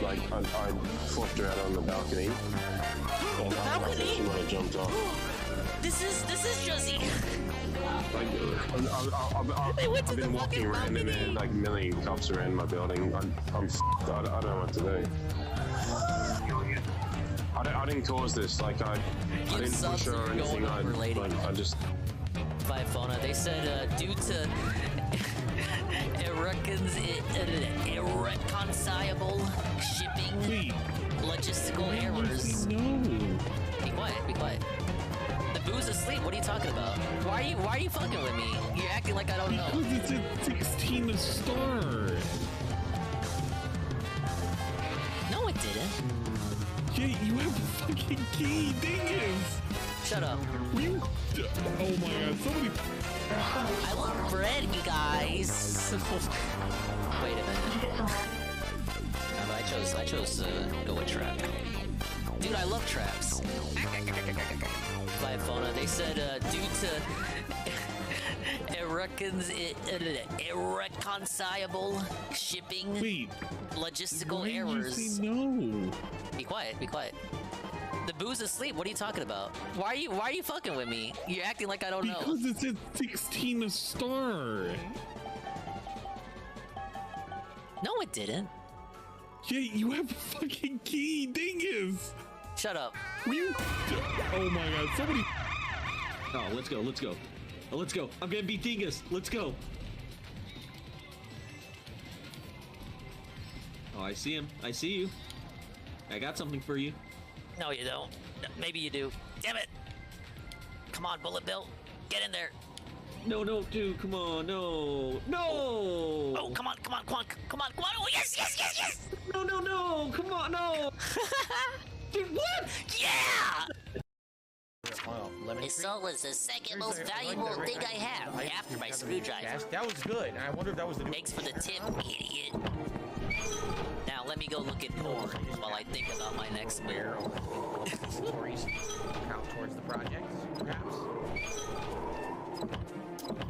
Like, I flipped her out on the balcony. The balcony? She might have jumped off. This is Josie. Like, They went to I've the been walking fucking around and balcony. then like a million cops around my building. I'm f***ed. I don't know what to do. I didn't cause this. Like I didn't push her or anything. I just. By phone, they said due to irreconcilable shipping logistical errors. No. Be quiet. Be quiet. The boo's asleep. What are you talking about? Why are you fucking with me? You're acting like I don't know. Because it's at 16 to start. No, it didn't. Yeah, you have a fucking key, dingus. Shut up. You. Oh my god, somebody. I look ready, guys. Wait a minute. I chose to go with trap. Dude, I love traps. By phone, they said due to irreconcilable shipping logistical errors. You say no. Be quiet. Be quiet. The boo's asleep. What are you talking about? Why are you fucking with me? You're acting like I don't know. Because it's at 16 to start. No, it didn't. Yeah, you have a fucking key, dingus. Shut up. You. Oh my god, somebody. Oh, let's go. Oh, let's go. I'm gonna beat dingus. Let's go. Oh, I see him. I see you. I got something for you. No, you don't. Maybe you do. Damn it! Come on, Bullet Bill. Get in there. No, dude, come on, no. Oh, come on. Oh, yes. No, come on, no. Dude, what? Yeah! This soul is the second most valuable thing I have after my screwdriver. That was good. I wonder if that was the new. Thanks for the tip, idiot. Now let me go look at porn while I think about my next move. Stories count towards the project, perhaps.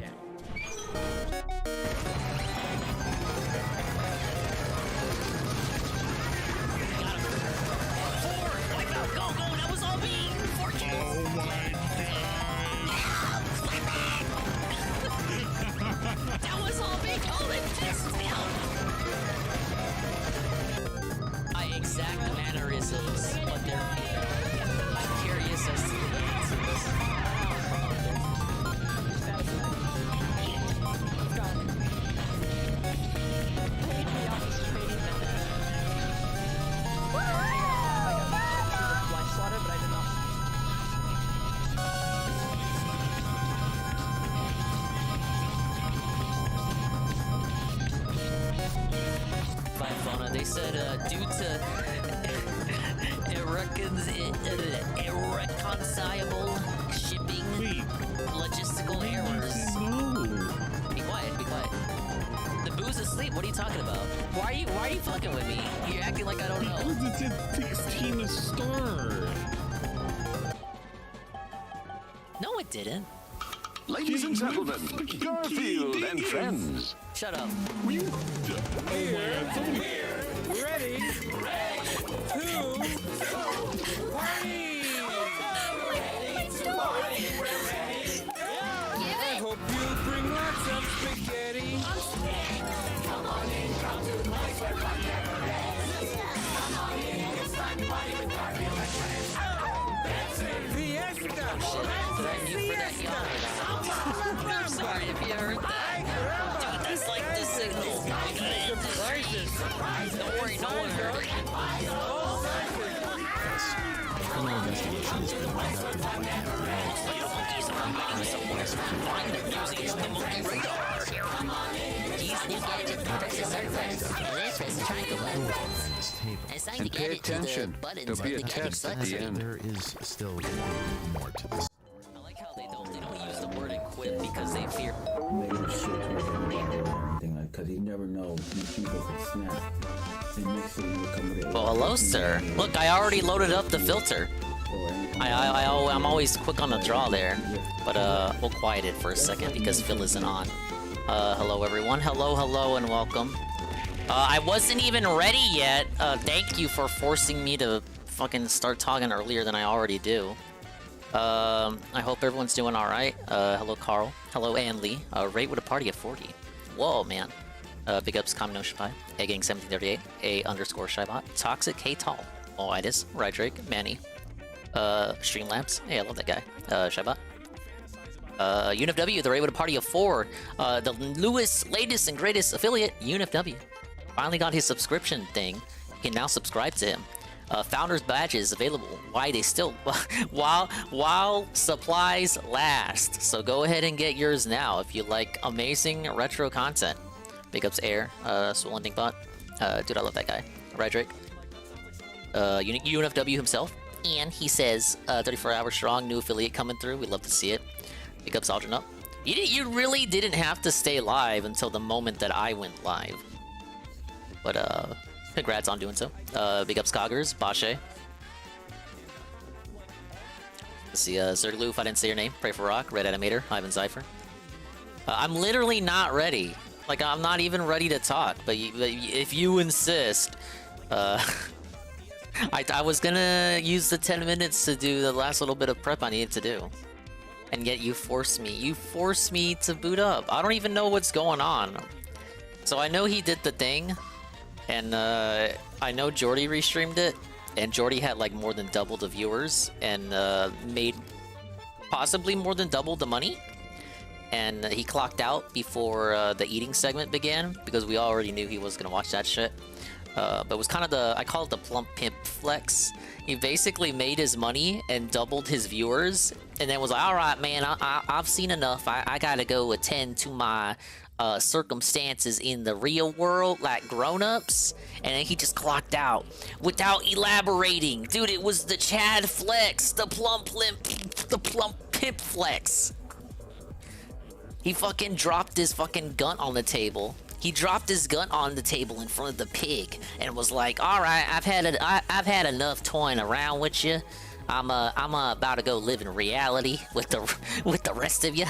Yeah. Got him. 4! Wipe out! Go! That was all me! 4 kills! Oh my god! That was all me! Oh, they pissed me off! I exact mannerisms, but they're I'm curious as to the answers. They said due to irreconcilable shipping logistical errors. No. Be quiet. The boo's asleep. What are you talking about? Why are you fucking with me? You're acting like I don't know. Because it's at 16 to start. No, it didn't. Ladies and gentlemen, Garfield and friends. Shut up. Oh my god, somebody. Ready? 2, party! I hope you bring lots of spaghetti. Come on in, come to the place where fun never ends. Come on in, it's time to party with Garfield and friends. Fiesta! Did I mute for that yawn? I'm sorry if you heard that. Dude, that's like the signal. You gotta end this stream. Don't worry, no one heard it. Criminal investigation has been lined up in the Monkeys are making some noise. Find the music on the monkey radar. These new gadgets press the surface. This is triangle button. It's time to get it to the buttons with the gadget button. There is still more to this. I like how they don't use the word equip because they fear. Because you never know when people can snap. And next thing you come with Well, hello, sir. Look, I already loaded up the filter. I'm always quick on the draw there, but we'll quiet it for a second because Phil isn't on. Hello everyone, hello and welcome. I wasn't even ready yet. Thank you for forcing me to fucking start talking earlier than I already do. I hope everyone's doing alright. Hello Carl, hello Ann Lee. Rate with a party of 40. Whoa, man. Big ups Kamino Shipai, A-Gang1738, A_Shybot, Toxic, Hey Tall, Moitis, Rydrake, Manny, Streamlabs, hey, I love that guy, Shybot. UNFW, the rate with a party of 4. The newest, latest, and greatest affiliate, UNFW. Finally got his subscription thing. You can now subscribe to him. Founders badges available. Why they still while supplies last. So go ahead and get yours now if you like amazing retro content. Big ups Air, Swollen Dinkbot. Dude, I love that guy. Rydrake. UNFW himself. And he says, 34 hours strong, new affiliate coming through. We'd love to see it. Big ups Aldrin up. You really didn't have to stay live until the moment that I went live. But congrats on doing so. Big ups Coggers, Bashe. Let's see, Zergloo, if I didn't say your name. Pray for Rock, Red Animator, Ivan Zypher. I'm literally not ready. Like, I'm not even ready to talk, but if you insist, I was gonna use the 10 minutes to do the last little bit of prep I needed to do. And yet you forced me to boot up. I don't even know what's going on. So I know he did the thing, and I know Jordy restreamed it, and Jordy had like more than double the viewers, and made possibly more than double the money. And he clocked out before the eating segment began, because we already knew he was gonna watch that shit. But it was kind of I call it the plump pimp flex. He basically made his money and doubled his viewers, and then was like, all right, man, I've seen enough. I gotta go attend to my circumstances in the real world, like grown-ups. And then he just clocked out without elaborating. Dude, it was the Chad flex, the plump pimp flex. He fucking dropped his fucking gun on the table. He dropped his gun on the table in front of the pig and was like, "All right, I've had enough toying around with you. I'm about to go live in reality with the rest of you,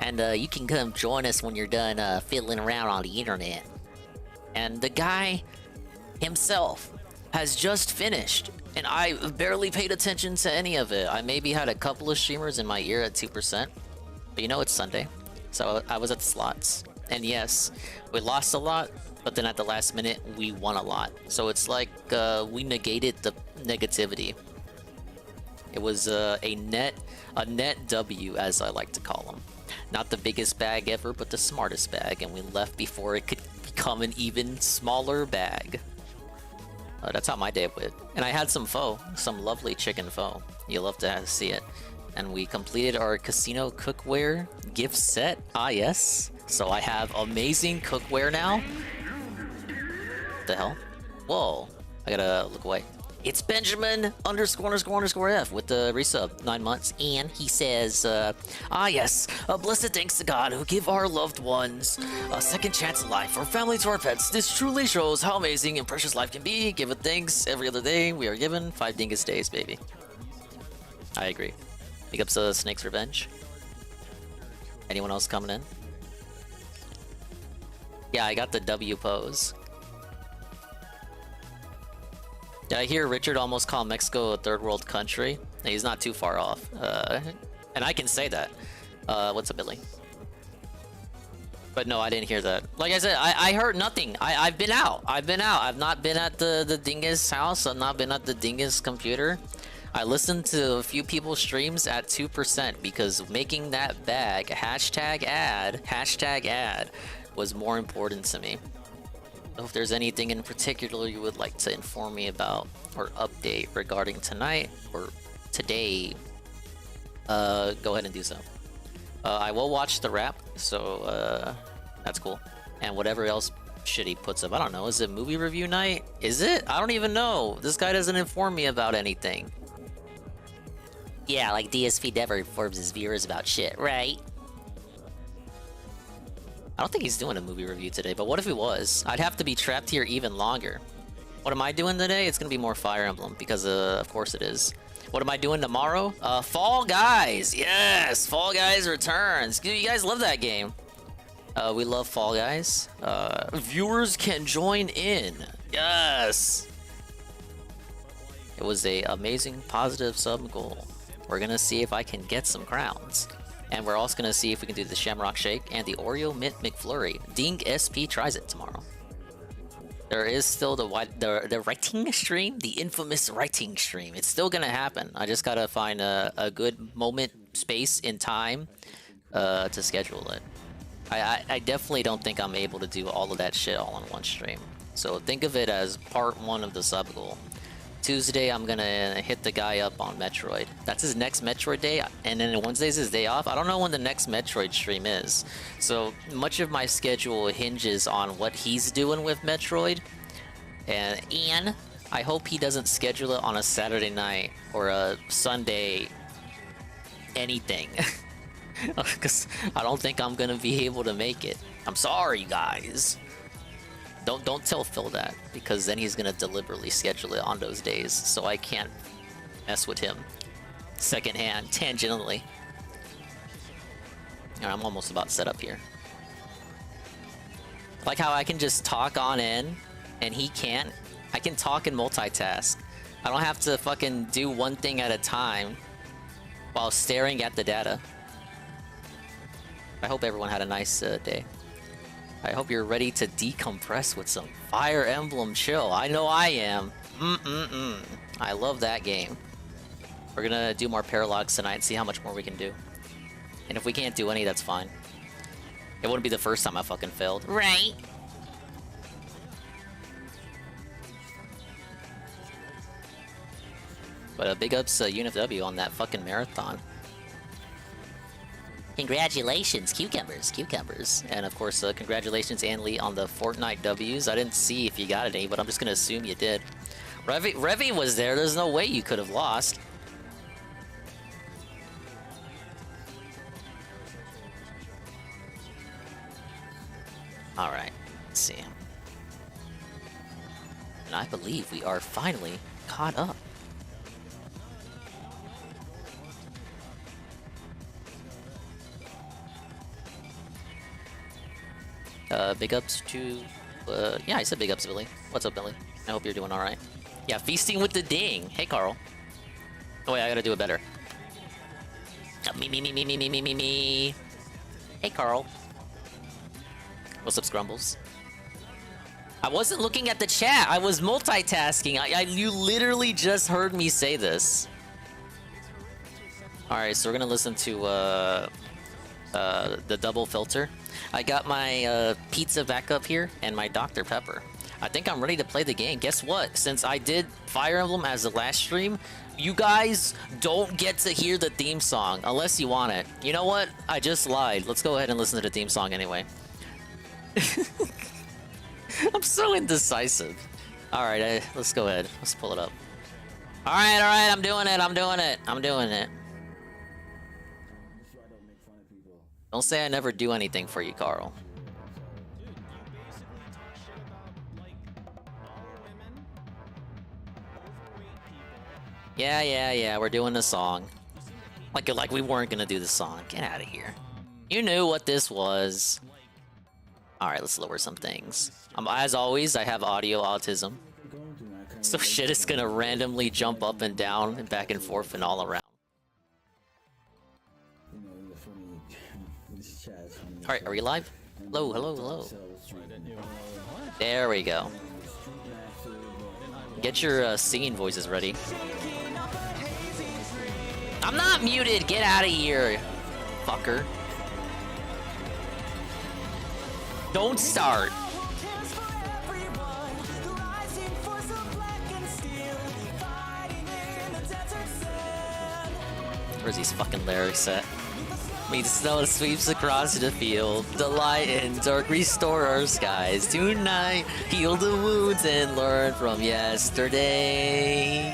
and you can come join us when you're done fiddling around on the internet." And the guy himself has just finished, and I barely paid attention to any of it. I maybe had a couple of streamers in my ear at 2%, but you know it's Sunday, so I was at the slots. And yes, we lost a lot, but then at the last minute, we won a lot. So it's like we negated the negativity. It was a net W, as I like to call them. Not the biggest bag ever, but the smartest bag, and we left before it could become an even smaller bag. That's how my day went. And I had some pho, some lovely chicken pho. You'll love to see it. And we completed our casino cookware gift set. Ah, yes. So I have amazing cookware now. What the hell? Whoa. I gotta look away. It's Benjamin ___F with the resub, 9 months. And he says, ah, yes. Blessed thanks to God who give our loved ones a second chance at life. Our family to our pets. This truly shows how amazing and precious life can be. Give it thanks every other day. We are given 5 dingus days, baby. I agree. Big ups to Snake's Revenge. Anyone else coming in? Yeah, I got the W pose. Did I hear Richard almost call Mexico a third world country? He's not too far off. And I can say that. What's up, Billy? But no, I didn't hear that. Like I said, I heard nothing. I've been out. I've not been at the dingus house. I've not been at the dingus computer. I listened to a few people's streams at 2% because making that bag, hashtag ad, was more important to me. So if there's anything in particular you would like to inform me about or update regarding tonight or today, go ahead and do so. I will watch the wrap, so that's cool. And whatever else shit he puts up, I don't know, is it movie review night? Is it? I don't even know. This guy doesn't inform me about anything. Yeah, like DSP never informs his viewers about shit, right? I don't think he's doing a movie review today, but what if he was? I'd have to be trapped here even longer. What am I doing today? It's gonna be more Fire Emblem, because of course it is. What am I doing tomorrow? Fall Guys. Yes, Fall Guys returns. Dude, you guys love that game. We love Fall Guys. Viewers can join in. Yes. It was a amazing positive sub goal. We're gonna see if I can get some crowns. And we're also gonna see if we can do the Shamrock Shake and the Oreo Mint McFlurry. Ding SP tries it tomorrow. There is still the writing stream, the infamous writing stream. It's still gonna happen. I just gotta find a good moment, space, and time to schedule it. I definitely don't think I'm able to do all of that shit all on one stream. So think of it as part 1 of the sub goal. Tuesday, I'm gonna hit the guy up on Metroid. That's his next Metroid day, and then Wednesday's his day off. I don't know when the next Metroid stream is. So much of my schedule hinges on what he's doing with Metroid. And I hope he doesn't schedule it on a Saturday night or a Sunday anything. Because I don't think I'm gonna be able to make it. I'm sorry, guys. Don't tell Phil that, because then he's gonna deliberately schedule it on those days, so I can't mess with him secondhand, tangentially. Alright, I'm almost about set up here. Like how I can just talk on in, and he can't. I can talk and multitask. I don't have to fucking do one thing at a time while staring at the data. I hope everyone had a nice day. I hope you're ready to decompress with some Fire Emblem chill. I know I am. I love that game. We're gonna do more Paralogues tonight and see how much more we can do. And if we can't do any, that's fine. It wouldn't be the first time I fucking failed. Right. But big ups UNFW on that fucking marathon. Congratulations, cucumbers. And of course, congratulations, Anli, on the Fortnite Ws. I didn't see if you got any, but I'm just gonna assume you did. Revy was there. There's no way you could have lost. Alright, let's see. And I believe we are finally caught up. Big ups to, yeah, I said big ups, Billy. What's up, Billy? I hope you're doing alright. Yeah, feasting with the ding. Hey, Carl. Oh, wait, I gotta do it better. Me. Hey, Carl. What's up, Scrumbles? I wasn't looking at the chat. I was multitasking. You literally just heard me say this. Alright, so we're gonna listen to, the double filter. I got my pizza back up here and my Dr. Pepper. I think I'm ready to play the game. Guess what? Since I did Fire Emblem as the last stream, you guys don't get to hear the theme song unless you want it. You know what? I just lied. Let's go ahead and listen to the theme song anyway. I'm so indecisive. Alright, let's go ahead. Let's pull it up. Alright, I'm doing it. Don't say I never do anything for you, Carl. Yeah, we're doing the song. Like we weren't gonna do the song. Get out of here. You knew what this was. Alright, let's lower some things. As always, I have audio autism. So shit is gonna randomly jump up and down and back and forth and all around. Alright, are we live? Hello. There we go. Get your singing voices ready. I'm not muted! Get out of here, fucker. Don't start. Where's these fucking lyrics at? Me, the snow sweeps across the field. The light and dark restore our skies. Tonight, heal the wounds and learn from yesterday.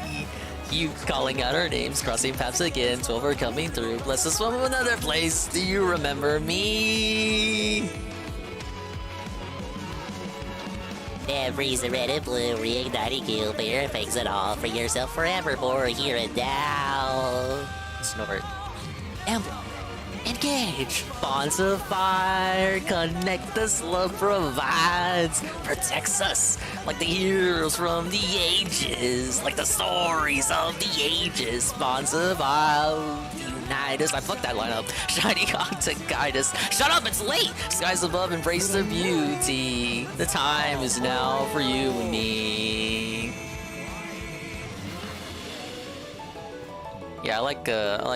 You calling out our names, crossing paths again, 12 are coming through. Bless us from another place. Do you remember me? Freeze the red and blue, reigniting you, bear fakes it all for yourself forevermore, here and now. Snort. Emblem. Engage! Bonds of fire, connect us, love provides, protects us like the heroes from the ages, like the stories of the ages. Bonds of fire, unite us. I fucked that line up. Shining on to guide us. Shut up, it's late! Skies above, embrace the beauty. The time is now for you and me. Yeah, I like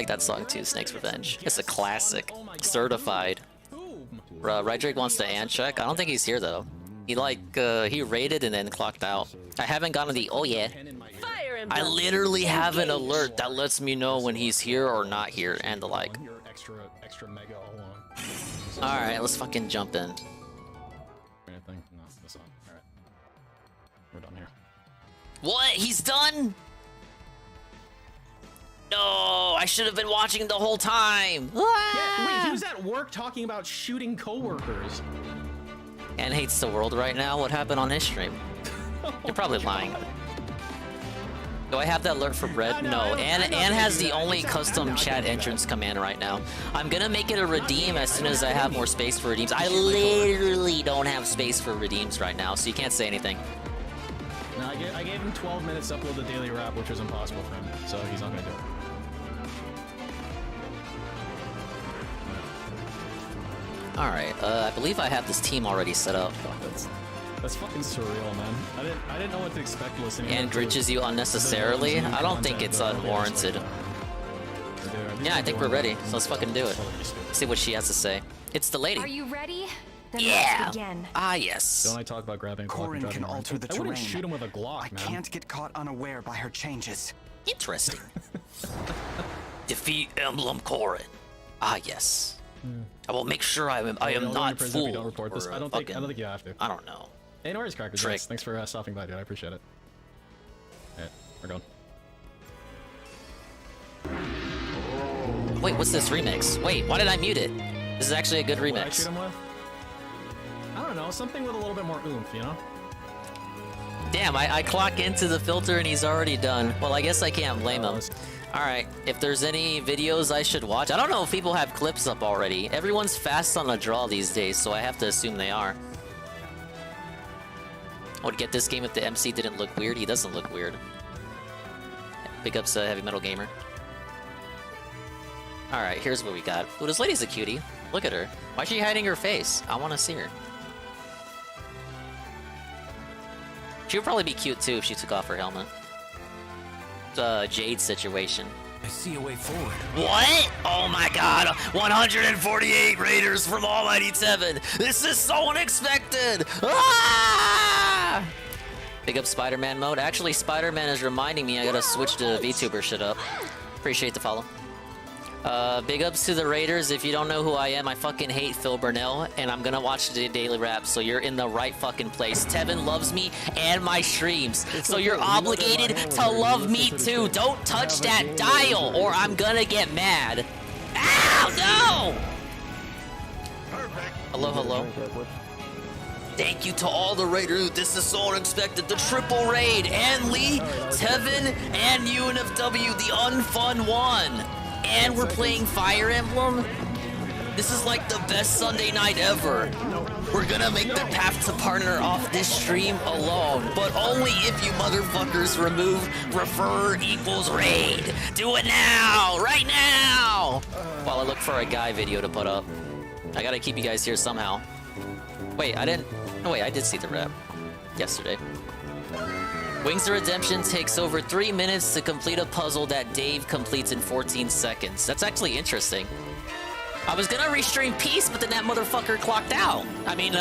that song too, Snake's Revenge. It's a classic. Certified. Right Drake wants to ant check. I don't think he's here though. He raided and then clocked out. I haven't gotten the oh yeah. I literally have an alert that lets me know when he's here or not here and the like. Alright, let's fucking jump in. We're done here. What? He's done? No, I should have been watching the whole time. Yeah, wait, he was at work talking about shooting coworkers. And hates the world right now. What happened on his stream? You're probably lying. Do I have that alert for Bread? No. Anne has the only custom chat entrance command right now. I'm gonna make it a redeem as soon as I have more space for redeems. I literally don't have space for redeems right now, so you can't say anything. No, I gave him 12 minutes to upload the daily rap, which was impossible for him, so he's not gonna do it. Alright, I believe I have this team already set up. That's fucking surreal, man. I didn't know what to expect listening. And glitches you unnecessarily? I don't think it's unwarranted. Yeah, I think we're ready, so let's fucking do it. See what she has to say. It's the lady. Are you ready? Then yeah. let's begin. Ah, yes. Don't I talk about grabbing a Glock and driving around? I wouldn't shoot him with a Glock, man. I can't get caught unaware by her changes. Interesting. Defeat Emblem Corin. Ah, yes. I will make sure I am not fooled. Don't report this. I don't think you have to. I don't know. Hey, no worries, Crackers. Trick. Thanks for stopping by, dude. I appreciate it. Alright, we're going. Wait, what's this remix? Wait, why did I mute it? This is actually a good remix. What I shoot him with? I don't know, something with a little bit more oomph, you know? Damn, I clock into the filter and he's already done. Well, I guess I can't blame him. Alright, if there's any videos I should watch, I don't know if people have clips up already. Everyone's fast on a draw these days, so I have to assume they are. I would get this game if the MC didn't look weird. He doesn't look weird. Big ups Heavy Metal Gamer. Alright, here's what we got. Ooh, this lady's a cutie. Look at her. Why is she hiding her face? I want to see her. She would probably be cute too if she took off her helmet. Jade situation. I see a way forward. What? Oh my god, 148 raiders from Almighty 7. This is so unexpected. Ah! Big up Spider-Man mode. Actually, Spider-Man is reminding me I gotta switch to VTuber shit up. Appreciate the follow. Big ups to the Raiders. If you don't know who I am, I fucking hate Phil Burnell, and I'm gonna watch the Daily Rap, so you're in the right fucking place. Tevin loves me and my streams, so you're obligated to love me too. Don't touch that dial, or I'm gonna get mad. Ow, no! Hello, hello. Thank you to all the Raiders. This is so unexpected. The triple raid, and Lee, Tevin, and UNFW, the unfun one. And we're playing Fire Emblem? This is like the best Sunday night ever. We're gonna make the path to partner off this stream alone, but only if you motherfuckers remove refer equals raid. Do it now! Right now! While I look for a guy video to put up. I gotta keep you guys here somehow. Wait, I didn't... No, wait, I did see the rep. Yesterday. Wings of Redemption takes over 3 minutes to complete a puzzle that Dave completes in 14 seconds. That's actually interesting. I was gonna restream Peace, but then that motherfucker clocked out. I mean,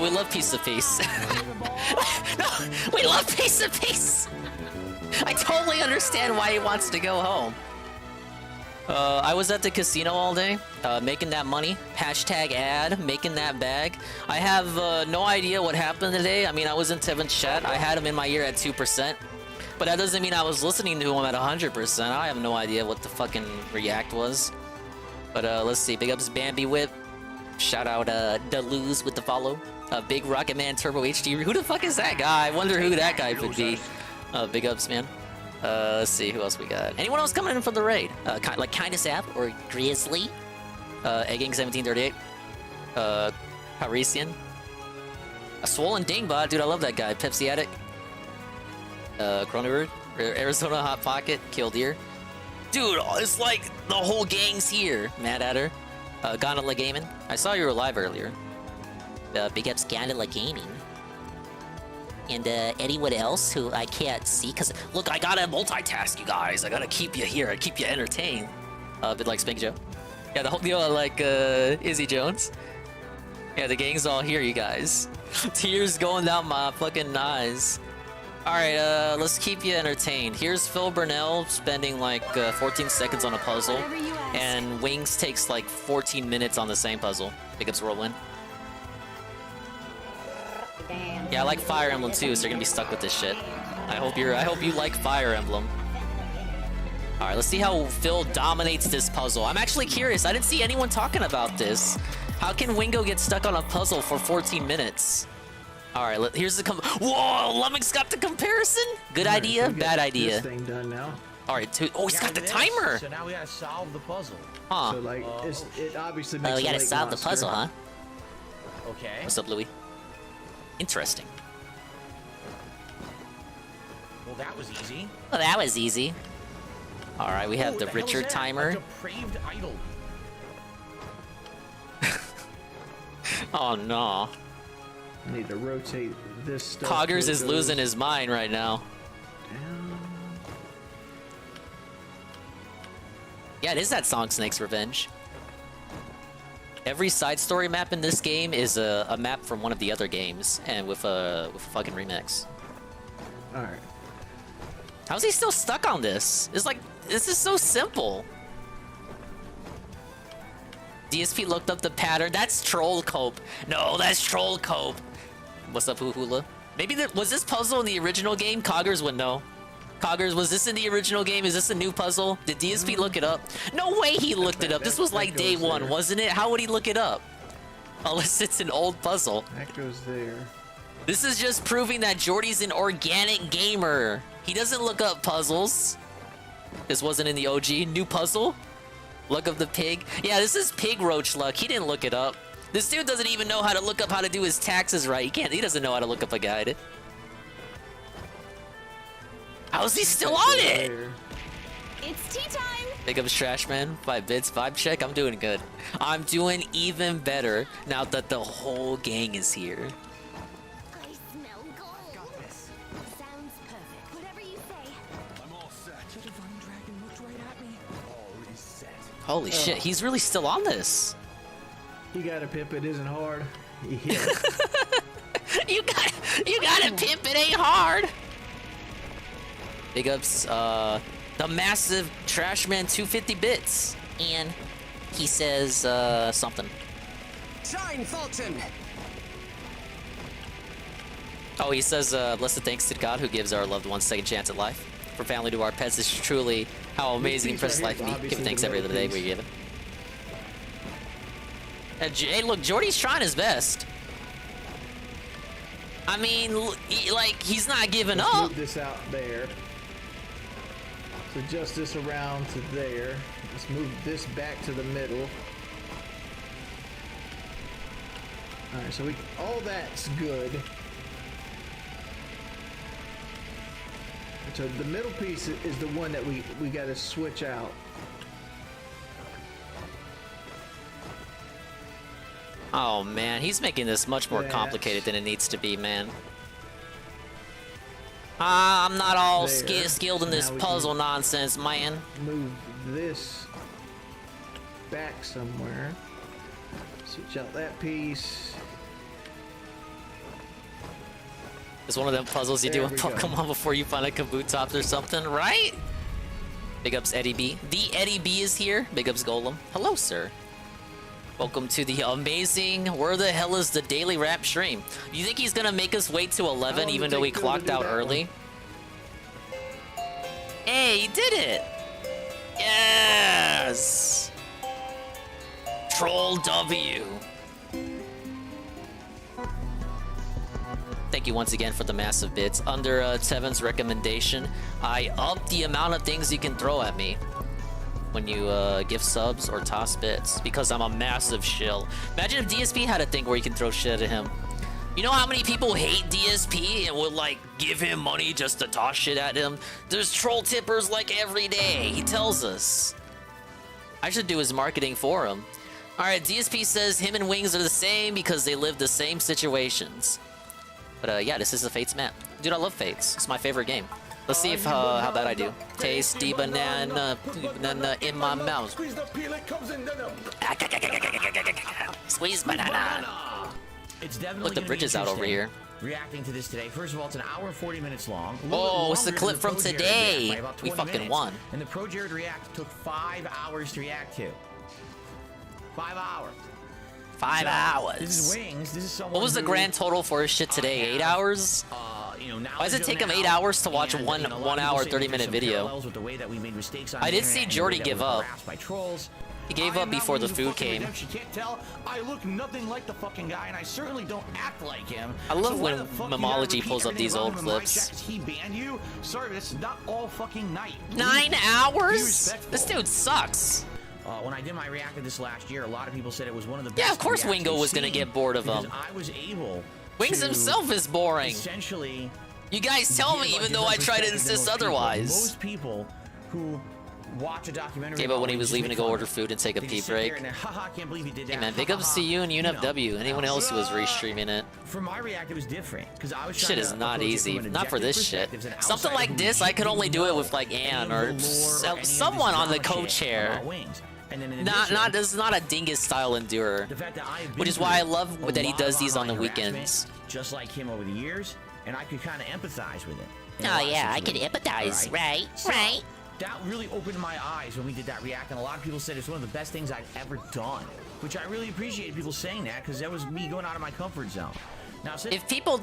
we love Piece of Peace. No, we love Piece of Peace. I totally understand why he wants to go home. I was at the casino all day, making that money. Hashtag ad, making that bag. I have no idea what happened today. I mean, I was in Tevin's chat. I had him in my ear at 2%. But that doesn't mean I was listening to him at 100%. I have no idea what the fucking react was. But let's see. Big ups Bambi Whip. Shout out Deleuze with the follow. Big Rocket Man Turbo HD. Who the fuck is that guy? I wonder who that guy could be. Big ups, man. Let's see who else we got. Anyone else coming in from the raid? Like Kinda Sap or Grizzly? Egging 1738. Parisian. A Swollen Dingbot, dude. I love that guy. Pepsi Addict. Cronenberg. Arizona Hot Pocket. Killdeer. Dude, it's like the whole gang's here. Mad Adder. Gondola Gaming. I saw you were live earlier. Big ups Gondola Gaming. And anyone else who I can't see, cause look, I gotta multitask, you guys. I gotta keep you here, keep you entertained. A bit like Spink Joe. Yeah, the whole deal like Izzy Jones. Yeah, the gang's all here, you guys. Tears going down my fucking eyes. All right, let's keep you entertained. Here's Phil Burnell spending like 14 seconds on a puzzle, and Wings takes like 14 minutes on the same puzzle. Big ups Whirlwind. Yeah, I like Fire Emblem too, so you're gonna be stuck with this shit. I hope you like Fire Emblem. All right, let's see how Phil dominates this puzzle. I'm actually curious. I didn't see anyone talking about this. How can Wingo get stuck on a puzzle for 14 minutes? All right, here's the whoa, Lummix got the comparison. Good idea, bad idea. This thing done now. All right, oh, he's got the timer. So now we gotta solve the puzzle. Huh? So like, it obviously makes. We gotta solve the puzzle, huh? Okay. What's up, Louis? Interesting. Well, that was easy. Well, that was easy. All right, we have the Richard timer. A depraved idol. Oh no. Need to rotate this stuff. Coggers is losing his mind right now. Yeah, it is that song Snake's Revenge. Every side story map in this game is a map from one of the other games, and with a fucking remix. All right. How's he still stuck on this? It's like, this is so simple. DSP looked up the pattern. That's troll cope. No, that's troll cope. What's up, Hula? Maybe was this puzzle in the original game? Coggers would know. Coggers, was this in the original game? Is this a new puzzle? Did DSP look it up? No way he looked it up. This was like day one, wasn't it? How would he look it up? Unless it's an old puzzle. That goes there. This is just proving that Jordy's an organic gamer. He doesn't look up puzzles. This wasn't in the OG. New puzzle? Luck of the pig. Yeah, this is pig roach luck. He didn't look it up. This dude doesn't even know how to look up how to do his taxes right. He doesn't know how to look up a guide. How is he still on it? It's tea time. Big up Trash Man. 5 bits. Vibe check. I'm doing good. I'm doing even better now that the whole gang is here. I smell gold. Got this. Sounds perfect. Whatever you say. I'm all set. The divine dragon looked right at me. All is set. Holy shit, he's really still on this. You got a pip, it isn't hard. Yeah. you got a pimp, it ain't hard. Big ups, the massive Trashman 250 bits. And he says, something. Shine, Fulton! Oh, he says, blessed thanks to God who gives our loved ones second chance at life. For family to our pets, this is truly how amazing and precious life can be. Give thanks every other day we give it. Hey, look, Jordy's trying his best. I mean, like, he's not giving up. Move this out there. So adjust this around to there. Let's move this back to the middle. All right, so all that's good. So the middle piece is the one that we got to switch out. Oh man, he's making this much more complicated than it needs to be, man. I'm not all skilled in this puzzle nonsense, man. Move this back somewhere. Switch out that piece. It's one of them puzzles you do in Pokemon before you find a Kabutops or something, right? Big ups Eddie B. The Eddie B is here. Big ups Golem. Hello, sir. Welcome to the amazing, where the hell is the daily rap stream? You think he's gonna make us wait till 11 even though we clocked out early? Hey, he did it! Yes! Troll W. thank you once again for the massive bits. Under Tevin's recommendation, I upped the amount of things you can throw at me when you gift subs or toss bits, because I'm a massive shill. Imagine if DSP had a thing where you can throw shit at him. You know how many people hate DSP and would like give him money just to toss shit at him? There's troll tippers like every day. He tells us. I should do his marketing for him. All right, DSP says him and Wings are the same because they live the same situations. But yeah, this is a Fates map. Dude, I love Fates. It's my favorite game. Let's see if how bad I do. Tasty banana in my mouth. Squeeze banana. It's definitely Look, the bridge is out over here. Reacting to this today. First of all, it's an hour and 40 minutes long. Oh, it's the clip from today. We fucking won. And the Pro Jared React took 5 hours to react to. 5 hours. 5 hours. This is Wings. This is someone. What was the grand total for his shit today? 8 hours? Why does it take him 8 hours to watch one hour 30-minute video? I did see Jordy give up. He gave up before the food came. You can't tell. I look nothing like the fucking guy, and I certainly don't act like him. I love when Mamology pulls up these old clips. He banned you. Sorry, but it's not all fucking night. 9 hours? This dude sucks. When I did my react to this last year, a lot of people said it was one of the best. Yeah, of course Wingo was gonna get bored of him. I was able. Wings himself is boring. Essentially, you guys tell me, even though I try to insist otherwise. Most people who watch a documentary. Yeah, but when he was leaving to go order food and take a pee break. Hey man, big ups to you and UNFW. Anyone else who was restreaming it. For my react, it was different because I was. Shit is not easy. Not for this shit. Something like this, I could only do it with like Ann or someone on the co-chair. This is not a dingus style endurer, which is why I love that he does these on the weekends. Just like him over the years, and I could kind of empathize with it. Oh yeah, I could empathize, right? Right. That really opened my eyes when we did that react, and a lot of people said it's one of the best things I've ever done, which I really appreciated people saying that because that was me going out of my comfort zone. Now, if people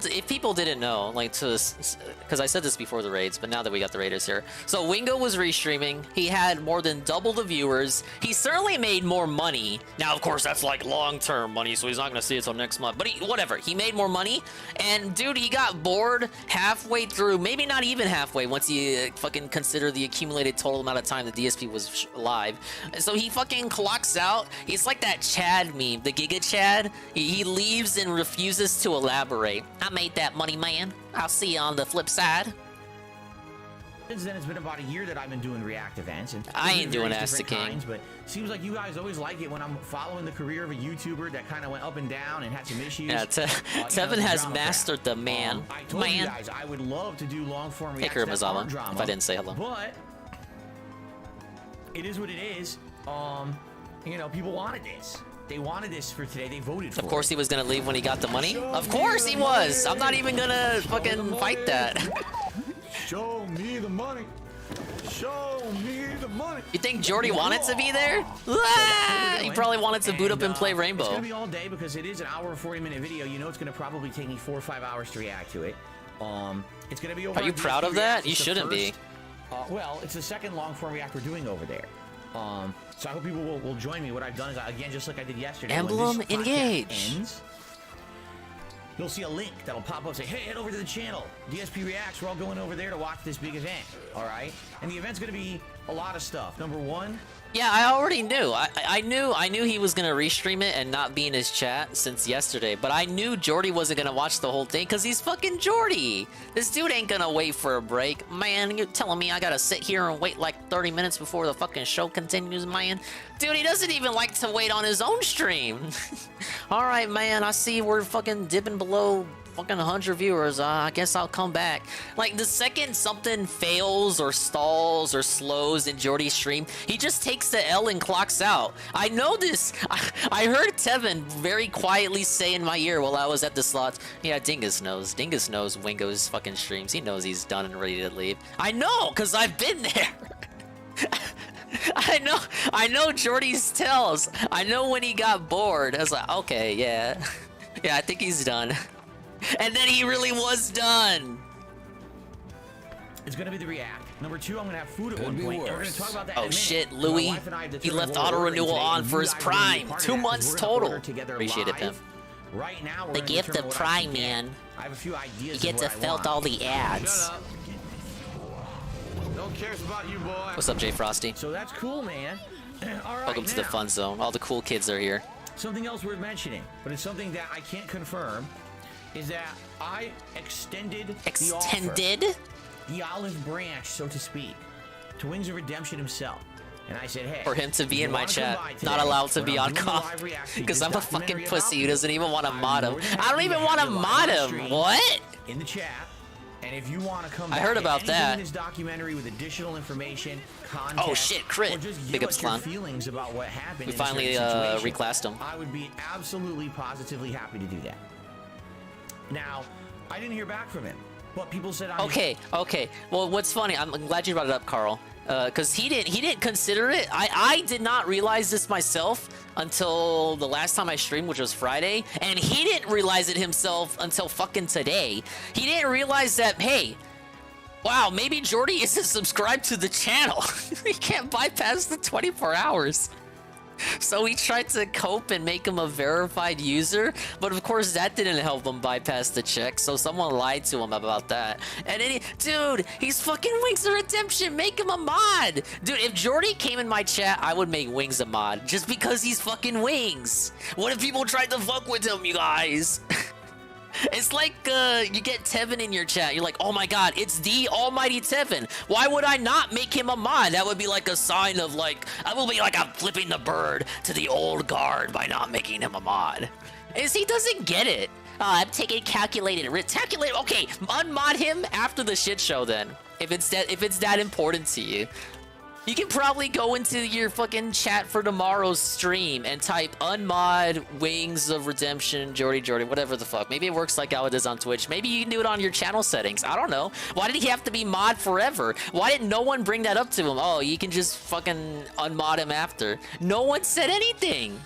didn't know, like, because I said this before the raids, but now that we got the raiders here, so Wingo was restreaming. He had more than double the viewers. He certainly made more money. Now, of course, that's like long-term money, so he's not gonna see it till next month. But whatever, he made more money. And dude, he got bored halfway through, maybe not even halfway, once you fucking consider the accumulated total amount of time the DSP was live. So he fucking clocks out. He's like that Chad meme, the Giga Chad. He leaves and refuses to elaborate. I made that money, man. I'll see you on the flip side. Since then, it's been about a year that I've been doing react events, and I ain't doing Ask the King. But seems like you guys always like it when I'm following the career of a YouTuber that kind of went up and down and had some issues. Yeah, Tevin has mastered the man. I told you guys I would love to do long form react Mazama, drama, if I didn't say hello. But it is what it is. You know, people wanted this. They wanted this for today. They voted for it. Of course he was gonna leave when he got the money. Of course he was. I'm not even gonna fucking fight that. Show me the money. Show me the money. You think Jordy wanted to be there? Ah! He probably wanted to boot up and play Rainbow. It's gonna be all day because it is an hour and 40-minute video. You know it's gonna probably take me 4 or 5 hours to react to it. It's gonna be over. Are you proud of that? You shouldn't be. Well, it's the second long form react we're doing over there. So I hope people will join me. What I've done is, again, just like I did yesterday. Emblem engage. You'll see a link that'll pop up, say, hey, head over to the channel. DSP Reacts, we're all going over there to watch this big event, all right? And the event's going to be a lot of stuff. Number one. Yeah, I already knew. I knew he was gonna restream it and not be in his chat since yesterday. But I knew Jordy wasn't gonna watch the whole thing because he's fucking Jordy. This dude ain't gonna wait for a break, man. You're telling me I gotta sit here and wait like 30 minutes before the fucking show continues, man? Dude, he doesn't even like to wait on his own stream. All right, man. I see we're fucking dipping below fucking 100 viewers. I guess I'll come back. Like, the second something fails or stalls or slows in Jordy's stream, he just takes the L and clocks out. I know this. I heard Tevin very quietly say in my ear while I was at the slots, yeah, Dingus knows. Dingus knows Wingo's fucking streams. He knows he's done and ready to leave. I know, because I've been there. I know Jordy's tells. I know when he got bored. I was like, okay, yeah. Yeah, I think he's done. And then he really was done. It's gonna be the react. Number two, I'm gonna have food at one point. And we're gonna talk about that in a minute. Shit, Louis. He left auto renewal on for his prime. 2 months total. Appreciate it, pimp. Right now, we're The gonna gift determine of what I can Prime, get. man. I have a few ideas. You of get to what I felt want. all the ads. Shut up. No one cares about you, boy. What's up, Jay Frosty? So that's cool, man. All right, Welcome to the now, fun zone. All the cool kids are here. Something else worth mentioning, but it's something that I can't confirm, is that I extended the offer, the olive branch, so to speak, to Wings of Redemption himself. And I said, hey, For him to if be you in my wanna come chat, by not today, allowed to when be I'm on doing the comp, live reaction to because this I'm a fucking documentary pussy who about doesn't even want to I'm mod him. more than I don't happy even to want to have you mod live on him. stream What? in the chat. And if you want to come I back heard at about any that. point in this documentary with additional information, context, Oh shit, crit. or just Big give ups, us your Clown. feelings about what happened We in finally a certain situation, reclassed him. I would be absolutely, positively happy to do that. Now, I didn't hear back from him, but people said I'm Okay. Well, what's funny? I'm glad you brought it up, Carl. Because he didn't consider it. I did not realize this myself until the last time I streamed, which was Friday, and he didn't realize it himself until fucking today. He didn't realize that, hey, wow, maybe Jordy isn't subscribed to the channel. He can't bypass the 24 hours. So he tried to cope and make him a verified user, but of course that didn't help him bypass the check, so someone lied to him about that. And then dude, he's fucking Wings of Redemption, make him a mod! Dude, if Jordy came in my chat, I would make Wings a mod, just because he's fucking Wings. What if people tried to fuck with him, you guys? It's like you get Tevin in your chat. You're like, oh my god, it's the almighty Tevin. Why would I not make him a mod? That would be like a sign of like, I will be like I'm flipping the bird to the old guard by not making him a mod. Is he doesn't get it. I'm taking calculated risk. Calculate. Okay, unmod him after the shit show then. If it's that important to you. You can probably go into your fucking chat for tomorrow's stream and type unmod Wings of Redemption Jordy, whatever the fuck. Maybe it works like how it is on Twitch. Maybe you can do it on your channel settings. I don't know. Why did he have to be mod forever? Why didn't no one bring that up to him? Oh, you can just fucking unmod him after. No one said anything.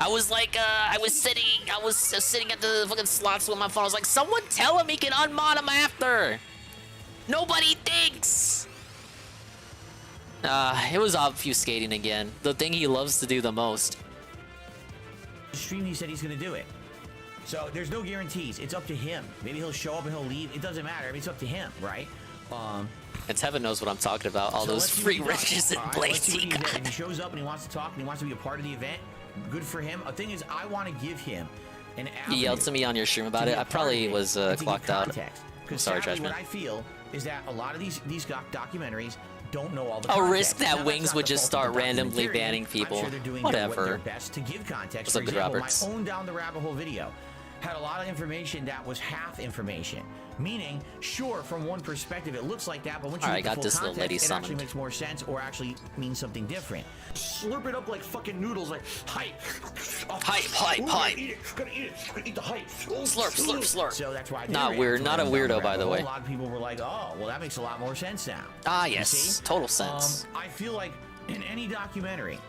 I was like, I was sitting at the fucking slots with my phone. I was like, someone tell him he can unmod him after. Nobody thinks. It was obfuscating again. The thing he loves to do the most. stream he said he's going to do it. So there's no guarantees. It's up to him. Maybe he'll show up and he'll leave. It doesn't matter. I mean, it's up to him, right? And Tevin knows what I'm talking about. All those free riches and blazing. If he shows up and he wants to talk and he wants to be a part of the event, good for him. The thing is, I want to give him an avenue. He yelled to me on your stream about it. I probably was clocked out. Because sorry, what I feel is that a lot of these documentaries don't know all the a context. risk that Now, Wings would just start randomly banning people. I'm sure they're doing Whatever. their best to give context. What's For up, good example, Roberts? my own Down the Rabbit Hole video had a lot of information that was half information. Meaning, sure, from one perspective, it looks like that, but once you Alright, get got the this full little lady context, it actually summoned. makes more sense or actually means something different. Slurp it up like fucking noodles, like hype. Hype. Gotta eat it. Gotta eat the hype. Slurp. So that's why I Not did weird. react Not to a it. weirdo, by the way. A lot of people were like, "Oh, well, that makes a lot more sense now." Ah, You yes, see? total sense. I feel like in any documentary,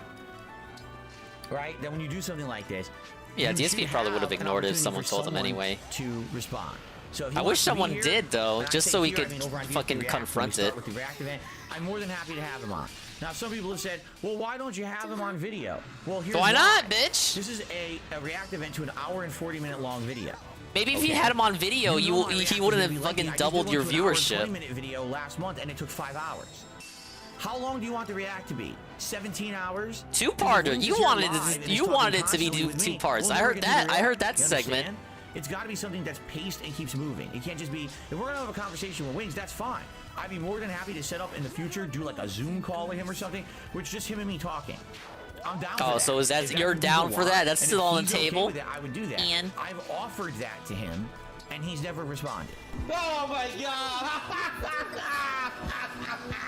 right, that when you do something like this, Yeah, you DSP should probably would have an ignored it if opportunity someone for told him someone anyway. To respond. So if he I wants wish to be someone here, did, though, and I just say so we here, I could mean over on fucking DSP React, when we confront start it. with the React event, I'm more than happy to have him on. Now, some people have said, well, why don't you have him on video? Well, here's Why not, bitch? This is a React event to an hour and 40-minute long video. Maybe if you had him on video, he wouldn't have fucking doubled your viewership. I did a 20-minute video last month, and it took 5 hours. How long do you want the React to be? 17 hours? Two-parter. You wanted it to be two parts. I heard that. I heard that segment. It's got to be something that's paced and keeps moving. It can't just be, if we're going to have a conversation with Wings, that's fine. I'd be more than happy to set up in the future, do like a Zoom call with him or something, where it's just him and me talking. I'm down for that. Oh, so is that If you're what down people for that? want, That's and still if on the he's okay table. with it, I would do that. Ian? I've offered that to him, and he's never responded. Oh my god!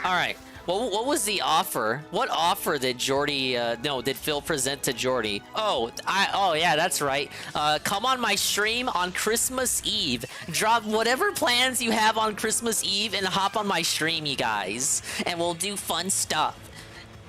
All right. Well, what was the offer? What offer did did Phil present to Jordy? Oh, yeah, that's right. Come on my stream on Christmas Eve. Drop whatever plans you have on Christmas Eve and hop on my stream, you guys. And we'll do fun stuff.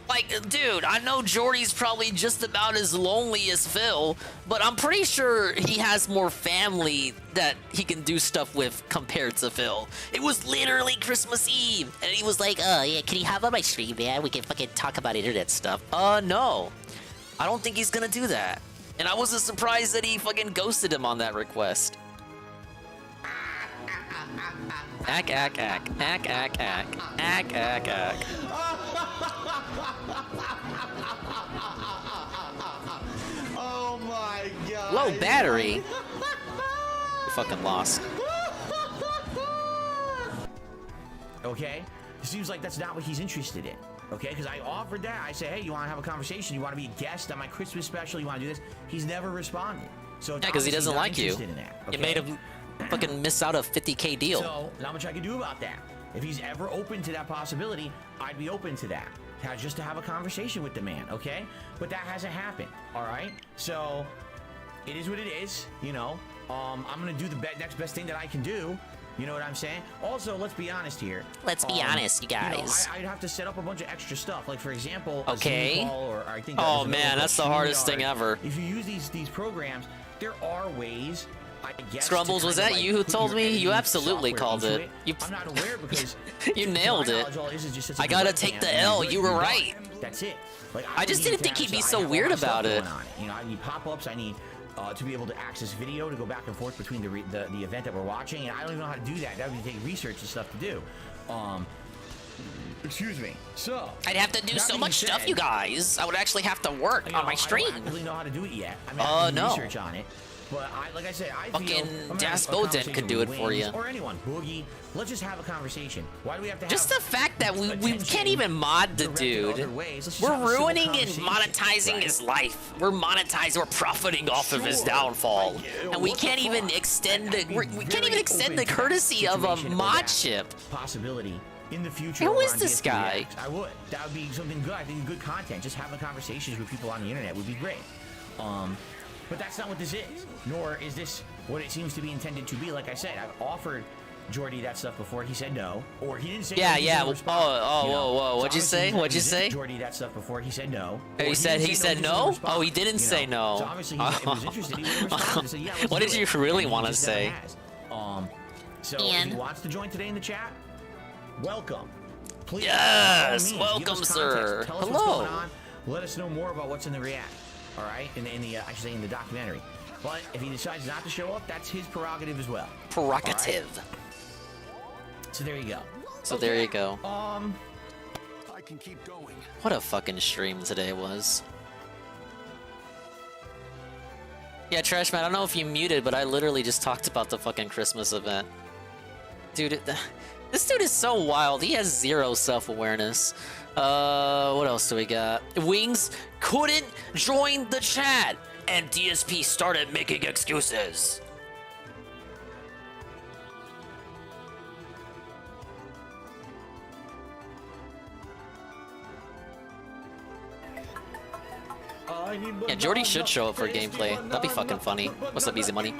Like, dude, I know Jordy's probably just about as lonely as Phil, but I'm pretty sure he has more family that he can do stuff with compared to Phil. It was literally Christmas Eve, and he was like, oh, yeah, can you hop on my stream, man? We can fucking talk about internet stuff. No. I don't think he's gonna do that. And I wasn't surprised that he fucking ghosted him on that request. Ack, ack, ack. Ack, ack, ack. Ack, ack, ack. Oh my god. Low battery? You fucking lost. Okay? It seems like that's not what he's interested in. Okay? Because I offered that. I said, hey, you want to have a conversation? You want to be a guest on my Christmas special? You want to do this? He's never responded. So Yeah, because he doesn't like you. Okay? You made him fucking miss out a 50K deal. So, not much I can do about that. If he's ever open to that possibility, I'd be open to that. Just to have a conversation with the man, okay? But that hasn't happened, all right? So, it is what it is, you know? I'm gonna do the next best thing that I can do. You know what I'm saying? Also, let's be honest here. Let's be honest, you guys. You know, I'd have to set up a bunch of extra stuff. Like, for example, okay. a Zoom call, or I think oh man, that's the hardest thing ever. If you use these programs, there are ways, I guess. Scrumbles, was that you who told me? You absolutely called it. I'm not aware because you nailed it. I gotta take the L. You were right. That's it. Like, I just didn't think he'd be so weird about it. You know, I need pop-ups. I need to be able to access video to go back and forth between the event that we're watching, and I don't even know how to do that. That would take research and stuff to do. Excuse me. So I'd have to do so much stuff, you guys. I would actually have to work on my stream. I don't really know how to do it yet. I mean, I do research on it. But like I said, I feel Daspoden could do it for you. Or anyone, Boogie. Let's just have a conversation. Why do we have to have just the fact that we can't even mod the dude. We're ruining and monetizing his life. We're monetizing. We're profiting off of his downfall, and we can't even extend the we can't even extend the courtesy of a mod ship. Possibility in the future. Who is this guy? I would. That would be something good. I think good content. Just having conversations with people on the internet would be great. But that's not what this is, nor is this what it seems to be intended to be. Like I said, I've offered Jordy that stuff before. He said no, or he didn't say no. Yeah. Whoa. What'd you say? What'd you say? Jordy that stuff before. He said no. He said no. Oh, he didn't say no. So obviously he was interested. He would have responded and said, yeah, what did you really want to say? So if he wants to join today in the chat, welcome. Please. Yes, welcome, sir. Tell us what's going on. Let us know more about what's in the react. All right, I should say in the documentary. But if he decides not to show up, that's his prerogative as well. Prerogative. Right? So there you go. There you go. I can keep going. What a fucking stream today was. Yeah, Trash Man, I don't know if you muted, but I literally just talked about the fucking Christmas event. Dude, this dude is so wild. He has zero self-awareness. What else do we got? Wings couldn't join the chat, and DSP started making excuses. Yeah, Jordy should show up for gameplay. That'd be fucking funny. What's up, Easy Money?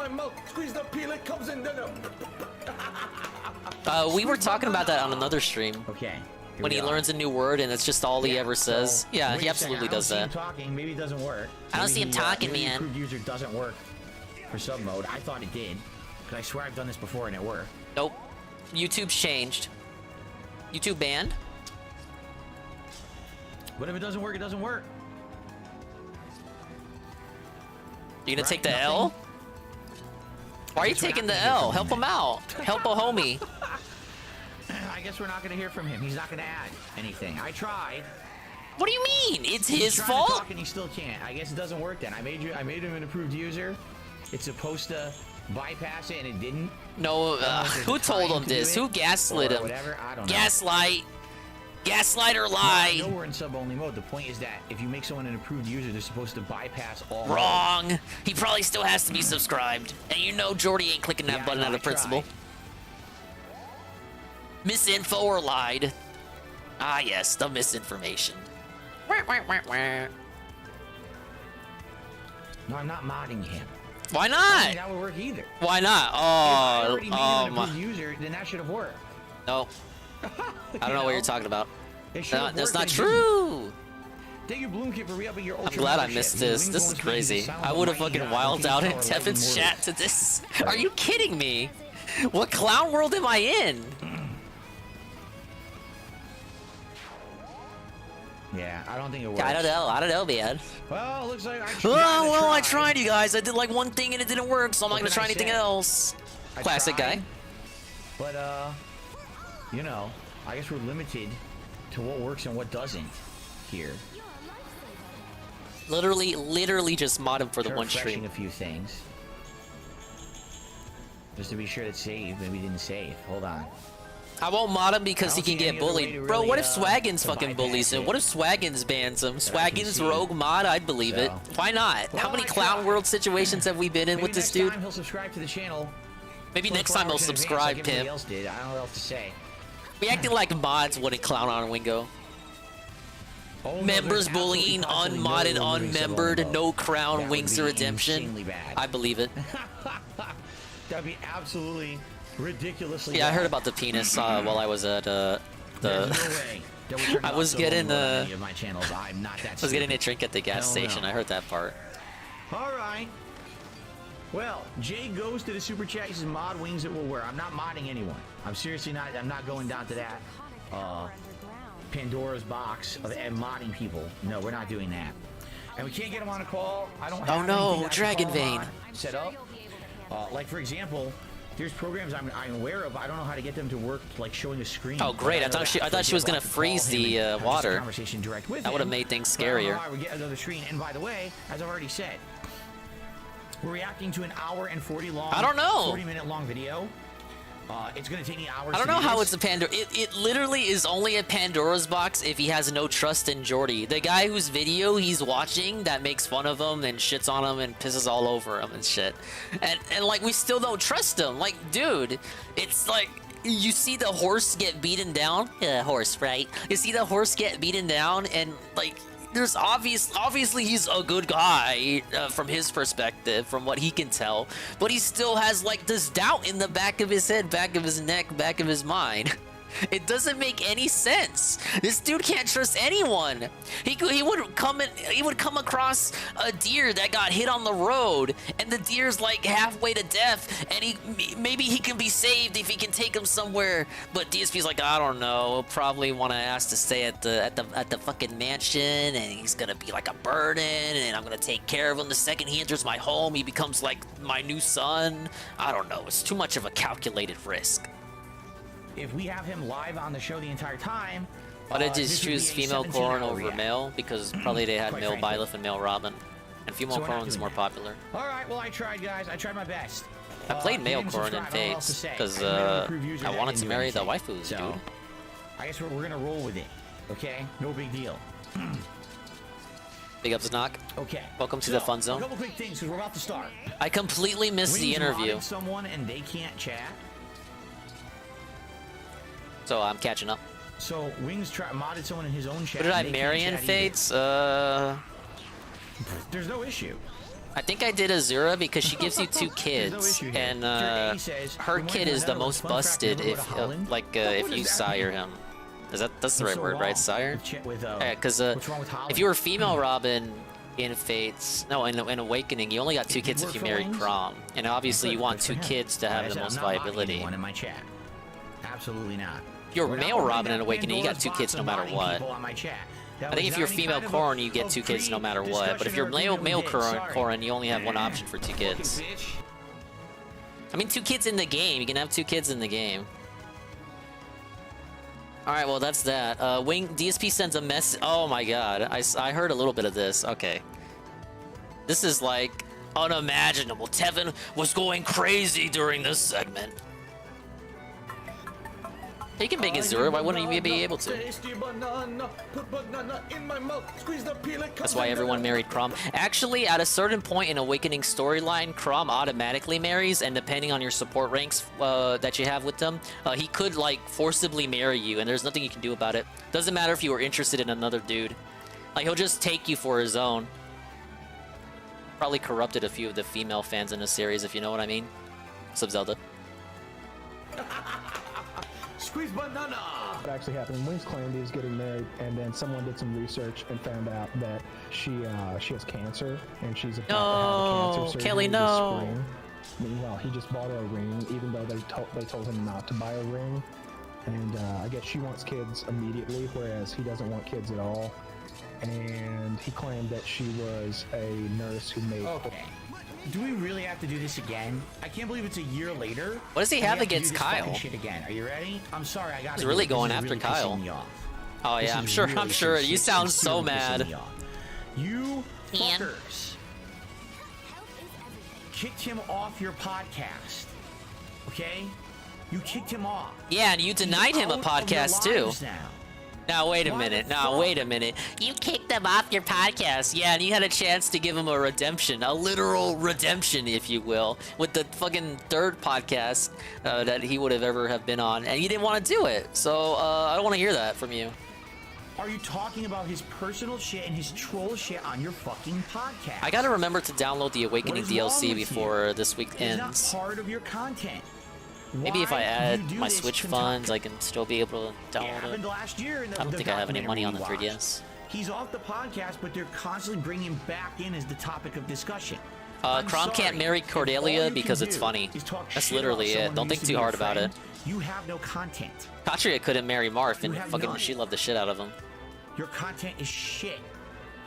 We were talking about that on another stream. Okay. When he learns a new word and it's just all he ever says. Yeah, he absolutely does that. Maybe it doesn't work. I don't see him talking, man. Approved user doesn't work for sub mode. I thought it did, because I swear I've done this before and it worked. Nope. YouTube's changed. YouTube banned. But if it doesn't work, it doesn't work. You gonna take the L? Why are you taking the L? Help him out. Help a homie. I guess we're not going to hear from him. He's not going to add anything. I tried. What do you mean? It's his fault? To talk and he still can't. I guess it doesn't work then. I made him an approved user. It's supposed to bypass it and it didn't. No, who told him this? Who gaslit him? Whatever. I don't know. Gaslight. Gaslight or lie. No, I know we're in sub-only mode. The point is that if you make someone an approved user, they're supposed to bypass all. Wrong. Modes. He probably still has to be subscribed. And you know Jordy ain't clicking that button out of principle. Misinfo or lied. Ah, yes, the misinformation. No, I'm not modding him. Why not? I don't think that would work either. Why not? If I already made him an approved user, then that should have worked. No. I don't know what you're talking about. That's not true. Take your bloom kit for re-upping your I'm glad I missed this. This is crazy. I would have fucking wilded out in Tevin's chat to this. Are you kidding me? What clown world am I in? Yeah, I don't think it works. I don't know, man. Well, it looks like I tried, you guys. I did like one thing and it didn't work, so I'm not gonna try anything else. Classic guy. But you know, I guess we're limited to what works and what doesn't here. Literally just mod him for the one stream. A few things. Just to be sure to save. Maybe didn't save. Hold on. I won't mod him because he can get bullied. Bro, what if Swaggins fucking bullies him? What if Swaggins bans him? Swaggins rogue mod? I'd believe it. Why not? How many Clown World situations have we been in with this dude? He'll subscribe to the channel. Maybe next time he'll subscribe, Tim. I don't know what else to say. We acted like mods wouldn't clown on Wingo. Members bullying, unmodded, unmembered, no crown, Wings of Redemption. I believe it. That'd be absolutely ridiculously. Yeah, I heard about the penis while I was at the. I was getting I was getting a drink at the gas station. I heard that part. All right. Well, Jay goes to the super chat. He says, "Mod Wings it will wear." I'm not modding anyone. I'm seriously not. I'm not going down to that Pandora's box of modding people. No, we're not doing that. And we can't get them on a call. I don't have anything that Dragon Vein set up. Like for example, there's programs I'm aware of. I don't know how to get them to work, like showing a screen. Oh great! I thought she was gonna freeze the water. That would have made things scarier. We get another screen. And by the way, as I've already said, we're reacting to an hour and 40 long. I don't know. 40-minute long video. It's gonna take me hours. I don't know how it's a Pandora. It literally is only a Pandora's box if he has no trust in Jordy. The guy whose video he's watching that makes fun of him and shits on him and pisses all over him and shit. And like we still don't trust him. Like, dude, it's like you see the horse get beaten down. Yeah, horse, right? You see the horse get beaten down and like there's obviously he's a good guy from his perspective, from what he can tell, but he still has like this doubt in the back of his head, back of his neck, back of his mind. It doesn't make any sense. This dude can't trust anyone. He would come across a deer that got hit on the road, and the deer's like halfway to death, and maybe he can be saved if he can take him somewhere. But DSP's like, I don't know. He'll probably want to ask to stay at the fucking mansion, and he's gonna be like a burden, and I'm gonna take care of him. The second he enters my home, he becomes like my new son. I don't know. It's too much of a calculated risk. If we have him live on the show the entire time, why did just choose female Corrin over male? Because probably they had male Byleth and male Robin, and female Corrin's more popular. All right, well I tried, guys. I tried my best. I played male Corrin in Fates because I wanted to marry the waifus, dude. I guess we're gonna roll with it. Okay, no big deal. Big ups, Knock. Okay. Welcome to the fun zone. A couple quick things because we're about to start. I completely missed the interview. Someone and they can't chat. So I'm catching up. So Wings modded someone in his own chat. What did I marry in Fates? There's no issue. I think I did Azura because she gives you 2 kids, and her kid is the most busted if you sire him. That's the right word, right? Sire? Yeah, because if you were female Robin in Fates, no, in Awakening, you only got 2 kids if you married Crom, and obviously you want 2 kids to have the most viability. In my chat. Absolutely not. If you're male Robin in Awakening, you got 2 kids no matter what. I think if you're female Corrin, you get 2 kids no matter what. But if you're male Corrin, you only have one option for 2 kids. I mean, 2 kids in the game. You can have 2 kids in the game. All right, well that's that. DSP sends a message. Oh my god, I heard a little bit of this. Okay, this is like unimaginable. Tevin was going crazy during this segment. He can make Azura, why wouldn't he be able to? That's why everyone married Crom. Actually, at a certain point in Awakening storyline, Crom automatically marries, and depending on your support ranks that you have with them, he could like forcibly marry you, and there's nothing you can do about it. Doesn't matter if you were interested in another dude. Like, he'll just take you for his own. Probably corrupted a few of the female fans in the series, if you know what I mean. Sub Zelda. Squeeze banana! What actually happened? Wings claimed he was getting married, and then someone did some research and found out that she has cancer, and she's about to have a cancer surgery Kelly, this spring. Meanwhile, he just bought her a ring, even though they told him not to buy a ring. And I guess she wants kids immediately, whereas he doesn't want kids at all. and he claimed that she was a nurse who made. Okay. Do we really have to do this again? I can't believe it's a year later. What does he have against Kyle? Shit again. Are you ready? I'm sorry, I got. He's really going after Kyle. Oh yeah, I'm sure. You sound so mad. You fuckers kicked him off your podcast. Okay? You kicked him off. Yeah, and you denied him a podcast too. Now wait a minute. You kicked him off your podcast. Yeah, and you had a chance to give him a redemption, a literal redemption, if you will, with the fucking third podcast that he would have ever have been on, and you didn't want to do it. So I don't want to hear that from you. Are you talking about his personal shit and his troll shit on your fucking podcast? I gotta remember to download the Awakening DLC before this week ends. It's not part of your content. Maybe if I add my Switch funds, I can still be able to download it. Last year in I don't think I have any money on the 3DS. He's off the podcast, but they're constantly bringing him back in as the topic of discussion. Crom can't marry Cordelia because it's funny. That's literally it. Don't think too hard about it. You have no content. Katria couldn't marry Marth, and fucking she loved the shit out of him. Your content is shit.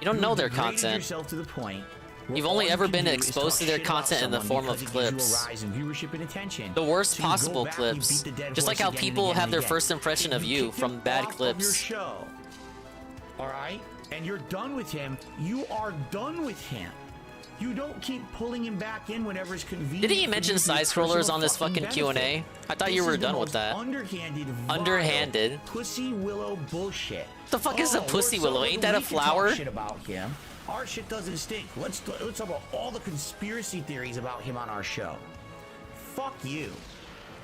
You don't know their content. Yourself to the point. You've only ever been exposed to their content in the form of clips. The worst possible clips. Just like how people have their first impression of you from bad clips. Alright? And you're done with him. You are done with him. You don't keep pulling him back in whenever it's convenient. Didn't he mention side scrollers on this fucking Q&A? I thought you were done with that. Underhanded. Pussy willow bullshit. The fuck is a pussy willow? Ain't that a flower? Shit about him. Our shit doesn't stink. Let's talk about all the conspiracy theories about him on our show. Fuck you.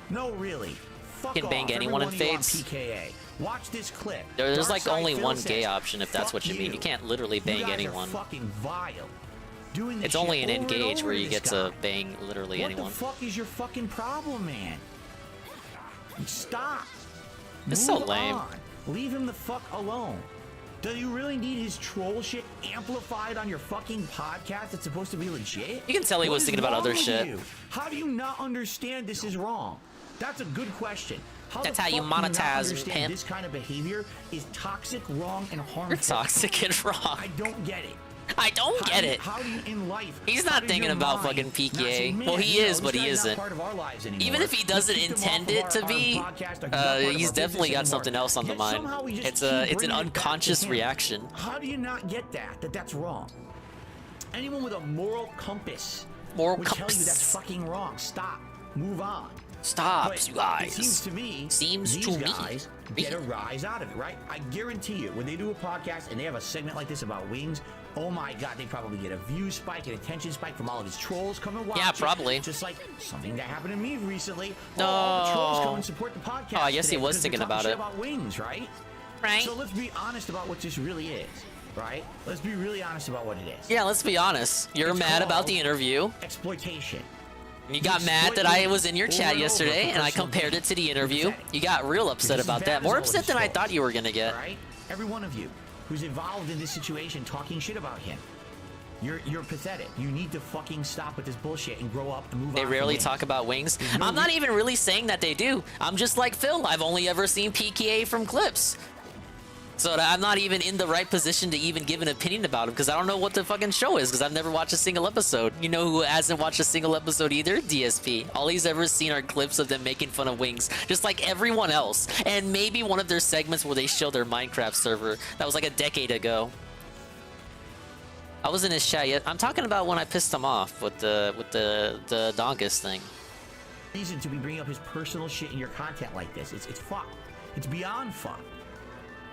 No, really. Fuck Can bang anyone in Fates. PKA. Watch this clip. There's like only one gay option if that's what you mean. You can't literally bang anyone. Fucking vile. It's only an Engage where you get to bang literally anyone. What the fuck is your fucking problem, man? Stop. It's so lame. Leave him the fuck alone. Do you really need his troll shit amplified on your fucking podcast that's supposed to be legit? You can tell he was thinking about other shit. How do you not understand this is wrong? That's a good question. That's how you monetize him. This kind of behavior is toxic, wrong, and harmful. You're toxic and wrong. I don't get it. I don't get it. How do you in life? He's not thinking about fucking PKA. Well, he is, but he isn't. Even if he doesn't intend it to be, he's definitely got something else on the mind. It's an unconscious reaction. How do you not get that? That's wrong. Anyone with a moral compass would tell you that's fucking wrong. Stop. Move on. Stop, you guys. It seems to me these guys get a rise out of it, right? I guarantee you, when they do a podcast and they have a segment like this about wings, oh my god, they probably get a view spike, an attention spike from all of his trolls coming to watch. Yeah, probably. It. Just like something that happened to me recently. No. All the trolls come and support the podcast. Oh, I guess he was thinking about it. About wings, right? Right. So let's be honest about what this really is, right? Let's be really honest about what it is. Yeah, let's be honest. You're mad about the interview. Exploitation. You got mad that I was in your chat yesterday and I compared it to the interview. You got real upset about that. More upset than I thought you were gonna get. Right? Every one of you who's involved in this situation talking shit about him. You're pathetic. You need to fucking stop with this bullshit and grow up and move on. They rarely talk about wings. I'm not even really saying that they do. I'm just like Phil. I've only ever seen PKA from clips. So I'm not even in the right position to even give an opinion about him because I don't know what the fucking show is because I've never watched a single episode. You know who hasn't watched a single episode either? DSP. All he's ever seen are clips of them making fun of wings, just like everyone else. And maybe one of their segments where they show their Minecraft server. That was like a decade ago. I was in his chat yet. I'm talking about when I pissed him off with the Donkus thing. Reason to be bringing up his personal shit in your content like this. It's fucked. It's beyond fucked.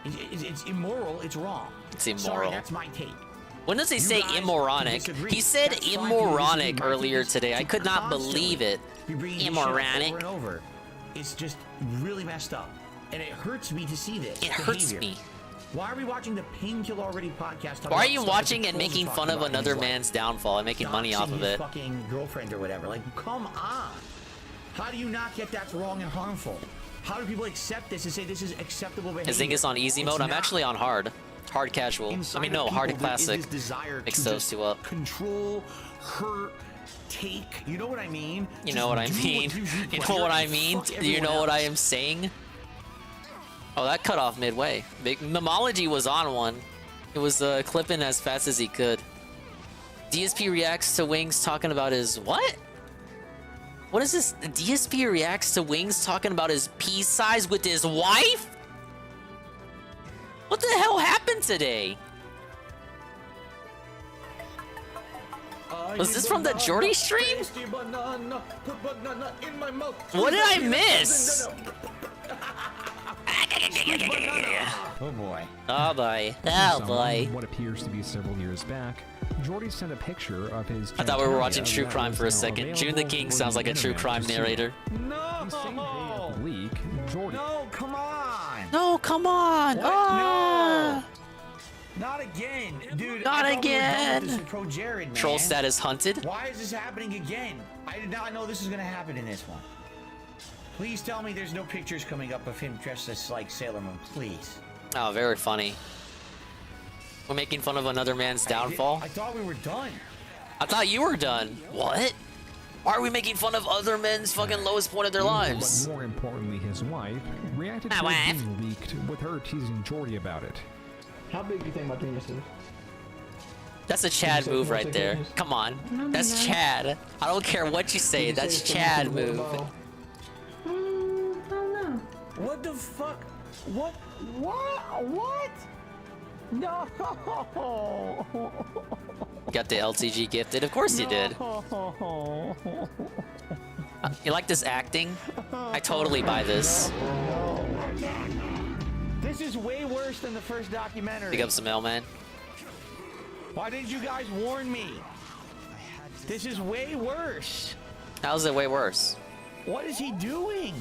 It's immoral. It's wrong. It's immoral. Sorry, that's my take. When does he say immoronic? He said immoronic earlier today. I could not believe it. Immoronic. Over and over. It's just really messed up, and it hurts me to see this. It hurts me. Why are we watching the Painkiller Already podcast? Why are you watching and making fun of another man's downfall and making money off of it? Fucking girlfriend or whatever. Like, come on. How do you not get that's wrong and harmful? How do people accept this and say this is acceptable behavior? His thing is on easy mode. I'm actually on hard casual. I mean, no, hard classic. Mix those two up. Control, hurt, take. You know what I mean? You know what I mean? You know what I mean? Do you know what I am saying? Oh, that cut off midway. Big Memology was on one. It was clipping as fast as he could. DSP reacts to Wings talking about his what? What is this? DSP reacts to Wings talking about his peace size with his wife? What the hell happened today? Was this from the Jordy stream? What did I miss? Oh boy. Oh boy. Oh boy. What appears to be several years back, Jordy sent a picture of his. I thought we were watching true crime for a second. June the King sounds like a true crime narrator. No! Leak, Jordy. No, come on! No, come on! What? Ah! No! Not again, dude. Not again. This is Pro Jared, man. Troll status hunted. Why is this happening again? I did not know this was gonna happen in this one. Please tell me there's no pictures coming up of him dressed as like Sailor Moon, please. Oh, very funny. We're making fun of another man's downfall. I thought we were done. I thought you were done. What? Why are we making fun of other men's fucking lowest point of their lives? But more importantly, his wife reacted to it being leaked, with her teasing Jordy about it. How big do you think my penis is? That's a Chad move right there. Come on. That's Chad. I don't care what you say. That's Chad move. I don't know. What the fuck? What? What? No! Got the LTG gifted. Of course you did. You like this acting? I totally buy this. This is way worse than the first documentary. Pick up some mailman. Why didn't you guys warn me? This is way worse. How's it way worse? What is he doing?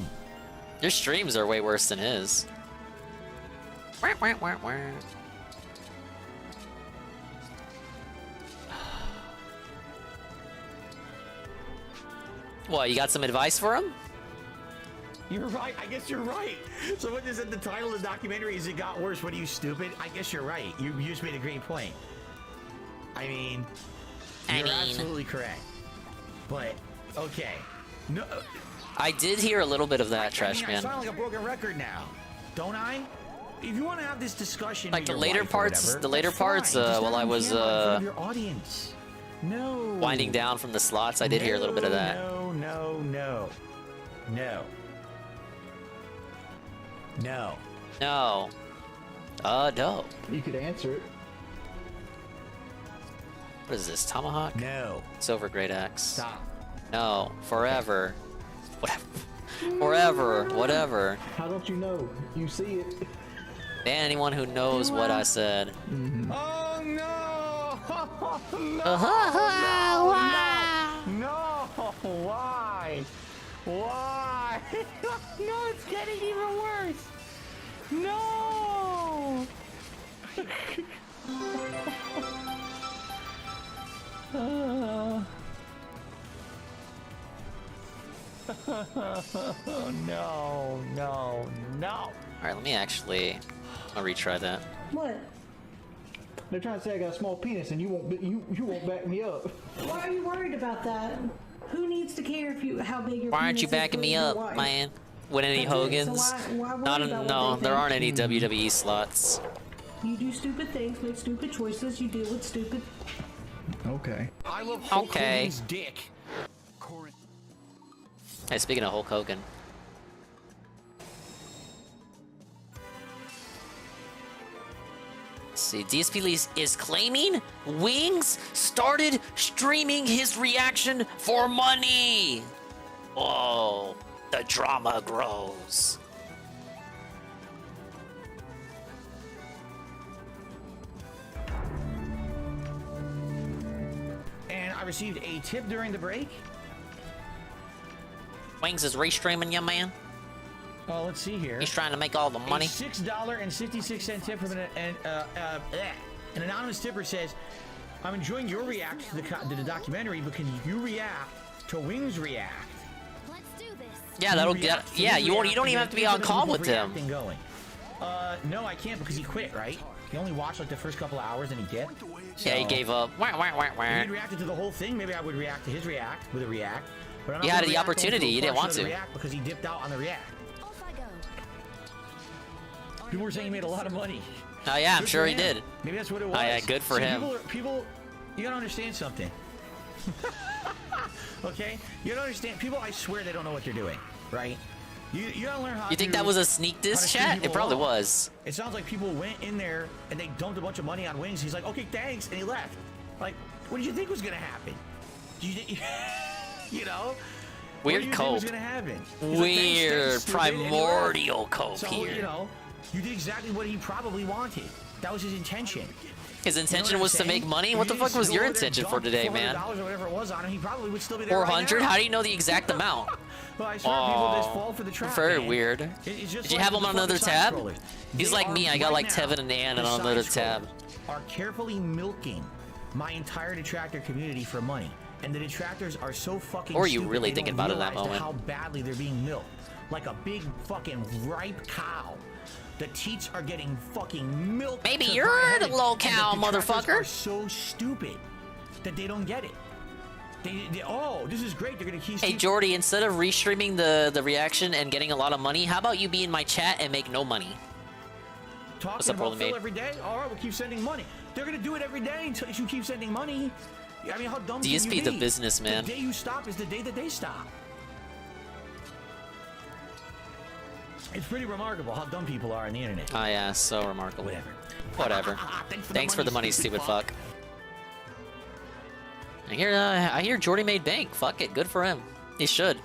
Your streams are way worse than his. What, you got some advice for him? You're right. I guess you're right. Someone just said the title of the documentary is "It Got Worse." What are you, stupid? I guess you're right. You just made a great point. I mean, you're absolutely correct. But okay, no. I did hear a little bit of that, Trash I Man. sound like a broken record now, don't I? If you want to have this discussion, Like with the your later wife or parts, whatever, the later that's parts. fine. Just While let I him was camera in front of your audience. No. winding down from the slots, I did hear a little bit of that. No. No. No. No. You could answer it. What is this, Tomahawk? No. Silver Great Axe. Stop. No. Forever. Whatever. Forever. Whatever. How don't you know? You see it. Ban anyone who knows what I said. Oh no! No! Why? Why? No, it's getting even worse. No! No. Alright, let me actually... I'll retry that. What? They're trying to say I got a small penis, and you won't back me up. Why are you worried about that? Who needs to care if how big your Why aren't penis you is backing for me your up, wife? man? With any Hogans? So why worry Not about what no, they there think? aren't any WWE slots. You do stupid things, make stupid choices, you deal with stupid... Okay. I love Hulk Okay. Hogan's dick. Hey, speaking of Hulk Hogan. Let's see, DSP Lee is claiming Wings started streaming his reaction for money. Oh, the drama grows. And I received a tip during the break. Wings is restreaming you, man. Well, let's see here. He's trying to make all the money. A $6.66 tip from an anonymous tipper says, "I'm enjoying your reaction to the documentary, but can you react to Wings react?" Let's do this. Yeah, that'll get. Yeah, you don't even have to be on call with him. Going. No, I can't because he quit. Right? He only watched like the first couple of hours and he dipped. So, Yeah, he gave up. If he reacted to the whole thing, maybe I would react to his react with a react. But I'm not You had gonna the react opportunity, to a you didn't portion want of the to. react because he dipped out on the react. Off I go. People were saying he made a lot of money. Oh yeah, I'm Good sure for he him. did. Maybe that's what it was. Oh yeah, good for See, him. People, you gotta understand something. Okay? You don't understand. People, I swear they don't know what they're doing, right? You gotta learn how You think that was a sneak diss chat? It probably was. It sounds like people went in there and they dumped a bunch of money on Wings. He's like, okay, thanks, and he left. Like, what did you think was gonna happen? You know? Weird what do you think cope. was gonna happen? He's Weird like, thanks, stupid, and he left. primordial cope So, here. you know, you did exactly what he probably wanted. That was his intention. His intention what was I'm to saying? make money? If What you the fuck just was go your over there, intention for dump today, man? $400 or whatever it was on him, he probably would still be there. 400? Right now. How do you know the exact amount? Well, I swear people just fall for the trap. Very man. weird. It's just Did you like have the him on fucking another side tab? scrollers. He's They like are me. I got like right now, Tevin and Ann the on another side tab. scrollers are carefully milking my entire detractor community for money, and the detractors are so fucking. Or are you stupid, really they thinking don't about it in that realize moment? How badly they're being milked, like a big fucking ripe cow. The teats are getting fucking milked. Maybe to you're high the heaven, low and cow, the detractors motherfucker. Are so stupid that they don't get it. Oh, this is great. They're gonna keep. Hey Jordy, instead of restreaming the reaction and getting a lot of money, how about you be in my chat and make no money? Talking What's up, about Rolling Phil Maid? every day. All right, we'll keep sending money. They're gonna do it every day until you keep sending money. I mean, how dumb can you DSP be? the businessman. The day you stop is the day that they stop. It's pretty remarkable how dumb people are on the internet. Oh yeah, so remarkable. Whatever. Thanks for the money, stupid fuck. I hear Jordy made bank. Fuck it, good for him. He should.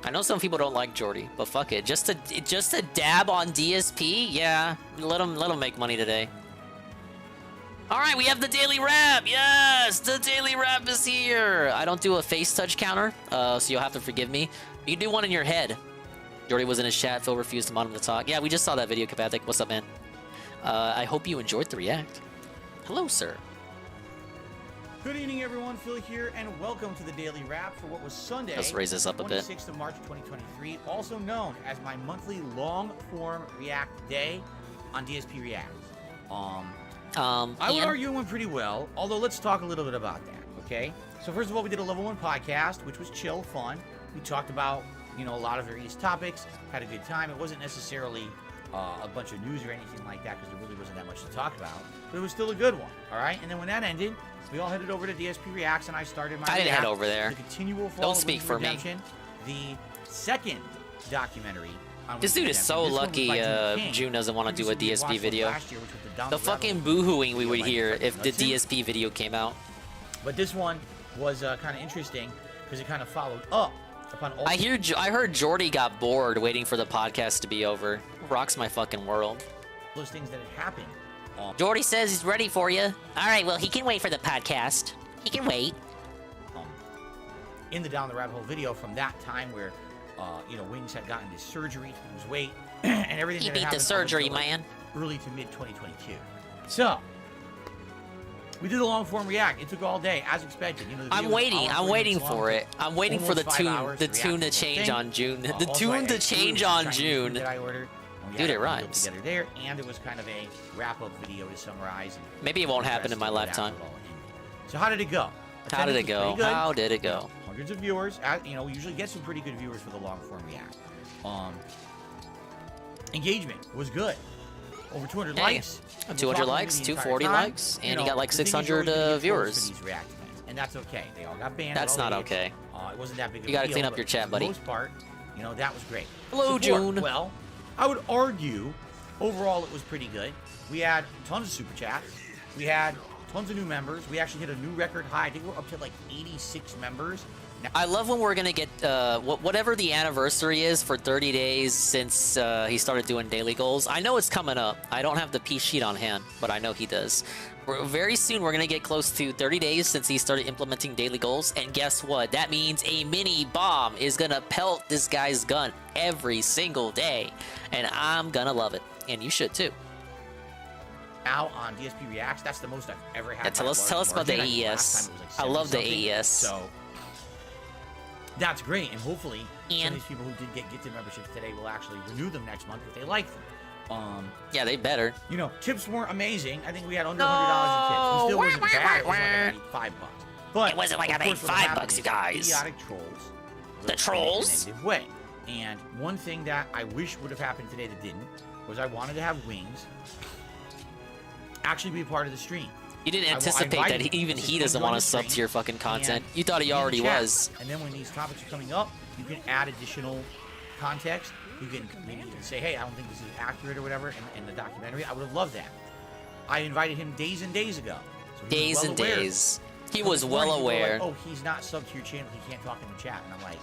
I know some people don't like Jordy, but fuck it. Just to dab on DSP, yeah. Let him make money today. All right, we have the daily wrap. Yes, the daily wrap is here. I don't do a face touch counter, so you'll have to forgive me. You can do one in your head. Jordy was in his chat. Phil refused to mod him to talk. Yeah, we just saw that video, Kapathic. What's up, man? I hope you enjoyed the react. Hello, sir. Good evening, everyone. Phil here, and welcome to the Daily Wrap for what was Sunday, Let's raise this up a bit. 26th of March 2023, also known as my monthly long-form React Day on DSP React. I would argue it went pretty well, although let's talk a little bit about that, okay? So first of all, we did a level 1 podcast, which was chill, fun. We talked about, you know, a lot of various topics, had a good time. It wasn't necessarily a bunch of news or anything like that, because there really wasn't that much to talk about, but it was still a good one, all right? And then when that ended, we all headed over to DSP Reacts, and I started my I didn't head react over there. to the continual fall Don't of speak Wings for of me. Redemption, the second documentary on This Wings of dude is so Redemption. This one was lucky by June King. June doesn't want to do a Previously, we DSP watched one video. last year, which was the Down The the Rabbit fucking Hole boohooing we would video by hear Fred if the Knudsen. DSP video came out. But this one was kind of interesting because it kind of followed up upon all I heard Jordy got bored waiting for the podcast to be over. Rocks my fucking world. those things that had happened. Jordy says he's ready for you. All right, well, he can wait for the podcast. He can wait. In the Down the Rabbit Hole video from that time where, you know, Wings had gotten this surgery to lose weight and everything He that beat had the happened surgery, up until, like, man. early to mid 2022. So, we did a long form react. It took all day, as expected. You know, the I'm video was waiting. hour, I'm 40 waiting minutes long, for it. I'm waiting for the almost 5 tune. hours The to react tune to the whole change thing. on June. The Also, I tune to had change food, on Chinese food June. that I ordered. We Dude, had it a meal rhymes. together there, and it was kind of a wrap-up video to summarize. And Maybe it won't the happen rest in my of it lifetime. after it all ended. So how did it go? How did it Attendance was go? pretty good. How did it go? Hundreds of viewers. You know, we usually get some pretty good viewers for the long form react. Engagement was good. Over 200 Hey, likes. And we're 200 talking likes, the entire 240 time. likes, You and he know, got like the thing is, 600 you're always gonna get trolls viewers. for these react events, and that's okay. They all got banned. That's at all not ages. okay. It wasn't that big of You gotta a deal, clean up but your chat, for buddy. the most part, you know, that was great. Hello, Support, June. Well, I would argue overall it was pretty good. We had tons of super chats. We had tons of new members. We actually hit a new record high. I think we're up to like 86 members. I love when we're gonna get whatever the anniversary is for 30 days since he started doing daily goals. I know it's coming up. I don't have the piece sheet on hand, but I know he does. Very soon we're gonna get close to 30 days since he started implementing daily goals, and guess what? That means a mini bomb is gonna pelt this guy's gun every single day, and I'm gonna love it, and you should too. Now on DSP Reacts, that's the most I've ever had. Yeah, tell us about the AES. I love the AES. So that's great, and hopefully some of these people who did get gifted memberships today will actually renew them next month if they like them. Yeah, they better. You know, tips weren't amazing. I think we had under $100 in tips. It still wasn't bad. It was like $5. But it wasn't like I of made course, what'll happen $5, is you guys. Idiotic trolls. The trolls? In a negative way. And one thing that I wish would have happened today that didn't was I wanted to have Wings actually be a part of the stream. You didn't anticipate that even he doesn't want to sub to your fucking content. You thought he already was. And then when these topics are coming up, you can add additional context. You can maybe you can say, hey, I don't think this is accurate or whatever in the documentary. I would have loved that. I invited him days and days ago. So days and days. He was well aware. Like, oh, he's not subbed to your channel. He can't talk in the chat. And I'm like,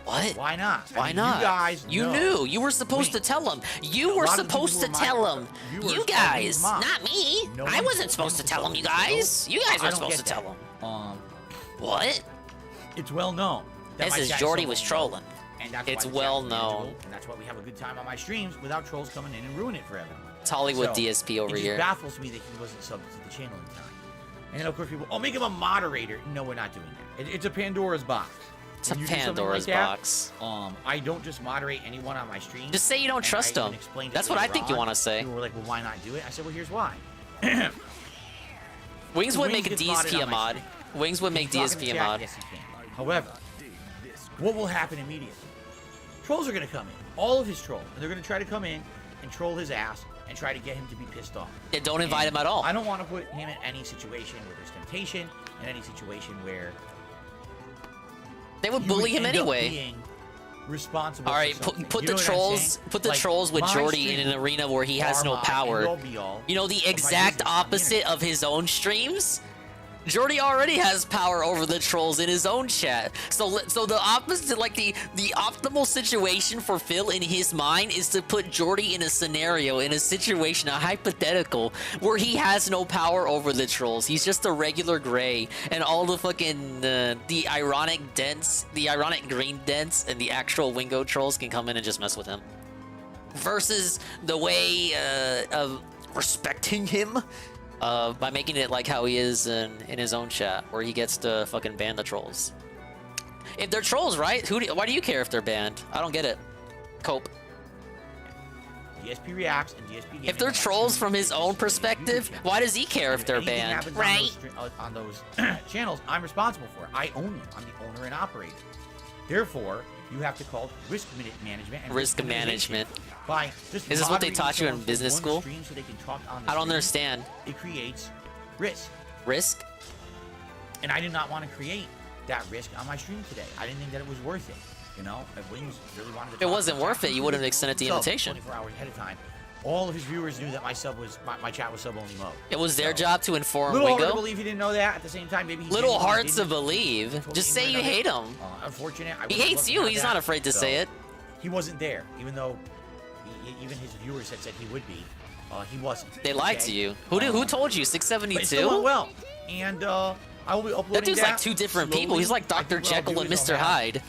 what? Why not? Why not? You guys knew. You were supposed to tell him. You were supposed to tell him. You guys, not me. I wasn't supposed to tell him, you guys. You guys were supposed to tell him. What? It's well known. This is Jordy was trolling. And that's it's well known. And that's why we have a good time on my streams without trolls coming in and ruin it for everyone. It's Hollywood DSP over here. It just baffles me that he wasn't subbed to the channel in time. And then, of course, people, make him a moderator. No, we're not doing that. It's a Pandora's box. It's a Pandora's box. I don't just moderate anyone on my stream. Just say you don't trust him. That's what I think you want to say. People were like, well, why not do it? I said, well, here's why. Wings would make a DSP a mod. Wings would make DSP a mod. Yes, he can. However, what will happen immediately? Trolls are going to come in. All of his trolls. And they're going to try to come in and troll his ass and try to get him to be pissed off. Yeah, don't invite him at all. I don't want to put him in any situation where there's temptation, in any situation where they would bully him anyway. Responsible. All right, put the trolls with Jordy in an arena where he has no power. You know, the exact opposite of his own streams. Jordy already has power over the trolls in his own chat. So the opposite, like the optimal situation for Phil in his mind is to put Jordy in a scenario, in a situation, a hypothetical, where he has no power over the trolls. He's just a regular gray, and all the fucking the ironic dents, the ironic green dents, and the actual Wingo trolls can come in and just mess with him. Versus the way of respecting him. By making it like how he is in his own chat, where he gets to fucking ban the trolls. If they're trolls, right? Why do you care if they're banned? I don't get it. Cope. DSP reacts and DSP gaming. If they're trolls from his own perspective, why does he care if they're banned? Right. On those channels, I'm responsible for it. I own them. I'm the owner and operator. Therefore, you have to call risk management. And risk management. By just is this what they taught you in business school? So they can talk on I don't understand. It creates risk. Risk? And I did not want to create that risk on my stream today. I didn't think that it was worth it. You know, if Williams really wanted to. If it wasn't worth it, you would have extended the invitation. 24 hours ahead of time. All of his viewers knew that my chat was sub only mode. It was their job to inform Wingo. Little hard to believe he didn't know that. At the same time, maybe he little hard to believe. Just say you hate him. Unfortunate. He hates you. He's not afraid to say it. He wasn't there, even though even his viewers had said he would be. He wasn't. They lied to you. Who told you? 672. It still went well, and I will be uploading that dude's like two different people. He's like Dr. Jekyll and Mr. Hyde.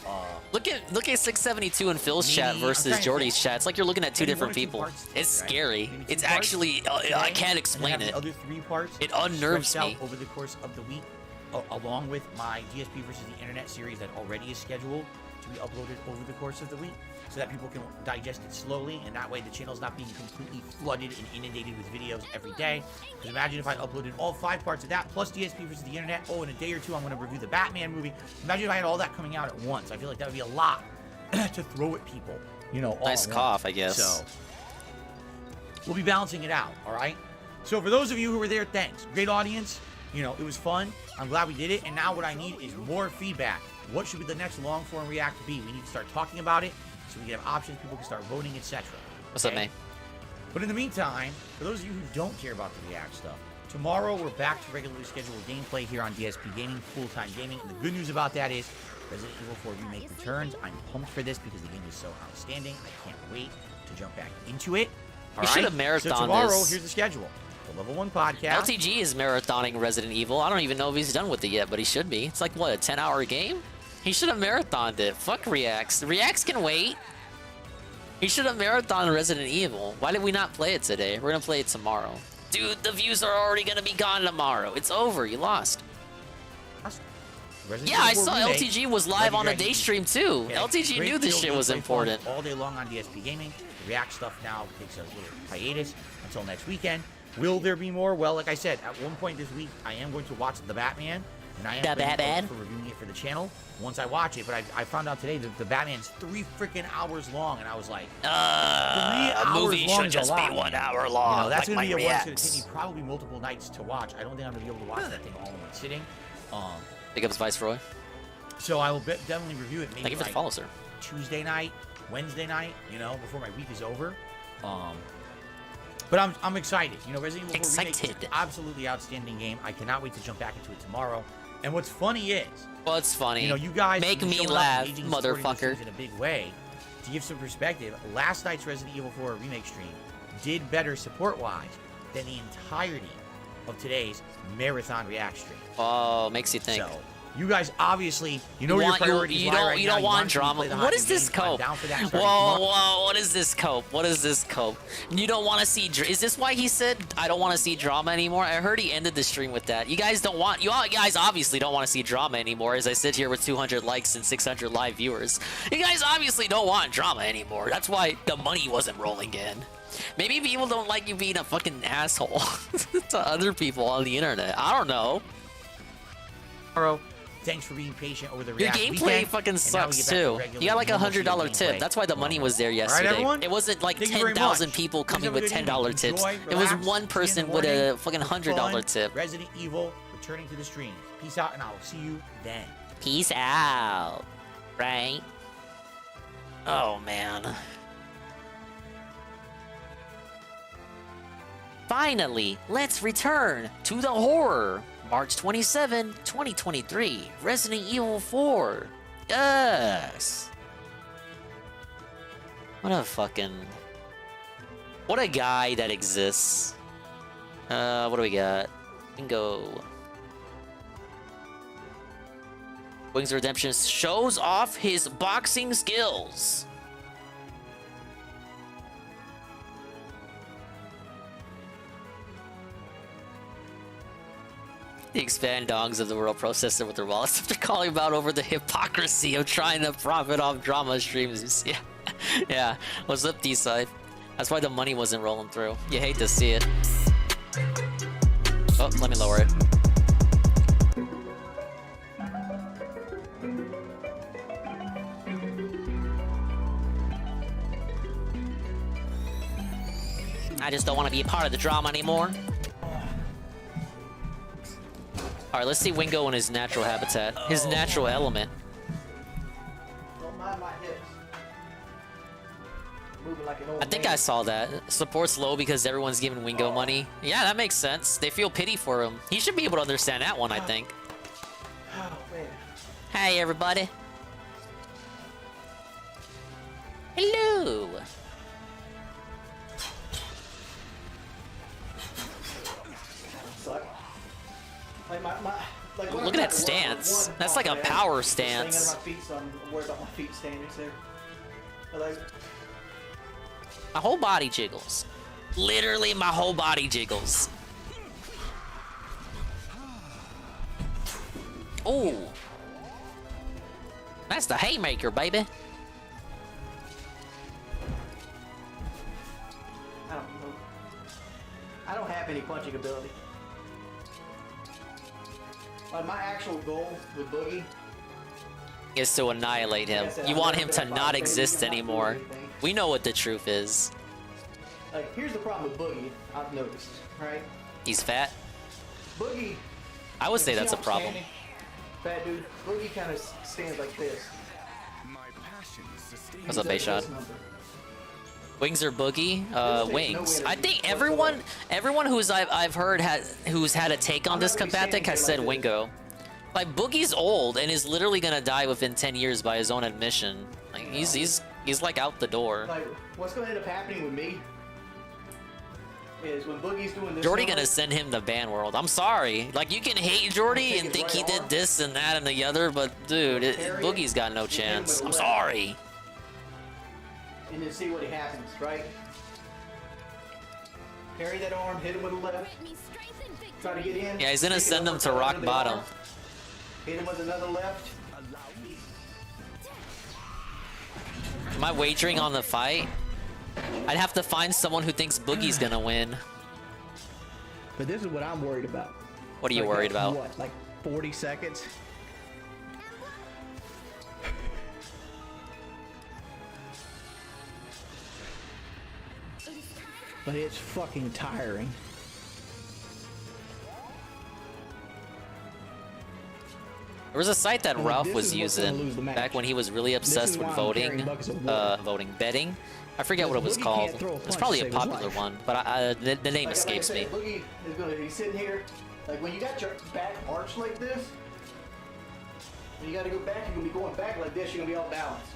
Look at 672 in Phil's chat versus Jordy's chat. It's like you're looking at two different people. It's scary. It's actually I can't explain it. The other 3 parts. It unnerves me. Over the course of the week, along with my DSP versus the Internet series that already is scheduled to be uploaded over the course of the week, so that people can digest it slowly, and that way the channel's not being completely flooded and inundated with videos every day. Because imagine if I uploaded all 5 parts of that, plus DSP versus the Internet. Oh, in a day or two, I'm going to review the Batman movie. Imagine if I had all that coming out at once. I feel like that would be a lot to throw at people. You know, all nice cough, I guess. So we'll be balancing it out, all right? So for those of you who were there, thanks. Great audience. You know, it was fun. I'm glad we did it. And now what I need is more feedback. What should be the next long-form react be? We need to start talking about it so we can have options, people can start voting, etc. What's up, man? But in the meantime, for those of you who don't care about the react stuff, tomorrow we're back to regularly scheduled gameplay here on DSP Gaming, full-time gaming. And the good news about that is Resident Evil 4 Remake returns. I'm pumped for this because the game is so outstanding. I can't wait to jump back into it. We should have marathoned so tomorrow, here's the schedule. The Level 1 podcast. LTG is marathoning Resident Evil. I don't even know if he's done with it yet, but he should be. It's like, what, a 10-hour game? He should have marathoned it. Fuck Reacts. Reacts can wait. He should have marathoned Resident Evil. Why did we not play it today? We're gonna play it tomorrow. Dude, the views are already gonna be gone tomorrow. It's over. You lost. Yeah, I saw LTG was live on a day stream too. LTG knew this shit was important. All day long on DSP Gaming. The React stuff now takes a little hiatus until next weekend. Will there be more? Well, like I said, at one point this week, I am going to watch The Batman. And I am The ready Batman? for reviewing it for the channel once I watch it. But I found out today that the Batman's 3 freaking hours long, and I was like, 3 a hours movie long should is a just lot. be 1 hour long. You know, that's like gonna my be a one that's gonna reacts. take me probably multiple nights to watch. I don't think I'm gonna be able to watch that thing all in one sitting. Pick up Viceroy. So I will definitely review it maybe Thank you for the like follow, sir. Tuesday night, Wednesday night, you know, before my week is over. But I'm excited. You know, Resident Evil 4 Remake is an absolutely outstanding game. I cannot wait to jump back into it tomorrow. And what's funny is, well, it's funny. You know, you guys make have been me showing up laugh, and engaging and supporting those motherfucker. things in a big way. To give some perspective, last night's Resident Evil 4 Remake stream did better support-wise than the entirety of today's marathon react stream. Oh, makes you think. So, you guys obviously, you know where your priorities you lie don't, right you now. don't You want to play drama. the What hot is this games. I'm cope? down for that Whoa, starting tomorrow. whoa, what is this cope? What is this cope? You don't want to see. Is this why he said I don't want to see drama anymore? I heard he ended the stream with that. You guys don't want. You guys obviously don't want to see drama anymore. As I sit here with 200 likes and 600 live viewers, you guys obviously don't want drama anymore. That's why the money wasn't rolling in. Maybe people don't like you being a fucking asshole to other people on the internet. I don't know. Thanks for being patient over the Your React gameplay weekend, fucking and now we sucks get back to too. regular You got like normal $100 gameplay tip. That's why the money was there yesterday. everyone? It wasn't like Thank you very 10,000 much. people coming Have a with good $10 evening. tips. Enjoy, It was relax, one see you in person the with a morning. fucking Fun, $100 tip. Resident Evil returning to the stream. Peace out, and I will see you then. Peace out. Right? Oh man. Finally, let's return to the horror. March 27, 2023. Resident Evil 4. Yes. What a fucking... What a guy that exists. What do we got? Bingo. Wings of Redemption shows off his boxing skills. The expand dogs of the world processor with their wallets after calling about over the hypocrisy of trying to profit off drama streams. Yeah, yeah. What's up, D-Side? That's why the money wasn't rolling through. You hate to see it. Oh, let me lower it. I just don't want to be a part of the drama anymore. Alright, let's see Wingo in his natural habitat. His natural element. Don't mind my hips. Moving like an old I think man. I saw that. Support's low because everyone's giving Wingo money. Yeah, that makes sense. They feel pity for him. He should be able to understand that one, I think. Oh, man. Hey, everybody. Hello. Suck. Like like when Look I'm at that at stance. one That's like a pump, power just hanging stance. on my feet, so I'm worried about my feet standing there. But like, My whole body jiggles. Literally, my whole body jiggles. Ooh. That's the haymaker, baby. I don't know. I don't have any punching ability. Like my actual goal with Boogie Is to annihilate him. You want him to not exist anymore. We know what the truth is. Like, here's the problem with Boogie, I've noticed, right? He's fat. Boogie... I would say you see that's a how I'm problem. standing? Fat dude, Boogie kind of stands like this. What's up, Bayshot? Wings or Boogie? Wings. I think everyone who's I've heard who's had a take on this combatic has said Wingo. Like, Boogie's old and is literally gonna die within 10 years by his own admission. Like, he's like out the door. Like, what's gonna end up happening with me is when Boogie's doing this... Jordy gonna send him to ban world. I'm sorry. Like, you can hate Jordy and think he did this and that and the other, but dude, Boogie's got no chance. I'm sorry. And then see what happens, right? Carry that arm, hit him with the left. Try to get in. Yeah, he's gonna kick it send him over to rock under the bottom. arm, hit him with another left. Am I wagering on the fight? I'd have to find someone who thinks Boogie's gonna win. But this is what I'm worried about. What are you worried about? What? Like 40 seconds. But it's fucking tiring. There was a site that Ralph was using back when he was really obsessed with voting, betting. I forget what it was called. It's probably a popular one, but the name escapes me. Boogie is gonna be sitting here, like when you got your back arched like this, when you gotta go back, you're gonna be going back like this, you're gonna be all balanced.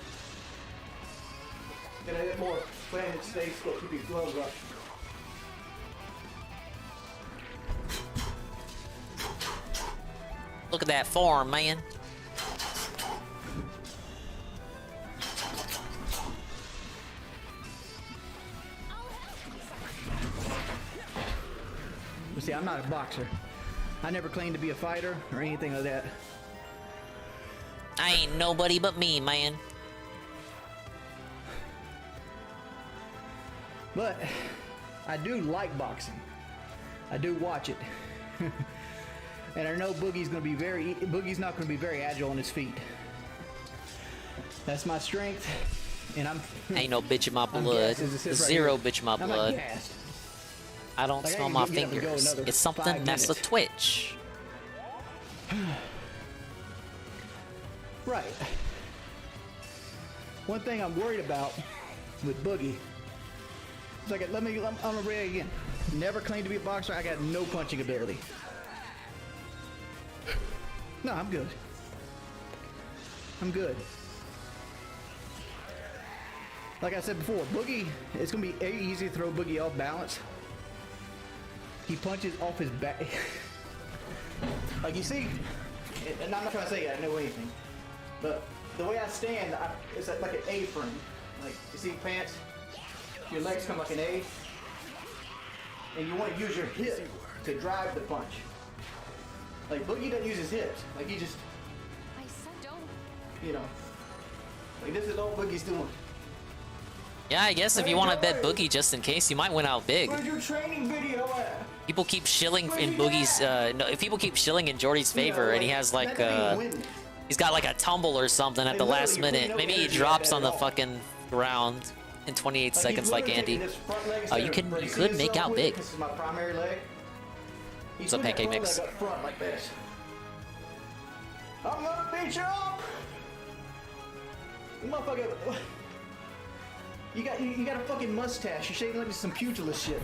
Gonna get more planted space, go keep your gloves up. Look at that form, man. But see, I'm not a boxer. I never claimed to be a fighter or anything like that. I ain't nobody but me, man. But I do like boxing. I do watch it. And I know Boogie's not gonna be very agile on his feet. That's my strength, and ain't no bitch in my blood. Zero bitch in my blood. I don't smell my fingers. It's something that's a twitch. Right. One thing I'm worried about with Boogie is like, I'm gonna read it again. Never claimed to be a boxer. I got no punching ability. No, I'm good. I'm good. Like I said before, Boogie, it's gonna be easy to throw Boogie off balance. He punches off his back. Like you see, and I'm not trying to say I know anything, but the way I stand, it's like an A-frame. Like you see pants, your legs come like an A, and you want to use your hip to drive the punch. Like Boogie doesn't use his hips. Like he just, you know, like this is all Boogie's doing. Yeah, I guess if you want to bet Boogie just in case, you might win out big. Where's your training video at? People keep shilling in Boogie's, no, if people keep shilling in Jordy's favor, and he has like, he's got like a tumble or something at the last minute. Maybe he drops on the fucking ground in 28 seconds like Andy. You could make out big. This is my primary leg. What's up, Pancake Mix? Up front like this. I'm gonna beat you up. You motherfucker. You got a fucking mustache. You're shaving like some pugilist shit.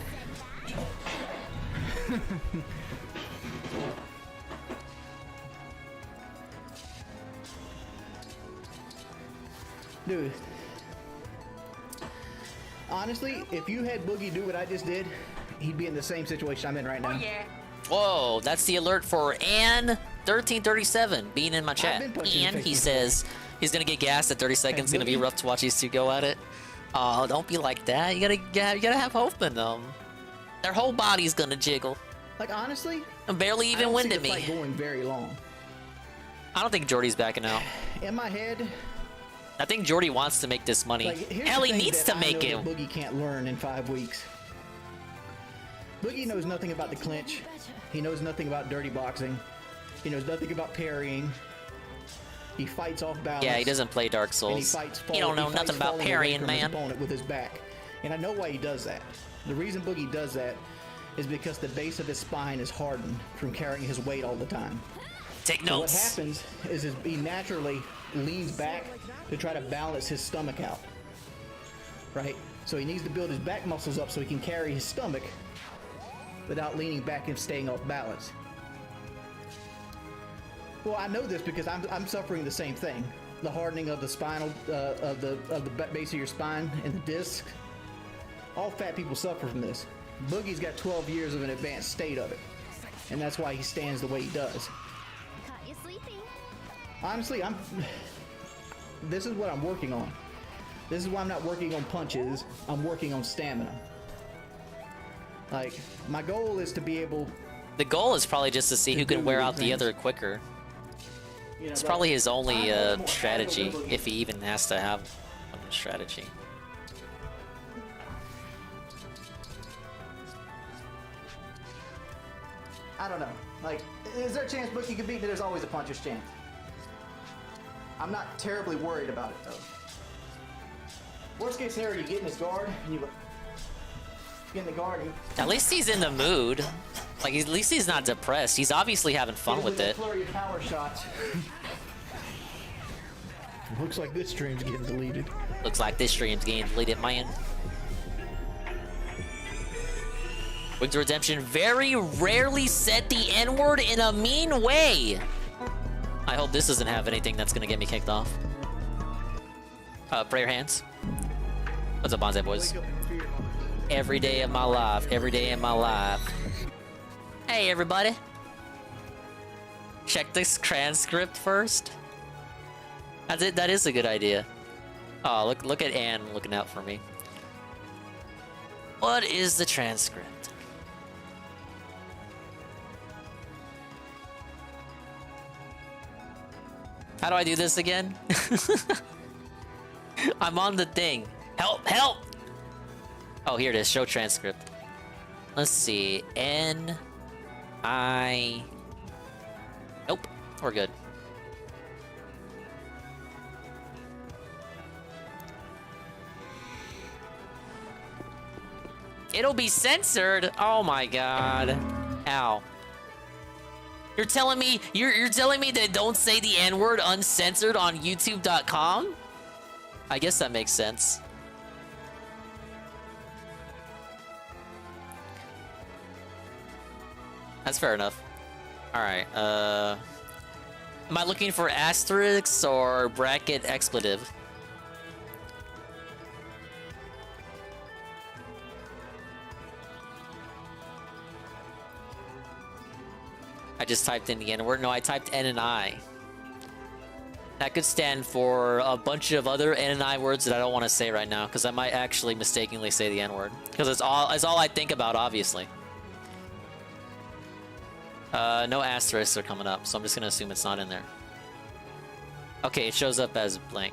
Dude. Honestly, if you had Boogie do what I just did, he'd be in the same situation I'm in right now. Oh yeah. Whoa, that's the alert for Ann1337 being in my chat. And he says he's gonna get gassed at 30 seconds. It's gonna be rough to watch these two go at it. Oh, don't be like that. You gotta have hope in them. Their whole body's gonna jiggle. Like honestly, I'm barely even winded me. Fight going very long. I don't think Jordy's backing out. In my head, I think Jordy wants to make this money. Hell, he needs to make it. Boogie can't learn in 5 weeks. Boogie knows nothing about the clinch. He knows nothing about dirty boxing. He knows nothing about parrying. He fights off balance. Yeah, he doesn't play Dark Souls. He don't know nothing about parrying, man. His opponent with his back. And I know why he does that. The reason Boogie does that is because the base of his spine is hardened from carrying his weight all the time. Take notes. So what happens is he naturally leans back to try to balance his stomach out. Right? So he needs to build his back muscles up so he can carry his stomach without leaning back and staying off balance. Well, I know this because I'm suffering the same thing. The hardening of the spinal, of the base of your spine and the disc. All fat people suffer from this. Boogie's got 12 years of an advanced state of it. And that's why he stands the way he does. Caught you sleeping. Honestly, this is what I'm working on. This is why I'm not working on punches. I'm working on stamina. Like, my goal is to be able... The goal is probably just to see who can wear out the other quicker. It's probably his only strategy, if he even has to have a strategy. I don't know. Like, is there a chance Bookie could beat me? There's always a puncher's chance. I'm not terribly worried about it, though. Worst case scenario, you get in his guard, and you get in the guard, and At least he's in the mood. Like, at least he's not depressed. He's obviously having fun with it. Flurry of power shots. Looks like this stream's getting deleted. Looks like this stream's getting deleted, man. Wings of Redemption very rarely said the N-word in a mean way. I hope this doesn't have anything that's gonna get me kicked off. Prayer hands. What's up, Bonsai boys? Every day of my life, every day of my life. Hey, everybody. Check this transcript first. That's it. That is a good idea. Oh, look at Anne looking out for me. What is the transcript? How do I do this again? I'm on the thing. Help! Help! Oh, here it is. Show transcript. Let's see. Nope. We're good. It'll be censored. Oh my god. Ow. You're telling me that don't say the N-word uncensored on YouTube.com? I guess that makes sense. That's fair enough. Alright, am I looking for asterisks or bracket expletive? I just typed in the N-word. No, I typed N and I. That could stand for a bunch of other N and I words that I don't want to say right now, because I might actually mistakenly say the N-word. Because it's all I think about, obviously. No asterisks are coming up, so I'm just gonna assume it's not in there. Okay, it shows up as blank.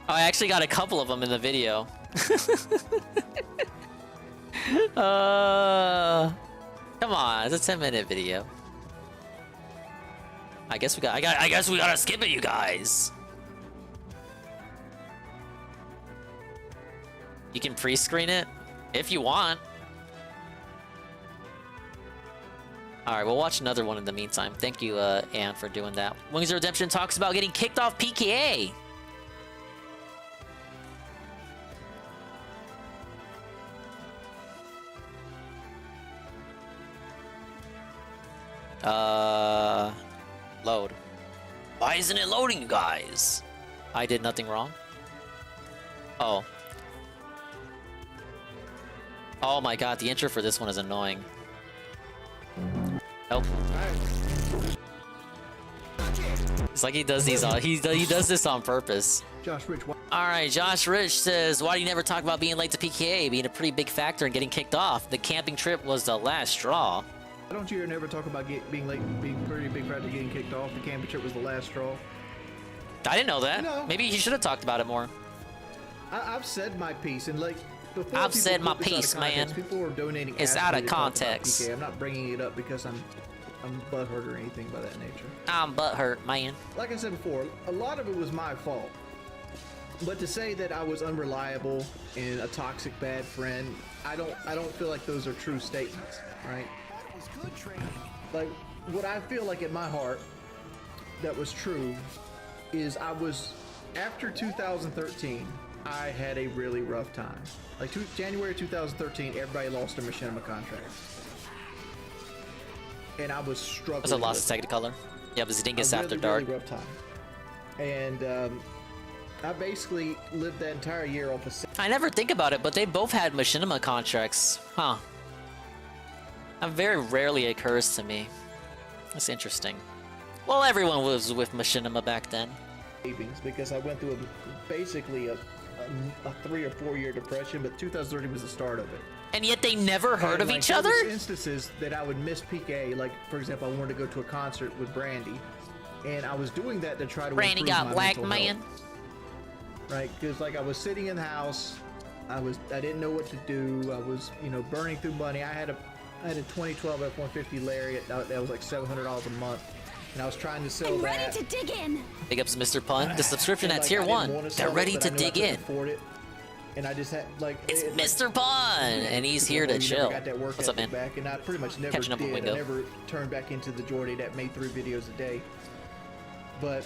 Oh, I actually got a couple of them in the video. Come on, it's a 10-minute video. I guess we gotta skip it, you guys. You can pre-screen it if you want. All right, we'll watch another one in the meantime. Thank you, Anne, for doing that. Wings of Redemption talks about getting kicked off PKA. Load. Why isn't it loading, you guys? I did nothing wrong. Oh. Oh my god, the intro for this one is annoying. Nope. It's like he does these on he does this on purpose. Josh Rich. Alright, Josh Rich says, why do you never talk about being late to PKA being a pretty big factor in getting kicked off? The camping trip was the last straw. Why don't you never talk about being late, being pretty big factor getting kicked off? The camping trip was the last straw. I didn't know that. No. Maybe he should have talked about it more. I've said my piece, and like before I've said my piece, man. People were donating. It's out of context. PK. I'm not bringing it up because I'm butthurt or anything by that nature. I'm butthurt, man. Like I said before, a lot of it was my fault. But to say that I was unreliable and a toxic bad friend, I don't feel like those are true statements, right? Good training. Like what I feel like in my heart that was true is I was after 2013 I had a really rough time. Like January 2013, everybody lost their machinima contracts, and I was struggling. Was it Lost Technicolor? Yeah, it was Dingus After Dark. Really rough time. And I basically lived that entire year off of. I never think about it, but they both had machinima contracts, huh? That very rarely occurs to me. That's interesting. Well, everyone was with machinima back then. Savings, because I went through basically a 3 or 4 year depression, but 2013 was the start of it. And yet they never heard of each other? There was instances that I would miss PK, like for example, I wanted to go to a concert with Brandy, And I was doing that to try to Randy improve got my black mental man. health. Right, because like I was sitting in the house, I didn't know what to do. I was, you know, burning through money. I had a 2012 F-150 Lariat that was like $700 a month, and I was trying to sell I'm that. ready to dig in. Big ups, Mr. Pun. The subscription And, at like, tier I didn't 1. wanna They're sell ready it, to but I knew I dig couldn't in. afford it. And I just had like It's it, Mr. Pun, and he's here to you never chill. got that work What's up, man? ethic back, and I pretty much never Catching up with did. Wingo. I never turned back into the Jordy that made 3 videos a day. But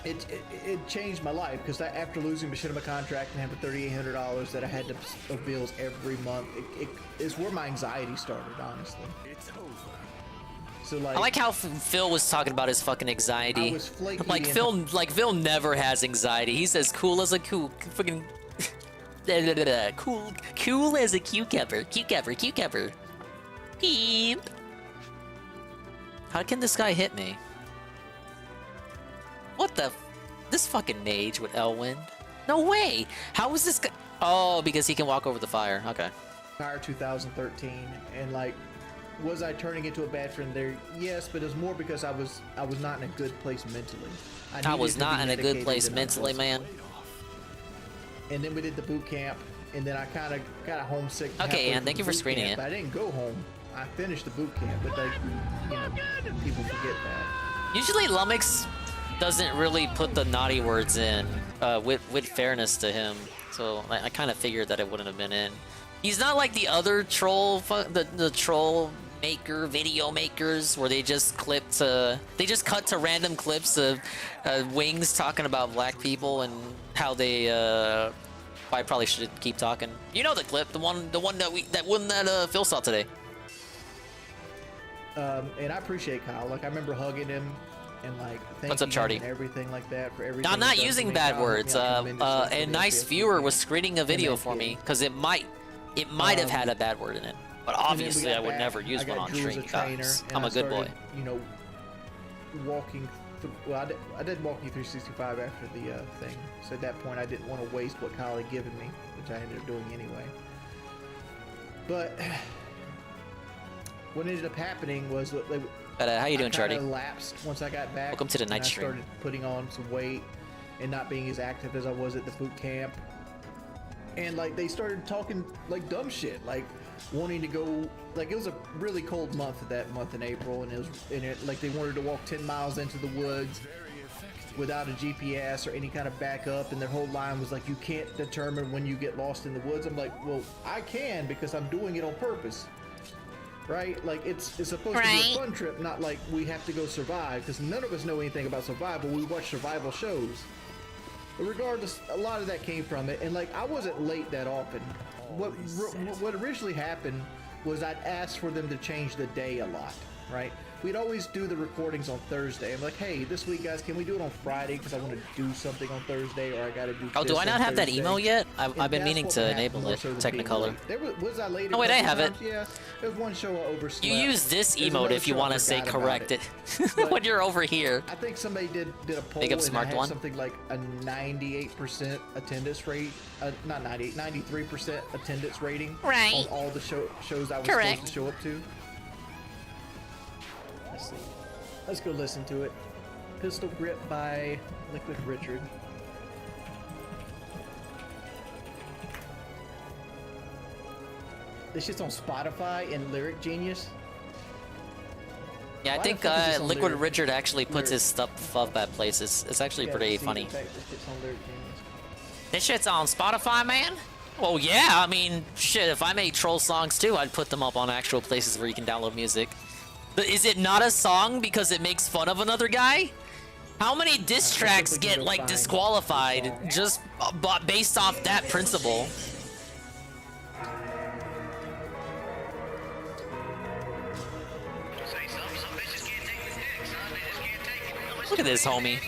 it changed my life because after losing my contract and having $3,800 that I had to of bills every month, it's where my anxiety started, honestly. It's over. So like, I like how Phil was talking about his fucking anxiety. I was flaky Like and- Phil never has anxiety. He's as cool as a fucking cool as a cucumber. Peep. How can this guy hit me? What the? This fucking mage with Elwind? No way! How is this guy? Oh, because he can walk over the fire. Okay. Fire 2013, and like, was I turning into a bad friend there? Yes, but it was more because I was not in a good place mentally. I was needed to not be in a good medicated place and I mentally, wasn't. man. And then we did the boot camp, and then I kind of got homesick. Okay, halfway Ann, through thank the you for boot screening camp. it. I didn't go home. I finished the boot camp, but like, you know, people forget that. Usually Lummox doesn't really put the naughty words in, with fairness to him. So I kind of figured that it wouldn't have been in. He's not like the other troll, the troll maker video makers, where they just cut to random clips of Wings talking about black people and how they. I probably should keep talking. You know the clip, the one that Phil saw today. And I appreciate Kyle. Like I remember hugging him and like thanking What's up, Charty? him and everything like that for everything. I'm not he's done using for me. bad Kyle, words. you know, tremendously A for the nice FPS viewer weekend. was screening a video And for that me kid. because it might have had a bad word in it. But And then we obviously, got I would back. never use I got one on Drew as stream, a trainer, guys. and I'm I a good boy. started, you know, walking. Well, I did walking 365 after the thing. So at that point, I didn't want to waste what Kyle had given me, which I ended up doing anyway. But what ended up happening was How you doing, I kinda Charty? lapsed once I got back. Welcome to the and night I stream. started putting on some weight and not being as active as I was at the boot camp. And like they started talking like dumb shit, like wanting to go. Like it was a really cold month that month in April, and like they wanted to walk 10 miles into the woods without a GPS or any kind of backup, and their whole line was like, you can't determine when you get lost in the woods. I'm like, well, I can because I'm doing it on purpose. Right? Like it's supposed to be a fun trip, not like we have to go survive, because none of us know anything about survival. We watch survival shows. But regardless, a lot of that came from it, and like I wasn't late that often. What originally happened was I'd ask for them to change the day a lot, right? We'd always do the recordings on Thursday. I'm like, hey, this week, guys, can we do it on Friday? Because I want to do something on Thursday, or I got to do. Oh, do this I not on have that Thursday. email yet? I've And been that's meaning what to would happen enable more it. so than being Technicolor. late. Was I late? Oh, wait, I have it. Yeah, there was one show I overslept. You use this There's emote another if you show I want to say forgot about correct it. it when you're over here. I think somebody did a poll Big up, and Smart I had One. something like a 98% attendance rate, not 98, 93% attendance rating Right. on all the shows I was Correct. supposed to show up to. Let's see. Let's go listen to it. Pistol Grip by Liquid Richard. This shit's on Spotify and Lyric Genius. Yeah, I Why think the fuck is this on Liquid Lyric? Richard actually puts Lyric? his stuff up at places. It's actually Yeah, pretty see, funny. in fact, this shit's on Lyric Genius. This shit's on Spotify, man? Well, yeah, I mean, shit, if I made troll songs too, I'd put them up on actual places where you can download music. But is it not a song because it makes fun of another guy? How many diss tracks get, like, disqualified just based off that principle? Look at this, homie.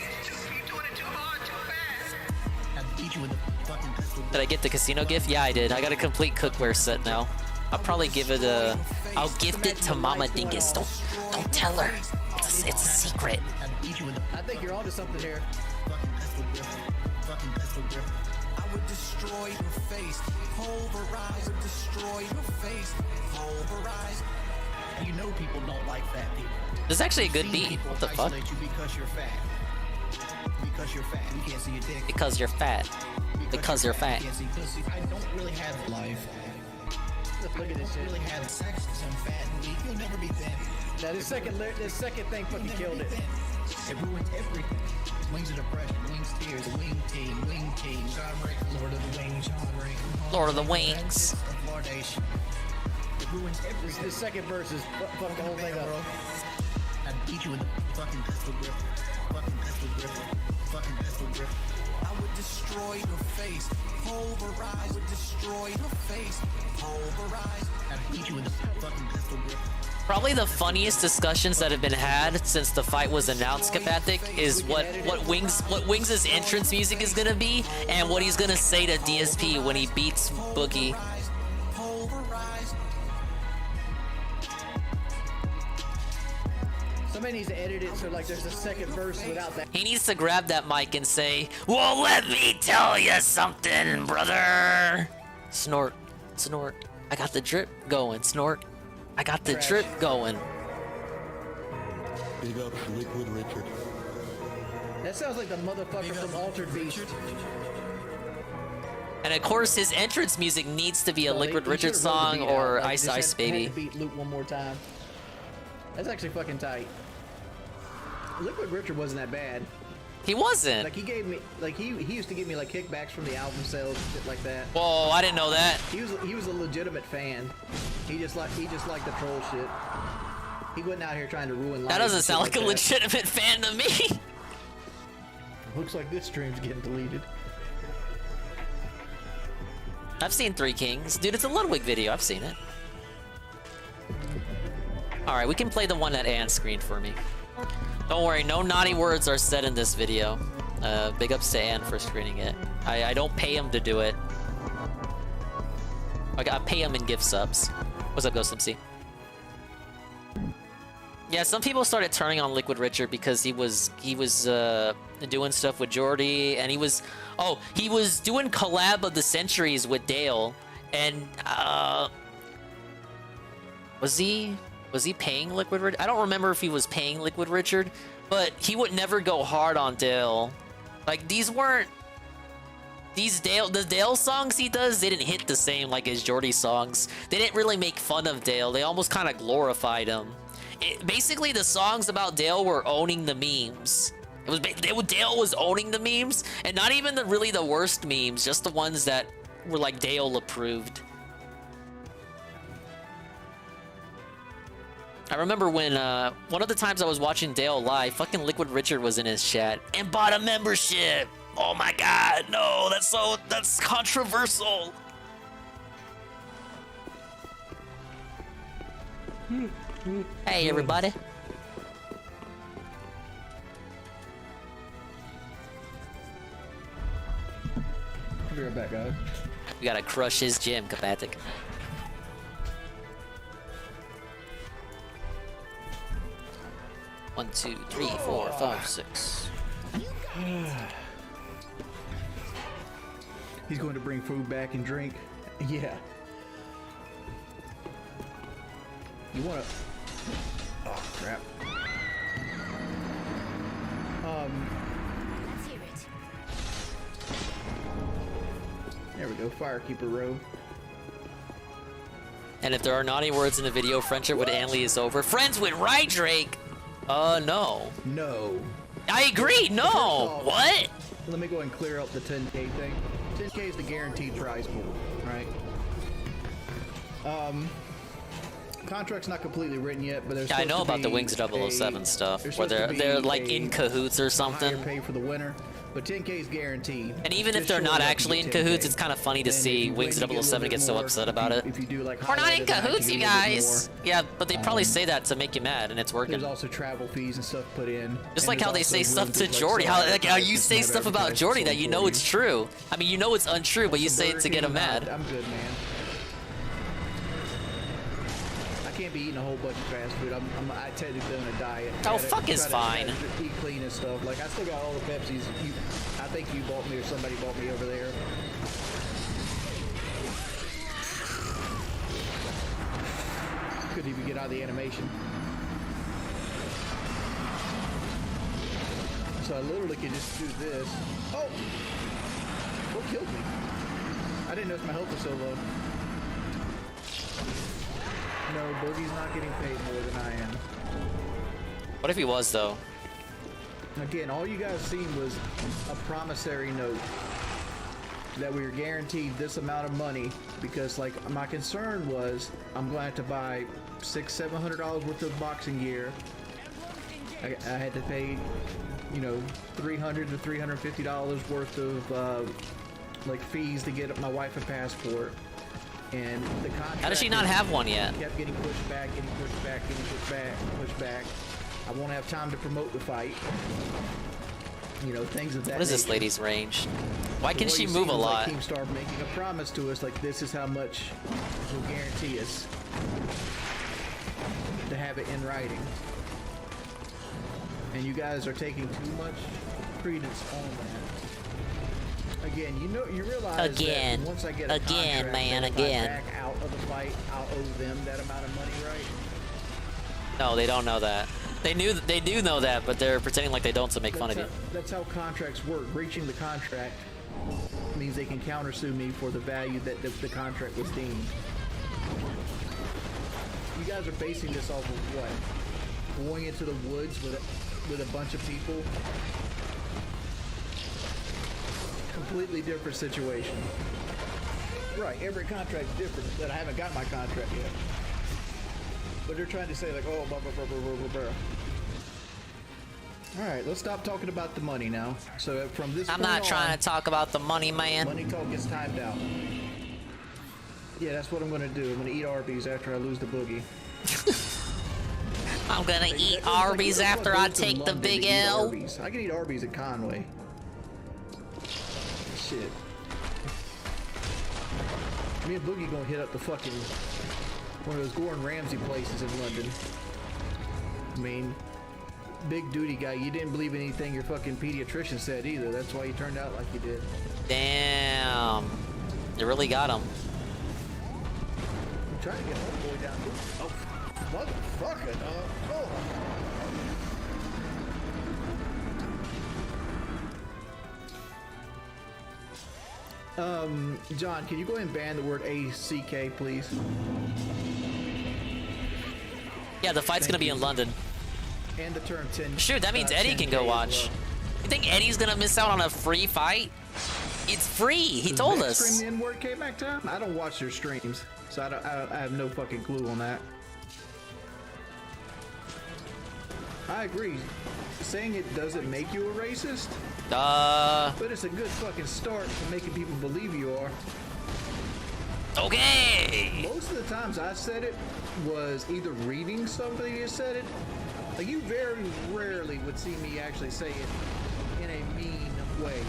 Did I get the casino gift? Yeah, I did. I got a complete cookware set now. I'll probably give it a... I'll gift it to Mama Dingus. Don't tell her. It's a secret. I think you're onto something here. I would destroy your face, pulverize or destroy your face, pulverize. You know people don't like fat people. This is actually a good beat. What the fuck? Isolate you because you're fat. Because you're fat. You can't see your dick. Because you're fat. Because you're fat. You can't see pussy. I don't really have a life. Look at this shit. I really have sex because I'm fat and weak. You'll never be thin. Now this second thing fucking killed it. It ruins everything. Wings of depression, wings tears, wing team, John Rick, Lord of the Wings, John Rick. Lord of the Wings. Fluoridation. It ruins everything. This second verse is fuck the whole thing up. I'd beat you with a fucking pistol grip. Fucking pistol grip. Fucking pistol grip. I would destroy your face. Pulverize. I would destroy your face. Pulverize. I'd beat you with a fucking pistol grip. Probably the funniest discussions that have been had since the fight was announced, Kapathic, is what Wings' entrance music is gonna be and what he's gonna say to DSP when he beats Boogie. Somebody needs to edit it so like there's a second verse without that. He needs to grab that mic and say, "Well, let me tell you something, brother." Snort, snort. I got the drip going, snort. I got the drip going. Big up Liquid Richard. That sounds like the motherfucker from Altered Beast. And of course, his entrance music needs to be a Liquid Richard song or Ice Ice Baby. Beat loop one more time. That's actually fucking tight. Liquid Richard wasn't that bad. He wasn't. Like he gave me, like he used to give me like kickbacks from the album sales, shit like that. Whoa, I didn't know that. He was a legitimate fan. He just liked the troll shit. He wasn't out here trying to ruin life. That doesn't sound like a legitimate fan to me. Looks like this stream's getting deleted. I've seen Three Kings. Dude, it's a Ludwig video. I've seen it. Alright, we can play the one that Ann screened for me. Don't worry, no naughty words are said in this video. Big ups to Ann for screening it. I don't pay him to do it. I pay him in gift subs. What's up, Ghost MC? Yeah, some people started turning on Liquid Richard because he was doing stuff with Jordy, and he was doing collab of the centuries with Dale, and was he paying Liquid Richard? I don't remember if he was paying Liquid Richard, but he would never go hard on Dale. Like, the Dale songs he does, they didn't hit the same like his Jordy songs. They didn't really make fun of Dale. They almost kind of glorified him. Basically, the songs about Dale were owning the memes. Dale was owning the memes, and not even really the worst memes, just the ones that were like Dale approved. I remember when one of the times I was watching Dale live, fucking Liquid Richard was in his chat and bought a membership. Oh my god, no, that's controversial. Hey everybody. I'll be right back, guys. We gotta crush his gym, Kapathic. One, two, three, 4, 5, 6. He's going to bring food back and drink. Yeah. You wanna? Oh crap. There we go. Firekeeper Row. And if there are naughty words in the video, friendship with Anley is over. Friends with Rydrake? No. No. I agree, no! All, what? Let me go and clear up the 10K thing. 10K is the guaranteed prize pool, right? Contract's not completely written yet, but there's I know about the Wings 007 stuff, where they're like in cahoots or something. Higher pay for the winner, but 10K is guaranteed. And even if they're not actually in cahoots, it's kind of funny to see Wings 007 get so upset about it. If you do like we're not in cahoots, you guys. Yeah, but they probably say that to make you mad, and it's working. There's also travel fees and stuff put in. Just like how they say stuff to Jordy, how you say stuff about Jordy that you know it's true. I mean, you know it's untrue, but you say it to get him mad. I'm good, man. I can't be eating a whole bunch of fast food. I technically on a diet. Oh, fuck is fine. Eat clean and stuff. Like, I still got all the Pepsis. I think you bought me or somebody bought me over there. couldn't even get out of the animation. So I literally could just do this. Oh! What killed me? I didn't notice my health was so low. No, Boogie's not getting paid more than I am. What if he was, though? Again, all you guys seen was a promissory note that we were guaranteed this amount of money, because like my concern was I'm going to have to buy $600-700 worth of boxing gear. I had to pay, you know, $300 to $350 worth of like fees to get my wife a passport, and the contract. How does she not have one yet? Kept getting pushed back, getting pushed back, getting pushed back, pushed back. I won't have time to promote the fight. You know, things of that. What is this nature. lady's range? Why So can what she you move see a is, lot? Like Keemstar making a promise to us, like this is how much will guarantee us to have it in writing. And you guys are taking too much credence on that. Again, you realize that once I get a contract, man, that if again. I back out of the fight, I'll owe them that amount of money, right? No, they don't know that. They do know that, but they're pretending like they don't to make fun of you. That's how contracts work. Breaching the contract means they can countersue me for the value that the contract was deemed. You guys are basing this off of what? Going into the woods with a bunch of people? Completely different situation. Right, every contract's different, but I haven't got my contract yet. But they're trying to say like, oh, blah, blah, blah, blah, blah, blah. All right, let's stop talking about the money now. So from this I'm point not on, trying to talk about the money, man. money talk gets timed out. Yeah, that's what I'm gonna do. I'm gonna eat Arby's after I lose the boogie. I'm gonna eat Arby's after I take the big L. Arby's. I can eat Arby's at Conway. Shit. Me and Boogie gonna hit up the fucking one of those Gordon Ramsay places in London. I mean, big duty guy. You didn't believe anything your fucking pediatrician said either. That's why you turned out like you did. Damn. You really got him. I'm trying to get homeboy down here. Oh, motherfucker, dog. Oh. John, can you go ahead and ban the word ACK, please? Yeah, the fight's gonna be in London. And the term 10. Shoot, that means Eddie can go watch. You think Eddie's gonna miss out on a free fight? It's free. He told us. Stream the N-word K-Mac time? I don't watch their streams, so I have no fucking clue on that. I agree. Saying it doesn't make you a racist, but it's a good fucking start to making people believe you are. Okay. Most of the times I said it was either reading somebody that said it. Like, you very rarely would see me actually say it in a mean way.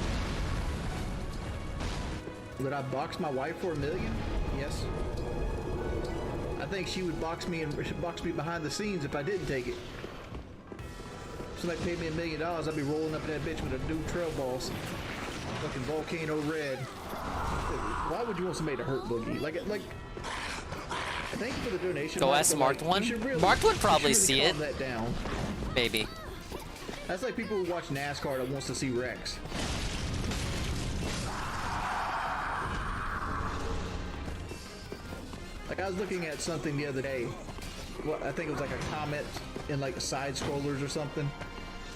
Would I box my wife for $1 million? Yes. I think she would box me behind the scenes if I didn't take it. Somebody paid me $1 million, I'd be rolling up in that bitch with a new trail balls. Fucking volcano red. Why would you want somebody to hurt Boogie? Like, thank you for the donation. Go ask Marked One. Marked would probably see it. That down. Maybe. That's like people who watch NASCAR that wants to see Rex. Like, I was looking at something the other day. Well, I think it was like a comment in like side scrollers or something.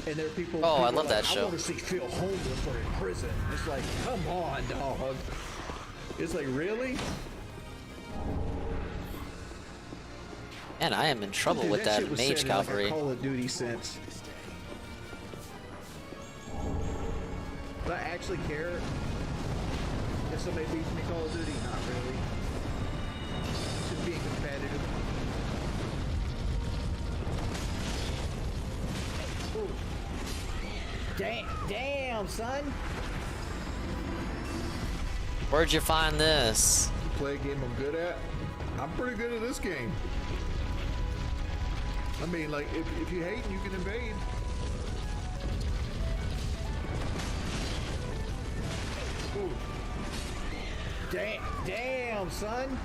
And there are people. Oh, people I love that I show. want to see Phil homeless or in prison. It's like, come on, dog. It's like, really? Man, I am in trouble Dude, with that that shit was mage said in, like, cavalry. a Call of Duty sense. Do I actually care if somebody beats me Call of Duty? Not really. Just being competitive. Ooh. Damn, son. Where'd you find this? Play a game I'm good at. I'm pretty good at this game. I mean, like, if you hate, you can invade. Ooh. Damn, son.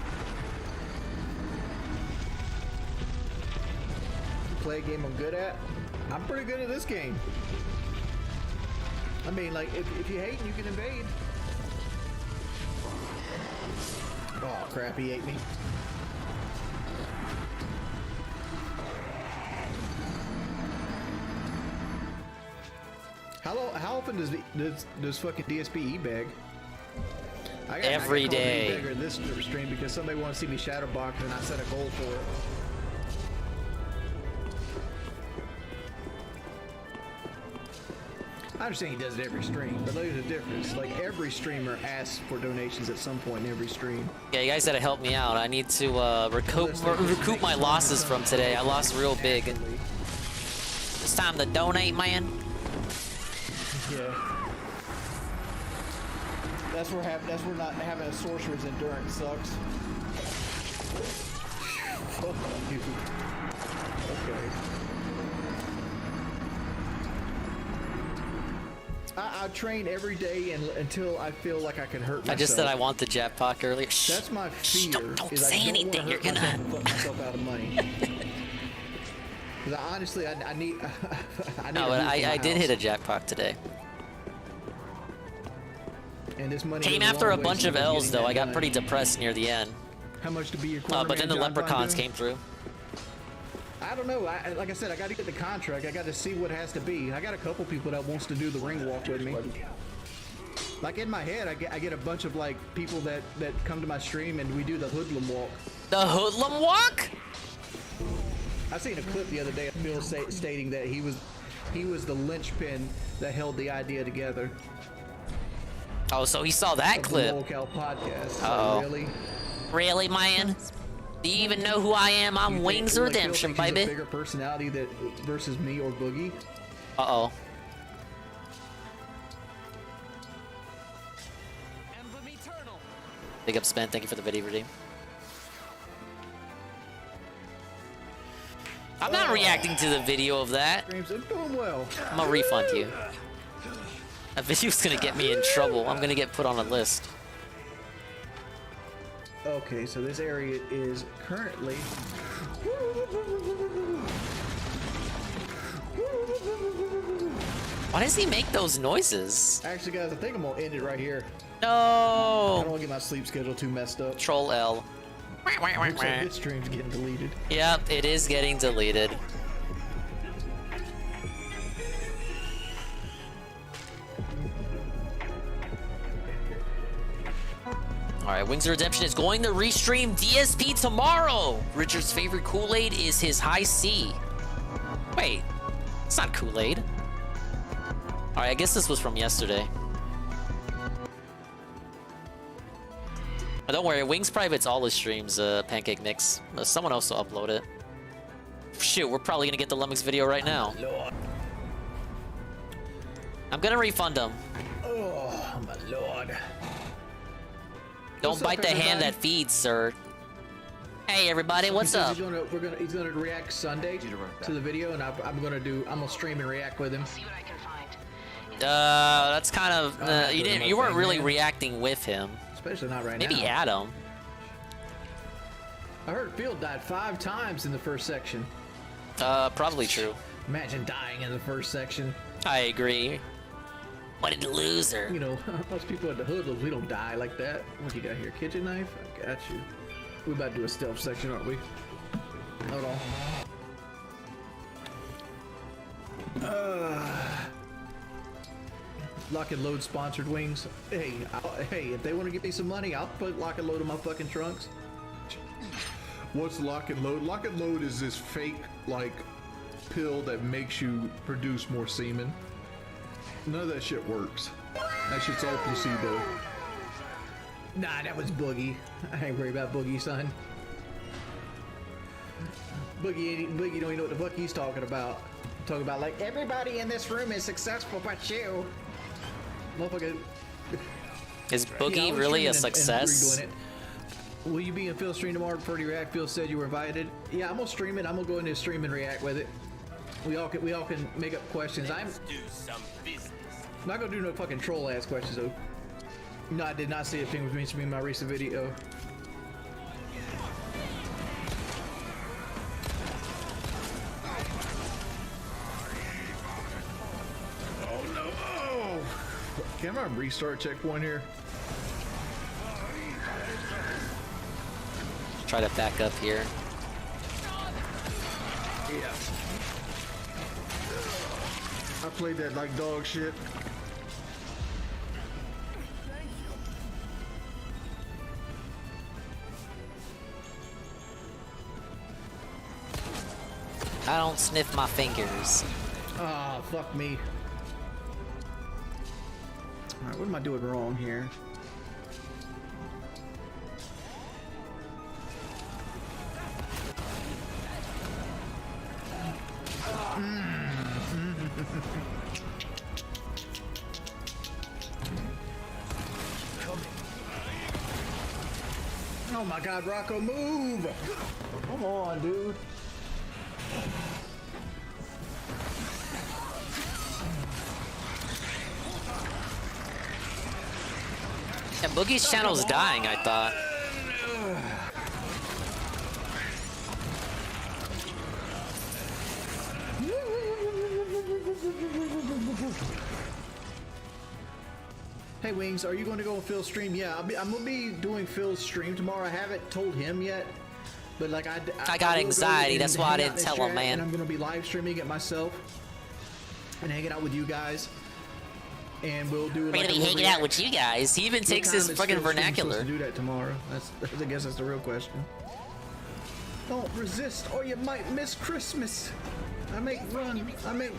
play a game I'm good at, I'm pretty good at this game. I mean, like, if you hate, you can invade. Oh, crap, he ate me. How often does fucking DSP e-bag? Every day. I got this stream because somebody wants to see me shadowbox and I set a goal for it. I understand he does it every stream, but there's a difference. Like, every streamer asks for donations at some point in every stream. Yeah, you guys gotta help me out. I need to recoup my losses from today. I lost real big. It's time to donate, man. Yeah. That's where not having a sorcerer's endurance sucks. Fuck you. Okay. I train every day until I feel like I can hurt myself. I just said I want the jackpot earlier. That's my fear. Don't say anything. You're gonna fuck myself out of money. Because honestly, I need. No, but I did hit a jackpot today. And this money came after a bunch of L's though. I got pretty depressed near the end. How much to be your but then the leprechauns came through. I don't know. Like I said, I got to get the contract. I got to see what it has to be. I got a couple people that wants to do the ring walk with me. Like in my head, I get a bunch of like people that come to my stream and we do the hoodlum walk. The hoodlum walk? I seen a clip the other day of Phil stating that he was the linchpin that held the idea together. Oh, so he saw that clip. The Local podcast. Uh-oh. Really? Really, man? Do you even know who I am? I'm Wings of Redemption, baby. He's a bigger personality that versus me or Boogie. Uh-oh. Big up, Spen. Thank you for the video redeem. I'm not reacting to the video of that. Streams are doing well. I'm gonna refund you. That video's gonna get me in trouble. I'm gonna get put on a list. Okay, so this area is currently... Why does he make those noises? Actually, guys, I think I'm gonna end it right here. No! I don't want to get my sleep schedule too messed up. Troll L. Looks like this stream's getting deleted. Yep, it is getting deleted. Alright, Wings of Redemption is going to restream DSP tomorrow! Richard's favorite Kool-Aid is his high C. Wait, it's not Kool-Aid. Alright, I guess this was from yesterday. But don't worry, Wings privates all his streams, Pancake Mix. Someone else will upload it. Shoot, we're probably gonna get the Lemmings video right now. I'm gonna refund him. Oh, my lord. Don't bite the hand that feeds, sir. Hey everybody, what's up? He's gonna react Sunday to the video, and I'm gonna stream and react with him. That's kind of you weren't really reacting with him. Especially not right now. Maybe Adam. I heard Field died 5 times in the first section. Probably true. Imagine dying in the first section. I agree. What a loser. You know, most people at the hoodlums, we don't die like that. What you got here? Kitchen knife? I got you. We about to do a stealth section, aren't we? Hold on. Lock and Load sponsored Wings. Hey, if they want to give me some money, I'll put Lock and Load in my fucking trunks. What's Lock and Load? Lock and Load is this fake, like, pill that makes you produce more semen. None of that shit works. That shit's all placebo. Nah, that was Boogie. I ain't worried about Boogie, son. Boogie don't even know what the fuck he's talking about. Talking about, like, everybody in this room is successful but you. Motherfucker. Is Boogie really a success? Will you be in Phil's stream tomorrow before you react? Phil said you were invited. Yeah, I'm gonna stream it. I'm gonna go into his stream and react with it. We all can make up questions. I'm not gonna do no fucking troll ass questions though. No, I did not see a thing with me in my recent video. Can I restart checkpoint here? Try to back up here. Yeah. I played that like dog shit. I don't sniff my fingers. Ah, fuck me. Alright, what am I doing wrong here? Oh my god, Rocco, move! Come on, dude. Yeah, Boogie's channel's dying, I thought. Hey Wings, are you going to go on Phil's stream? Yeah, I'm going to be doing Phil's stream tomorrow. I haven't told him yet, but like I got anxiety. That's why I didn't tell him, man. And I'm going to be live streaming it myself and hanging out with you guys. And we'll do. We're gonna be hanging out with you guys. He even takes his fucking vernacular. To do that tomorrow. I guess that's the real question. Don't resist, or you might miss Christmas. I make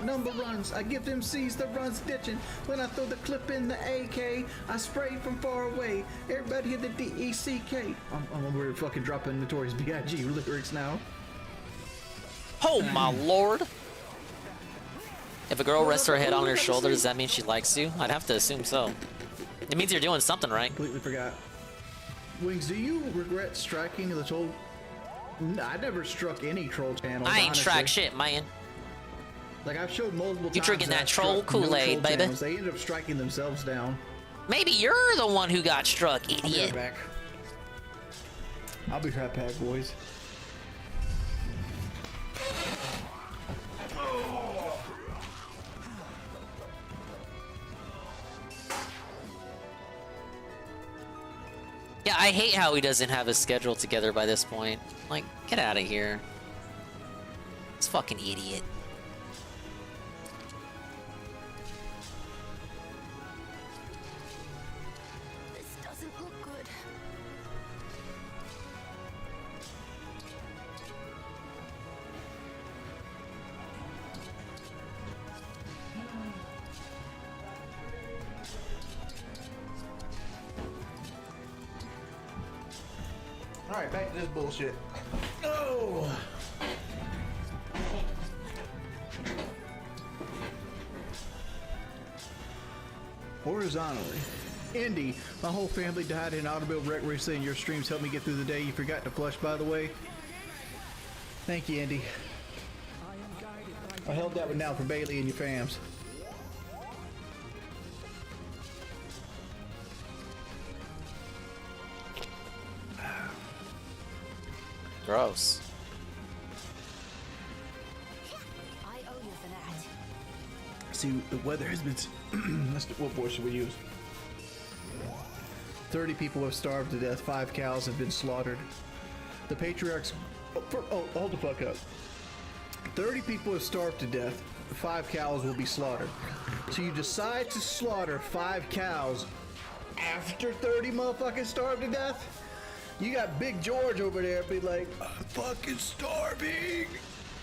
number runs. I give them C's the run stitching. When I throw the clip in the AK, I spray from far away. Everybody hit the DECK. I'm over fucking dropping Notorious B.I.G. lyrics now. Oh my lord. If a girl rests her head on her shoulder, does that mean she likes you? I'd have to assume so. It means you're doing something right. Completely forgot. Wings, do you regret striking the troll? No, I never struck any troll channels. I ain't struck shit, man. Like I've showed multiple times. You drinking that troll Kool-Aid, baby? Channels. They ended up striking themselves down. Maybe you're the one who got struck, idiot. I'll be right back. I'll be right back, boys. Yeah, I hate how he doesn't have his schedule together by this point. Like, get out of here. This fucking idiot. This doesn't look good. Alright, back to this bullshit. Oh! Horizontally. Indy, my whole family died in an automobile wreck recently, and your streams helped me get through the day. You forgot to flush, by the way. Thank you, Indy. I held that one down for Bailey and your fams. Gross. I owe you for that. See, the weather has been... what voice should we use? 30 people have starved to death. 5 cows have been slaughtered. The patriarchs... Oh, hold the fuck up. 30 people have starved to death. 5 cows will be slaughtered. So you decide to slaughter 5 cows after 30 motherfuckers starved to death? You got Big George over there be like, I'm fucking starving.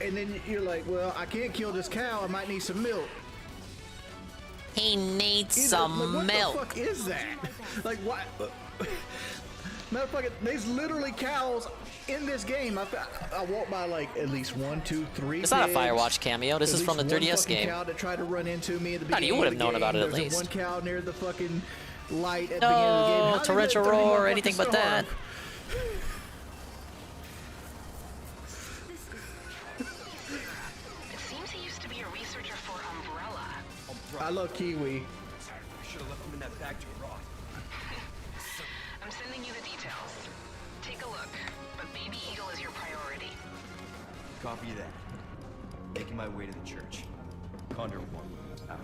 And then you're like, well, I can't kill this cow. I might need some milk. He needs some milk. What the fuck is that? Like, what? Matter of fact, there's literally cows in this game. I walked by like at least 1, 2, 3. It's not a Firewatch cameo. This is from the 3DS game. Cow that tried to run into me at the God, beginning. You would have known game. about it at There's least. One cow near the fucking light at the beginning of the game. No, torrential roar or anything but that. It seems he used to be a researcher for Umbrella. I love Kiwi. Should have left him in that bag to rot. I'm sending you the details. Take a look, but Baby Eagle is your priority. Copy that. Making my way to the church. Condor 1, out.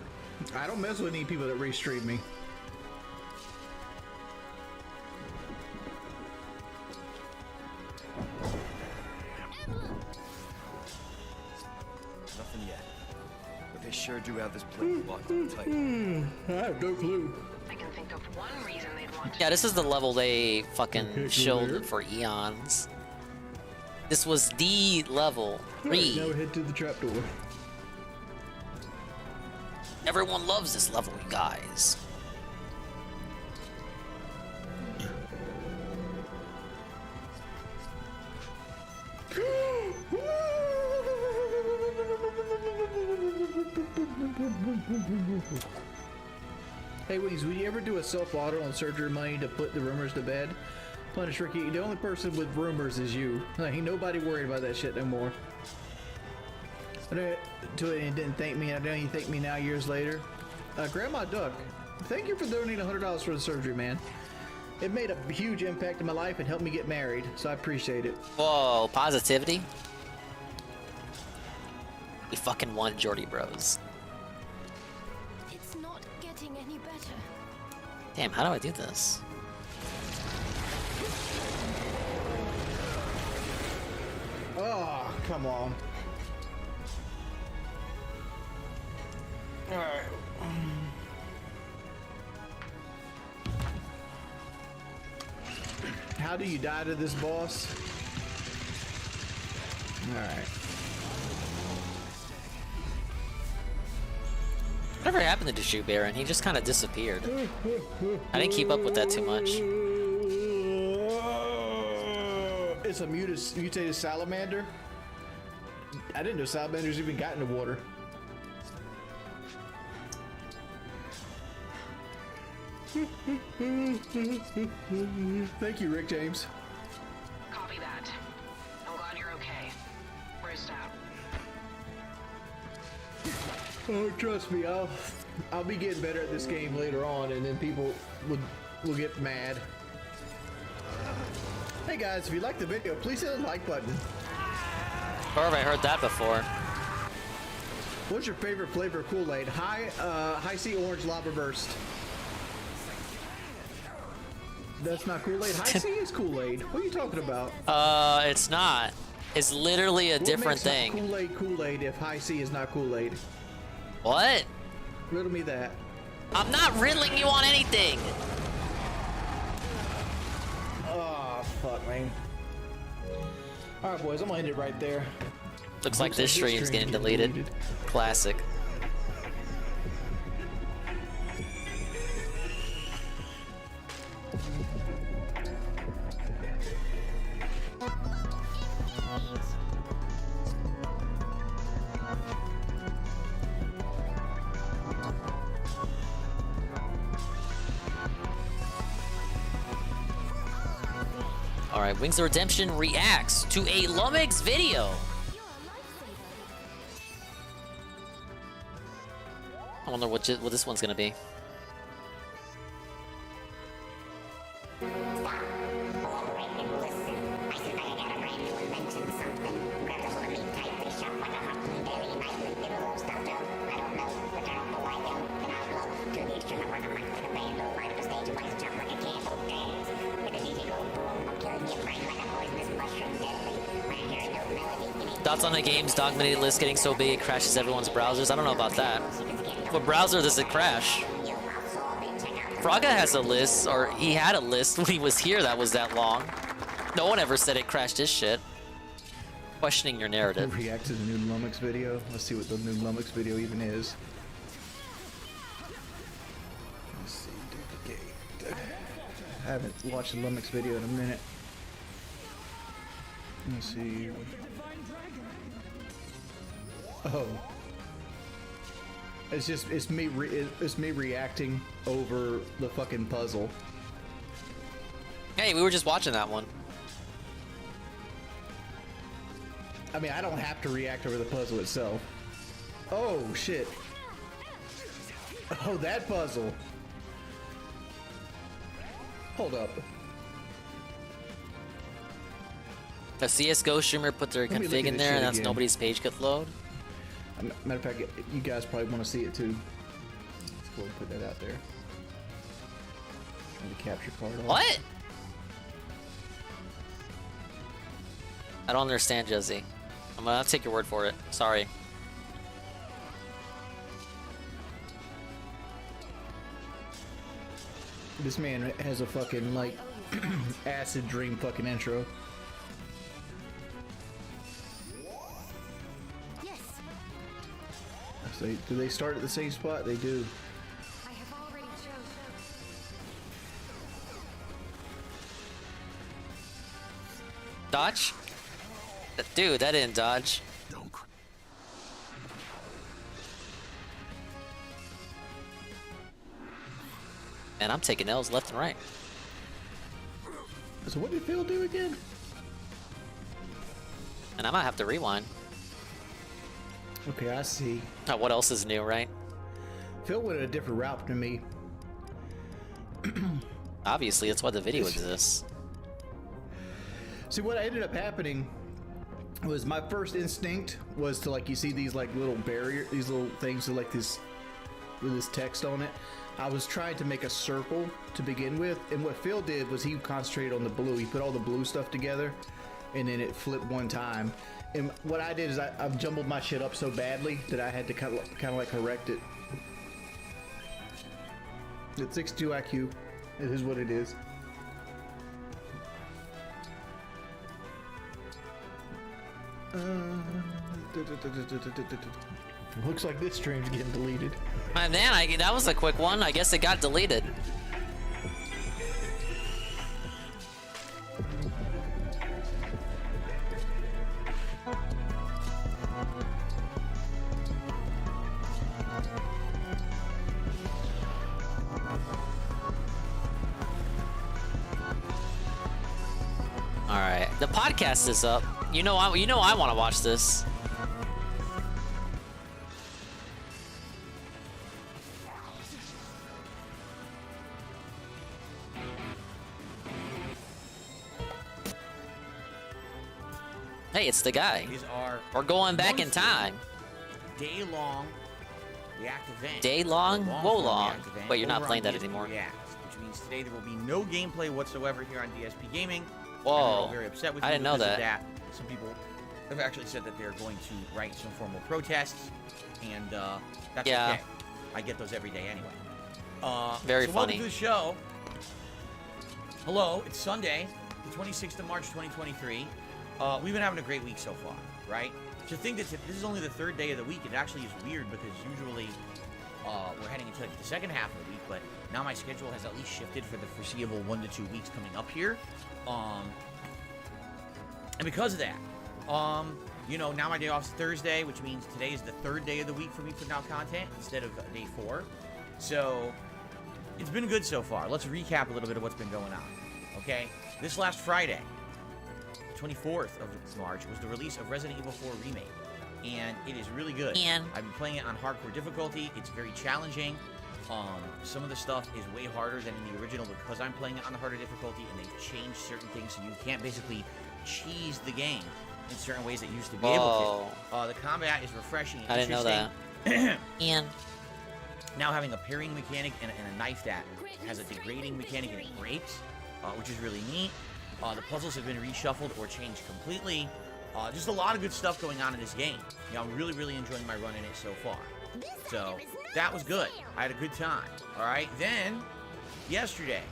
I don't mess with any people that restream me. out this place locked up tight. I have no clue. I can think of one reason they'd want to. Yeah, this is the level they fucking showed for eons. This was the level. Alright, now we head to the trapdoor. Everyone loves this level, you guys. Hey Wings, will you ever do a self-auto on surgery money to put the rumors to bed? Punish Ricky, the only person with rumors is you. Ain't nobody worried about that shit no more. I know it didn't thank me, and I know you thank me now years later. Grandma Duck, thank you for donating $100 for the surgery, man. It made a huge impact in my life and helped me get married, so I appreciate it. Whoa, positivity? We fucking won, Jordy Bros. It's not getting any better. Damn, how do I do this? Oh, come on. Alright. How do you die to this boss? Alright. Whatever happened to the Shoe Baron? He just kind of disappeared. I didn't keep up with that too much. It's a mutated salamander. I didn't know salamanders even got into water. Thank you, Rick James. Copy that. I'm glad you're okay. Rest out. Oh, trust me, I'll be getting better at this game later on, and then people will get mad. Hey guys, if you like the video, please hit the like button. Where have I heard that before? What's your favorite flavor of Kool-Aid? High C Orange Lava Burst. That's not Kool-Aid. High C is Kool-Aid. What are you talking about? It's not. It's literally a different thing. Kool-Aid if High C is not Kool-Aid. What? Riddle me that. I'm not riddling you on anything. Oh, fuck, man. Alright, boys, I'm gonna end it right there. Looks like this stream's getting deleted. Classic. Alright, Wings of Redemption reacts to a Lumix video. I wonder what this one's gonna be. Thoughts on the game's documented list getting so big it crashes everyone's browsers? I don't know about that. What browser does it crash? Fraga has a list, or he had a list when he was here that was that long. No one ever said it crashed his shit. Questioning your narrative. React to the new Lumix video. Let's see what the new Lumix video even is. Let's see, duplicate. I haven't watched a Lumix video in a minute. Let's see. Oh. It's me reacting over the fucking puzzle. Hey, we were just watching that one. I mean, I don't have to react over the puzzle itself. Oh shit. Oh, that puzzle. Hold up. A CSGO streamer put their config in there and that's again. nobody's page could load. Matter of fact, you guys probably want to see it too. Let's go and put that out there. And the capture card off. What? I don't understand, Jesse. I'm gonna take your word for it. Sorry. This man has a fucking, like, acid dream fucking intro. Yes. So, do they start at the same spot? They do. I have already chosen. Dodge? Dude, that didn't dodge. Man, I'm taking L's left and right. So what did Phil do again? And I might have to rewind. Okay, I see. Oh, what else is new, right? Phil went a different route than me. Obviously, that's why the video exists. See, what ended up happening was my first instinct was to, like, you see these like little barrier, these little things with like this text on it. I was trying to make a circle to begin with, and what Phil did was he concentrated on the blue. He put all the blue stuff together, and then it flipped one time. And what I did is I've jumbled my shit up so badly that I had to kind of like correct it. It's 62 IQ. It is what it is. Looks like this stream's getting deleted. Man, that was a quick one. I guess it got deleted. All right, the podcast is up. You know I want to watch this. Hey, it's the guy. These are We're going back in time. Day-long React event. Day-long? Whoa, long. React event Wait, you're not over playing on that DSP anymore. React, which means today there will be no gameplay whatsoever here on DSP Gaming. Whoa. And we're all very upset with I you didn't know because of that. Some people have actually said that they're going to write some formal protests, and that's Yeah. okay. I get those every day anyway. Very so funny. Welcome to the show. Hello, it's Sunday, the 26th of March, 2023. We've been having a great week so far, right? To think that this is only the third day of the week, it actually is weird because usually we're heading into the second half of the week, but now my schedule has at least shifted for the foreseeable 1 to 2 weeks coming up here. And because of that, you know, now my day off is Thursday, which means today is the third day of the week for me putting out content instead of day 4. So it's been good so far. Let's recap a little bit of what's been going on. Okay, this last Friday, 24th of March, was the release of Resident Evil 4 Remake, and it is really good. I've been playing it on hardcore difficulty. It's very challenging. Some of the stuff is way harder than in the original because I'm playing it on the harder difficulty, and they've changed certain things, so you can't basically cheese the game in certain ways that you used to be able to. The combat is refreshing and I didn't know that. Ian. Now having a parrying mechanic and a knife that has a degrading mechanic and it breaks, which is really neat. The puzzles have been reshuffled or changed completely. Just a lot of good stuff going on in this game. You know, I'm really, really enjoying my run in it so far. So that was good. I had a good time. All right. Then yesterday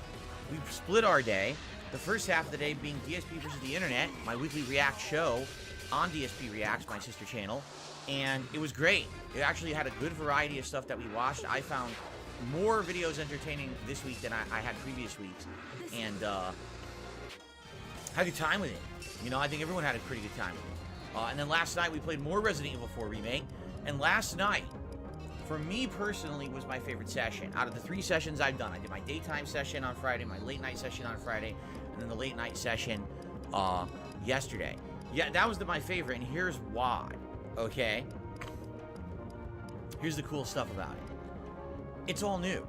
we split our day. The first half of the day being DSP versus the Internet, my weekly React show on DSP Reacts, my sister channel, and it was great. It actually had a good variety of stuff that we watched. I found more videos entertaining this week than I had previous weeks, and had a good time with it. You know, I think everyone had a pretty good time with it. And then last night we played more Resident Evil 4 Remake, and last night, for me personally, was my favorite session. Out of the 3 sessions I've done, I did my daytime session on Friday, my late night session on Friday, and then the late night session yesterday. Yeah, that was my favorite, and here's why, okay? Here's the cool stuff about it. It's all new.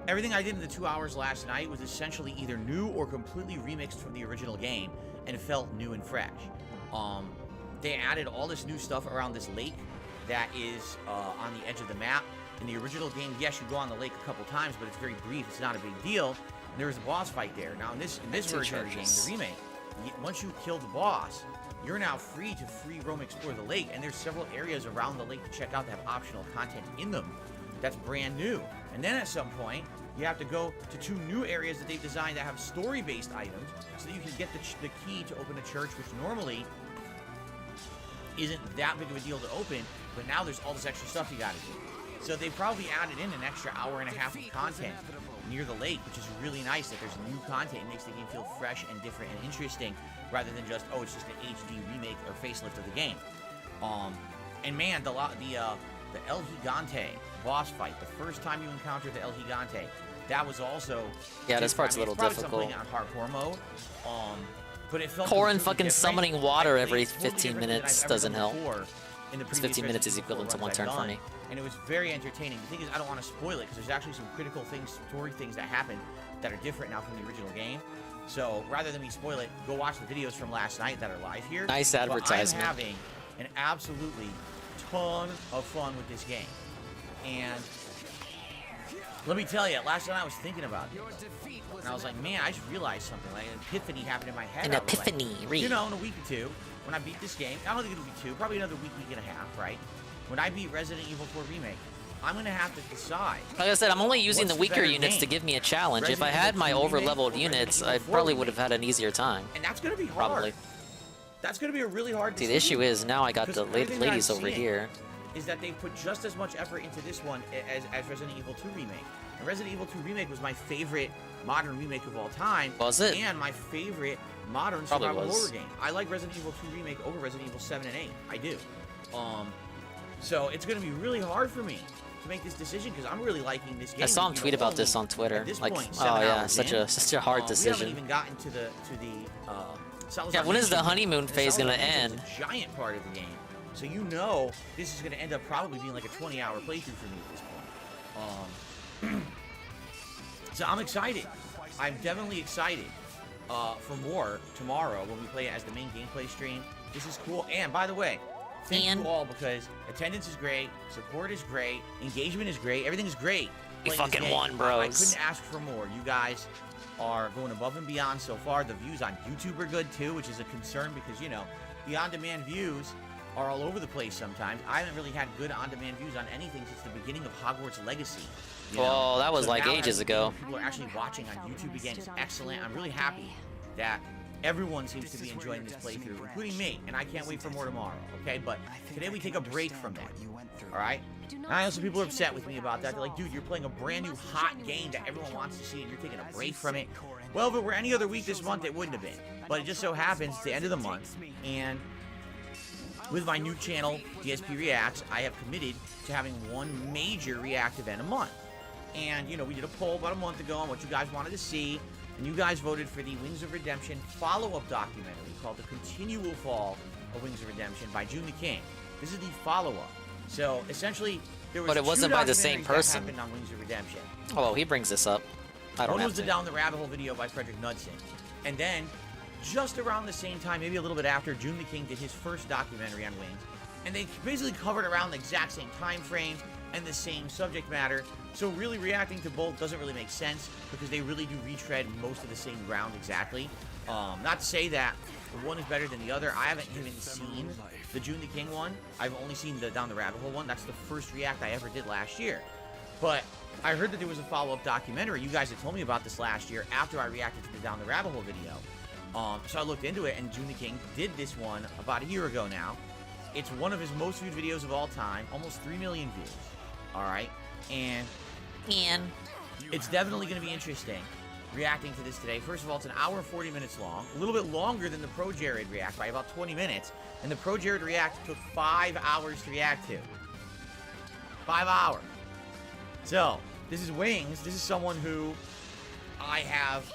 Everything I did in the 2 hours last night was essentially either new or completely remixed from the original game, and it felt new and fresh. They added all this new stuff around this lake that is on the edge of the map. In the original game, yes, you go on the lake a couple times, but it's very brief. It's not a big deal. There was a boss fight there. Now, in this version of the game, the remake, once you kill the boss, you're now free to free roam explore the lake, and there's several areas around the lake to check out that have optional content in them that's brand new. And then at some point, you have to go to 2 new areas that they've designed that have story-based items so that you can get the key to open a church, which normally isn't that big of a deal to open, but now there's all this extra stuff you gotta do. So they probably added in an extra hour and a half of content near the lake, which is really nice that there's new content. It makes the game feel fresh and different and interesting rather than just, oh, it's just an HD remake or facelift of the game. And man, the El Gigante boss fight, the first time you encountered the El Gigante, that was also... Yeah, this part's a little difficult. On hardcore mode, but it felt Corin fucking summoning water every 15 minutes doesn't help. This 15 minutes is equivalent to 1 turn for me. And it was very entertaining. The thing is, I don't want to spoil it because there's actually some critical things, story things that happen that are different now from the original game. So rather than me spoil it, go watch the videos from last night that are live here. Nice advertisement. But I'm having an absolutely ton of fun with this game. And let me tell you, last night I was thinking about it. And I was like, man, I just realized something. Like an epiphany happened in my head. An epiphany, like, you know, in a week or 2, when I beat this game, I don't think it'll be 2, probably another week and a half, right? When I beat Resident Evil 4 Remake, I'm going to have to decide. Like I said, I'm only using the weaker units to give me a challenge. If I had my over-leveled units, I probably would have had an easier time. And that's going to be hard. Probably. That's going to be a really hard decision. See, the issue is now I got the ladies over here. Is that they put just as much effort into this one as Resident Evil 2 Remake. And Resident Evil 2 Remake was my favorite modern remake of all time. Was it? And my favorite modern survival horror game. I like Resident Evil 2 Remake over Resident Evil 7 and 8. I do. So it's going to be really hard for me to make this decision because I'm really liking this game. I saw him tweet about this on Twitter. Like, point, oh yeah, such a hard decision. We haven't even gotten to the yeah, when is the honeymoon phase going to end? It's a giant part of the game. So you know this is going to end up probably being like a 20-hour playthrough for me at this point. So I'm excited. I'm definitely excited for more tomorrow when we play it as the main gameplay stream. This is cool. And by the way, thank you all because attendance is great, support is great, engagement is great, everything is great. We fucking won, bros. I couldn't ask for more. You guys are going above and beyond so far. The views on YouTube are good too, which is a concern because, you know, the on-demand views are all over the place sometimes. I haven't really had good on-demand views on anything since the beginning of Hogwarts Legacy. Well, that was like ages ago. People are actually watching on YouTube again. It's excellent. I'm really happy that everyone seems to be enjoying this playthrough, including me, and I can't wait for more tomorrow, okay? But today we take a break from that, all right? I know some people are upset with me about that. They're like, dude, you're playing a brand new hot game that everyone wants to see, and you're taking a break from it. Well, if it were any other week this month, it wouldn't have been. But it just so happens it's the end of the month, and with my new channel, DSP Reacts, I have committed to having one major React event a month. And, you know, we did a poll about a month ago on what you guys wanted to see, and you guys voted for the Wings of Redemption follow-up documentary called The Continual Fall of Wings of Redemption by June the King. This is the follow-up. So, essentially, there was But it wasn't by the same person. That happened on Wings of Redemption. Oh, well, he brings this up. I don't One have was the Down the Rabbit Hole video by Frederick Knudsen. And then, just around the same time, maybe a little bit after, June the King did his first documentary on Wings. And they basically covered around the exact same time frames and the same subject matter. So really reacting to both doesn't really make sense because they really do retread most of the same ground exactly. Not to say that one is better than the other. I haven't even seen the June the King one. I've only seen the Down the Rabbit Hole one. That's the first react I ever did last year. But I heard that there was a follow-up documentary. You guys had told me about this last year after I reacted to the Down the Rabbit Hole video. So I looked into it, and June the King did this one about a year ago now. It's one of his most viewed videos of all time, almost 3 million views. All right, and it's definitely going to be interesting reacting to this today. First of all, it's an hour and 40 minutes long, a little bit longer than the Pro Jared React by about 20 minutes, and the Pro Jared React took 5 hours to react to. 5 hours. So this is Wings. This is someone who I have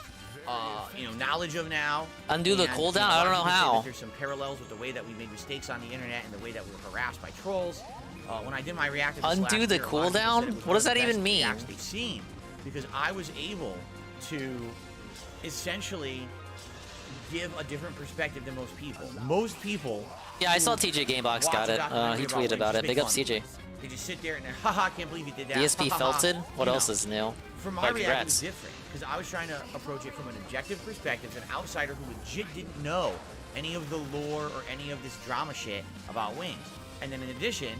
knowledge of now. Undo the cooldown? I don't know how. There's some parallels with the way that we made mistakes on the internet and the way that we were harassed by trolls. When I did my react to this undo the cooldown? What does that even mean? They've seen because I was able to essentially give a different perspective than most people. Most people. Yeah, I saw TJ Gamebox got it. He tweeted about it. Big up CJ. They just sit there and haha, can't believe you did that. DSP Felted? What else is new? For my react, it was different because I was trying to approach it from an objective perspective, an outsider who legit didn't know any of the lore or any of this drama shit about Wings. And then in addition,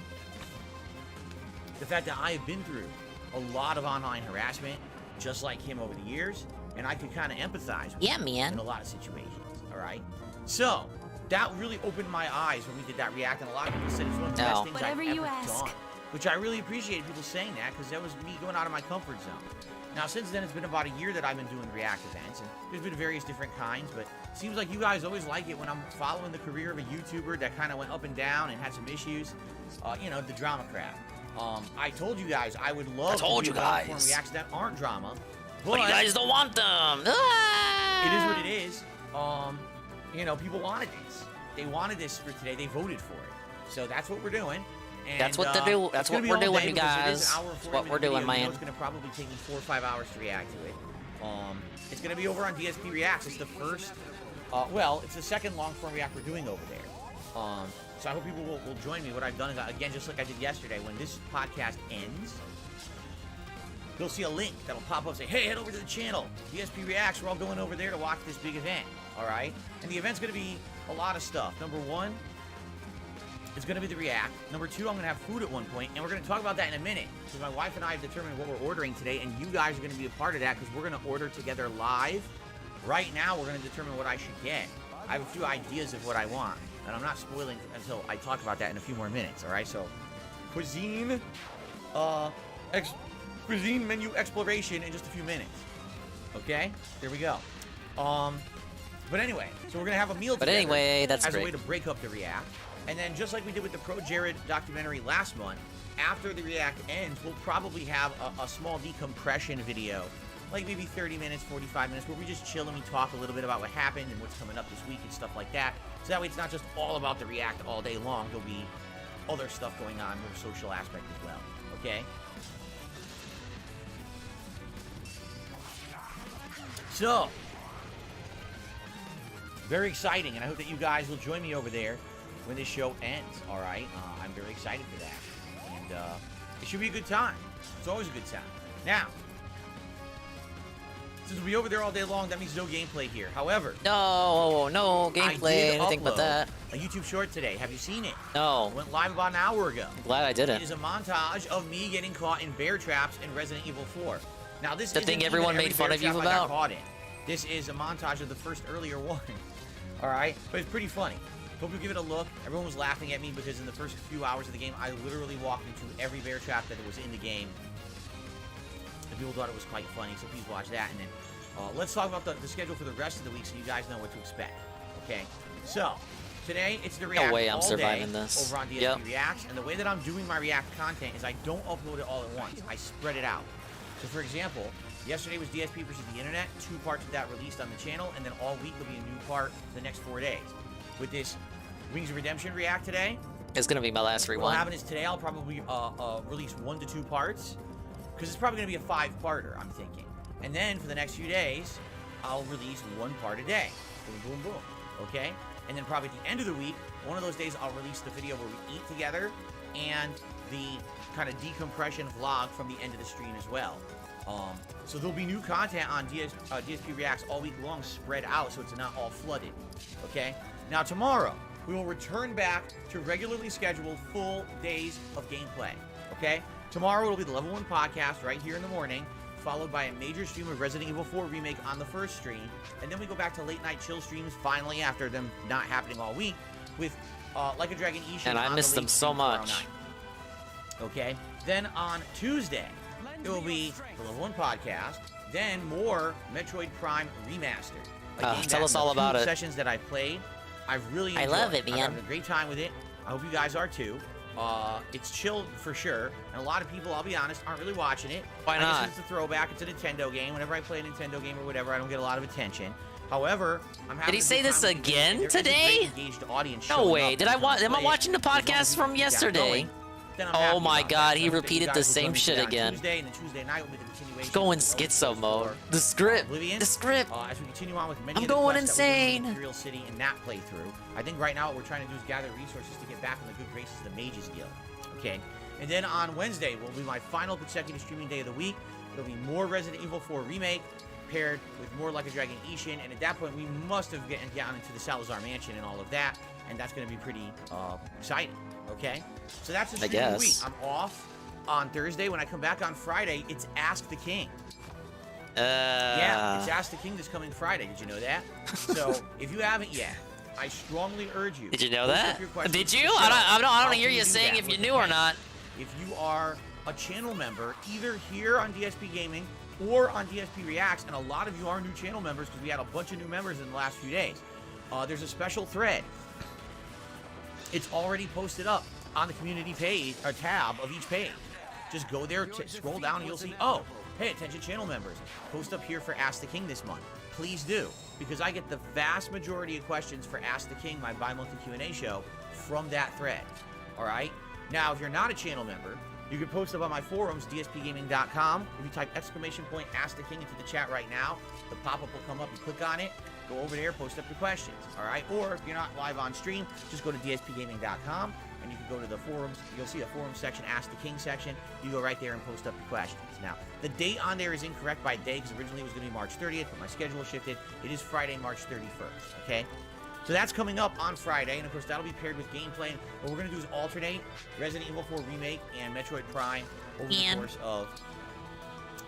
the fact that I have been through a lot of online harassment just like him over the years, and I could kind of empathize with Yeah, him man. in a lot of situations, all right? So, that really opened my eyes when we did that react, and a lot of people said it's one of the best things Whatever I've you ever ask. done, which I really appreciated people saying that, because that was me going out of my comfort zone. Now, since then, it's been about a year that I've been doing react events, and there's been various different kinds, but it seems like you guys always like it when I'm following the career of a YouTuber that kind of went up and down and had some issues. You know, the drama crap. I told you guys I would love to do long-form reacts that aren't drama, but you guys don't want them. It is what it is. You know, people wanted this. They wanted this for today. They voted for it. So that's what we're doing. And, That's what they do. That's what we're doing, you guys. That's what we're doing, man. It's going to probably take me 4 or 5 hours to react to it. It's going to be over on DSP Reacts. It's the first, well, it's the second long-form react we're doing over there. So I hope people will join me. What I've done is, again, just like I did yesterday, when this podcast ends, you'll see a link that'll pop up, say, hey, head over to the channel, DSP Reacts. We're all going over there to watch this big event, all right? And the event's going to be a lot of stuff. Number one, it's going to be the react. Number two, I'm going to have food at one point, and we're going to talk about that in a minute, because my wife and I have determined what we're ordering today, and you guys are going to be a part of that, because we're going to order together live. Right now, we're going to determine what I should get. I have a few ideas of what I want, and I'm not spoiling until I talk about that in a few more minutes, all right? So, cuisine menu exploration in just a few minutes, okay? There we go. But anyway, so we're going to have a meal together that's as great. a way to break up the react. And then just like we did with the Pro Jared documentary last month, after the react ends, we'll probably have a small decompression video, like maybe 30 minutes, 45 minutes, where we just chill and we talk a little bit about what happened and what's coming up this week and stuff like that. So that way it's not just all about the react all day long. There'll be other stuff going on, more social aspect as well, okay? So, very exciting, and I hope that you guys will join me over there when this show ends, all right? I'm very excited for that, and it should be a good time. It's always a good time. Now, since we'll be over there all day long, that means no gameplay here. However, no gameplay, anything but that. A YouTube short today. Have you seen it? No. It went live about an hour ago. Glad I didn't. It is a montage of me getting caught in bear traps in Resident Evil 4. Now, this The thing everyone made fun of you about? Caught in. This is a montage of the first earlier one. All right? But it's pretty funny. Hope you give it a look. Everyone was laughing at me because in the first few hours of the game, I literally walked into every bear trap that was in the game. And people thought it was quite funny, so please watch that. And then let's talk about the schedule for the rest of the week so you guys know what to expect. Okay? So, today, it's the React No way I'm all surviving day this. over on DSP Yep. Reacts. And the way that I'm doing my React content is I don't upload it all at once. I spread it out. So, for example, yesterday was DSP versus the Internet. 2 parts of that released on the channel. And then all week, there'll be a new part for the next 4 days. With this Wings of Redemption React today, It's going to be my last what'll rewind. happen is today I'll probably release 1 to 2 parts. Because it's probably going to be a 5-parter, I'm thinking. And then for the next few days, I'll release 1 part a day. Boom, boom, boom. Okay? And then probably at the end of the week, one of those days I'll release the video where we eat together and the kind of decompression vlog from the end of the stream as well. So there'll be new content on DSP Reacts all week long, spread out so it's not all flooded. Okay? Now tomorrow, we will return back to regularly scheduled full days of gameplay. Okay? Tomorrow it'll be the Level 1 podcast right here in the morning, followed by a major stream of Resident Evil 4 Remake on the first stream, and then we go back to late night chill streams finally after them not happening all week with Like a Dragon Ishin. And I miss them so much. Okay? Then on Tuesday, it will be the Level 1 podcast, then more Metroid Prime Remastered. Tell us all about it. Sessions that I played, I've really enjoyed. I love it, I'm man. having a great time with it. I hope you guys are too. It's chilled for sure, and a lot of people, I'll be honest, aren't really watching it. Why not? I guess it's a throwback. It's a Nintendo game. Whenever I play a Nintendo game or whatever, I don't get a lot of attention. However, I'm having Did he say this again there is a today? great engaged audience No showing way. up Did I every watch? time Am I play it. watching the As long as podcast we from keep that yesterday? going, then I'm Oh happy my about God, that. he I hope that you repeated guys the will same join me shit on again. Tuesday, and then Tuesday night will be the continuation. It's going of schizo mode. for The script. Oblivion. The script. As we continue on with many I'm of the going quests that we're doing in insane. Imperial City and that playthrough. I think right now what we're trying to do is gather resources to get back in the good graces of the Mages Guild. Okay, and then on Wednesday will be my final consecutive streaming day of the week. There'll be more Resident Evil 4 Remake paired with more Like a Dragon Ishin, and at that point we must have gotten down into the Salazar Mansion and all of that, and that's going to be pretty exciting. Okay, so that's the streaming week. I'm off on Thursday. When I come back on Friday, it's Ask the King. Yeah, it's Ask the King this coming Friday. Did you know that? So if you haven't yet, I strongly urge you. Did you know that? Did you? I don't hear you saying if you knew or not. If you are a channel member, either here on DSP Gaming or on DSP Reacts, and a lot of you are new channel members because we had a bunch of new members in the last few days, there's a special thread. It's already posted up on the community page or tab of each page. Just go there, scroll down, and you'll see, oh, hey, attention channel members, post up here for Ask the King this month. Please do, because I get the vast majority of questions for Ask the King, my bi-monthly Q&A show, from that thread. All right? Now, if you're not a channel member, you can post up on my forums, dspgaming.com. If you type ! Ask the King into the chat right now, the pop-up will come up. You click on it, go over there, post up your questions. All right? Or if you're not live on stream, just go to dspgaming.com, and you can go to the forums. You'll see a forum section, Ask the King section. You go right there and post up your questions. Now, the date on there is incorrect by day, because originally it was going to be March 30th, but my schedule shifted. It is Friday, March 31st, okay? So that's coming up on Friday, and of course that'll be paired with gameplay. What we're going to do is alternate Resident Evil 4 Remake and Metroid Prime over the course of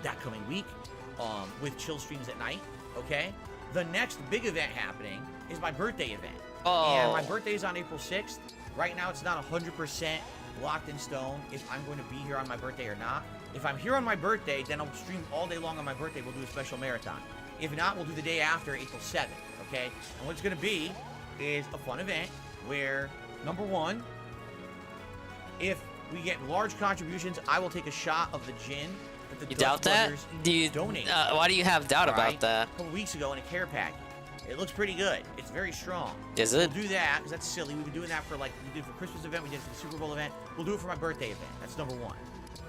that coming week with chill streams at night, okay? The next big event happening is my birthday event. And my birthday is on April 6th. Right now it's not 100% locked in stone if I'm going to be here on my birthday or not. If I'm here on my birthday, then I'll stream all day long on my birthday. We'll do a special marathon. If not, we'll do the day after, April 7th, okay? And what it's going to be is a fun event where, number one, if we get large contributions, I will take a shot of the gin that the You doubt that? Do you donate. why do you have doubt about that? A couple weeks ago in a care package. It looks pretty good. It's very strong. Is it? We'll do that because that's silly. We've been doing that for, like, we did it for Christmas event, we did it for the Super Bowl event. We'll do it for my birthday event. That's number one.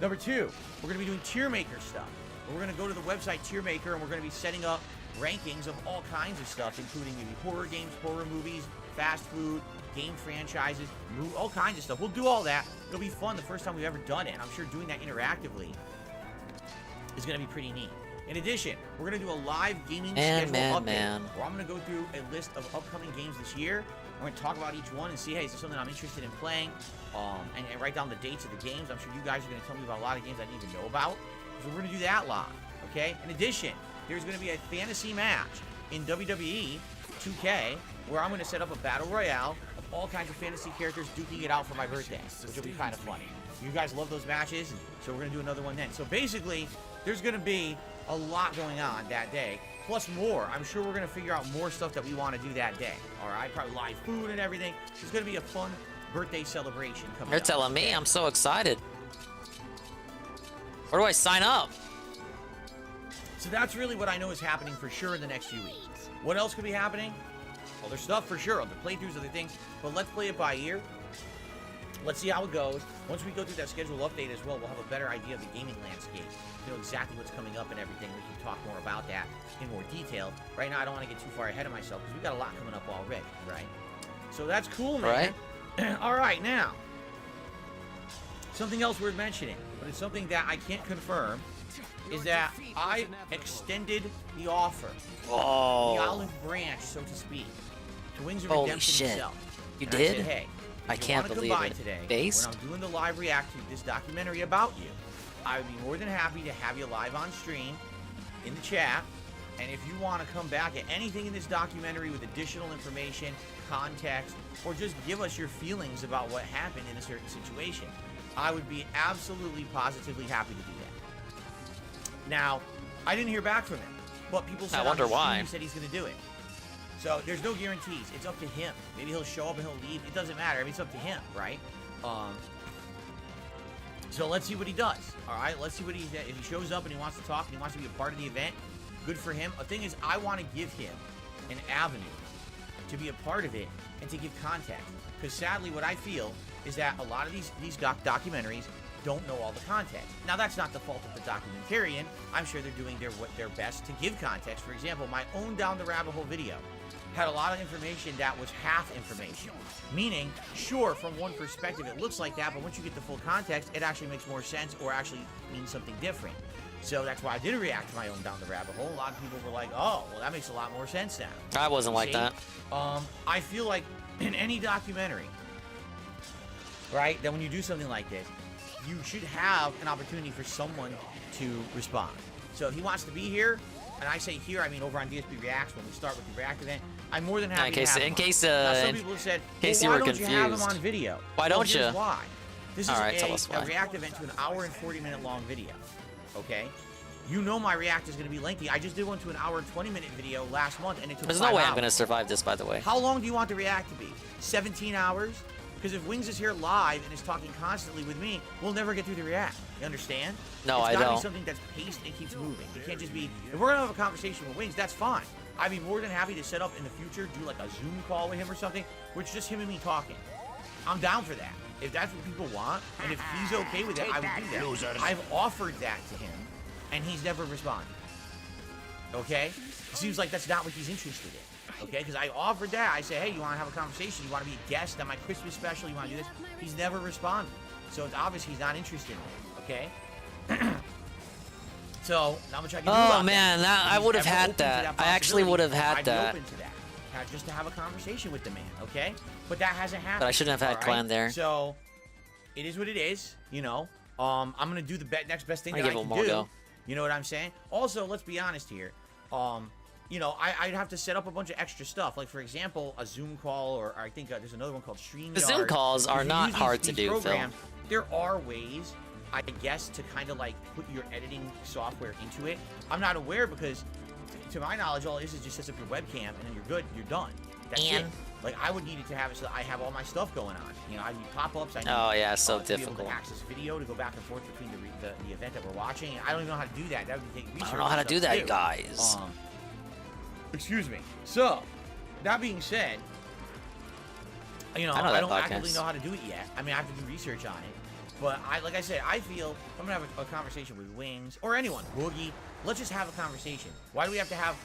Number two, we're going to be doing tier maker stuff. We're going to go to the website Tier Maker, and we're going to be setting up rankings of all kinds of stuff, including maybe horror games, horror movies, fast food, game franchises, all kinds of stuff. We'll do all that. It'll be fun. The first time we've ever done it, and I'm sure doing that interactively is going to be pretty neat. In addition, we're going to do a live gaming schedule update where I'm going to go through a list of upcoming games this year. I'm going to talk about each one and see, hey, is this something I'm interested in playing? And write down the dates of the games. I'm sure you guys are going to tell me about a lot of games I didn't even know about. So we're going to do that live, okay? In addition, there's going to be a fantasy match in WWE 2K where I'm going to set up a battle royale of all kinds of fantasy characters duking it out for my birthday, which will be kind of funny. You guys love those matches, so we're going to do another one then. So basically, there's going to be a lot going on that day, plus more. I'm sure we're going to figure out more stuff that we want to do that day, all right? Probably live food and everything. It's going to be a fun birthday celebration coming up. You're telling me? I'm so excited. Where do I sign up? So that's really what I know is happening for sure in the next few weeks. What else could be happening? Well, there's stuff for sure, other playthroughs, other things, but let's play it by ear. Let's see how it goes. Once we go through that schedule update as well, we'll have a better idea of the gaming landscape. You know exactly what's coming up and everything. We can talk more about that in more detail. Right now, I don't want to get too far ahead of myself because we've got a lot coming up already, right? So that's cool, man. Right. All right, now, something else worth mentioning, but it's something that I can't confirm, is that I extended the offer, the olive branch, so to speak, to Wings of Redemption himself. You and did? I said, hey, I can't believe it. Today, Based? when I'm doing the live react to this documentary about you, I would be more than happy to have you live on stream in the chat. And if you want to come back at anything in this documentary with additional information, context, or just give us your feelings about what happened in a certain situation, I would be absolutely, positively happy to do that. Now, I didn't hear back from him, but people said he said he's going to do it. So there's no guarantees. It's up to him. Maybe he'll show up and he'll leave. It doesn't matter. I mean, it's up to him, right? So let's see what he does. All right, let's see what if he shows up and he wants to talk and he wants to be a part of the event. Good for him. The thing is, I want to give him an avenue to be a part of it and to give context. Because sadly, what I feel is that a lot of these documentaries don't know all the context. Now, that's not the fault of the documentarian. I'm sure they're doing their best to give context. For example, my own Down the Rabbit Hole video had a lot of information that was half information. Meaning, sure, from one perspective it looks like that, but once you get the full context, it actually makes more sense or actually means something different. So that's why I did react to my own Down the Rabbit Hole. A lot of people were like, oh, well, that makes a lot more sense now. I wasn't like that. I feel like in any documentary, right, that when you do something like this, you should have an opportunity for someone to respond. So if he wants to be here, and I say here, I mean over on DSP Reacts when we start with the React event, I'm more than happy to have him on. Now, some people have said, well, why don't you have him on video? Why don't you? Why? This is tell us why. a React event to an hour and 40-minute long video, okay? You know my React is going to be lengthy. I just did one to an hour and 20-minute video last month, and it took There's 5 no way hours. I'm going to survive this, by the way. How long do you want the React to be? 17 hours? Because if Wings is here live and is talking constantly with me, we'll never get through the React. You understand? No, I It's got to don't. be something that's paced and keeps moving. It can't just be, if we're going to have a conversation with Wings, that's fine. I'd be more than happy to set up in the future, do like a Zoom call with him or something, where it's just him and me talking. I'm down for that. If that's what people want, and if he's okay with it, I would do that. I've offered that to him, and he's never responded. Okay? It seems like that's not what he's interested in. Okay? Because I offered that. I say, hey, you want to have a conversation? You want to be a guest on my Christmas special? You want to do this? He's never responded. So it's obvious he's not interested in it. Okay? So, not much I can do about man, I would have had that. I actually would have had I'd that. be open to that. Just to have a conversation with the man, okay? But that hasn't happened. But I shouldn't have had all Clan there. So, it is what it is, you know. I'm going to do the next best thing that I give can him more do. go. You know what I'm saying? Also, let's be honest here. You know, I'd have to set up a bunch of extra stuff. Like, for example, a Zoom call, or I think there's another one called StreamYard. The Zoom calls are not hard to do, Phil. There are ways, I guess, to kind of like put your editing software into it. I'm not aware because, to my knowledge, all it is just set up your webcam and then you're good. You're done. That's it. Like, I would need it to have it so that I have all my stuff going on. You know, I need pop-ups. I need, oh yeah, so to difficult. be able to access video to go back and forth between the event that we're watching. I don't even know how to do that. That would take research. I don't know how to do that, too. you guys. Excuse me. So, that being said, you know, I don't actively know how to do it yet. I mean, I have to do research on it. But like I said, I feel I'm gonna have a conversation with Wings or anyone, Boogie. Let's just have a conversation. Why do we have to have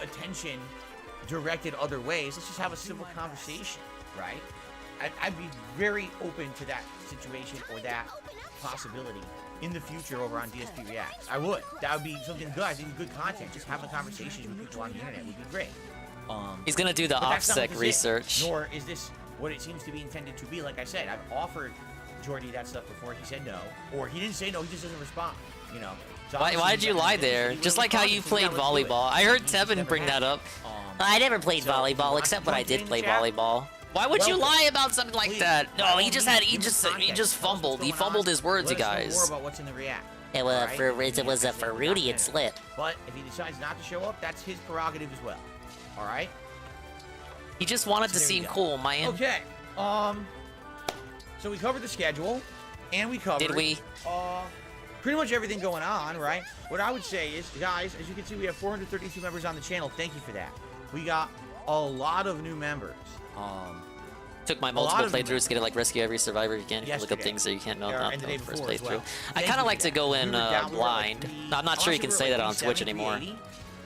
attention directed other ways? Let's just have a simple conversation, right? I'd be very open to that situation or that possibility in the future over on DSP Reacts. I would. That would be something good. I think good content. Just having conversations with people on the internet would be great. He's gonna do the OPSEC research. Nor is this what it seems to be intended to be. Like I said, I've offered Jordy that stuff before. He said no, or he didn't say no. He just doesn't respond. You know. So Why did you lie there? Just like how you played volleyball. I heard Tevin bring that up. I never played volleyball, except when I did play volleyball. Why would you lie about something like that? No, he just fumbled. He fumbled his words, you guys. More about what's in the React. It was a Fruity slip. But if he decides not to show up, that's his prerogative as well. All right. He just wanted to seem cool, man. Okay. So we covered the schedule, and we covered. Did we? Pretty much everything going on, right? What I would say is, guys, as you can see, we have 432 members on the channel. Thank you for that. We got a lot of new members. Took my multiple playthroughs to get it like rescue every survivor you can. You can look up things that you can't know about in the first playthrough. I kind of like to go in blind. I'm not sure you can say that on Twitch anymore.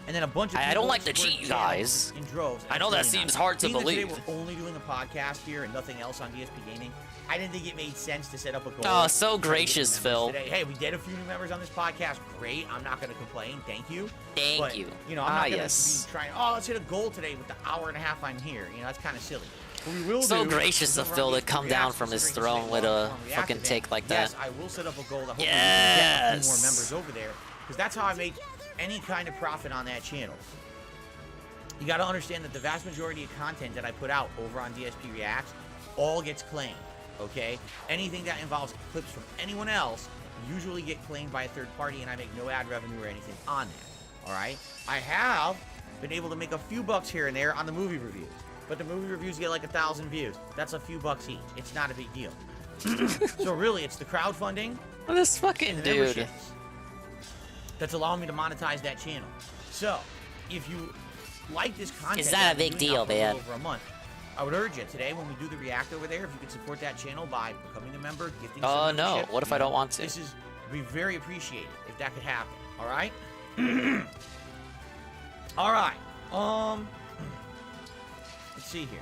And then a bunch of I don't like to cheat, you guys. In droves. I know that seems hard to believe. Today we're only doing a podcast here and nothing else on DSP Gaming. I didn't think it made sense to set up a goal. Oh, so gracious, Phil. Today. Hey, we did a few new members on this podcast. Great. I'm not going to complain. Thank you. Thank you. You know, I'm not going to be trying, let's hit a goal today with the hour and a half I'm here. You know, that's kind of silly. What we will so do gracious of Phil to come down from his throne with a fucking take like that. Yes, I will set up a goal that hopefully we can get a few more members over there. Because that's how I make any kind of profit on that channel. You got to understand that the vast majority of content that I put out over on DSP Reacts all gets claimed, okay? Anything that involves clips from anyone else usually get claimed by a third party, and I make no ad revenue or anything on that, all right? I have been able to make a few bucks here and there on the movie reviews, but the movie reviews get like 1,000 views. That's a few bucks each. It's not a big deal. So really, it's the crowdfunding. Oh, this fucking dude. That's allowing me to monetize that channel. So, if you like this content, it's not a big deal, man. Over a month, I would urge you today when we do the React over there, if you could support that channel by becoming a member, gifting. Oh no! What if I don't want to? This is be very appreciated if that could happen. All right. All right. Let's see here.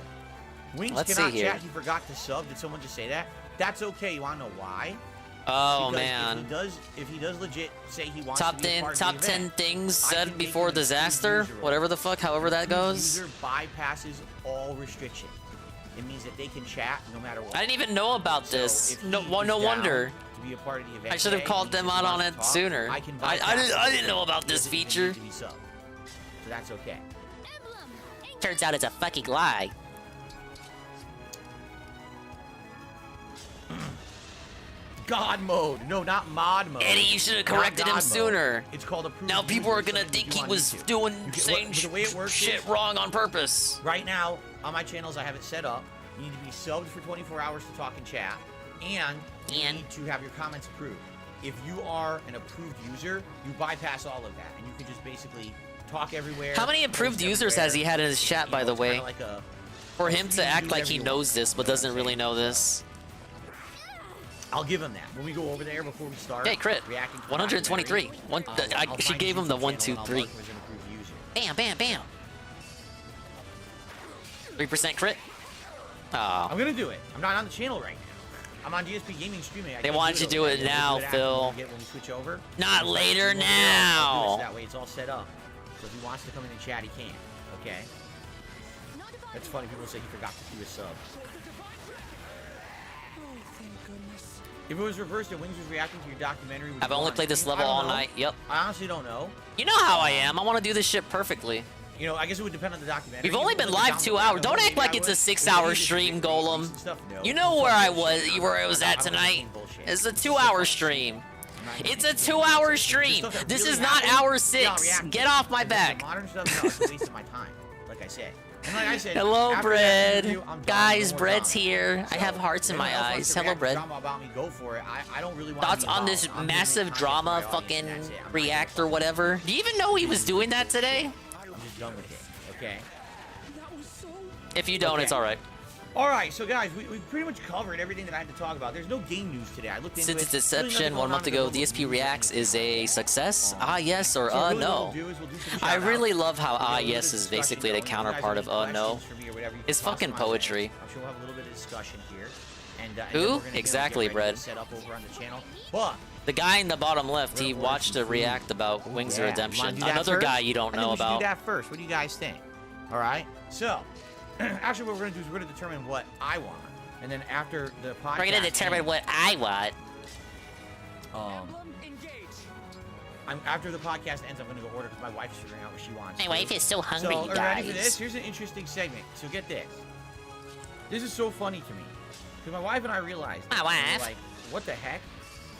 Wings cannot chat. He forgot to sub. Did someone just say that? That's okay. You want to know why? Oh because man! If he does legit say he wants top to be a part 10 of the event, things said before disaster, whatever the fuck, however that goes. User bypasses all restrictions. it means that they can chat no matter what. I didn't even know about this. If No, he well, is no down wonder. To be a part of the event I should have today, called and them he out on wants it to talk, sooner. I can I didn't know about this Doesn't need feature. to be subbed. So that's okay. Turns out it's a fucking lie. God mode. No, not mod mode. Eddie, you should have Not corrected him God sooner. mode. It's called approved Now people user. are gonna Something think you he on was YouTube. doing You get- saying but the way it works shit is, wrong on purpose. right now, on my channels, I have it set up. You need to be subbed for 24 hours to talk and chat, and you need to have your comments approved. If you are an approved user, you bypass all of that, and you can just basically talk everywhere. How many approved post users has he everywhere. had in his chat, by the It's way? kinda like a- For him you to can act do like whatever he you knows want. this but doesn't really know this. I'll give him that when we go over there before we start. Hey, crit. reacting to the 123. documentary, I'll She find gave his him the YouTube 1, channel 2, and I'll 3. mark him as an approved user. Bam, bam, bam. 3% crit. Oh. I'm gonna do it. I'm not on the channel right now. I'm on DSP Gaming streaming. I They can't want you to do over it there. now, We'll do it after Phil. when we switch over. Not later I'll do it. now. That way it's all set up. So if he wants to come in and chat, he can. Okay? That's funny. People say he forgot to do a sub. If it was reversed and Wings was reacting to your documentary, would I've you go only on played this stream? level I don't all know. night. Yep. I honestly don't know. You know how I am. I want to do this shit perfectly. You know, I guess it would depend on the documentary. We've only been live 2 hours. Don't act like it's a 6-hour stream, Golem. You know where I was at tonight. It's a 2-hour stream. It's a 2-hour stream. This is not hour 6. Get off my back. Modern stuff, no, it's a waste of my time. Like I said. And like I said, Hello, after that Bread. interview, I'm done. Guys, No more Bread's drama. here. I So, have hearts in anyone my else wants eyes. to Hello, react to Bread. drama about me, go for it. I don't really want Thoughts to be on this involved. I'm massive giving drama content for my audience, fucking and that's it. I'm not react or whatever? Do you even know he was doing that today? I'm just done with it. Okay. If you don't, Okay. it's alright. All right, so guys, we pretty much covered everything that I had to talk about. There's no game news today. I looked into Since it. its Really inception nothing 1 month going on ago, with the DSP Reacts is a success? Ah, yes, or So really what no. we'll do is we'll do some I shout-outs. really love how We'll get a ah, little bit yes of is discussion basically the going. If you guys counterpart have of any no. questions for me or whatever, you It's can toss fucking them my way. poetry. I'm sure we'll have a little bit of discussion here. And Who? then we're gonna Exactly, get ready Brad. to set up over on the channel. But The guy in the bottom left, he watched a react about Wings of yeah, Redemption. wanna do that Another first? guy you don't I think know we should about. do that first. What do you guys think? All right. So, actually, what we're gonna do is we're gonna determine what I want, and then after the podcast, We're gonna determine ends, what I want. after the podcast ends, I'm gonna go order because my wife's figuring out what she wants. My to. wife is so hungry, So, you are you ready for guys. this? Here's an interesting segment. So get this. This is so funny to me because my wife and I realized. My this, and wife? we're like, what the heck?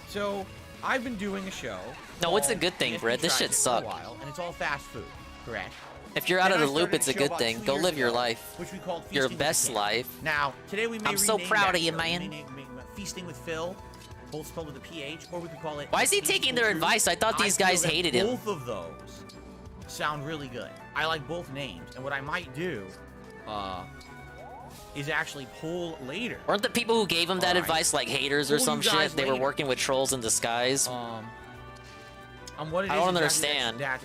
So I've been doing a show. No, it's a called good thing, DSP Brett. This Tries shit It for a sucked. while, and it's all fast food, correct? If you're out Then of I the loop, started it's a show good about thing. 2 Go years live your ago, life. which we called Your Feasting with best Phil. life. Now, today we may I'm so rename proud that of you, show. man. We may name it Feasting with Phil, both spelled with a PH, or we could call it. Why is he Tasteful taking their Truth. advice? I thought these feel guys that hated him. Both of those sound really good. I like both names, and what I might do, is actually pull later. Weren't the people who gave him that Alright. advice like haters or Pull some you guys shit? They were later. working with trolls in disguise. On what it I is don't exactly understand. that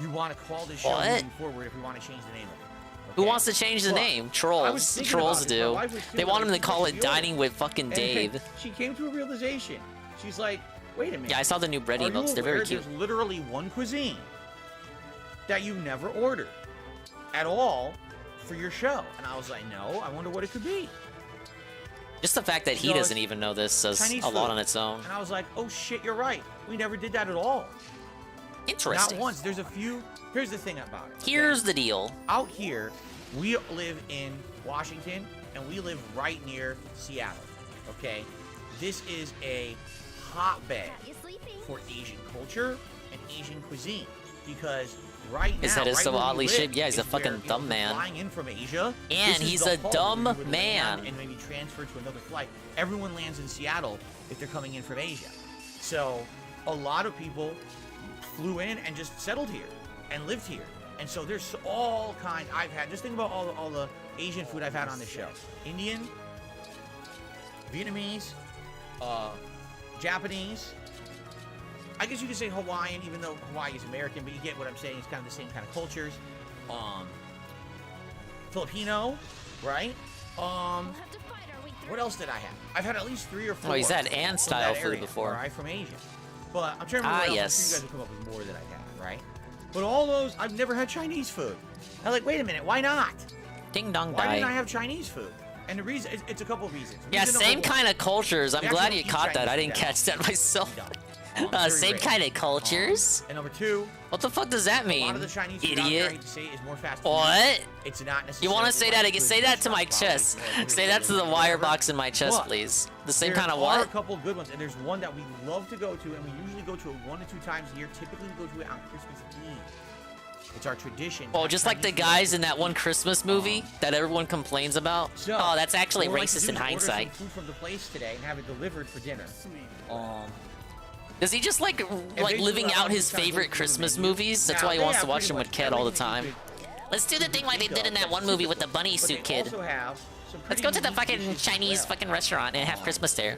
you want to call this show What? moving forward if we want to change the name of it. Who okay? wants to change the Look, name? I was Trolls. thinking Trolls about it. My do. wife was They feeling want him like to she call was it feeling Dining with fucking And Dave. she came to a realization. She's like, wait a minute. Yeah, I saw the new bread Are emotes. you They're very aware cute. There's literally one cuisine that you never ordered at all for your show. And I was like, no, I wonder what it could be. Just the fact that he So doesn't it's even know this says Chinese a lot food. on its own. And I was like, oh shit, you're right. We never did that at all. Interesting. Not once. There's a few. Here's the thing about it. Here's the deal. Out here, we live in Washington, and we live right near Seattle. Okay, this is a hotbed for Asian culture and Asian cuisine because right now, His head is right so where we oddly live shaped. Yeah, he's a is where, fucking you know, dumb if man. you're flying in from Asia, And this is he's the a hub dumb where you would man. land and maybe transfer to another flight. Everyone lands in Seattle if they're coming in from Asia. So a lot of people flew in and just settled here and lived here. And so there's all kind. I've had. Just think about all the Asian food I've had on this show: Indian, Vietnamese, Japanese. I guess you could say Hawaiian, even though Hawaii is American, but you get what I'm saying. It's kind of the same kind of cultures. Filipino, right? What else did I have? I've had at least 3 or 4. Oh, he's had from and that style food area, before. All right, from Asia. But I'm trying to remember Ah, what else. yes. I'm sure you guys will come up with more that I've had, right? But all those, I've never had Chinese food. I'm like, wait a minute, why not? Ding dong Why didn't I die. have Chinese food? And the reason, it's a couple of reasons. Yeah, Reason same number one, kind of cultures. I'm they glad actually you don't eat caught that. Chinese I didn't food catch that myself. very Same rare. kind of cultures. And number two, What the fuck does that a mean? lot of the Chinese food out there, I Idiot. hate to say, is more fast food. What? It's not You necessarily want to say that like again? good Say that to my restaurant chest. quality, Say that to the wire whatever. box in my chest, But please. The same there kind of are a what? couple good ones, and there's one that we love to go to, and we usually go to it 1 to 2 times a year. Typically, we go to it on Christmas Eve. It's our tradition. Oh, just like the guys in that one Christmas movie that everyone complains about. So, Oh, that's actually what we like to racist do in is order hindsight. some food from the place today and have it delivered for dinner. Does he just like they living do out have his some kind of favorite go-to Christmas menu. movies? That's Now, why he they wants to have watch pretty them with much Kat all the everything time. you Let's do the thing like they did in that one movie with the bunny But suit they kid. also have some Let's pretty go to the unique fucking dishes as Chinese well. fucking restaurant and have Christmas there.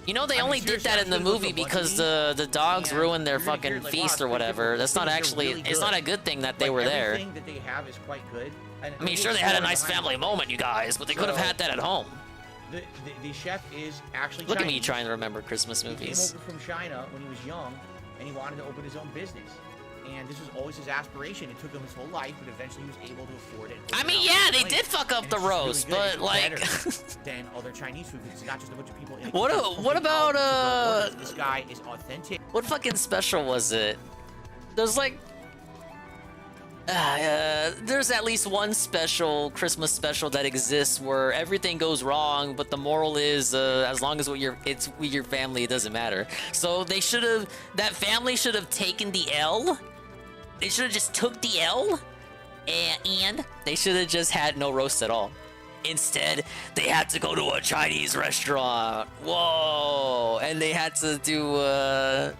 You know, they I mean, only did seriously, that I'm in the gonna go movie to a because bunny the dogs and ruined their you're gonna fucking hear, like, feast wow, or whatever. That's not they're actually, really it's not a good. good thing that they Like, were there. everything that they have is quite good. And I mean, the sure, they had a story nice behind family it. moment, you guys, but they could have So, had that at home. The chef is actually Look at Chinese. me trying to remember Christmas He movies. came over from China when he was young, and he wanted to open his own business. And this was always his aspiration. It took him his whole life, but eventually he was able to afford it. I mean, yeah, they did fuck up the roast, but like, than other Chinese food. It's not just a bunch of people. In what about this guy is authentic. what fucking special was it? There's like, there's at least one special Christmas special that exists where everything goes wrong, but the moral is as long as it's with your family, it doesn't matter. So they should have, that family should have taken the L. They should have just took the L, and they should have just had no roast at all. Instead, they had to go to a Chinese restaurant. Whoa! And they had to do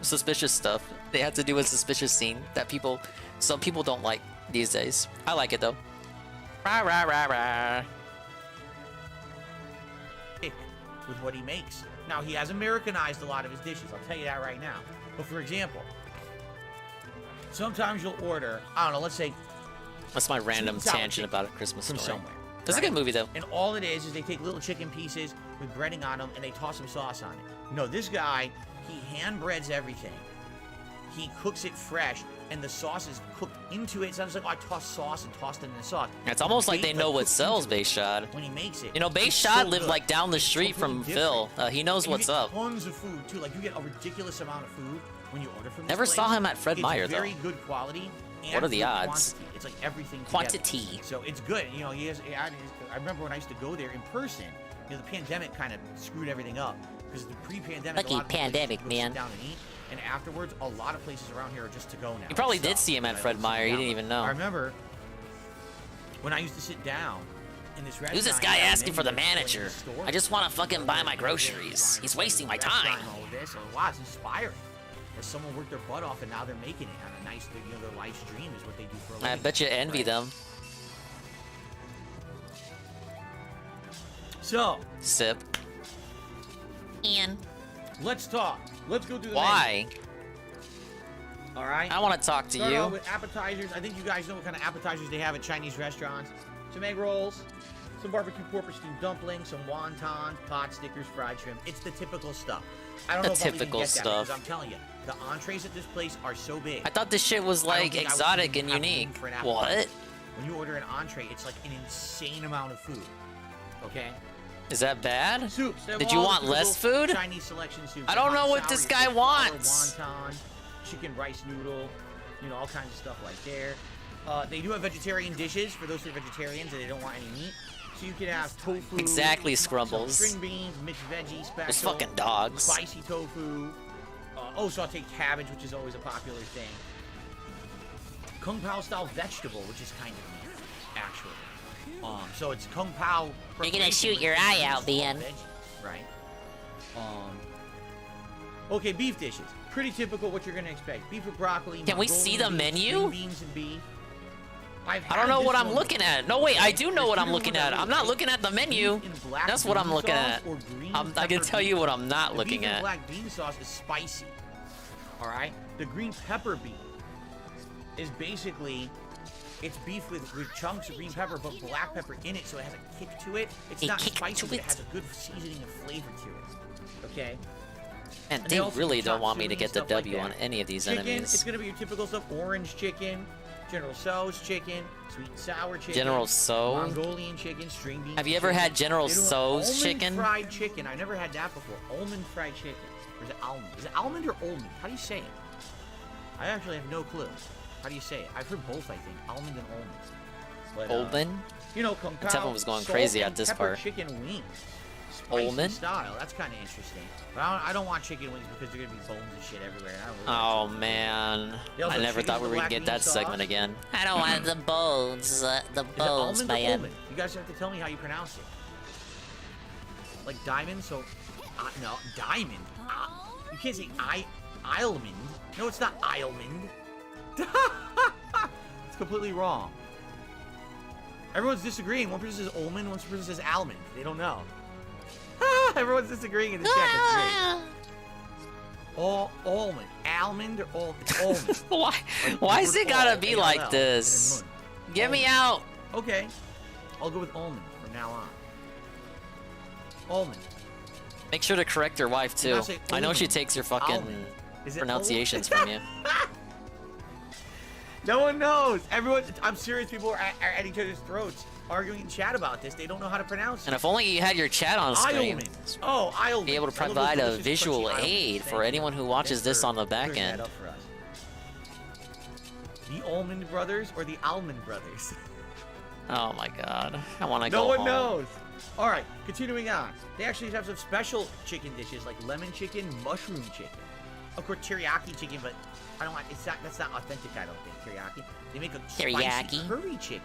suspicious stuff. They had to do a suspicious scene that some people don't like these days. I like it though. Rah rah rah rah. With what he makes. Now he has Americanized a lot of his dishes. I'll tell you that right now. But for example, sometimes you'll order, I don't know, let's say That's my random Sweet and sour tangent chicken about a Christmas from story. somewhere. That's a good movie though. And all it is they take little chicken pieces with breading on them and they toss some sauce on it. No, this guy, he hand breads everything. He cooks it fresh, and the sauce is cooked into it. It's not just like, oh, I tossed sauce and tossed it in the sauce. It's almost like they know what sells Bayshad. When he makes it. You know, It's Bayshad so lived good. like down the It's street from completely Phil. different. He knows And what's you get up. Tons of food too. Like you get a ridiculous amount of food when you order from this Never place. saw him at Fred It's Meyer, though. very good quality. And What are the good odds? Quantity. It's like everything together. Quantity. So it's good. You know, he has. I remember when I used to go there in person. You know, the pandemic kind of screwed everything up because the pre-pandemic. Lucky pandemic, man. Sit down and eat. And afterwards, a lot of places around here are just to go now. You probably So, did see him at I Fred sit Meyer. You down. didn't even know. I remember when I used to sit down in this restaurant. Who's this guy and asking for the then you go in manager? store. I just want to fucking buy my groceries. He's wasting my time. All of this. Wow, it's inspiring. As someone worked their butt off and now they're making it on a nice, you know, their life's dream is what they do for a living. I bet you envy them. So, Sip. Ian. Let's talk. Let's go through the Why? menu. All right. I want to talk to Start you. out with appetizers. I think you guys know what kind of appetizers they have at Chinese restaurants. Some egg rolls, some barbecue pork steamed dumplings, some wontons, pot stickers, fried shrimp. It's the typical stuff. I don't The know if I'll even typical get that stuff. because I'm telling you, the entrees at this place are so big. I thought this shit was I don't like think I would exotic even and have room unique. for an appetizer. What? When you order an entree, it's like an insane amount of food. Okay? Is that bad? Soups. They have Did you all the want less food? Chinese selection soups. I don't Hot know what sour, this you guy get wants. Wonton, chicken rice noodle, you know, all kinds of stuff like there. They do have vegetarian dishes for those who are vegetarians and they don't want any meat. So you can have tofu. Exactly, some Scrumbles. string beans, mixed veggies, special. Those fucking dogs. Spicy tofu. Sauteed cabbage, which is always a popular thing. Kung Pao style vegetable, which is kind of neat, actually. So it's Kung Pao. You're gonna shoot your eye out, Ben. Right. Okay, beef dishes. Pretty typical what you're gonna expect. Beef with broccoli. Can we see the Mongolian beef, menu? string beans and beef. I don't know what I'm looking at. No, wait, I do know what I'm looking at. I'm not looking at the menu. That's what I'm looking at. I can tell you what I'm not looking The beef and at. black bean sauce is spicy. All right. The green pepper beef is basically it's beef with chunks of green pepper, but black pepper in it, so it has a kick to it. It's A not kick spicy, to but it it. has a good seasoning and flavor to it. Okay. And they really don't want me to get the W on any of these chicken, enemies. It's gonna be your typical stuff: orange chicken, General Tso's chicken, sweet and sour chicken, General Tso? Mongolian chicken, string beans. Have you ever had General Tso's chicken? Fried chicken. I've never had that before. Almond fried chicken. Or is it almond? Is it almond or almond? How do you say it? I actually have no clue. How do you say it? I've heard both, I think. Almond and almond. But, Olden? You know, Kung Pao, Tevin was going salt crazy and at this pepper part. chicken wings. Spicy Olden? style. That's kind of interesting. But I don't want chicken wings because they're gonna be bones and shit everywhere. And I don't really Oh man, I never thought we were gonna get that segment again. I don't want the bones, the Is it bones, almond or man. almond? You guys have to tell me how you pronounce it. Like diamond, so no, diamond. You can't say Islemond. No, it's not Islemond. It's completely wrong. Everyone's disagreeing. One person says almond, one person says almond. They don't know. Everyone's disagreeing in the chat. That's great. Almond. Almond or almond? Why is it gotta be like this? Get me out. Okay. I'll go with almond from now on. Almond. Make sure to correct your wife You too. gotta say I know she almond. takes your fucking Almond. Is it pronunciations almond? from you. No one knows. Everyone. I'm serious. People are at each other's throats, arguing in chat about this. They don't know how to pronounce it. And if only you had your chat on screen, Islemond. Oh, Islemond. be able to provide a visual aid for anyone who watches this on the back clearing end. that up for us. The Almond Brothers or the Almond Brothers? Oh my god, I want to go No one home. knows. All right, continuing on. They actually have some special chicken dishes like lemon chicken, mushroom chicken. Of course, teriyaki chicken, but I don't want. That's not authentic. I don't think teriyaki. They make a spicy Teriyaki? curry chicken,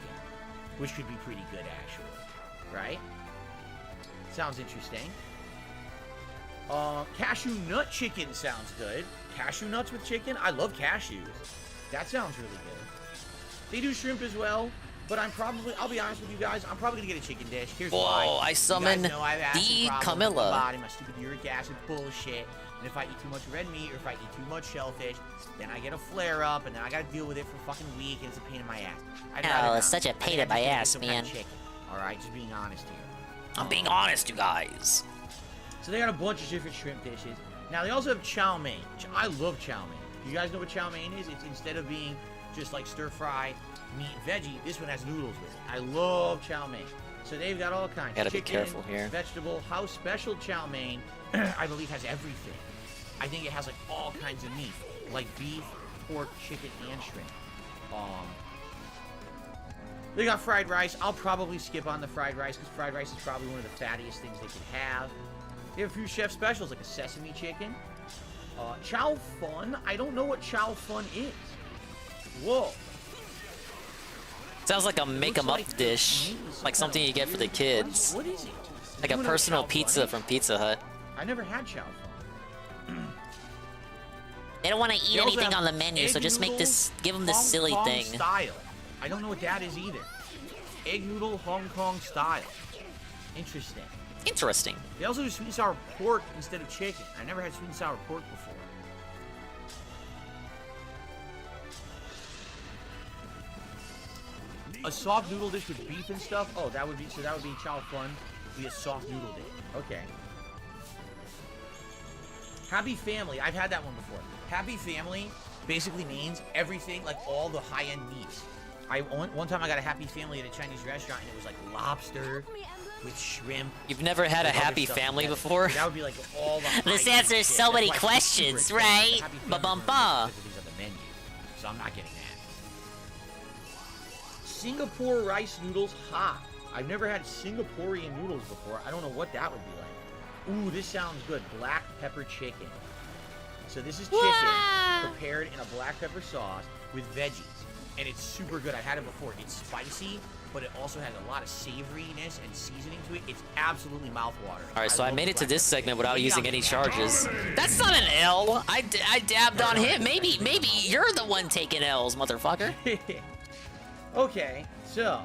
which could be pretty good actually. Right? Sounds interesting. Cashew nut chicken sounds good. Cashew nuts with chicken. I love cashews. That sounds really good. They do shrimp as well. But I'll be honest with you guys, I'm probably gonna get a chicken dish. Here's why. Whoa, I summon you guys know I've had some the problems with Camilla. my body, my stupid uric acid bullshit. And if I eat too much red meat or if I eat too much shellfish, then I get a flare up and then I gotta deal with it for a fucking week and it's a pain in my ass. Oh, it's such a pain in my ass, man. Alright, just being honest here. I'm being honest, you guys. So they got a bunch of different shrimp dishes. Now they also have chow mein. I love chow mein. Do you guys know what chow mein is? It's instead of being just like stir fry meat and veggie, this one has noodles with it. I love chow mein. So they've got all kinds. Gotta be Chicken, careful here. Vegetable, house special chow mein, I believe has everything. I think it has like all kinds of meat, like beef, pork, chicken, and shrimp. They got fried rice. I'll probably skip on the fried rice because fried rice is probably one of the fattiest things they could have. They have a few chef specials like a sesame chicken. Chow fun. I don't know what chow fun is. Whoa. Sounds like a make-em-up dish, like something you get for the kids. What is it? Like a personal pizza from Pizza Hut. I never had chow fun. They don't want to eat They also anything have on the menu, so egg just make noodle this, give them this Hong silly Kong thing. Style. I don't know what that is either. Egg noodle Hong Kong style. Interesting. Interesting. They also do sweet and sour pork instead of chicken. I never had sweet and sour pork before. A soft noodle dish with beef and stuff. Oh, that would be chow fun. Be a soft noodle dish. Okay. Happy Family. I've had that one before. Happy Family basically means everything, like all the high-end meats. One time I got a Happy Family at a Chinese restaurant and it was like lobster with shrimp. You've never had a Happy Family before? That would be like all the This high-end answers shit. so That's many why it's questions, super right? expensive. Happy Family Ba-bum-ba. because of these other menus. So I'm not getting that. Singapore rice noodles hot. I've never had Singaporean noodles before. I don't know what that would be like. Ooh, this sounds good. Black pepper chicken. So this is chicken prepared in a black pepper sauce with veggies. And it's super good. I've had it before. It's spicy, but it also has a lot of savoriness and seasoning to it. It's absolutely mouthwatering. Alright, so I love made the it to black this pepper segment chicken. without Maybe using I'll any get that. charges. That's not an L. I dabbed on him. Maybe you're the one taking L's, motherfucker. Okay, so.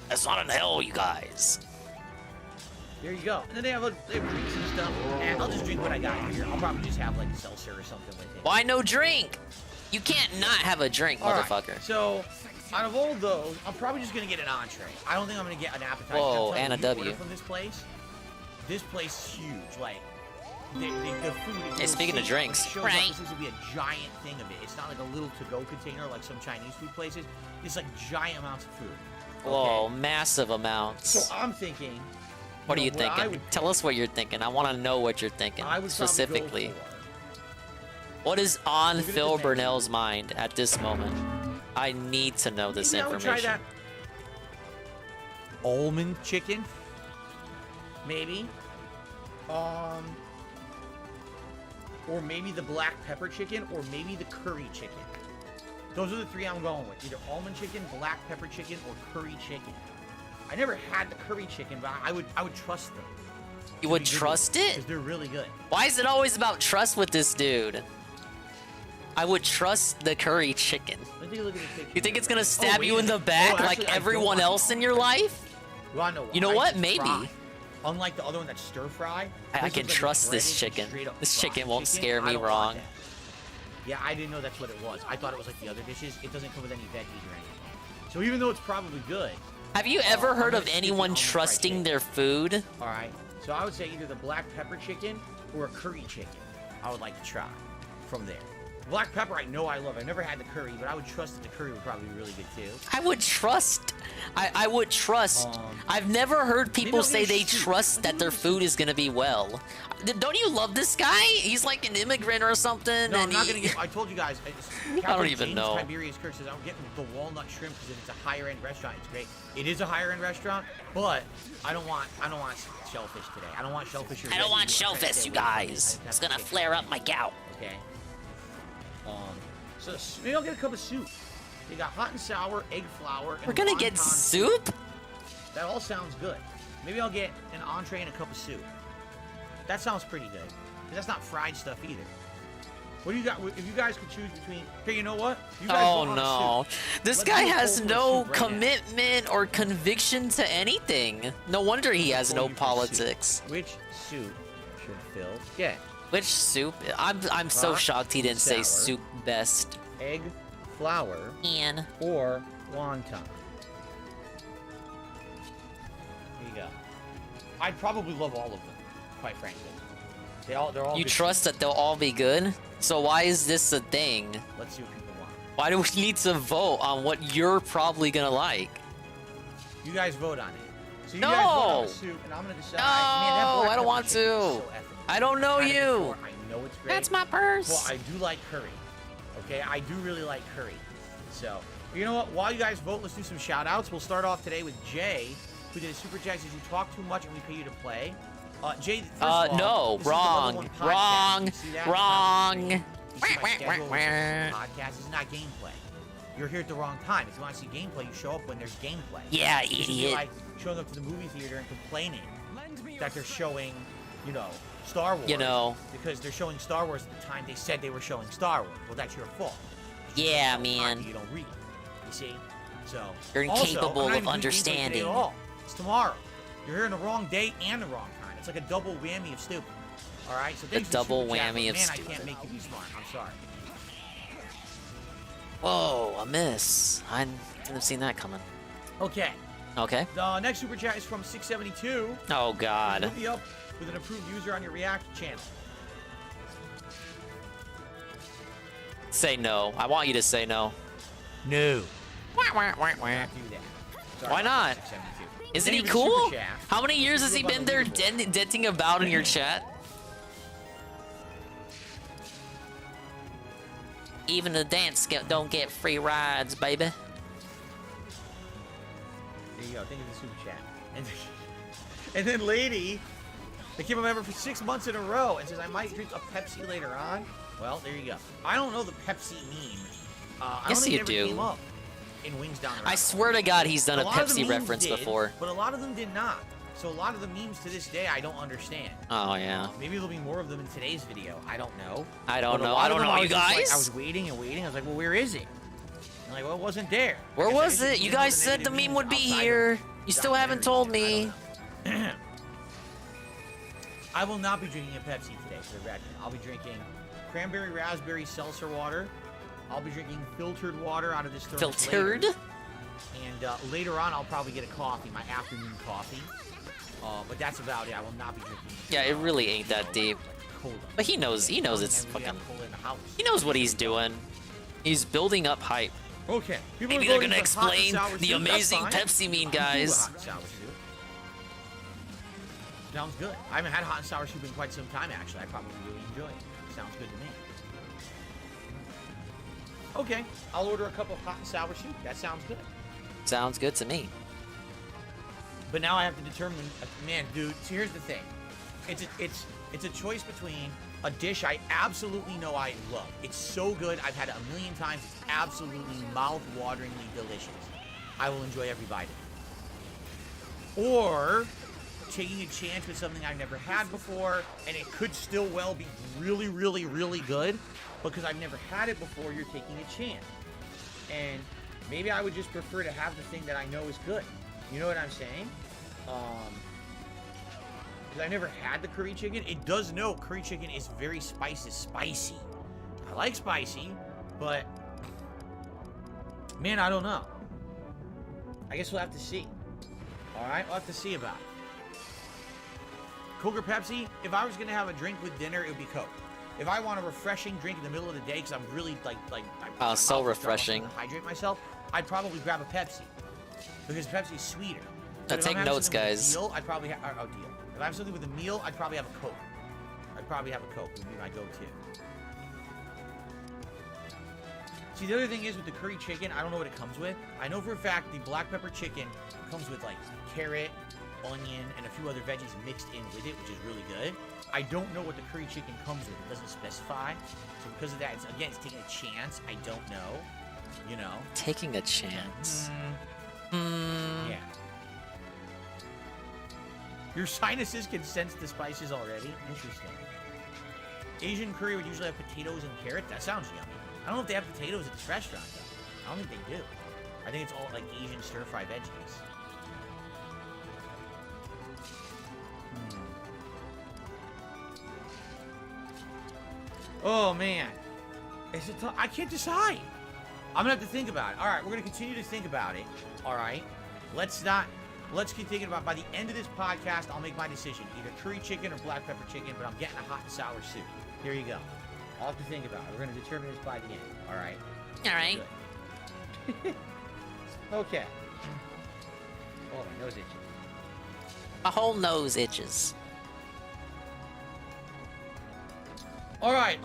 That's not an L, you guys. There you go. And then they have drinks and stuff. And I'll just drink what I got here. I'll probably just have like seltzer or something with it. Why no drink? You can't not have a drink, All right, motherfucker. So Out of all those, I'm probably just gonna get an entree. I don't think I'm gonna get an appetizer. Whoa, I'm and a telling you, W. From this place is huge. Like, the food. Hey, speaking of drinks, shows up, this seems to be a giant thing of it. It's not like a little to-go container like some Chinese food places. It's like giant amounts of food. Whoa, massive amounts. So I'm thinking. What are you thinking? Tell us what you're thinking. I want to know what you're thinking I would specifically. What is on Phil Burnell's mind at this moment? I need to know this information. I would try that almond chicken. Maybe. Or maybe the black pepper chicken, or maybe the curry chicken. Those are the three I'm going with. Either almond chicken, black pepper chicken, or curry chicken. I never had the curry chicken, but I would trust them. You would trust it? Because they're really good. Why is it always about trust with this dude? I would trust the curry chicken. Let's take a look at the picture. You think it's gonna stab you in the back like everyone else in your life? You know what? Maybe. Unlike the other one that's stir fry. I can trust this chicken. This chicken won't scare me wrong. Yeah, I didn't know that's what it was. I thought it was like the other dishes. It doesn't come with any veggies or anything. So even though it's probably good. Have you ever heard of anyone trusting their food? All right. So I would say either the black pepper chicken or a curry chicken. I would like to try from there. Black pepper, I know I love. I've never had the curry, but I would trust that the curry would probably be really good too. I would trust. I would trust. I've never heard people say they trust that their food is gonna be well. Don't you love this guy? He's like an immigrant or something. No, I'm not gonna get. I told you guys. I don't even know. Tiberius Kirk says I'm getting the walnut shrimp because it's a higher end restaurant. It's great. It is a higher end restaurant, but I don't want shellfish today. I don't want shellfish. I don't want shellfish, you guys. It's gonna flare up my gout. Okay. So maybe I'll get a cup of soup. You got hot and sour, egg flour, and we're gonna get soup? That all sounds good. Maybe I'll get an entree and a cup of soup. That sounds pretty good. Because that's not fried stuff either. What do you got? If you guys could choose between... Hey, you know what? You guys oh, no. This guy has no commitment or conviction to anything. No wonder he has no politics. Which soup should Phil get? Which soup? I'm so shocked he didn't say soup best. Egg, flour, or wonton. There you go. I'd probably love all of them, quite frankly. They're all. You trust that they'll all be good? So why is this a thing? Let's see what people want. Why do we need to vote on what you're probably gonna like? You guys vote on it. So you guys vote on the soup, and I'm gonna decide. No, I don't want to. I don't know you. I know it's great. That's my purse. Well, I do like curry. Okay, I do really like curry. So, you know what? While you guys vote, let's do some shout-outs. We'll start off today with Jay, who did a super chat. Says you talk too much and we pay you to play. Jay, first of all, no, wrong. Podcast is not gameplay. You're here at the wrong time. If you want to see gameplay, you show up when there's gameplay. Yeah, idiot. idiot. Like showing up to the movie theater and complaining that they're showing, you know, Star Wars. You know. Because they're showing Star Wars at the time they said they were showing Star Wars. Well, that's your fault. Yeah, man. You don't read. You see? So you're incapable of understanding. At all. It's tomorrow. You're here on the wrong day and the wrong time. It's like a double whammy of stupid. All right. So thanks a double for whammy of man, stupid. I can't make you be smart. I'm sorry. Whoa, a miss. I didn't have seen that coming. Okay. Okay. The next super chat is from 672. Oh God. Hook you up with an approved user on your React channel. Say no. I want you to say no. No. Why not? Isn't he cool? How many years has he been there denting about in your chat? Even the dance don't get free rides, baby. There you go. Thank you for the super chat. And then lady, they came a member for 6 months in a row and says, I might drink a Pepsi later on. Well, there you go. I don't know the Pepsi meme. Yes, you do. Came up in Wings Down the Road. I swear to God, he's done a Pepsi reference before. But a lot of them did not. So a lot of the memes to this day, I don't understand. Oh, yeah. Maybe there'll be more of them in today's video. I don't know. I don't know. I don't know, you guys. Like, I was waiting and waiting. I was like, well, where is it? I'm like, well, it wasn't there. Where was it? You guys said the meme would be here. You still haven't told me. I will not be drinking a Pepsi today for the record. I'll be drinking cranberry raspberry seltzer water. I'll be drinking filtered water out of this thermos Filtered? later. And later on, I'll probably get a coffee, my afternoon coffee. But that's about it. I will not be drinking. Yeah, it really ain't that deep. But he knows it's fucking... He knows what he's doing. He's building up hype. Okay. Maybe they're gonna explain the amazing Pepsi mean, guys. Sounds good. I haven't had hot and sour soup in quite some time, actually. I probably really enjoy it. Sounds good to me. Okay, I'll order a cup of hot and sour soup. That sounds good. Sounds good to me. But now I have to determine, man, dude. So here's the thing. It's a choice between a dish I absolutely know I love. It's so good. I've had it a million times. It's absolutely mouth-wateringly delicious. I will enjoy every bite of it. Or taking a chance with something I've never had before, and it could still well be really, really, really good, because I've never had it before. You're taking a chance, and maybe I would just prefer to have the thing that I know is good. You know what I'm saying? Because I never had the curry chicken. It does know curry chicken is very spicy. I like spicy, but man, I don't know. I guess we'll have to see. All right, we'll have to see about it. Coke or Pepsi? If I was gonna have a drink with dinner, it would be Coke. If I want a refreshing drink in the middle of the day, because I'm really so refreshing. To hydrate myself, I'd probably grab a Pepsi because Pepsi's sweeter. Take notes, guys. Meal, I'd probably have deal. If I have something with a meal, I'd probably have a Coke. Would be my go-to. See, the other thing is with the curry chicken, I don't know what it comes with. I know for a fact the black pepper chicken comes with like carrot, onion, and a few other veggies mixed in with it, which is really good. I don't know what the curry chicken comes with. It doesn't specify. So because of that, it's taking a chance. I don't know. You know? Taking a chance. Yeah. Your sinuses can sense the spices already. Interesting. Asian curry would usually have potatoes and carrots. That sounds yummy. I don't know if they have potatoes at this restaurant, though. I don't think they do. I think it's all like Asian stir-fry veggies. Oh, man. I can't decide. I'm going to have to think about it. All right, we're going to continue to think about it. All right. Let's keep thinking about it. By the end of this podcast, I'll make my decision. Either curry chicken or black pepper chicken, but I'm getting a hot and sour soup. Here you go. I'll have to think about it. We're going to determine this by the end. All right? All right. Okay. Oh, my nose itches. My whole nose itches. All right,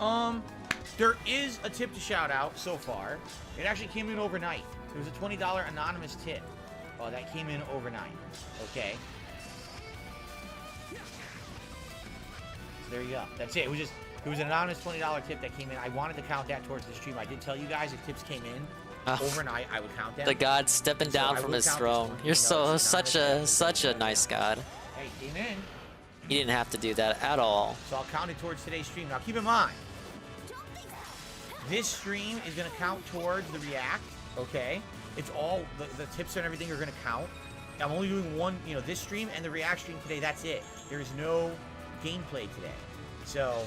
there is a tip to shout out so far. It actually came in overnight. It was a $20 anonymous tip. Oh, that came in overnight. Okay. So there you go. That's it. It was an anonymous $20 tip that came in. I wanted to count that towards the stream. I did tell you guys if tips came in overnight, I would count them. The god stepping down from his throne. You're such a nice god. Hey, came in. You didn't have to do that at all. So I'll count it towards today's stream. Now keep in mind, this stream is going to count towards the react, okay? It's all, the tips and everything are going to count. I'm only doing one, this stream and the react stream today, that's it. There is no gameplay today. So,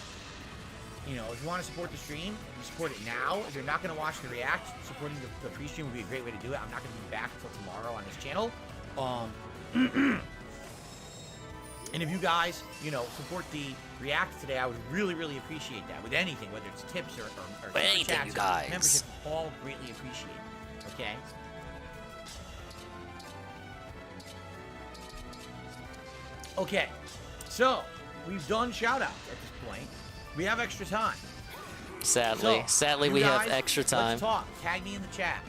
if you want to support the stream, you support it now. If you're not going to watch the react, supporting the pre-stream would be a great way to do it. I'm not going to be back until tomorrow on this channel. And if you guys, support the react today, I would really, really appreciate that. With anything, whether it's tips or anything, chats, you guys. Membership, all greatly appreciated. Okay. Okay. So we've done shout outs at this point. We have extra time. Sadly, we have extra time. Let's talk. Tag me in the chat.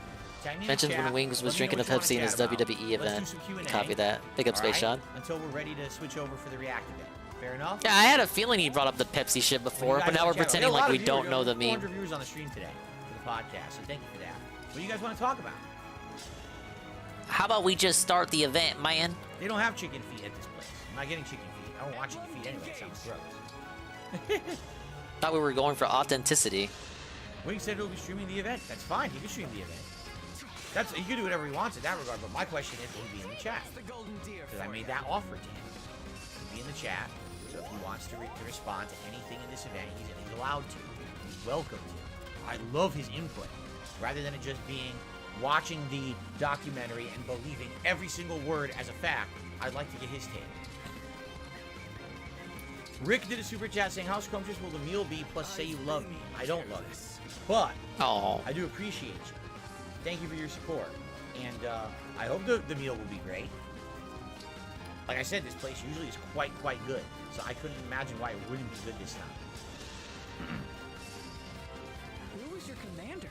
Mentioned when Wings was drinking a Pepsi in his WWE event. Copy that. Big up, Space Sean. Until we're ready to switch over for the react event. Fair enough? Yeah, I had a feeling he brought up the Pepsi shit before, but now we're pretending like we don't know the meme. 400 viewers on the stream today for the podcast, so thank you for that. What do you guys want to talk about? How about we just start the event, man? They don't have chicken feet at this place. I'm not getting chicken feet. I don't want chicken feet anyway. It sounds gross. Thought we were going for authenticity. Wing said he'll be streaming the event. That's fine. He can stream the event. He can do whatever he wants in that regard, but my question is, will he be in the chat? Because I made that offer to him. He'll be in the chat, so if he wants to respond to anything in this event, he's allowed to. He's welcome to. I love his input. Rather than it just being, watching the documentary and believing every single word as a fact, I'd like to get his take. Rick did a super chat saying, how scrumptious will the meal be, plus say you love me? I don't love you, but I do appreciate you. Thank you for your support, and I hope the meal will be great. Like I said, this place usually is quite good, so I couldn't imagine why it wouldn't be good this time. Who was your commander?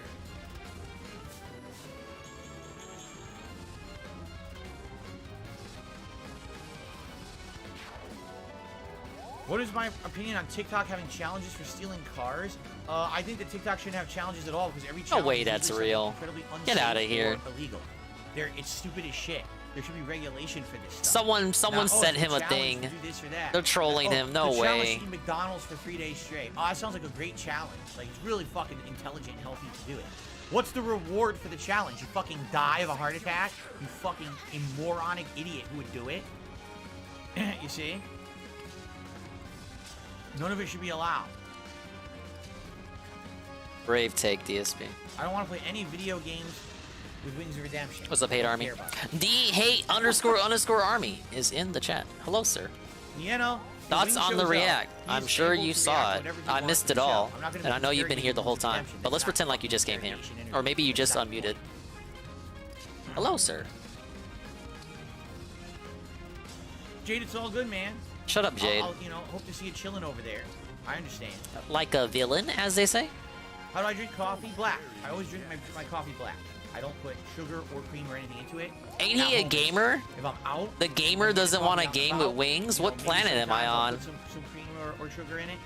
What is my opinion on TikTok having challenges for stealing cars? I think that TikTok shouldn't have challenges at all because every challenge No way is that's usually real. incredibly unsafe Get out of here. or illegal. It's stupid as shit. There should be regulation for this stuff. Someone sent him a thing. They're trolling him. No the challenge way. to eat McDonald's for 3 days straight. Oh, that sounds like a great challenge. Like, it's really fucking intelligent and healthy to do it. What's the reward for the challenge? You fucking die of a heart attack? You fucking moronic idiot who would do it? You see? None of it should be allowed. Brave take, DSP. I don't want to play any video games with Wings of Redemption. What's up, hate army? D-hate__ army is in the chat. Hello, sir. You know, thoughts on the react. I'm sure you saw it. I missed it all, and I know you've been here the whole time. But let's pretend like you just came here, or maybe you just unmuted. Hello, sir. Jade, it's all good, man. Shut up, Jade. I'll hope to see you chilling over there. I understand. Like a villain, as they say. How do I drink coffee? Black. I always drink my coffee black. I don't put sugar or cream or anything into it. Ain't he a gamer? If I'm out, the gamer doesn't want to game with wings? What planet am I on? Put some cream or sugar in it.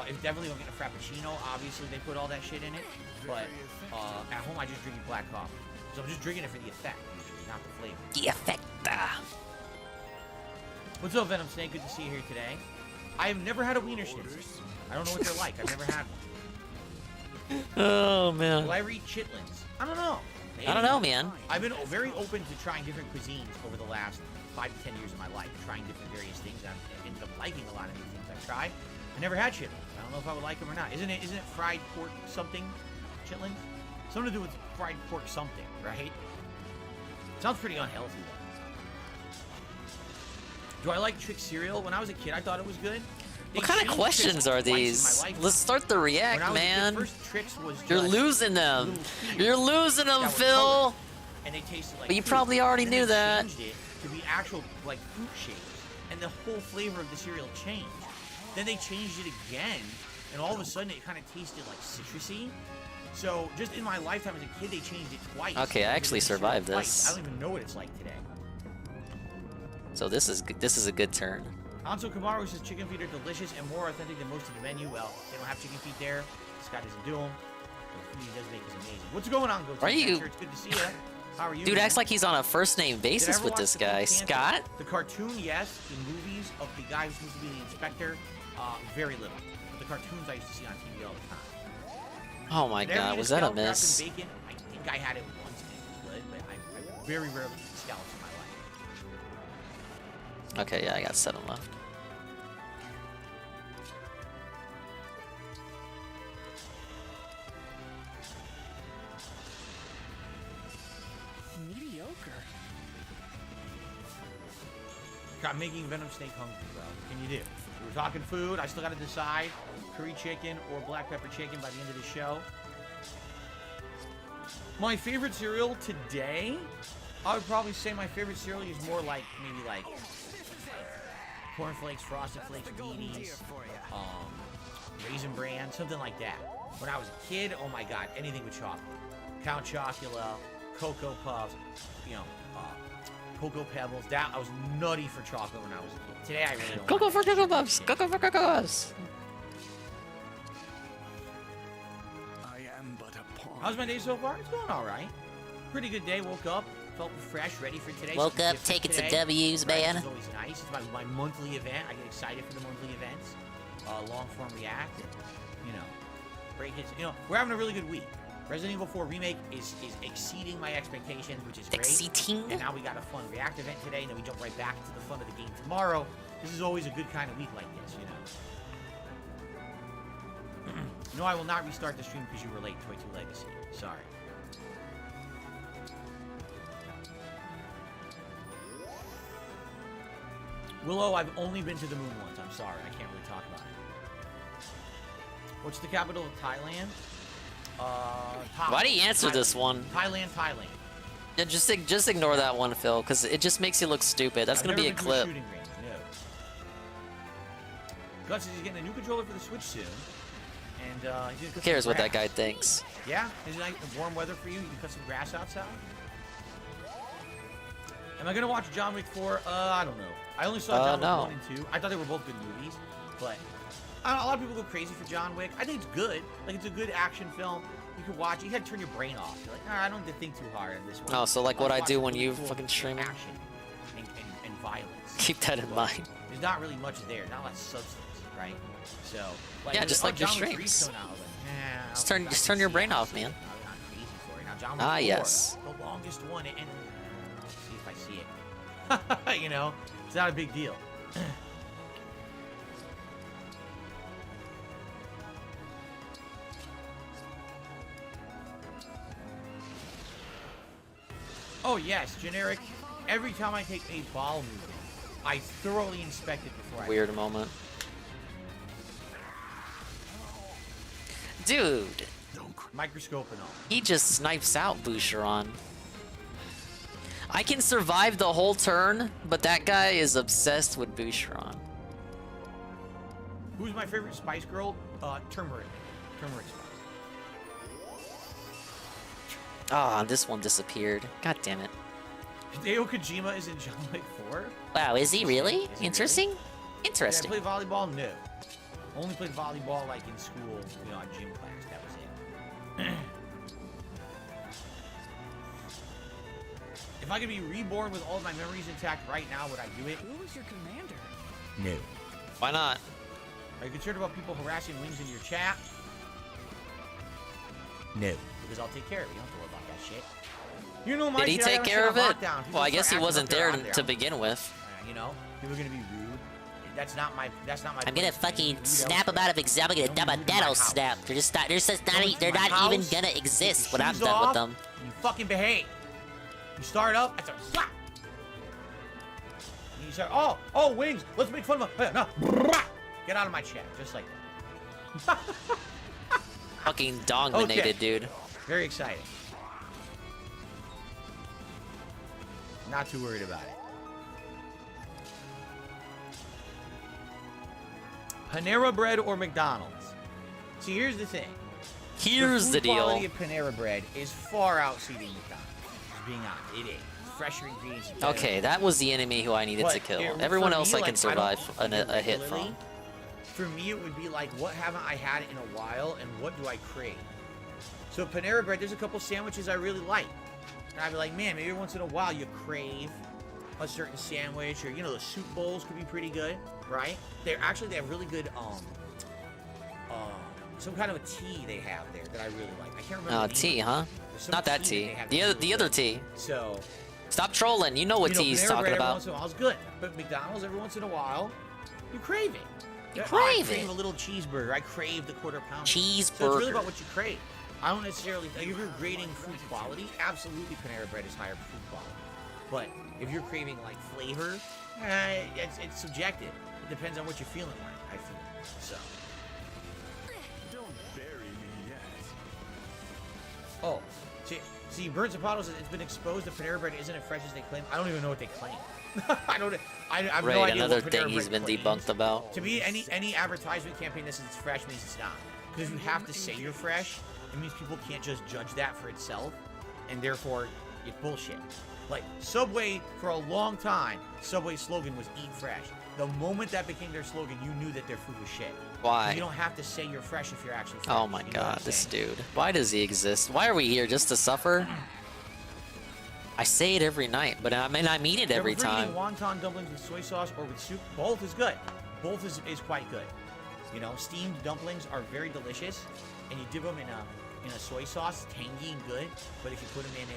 If definitely I'm getting a frappuccino, obviously they put all that shit in it. But at home I just drink black coffee. So I'm just drinking it for the effect, usually, not the flavor. The effect. What's up, Venom Snake? Good to see you here today. I have never had a wiener schnitzel. I don't know what they're like. I've never had one. Oh, man. Will I ever eat chitlins? I don't know. Maybe. I don't know, man. I've been very open to trying different cuisines over the last 5 to 10 years of my life, trying different various things. I've ended up liking a lot of new things I've tried. I never had chitlins. I don't know if I would like them or not. Isn't it fried pork something? Chitlins? Something to do with fried pork something, right? Sounds pretty unhealthy, though. Do I like Trix cereal? When I was a kid, I thought it was good. What kind of questions are these? Let's start the react, man. You're losing them. You're losing them, Phil. And they tasted like but you probably already knew that. Changed it to be actual like fruit shapes, and the whole flavor of the cereal changed. Then they changed it again, and all of a sudden it kind of tasted like citrusy. So just in my lifetime as a kid, they changed it twice. Okay, I actually survived this. I don't even know what it's like today. So this is a good turn. Anso Kamaru says chicken feet are delicious and more authentic than most of the menu. Well, they don't have chicken feet there. This guy doesn't do them. The food he does make is amazing. What's going on, Goatee? Are you? It's good to see you. How are you? Dude acts like he's on a first name basis with this guy. Scott? The cartoon, yes. The movies of the guy who's supposed to be the inspector, very little. But the cartoons I used to see on TV all the time. Oh my god, was that a miss? Bacon, I think I had it once and it was good, but I very rarely eat scallops in my life. Okay, yeah, I got 7 left. Mediocre. Got making Venom Snake hungry, bro. What can you do? We were talking food. I still got to decide curry chicken or black pepper chicken by the end of the show. My favorite cereal today, I would probably say my favorite cereal is more like maybe like cornflakes, frosted flakes, beanies, raisin bran, something like that. When I was a kid, oh my god, anything with chocolate. Count Chocula, Cocoa Puffs, Cocoa Pebbles. That I was nutty for chocolate when I was a kid. Today I really don't. Cocoa for Cocoa Puffs. Cocoa for Cocoa Puffs. I am but a pawn. How's my day so far? It's going all right. Pretty good day. Woke up, felt fresh, ready for today. Woke up, taking some W's, man. It's always nice. It's my monthly event. I get excited for the monthly events. Long form react. And, break hits. We're having a really good week. Resident Evil 4 Remake is exceeding my expectations, which is great. Exceeding? And now we got a fun React event today, and then we jump right back to the fun of the game tomorrow. This is always a good kind of week like this, No, I will not restart the stream because you were late, Toy 2 Legacy. Sorry. Willow, I've only been to the moon once. I'm sorry, I can't really talk about it. What's the capital of Thailand? Why do you answer this one? Thailand. Yeah, just ignore that one, Phil, because it just makes you look stupid. That's gonna be a clip. Shooting range, no. Guts says he's getting a new controller for the Switch soon, and he's gonna Who cares what that guy thinks? Yeah, is it like warm weather for you? You can cut some grass outside. Am I gonna watch John Wick 4? I don't know. I only saw John Wick 1 and 2. I thought they were both good movies, but a lot of people go crazy for John Wick. I think it's good. Like, it's a good action film. You can watch it. You gotta turn your brain off. You're like, I don't have to think too hard on this one. Oh, so like what I do when you fucking stream it? Action and violence. Keep that in mind. There's not really much there. Not much substance, right? So, like, yeah, just like your streams. Just turn your brain off, man. Ah, yes. The longest one, and see if I see it. You know, it's not a big deal. Oh yes, generic. Every time I take a ball movement, I thoroughly inspect it before I. Weird moment. Dude. Microscope and all. He just snipes out Boucheron. I can survive the whole turn, but that guy is obsessed with Boucheron. Who's my favorite Spice Girl? Turmeric. Turmeric Spice. Ah, this one disappeared. God damn it. Hideo Kojima is in John Wick 4? Wow, is he really? Interesting? Interesting. Did I play volleyball? No. Only played volleyball like in school, you know, in gym class. That was it. If I could be reborn with all of my memories intact right now, would I do it? Who is your commander? No. Why not? Are you concerned about people harassing wings in your chat? No. Because I'll take care of it. You don't have to worry about that shit. You know my Did he shit, take care of it? Well, I guess he start wasn't acting there up to begin with. You know, people are gonna be rude. That's not my. I'm gonna fucking snap them out of existence. I'm gonna dumb a that'll snap. They're just not. They're not even gonna exist when I'm done with them. You fucking behave. You start up. I start slap. And you start. Oh, wings. Let's make fun of them. No. Get out of my chat, just like that. Fucking dominated, dude. Very exciting. Not too worried about it. Panera Bread or McDonald's? See, here's the thing. Here's the deal. The quality of Panera Bread is far outseeding McDonald's. Just being honest, it is. Fresher ingredients. Okay, that was the enemy who I needed to kill. Everyone else I can survive a hit from. For me, it would be like, what haven't I had in a while, and what do I crave? So Panera Bread, there's a couple sandwiches I really like. And I'd be like, man, maybe once in a while you crave a certain sandwich, or, you know, the soup bowls could be pretty good, right? They have really good, some kind of a tea they have there that I really like. I can't remember. Tea, huh? Not that tea. The other tea. So. Stop trolling. You know what tea he's talking about. Every once in a while is good, but McDonald's every once in a while, you crave it. You crave I crave a little cheeseburger. I crave the quarter pounder. Cheeseburger. So it's really about what you crave. I don't necessarily. Like, if you're grading food quality, absolutely Panera Bread is higher food quality. But if you're craving like flavor, it's subjective. It depends on what you're feeling like. I feel so. Don't bury me yet. Oh, see, Birds and Pottles, it's been exposed that Panera Bread isn't as fresh as they claim. I don't even know what they claim. I have no idea another what thing Panera he's Bread been claims. debunked about. To me, any advertisement campaign that says it's fresh means it's not. Because if you have to say you're fresh, it means people can't just judge that for itself, and therefore it's bullshit. Like Subway, for a long time, Subway's slogan was "Eat fresh." The moment that became their slogan, you knew that their food was shit. Why? You don't have to say you're fresh if you're actually fresh. Oh my god, this dude. Why does he exist? Why are we here? Just to suffer? I say it every night, but I mean it every time. Wonton dumplings with soy sauce or with soup, both is good. Both is quite good. You know, steamed dumplings are very delicious, and you dip them in a soy sauce, tangy and good. But if you put them in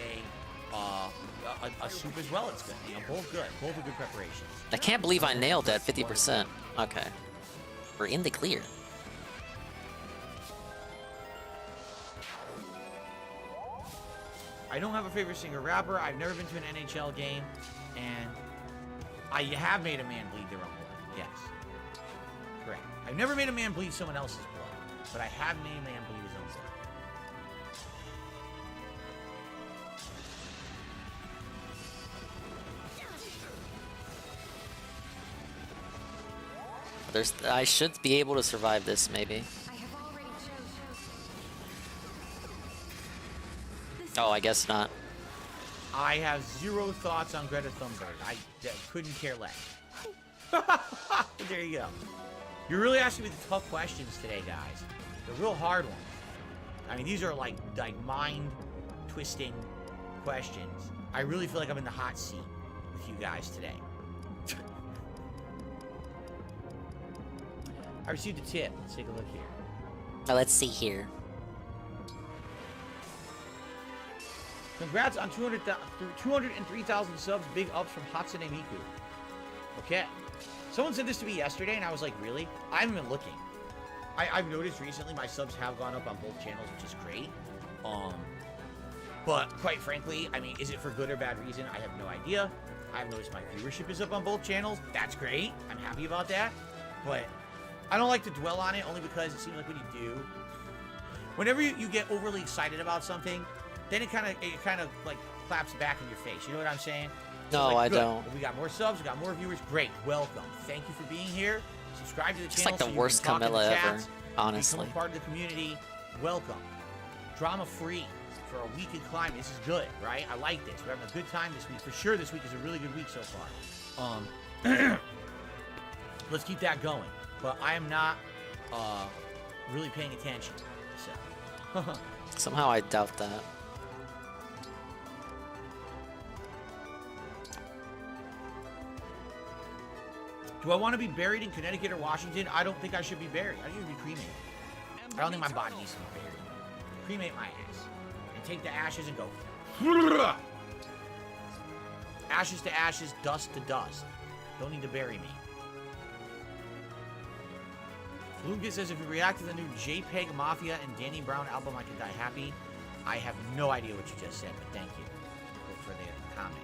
a soup as well, it's good. You know, both good. Both are good preparations. I can't believe I nailed that 50%. Okay, we're in the clear. I don't have a favorite singer-rapper. I've never been to an NHL game, and I have made a man bleed their own blood. Yes. Correct. I've never made a man bleed someone else's blood, but I have made a man bleed his own blood. I should be able to survive this, maybe. Oh, I guess not. I have zero thoughts on Greta Thunberg. I couldn't care less. There you go. You're really asking me the tough questions today, guys. The real hard ones. I mean, these are like mind-twisting questions. I really feel like I'm in the hot seat with you guys today. I received a tip. Let's take a look here. Now let's see here. Congrats on 203,000 subs. Big ups from Hatsune Miku. Okay. Someone sent this to me yesterday, and I was like, really? I haven't been looking. I've noticed recently my subs have gone up on both channels, which is great. But quite frankly, I mean, is it for good or bad reason? I have no idea. I've noticed my viewership is up on both channels. That's great. I'm happy about that. But I don't like to dwell on it only because it seems like when you do, whenever you get overly excited about something, then it kind of like claps back in your face. You know what I'm saying? So No, like, I good. don't. We got more subs, we got more viewers. Great, welcome. Thank you for being here. Subscribe to the It's channel. like the so you worst can talk in the Camilla ever, chats, honestly. Become a part of the community. Welcome. Drama free for a week in climb. This is good, right? I like this. We're having a good time this week. For sure, this week is a really good week so far. Let's keep that going. But I am not really paying attention. So. Somehow I doubt that. Do I want to be buried in Connecticut or Washington? I don't think I should be buried. I should be cremated. I don't think my body needs to be buried. Cremate my ass. And take the ashes and go. Ashes to ashes, dust to dust. Don't need to bury me. Lucas says, if you react to the new JPEG Mafia and Danny Brown album, I could die happy. I have no idea what you just said, but thank you for the comment.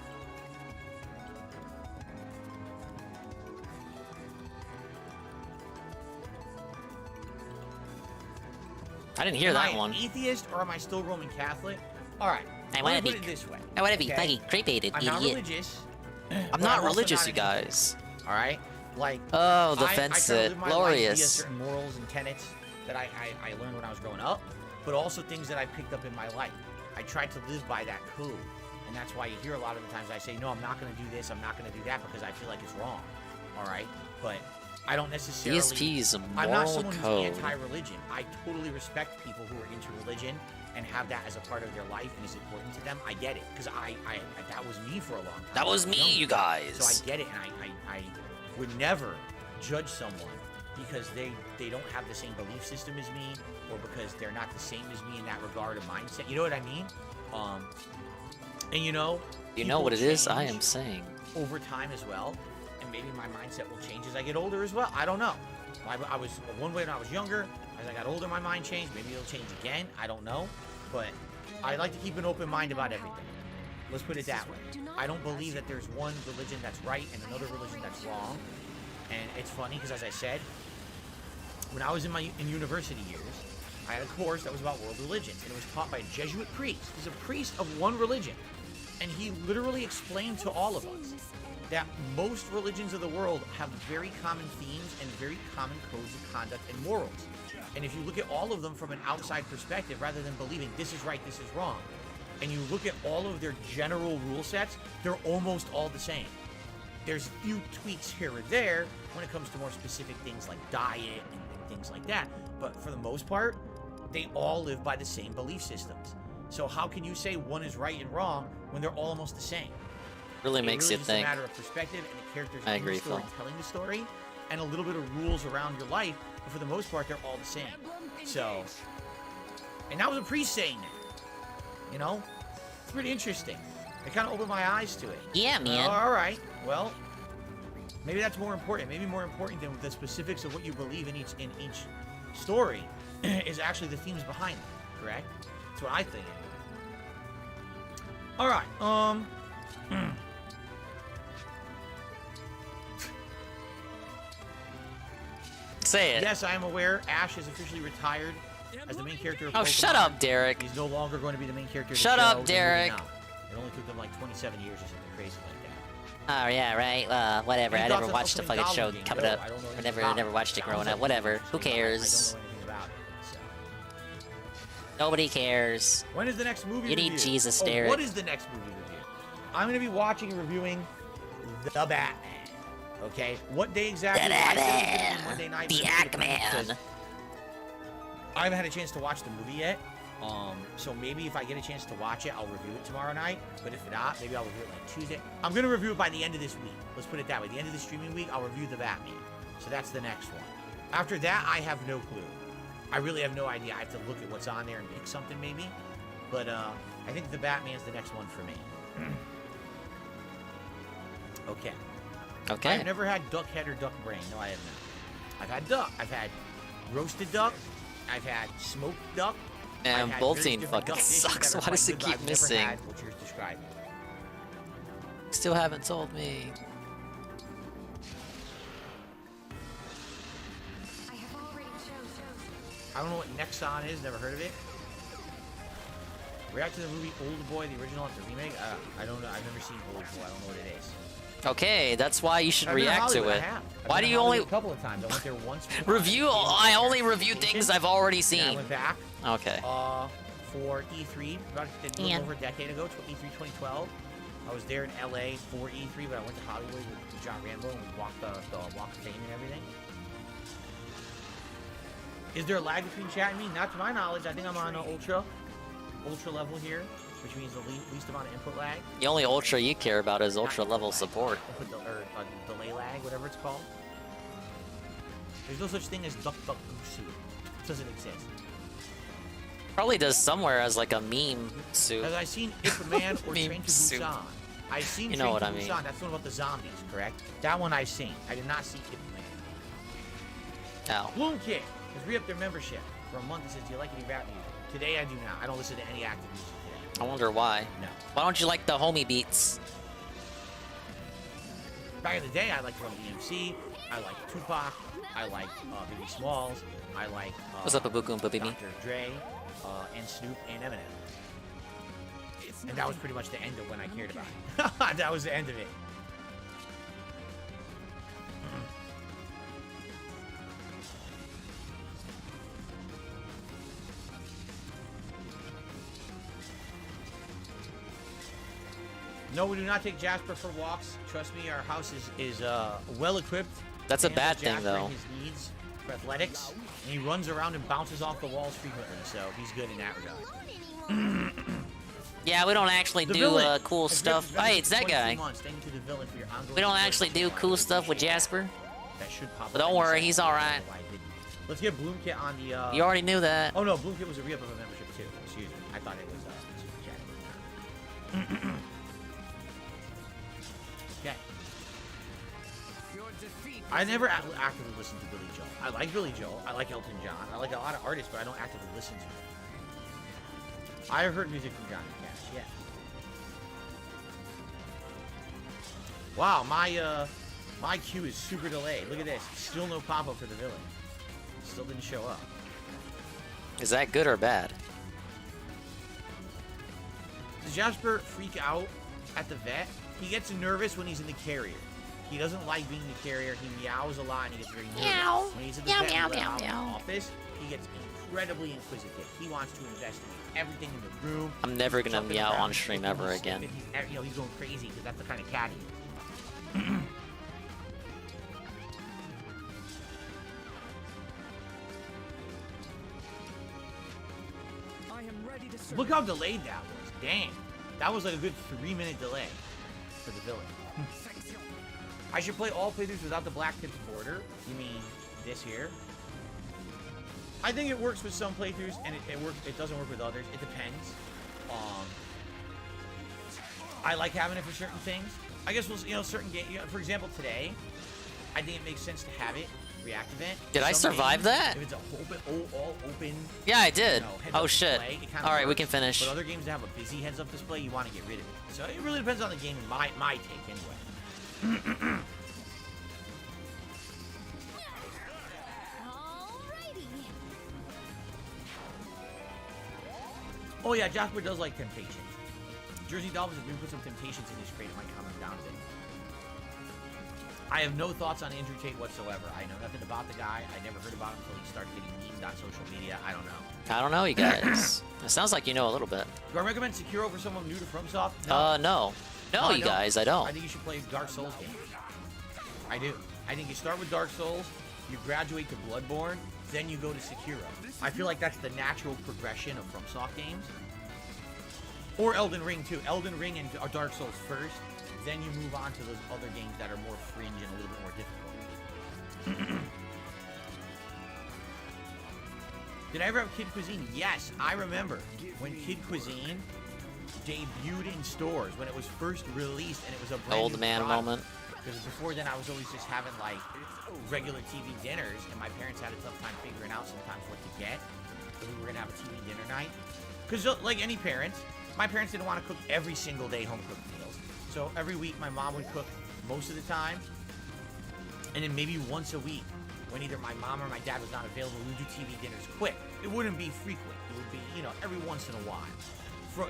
I didn't hear that one. Am I an atheist or am I still Roman Catholic? All right. I want to be. Put it this way. I want to be okay? fucking cremated, I'm idiot. not religious. I'm not religious, you guys. All right. Like. Oh, I defense try to it. live my Glorious. life via certain morals and tenets that I learned when I was growing up, but also things that I picked up in my life. I tried to live by that code, and that's why you hear a lot of the times I say, no, I'm not going to do this, I'm not going to do that, because I feel like it's wrong. All right. But I don't necessarily. ESP is a I'm not moral someone code. who's anti-religion. I totally respect people who are into religion and have that as a part of their life and is important to them. I get it, because I that was me for a long time. That was me, you guys. So I get it, and I would never judge someone because they don't have the same belief system as me, or because they're not the same as me in that regard of mindset. You know what I mean? And you know what it is I change am saying. over time as well, and maybe my mindset will change as I get older as well. I don't know. I was one way when I was younger. As I got older, my mind changed. Maybe it'll change again. I don't know. But I like to keep an open mind about everything. Let's put it that way. I don't believe that there's one religion that's right and another religion that's wrong. And it's funny because, as I said, when I was in university years, I had a course that was about world religions, and it was taught by a Jesuit priest. He's a priest of one religion, and he literally explained to all of us that most religions of the world have very common themes and very common codes of conduct and morals. And if you look at all of them from an outside perspective, rather than believing this is right, this is wrong, and you look at all of their general rule sets, they're almost all the same. There's a few tweaks here or there when it comes to more specific things like diet and things like that. But for the most part, they all live by the same belief systems. So how can you say one is right and wrong when they're all almost the same? Really makes you just think. a matter of perspective and the characters I in the agree, story Phil. telling the story, and a little bit of rules around your life. But for the most part, they're all the same. So, and that was a priest saying that. You know, it's pretty interesting. It kind of opened my eyes to it. Yeah, man. All right. Well, maybe that's more important. Maybe more important than the specifics of what you believe in each story is actually the themes behind it. Correct? That's what I think. All right. Say it. Yes, I am aware. Ash is officially retired as the main character of Oh, Pokemon. shut up, Derek. He's no longer going to be the main character of the Shut show. up, He's Derek. moving on. It only took them like 27 years or something crazy like that. Oh yeah, right. Whatever. Any I never thoughts on watched the upcoming fucking show Goblin game? coming No, up. I don't know I anything never about it. watched it growing Sounds up. like Whatever. it's Who interesting. cares? I don't know anything about it. So. Nobody cares. When is the next movie You review? need Jesus, Oh, Derek. what is the next movie review? I'm going to be watching and reviewing The Batman. Okay? What day exactly? The I said it was gonna be Batman. Monday night. The but it's gonna be Ackman. because I haven't had a chance to watch the movie yet. So maybe if I get a chance to watch it, I'll review it tomorrow night. But if not, maybe I'll review it like Tuesday. I'm going to review it by the end of this week. Let's put it that way. The end of the streaming week, I'll review The Batman. So that's the next one. After that, I have no clue. I really have no idea. I have to look at what's on there and pick something maybe. But I think The Batman's the next one for me. Okay. Okay. I've never had duck head or duck brain. No, I have not. I've had duck. I've had roasted duck. I've had smoked duck. Man, I've had Bolting various different fucking duck dishes sucks. that are Why does quite it good, but keep I've never missing? had what you're describing. Still haven't told me. I don't know what Nexon is. Never heard of it. React to the movie Old Boy, the original, and the remake. I don't know. I've never seen Old Boy. I don't know what it is. Okay, that's why you should I've been to react to Hollywood, it. I have. I've Why been do to you only Hollywood a couple of times? I went there once. review? I only review things I've already And I seen. went back. Okay. For E3 about a little over a decade ago, E3 2012. I was there in LA for E3, but I went to Hollywood with John Rambo and we walked the Walk of Fame and everything. Is there a lag between chat and me? Not to my knowledge. I think I'm on ultra level here, which means the least amount of input lag. The only ultra you care about is ultra level support. Or delay lag, whatever it's called. There's no such thing as duck duck goose soup. It doesn't exist. Probably does somewhere as like a meme soup. Have I seen Ip Man or Meme Train to soup. Busan? I've seen You know Train what to I mean. Busan. That's the one about the zombies, correct? That one I've seen. I did not see Ip Man. Ow. Bloom Kid has re-upped their membership for a month. It says, do you like any rap music? Today I do not. I don't listen to any active music today. I wonder why. No. Why don't you like the homie beats? Back in the day, I liked Run DMC. I liked Tupac. I liked Biggie Smalls. I liked What's up, Abuku and Baby? Dr. Dre, and Snoop and Eminem. And that was pretty much the end of when I cared about it. That was the end of it. No, we do not take Jasper for walks. Trust me, our house is well equipped. That's a to bad handle thing, Jasper though. and his needs for athletics, and he runs around and bounces off the walls frequently, so he's good in that regard. Yeah, we don't actually The do villain. cool Has stuff. been Hey, it's that 23 guy. months. Thank you to the villain for your ongoing We don't support. actually do cool stuff with Jasper. That should pop But up don't any worry, second. he's alright. I don't know why I didn't. Let's get Bloomkit on the. You already knew that. Oh no, Bloomkit was a re-up of a membership too. Excuse me, I thought it was Super Chat. Okay. I never actively listen to Billy Joel. I like Billy Joel. I like Elton John. I like a lot of artists, but I don't actively listen to them. I have heard music from Johnny Cash. Yeah. Wow, my queue is super delayed. Look at this. Still no pop-up for the villain. Still didn't show up. Is that good or bad? Does Jasper freak out at the vet? He gets nervous when he's in the carrier. He doesn't like being in the carrier. He meows a lot and he gets very nervous. Meow. When he's in the Meow, vet meow, lab meow, in the meow. office, he gets incredibly inquisitive. He wants to investigate everything in the room. I'm never He's gonna jumping meow around, on he's stream looking, ever he's again. sniffing, he's going crazy because that's the kind of cat he is. Look how delayed that was. Dang. That was like a good 3-minute delay for the villain. I should play all playthroughs without the black tips border. You mean this here? I think it works with some playthroughs and it works. It doesn't work with others. It depends. I like having it for certain things. I guess we'll, certain games. For example, today, I think it makes sense to have it react event. Did I Some survive games, that? If it's all open. Yeah, I did. heads-up Oh shit. display, it kinda All right, we works. can finish. But other games that have a busy heads-up display, you want to get rid of it. So it really depends on the game. My take anyway. Oh yeah, Jasper does like Temptations. Jersey Dolphins, if we put some Temptations in his crate, it might calm him down a bit. I have no thoughts on Andrew Tate whatsoever. I know nothing about the guy. I never heard about him until he started getting memed on social media. I don't know. I don't know, you guys. It sounds like you know a little bit. Do I recommend Sekiro for someone new to FromSoft? No. No, you guys, I don't. I think you should play Dark Souls games. I do. I think you start with Dark Souls, you graduate to Bloodborne, then you go to Sekiro. I feel like that's the natural progression of FromSoft games. Or Elden Ring too. Elden Ring and Dark Souls first, then you move on to those other games that are more fringe and a little bit more difficult. Did I ever have Kid Cuisine? Yes, I remember when Kid Cuisine debuted in stores, when it was first released, and it was a brand Old new man product. moment. Because before then, I was always just having like regular TV dinners, and my parents had a tough time figuring out sometimes what to get. So we were gonna have a TV dinner night. Because like any parents, my parents didn't want to cook every single day home cooked meals. So every week, my mom would cook most of the time, and then maybe once a week, when either my mom or my dad was not available, we would do TV dinners quick. It wouldn't be frequent. It would be, you know, every once in a while.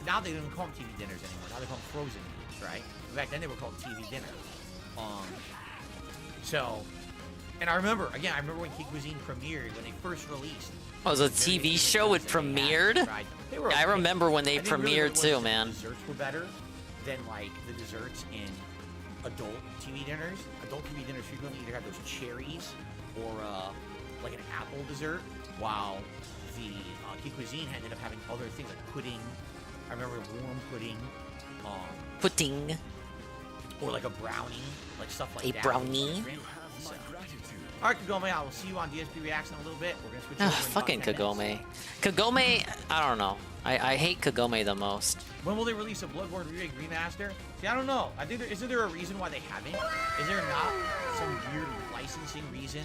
Now they don't call them TV dinners anymore. Now they call them frozen meals, right? Back then they were called TV dinners. And I remember when Kid Cuisine premiered, when they first released. Oh, it was a TV show, it premiered? I remember when they premiered too, man. The desserts were better than like the desserts in adult TV dinners. Adult TV dinners frequently either have those cherries or like an apple dessert, while the Kid Cuisine ended up having other things like pudding. I remember warm pudding. Pudding. Or like a brownie, like stuff like that. A brownie? So. Alright, Kagome, I will see you on DSP Reacts in a little bit. We're gonna switch over in Fucking about 10 Kagome. minutes. Kagome, I don't know. I hate Kagome the most. When will they release a Bloodborne remake remaster? See, I don't know. I think isn't there a reason why they haven't? Is there not some weird licensing reason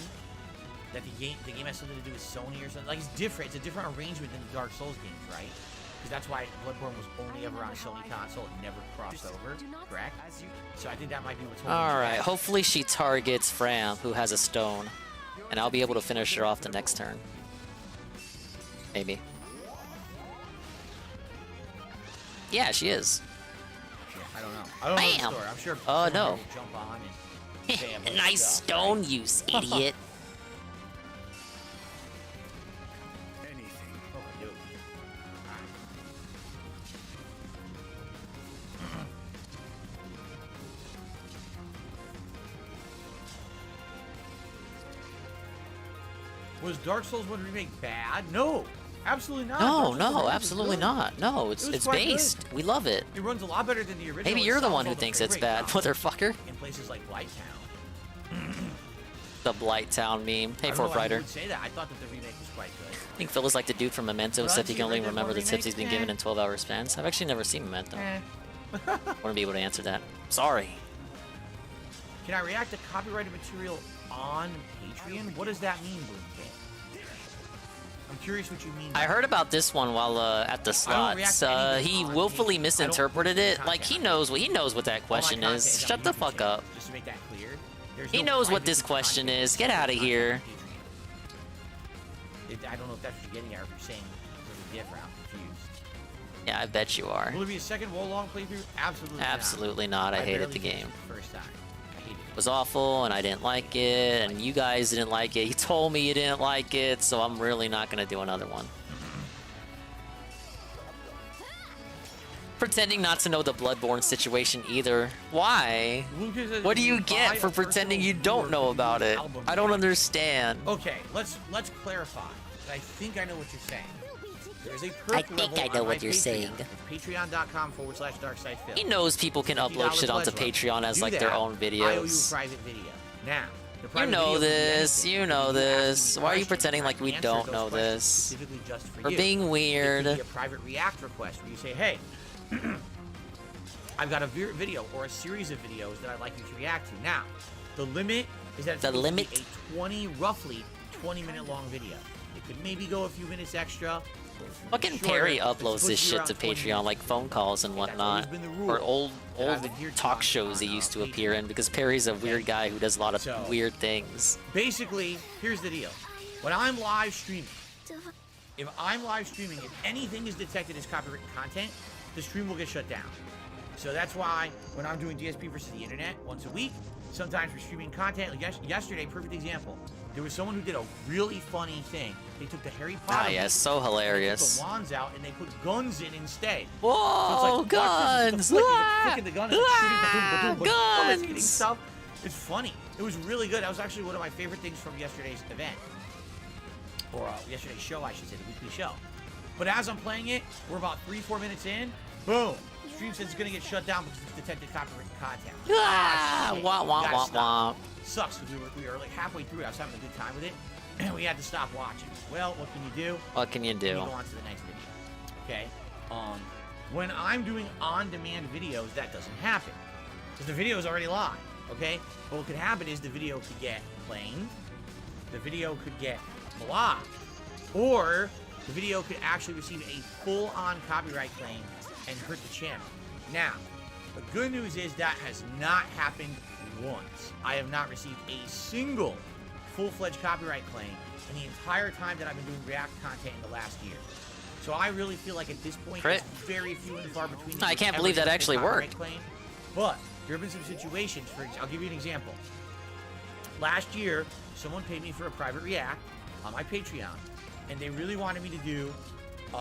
that the game has something to do with Sony or something? Like, it's different. It's a different arrangement than the Dark Souls games, right? Because that's why Bloodborne was only ever on Sony console. It never crossed over, correct? So I think that might be what's holding it Alright, back. hopefully she targets Fram, who has a stone. And I'll be able to finish her off the next turn. Maybe. Yeah, she is. I don't know. I don't know the Bam! story. I'm sure Oh, someone no. will jump on and say a bunch of Nice stuff, stone right? use, idiot. Was Dark Souls 1 remake bad? No, absolutely not. No, Dark Souls no, 1 is absolutely good. not. No, It was it's quite based. good. We love it. It runs a lot better than the original. Maybe It you're the solves one who all the thinks it's frame bad, rate problems motherfucker. In places like Blighttown. The Blighttown meme. Hey, I don't know Fourth why you Rider. would say that. I thought that the remake was quite good. I think Phil is like the dude from Memento, But except he honestly, can only Red Dead remember the 1 tips he's been remake, given in 12-hour spans. I've actually never seen Memento. Eh. Wouldn't be able to answer that. Sorry. Can I react to copyrighted material on Patreon? What does that mean, Bloomkit? I'm curious what you mean. I heard about this one while at the slots. He willfully misinterpreted it. Like he knows what that question is. Shut the fuck up. Just to make that clear. He knows what this question is. Get out of here. I don't know if that's what you're getting at or if you're saying something different. I'm confused. Yeah, I bet you are. Will there be a second Wolong playthrough? Absolutely not. Absolutely not. I hated barely the finished game. it the first time. I hated It was awful, and I didn't like it, and you guys didn't like it. You told me you didn't like it, so I'm really not gonna do another one. Pretending not to know the Bloodborne situation either. Why? What do you get for pretending you don't know about it? I don't understand. Okay, let's clarify. I think I know what you're saying. There's a perk I think I know what you're saying. Patreon.com/darksidephil. He knows people can upload shit onto Patreon as like their own I owe you a videos. private video. Now, the You private know video can be this. anything. You know can be asking this. me Why are you questions, pretending and like I we answer don't those know questions this? specifically just for We're you. being weird. It could be a private react request where you say, hey, I've got a video or a series of videos that I'd like you to react to. Now, the limit is that it's The supposed to be limit? a roughly 20-minute long video. It could maybe go a few minutes extra. Fucking shorter. Perry It's uploads supposed this be shit around to 20 Patreon, minutes. like phone calls and whatnot, been the rule or old that I've adhered to talk shows he used to appear in, because Perry's a weird guy who does a lot of weird things. Basically, here's the deal. When I'm live streaming, if I'm live streaming, if anything is detected as copyrighted content, the stream will get shut down. So that's why when I'm doing DSP versus the internet once a week, sometimes we're streaming content. Like yesterday, perfect example. There was someone who did a really funny thing. They took the Harry Potter. Ah, yes, so hilarious. They took the wands out and they put guns in instead. Whoa, so it's like, guns! Flicking the gun and like shooting the boom, boom, boom, guns! Hitting stuff. It's funny. It was really good. That was actually one of my favorite things from yesterday's event. Or yesterday's show, I should say, the weekly show. But as I'm playing it, we're about 3-4 minutes in. Boom. Stream says it's gonna get shut down because it's detected copyrighted content. Wah, wah, wah, wah. Sucks because we were like halfway through it. I was having a good time with it, and we had to stop watching. Well, what can you do? What can you do? You go on to the next video. Okay. When I'm doing on-demand videos, that doesn't happen because the video is already live. Okay. But what could happen is the video could get claimed, the video could get blocked, or the video could actually receive a full-on copyright claim and hurt the channel. Now, the good news is that has not happened once. I have not received a single full-fledged copyright claim in the entire time that I've been doing React content in the last year. So I really feel like at this point, it's very few and far between. I can't believe that actually worked. Claim. But there have been some situations, I'll give you an example. Last year, someone paid me for a private React on my Patreon, and they really wanted me to do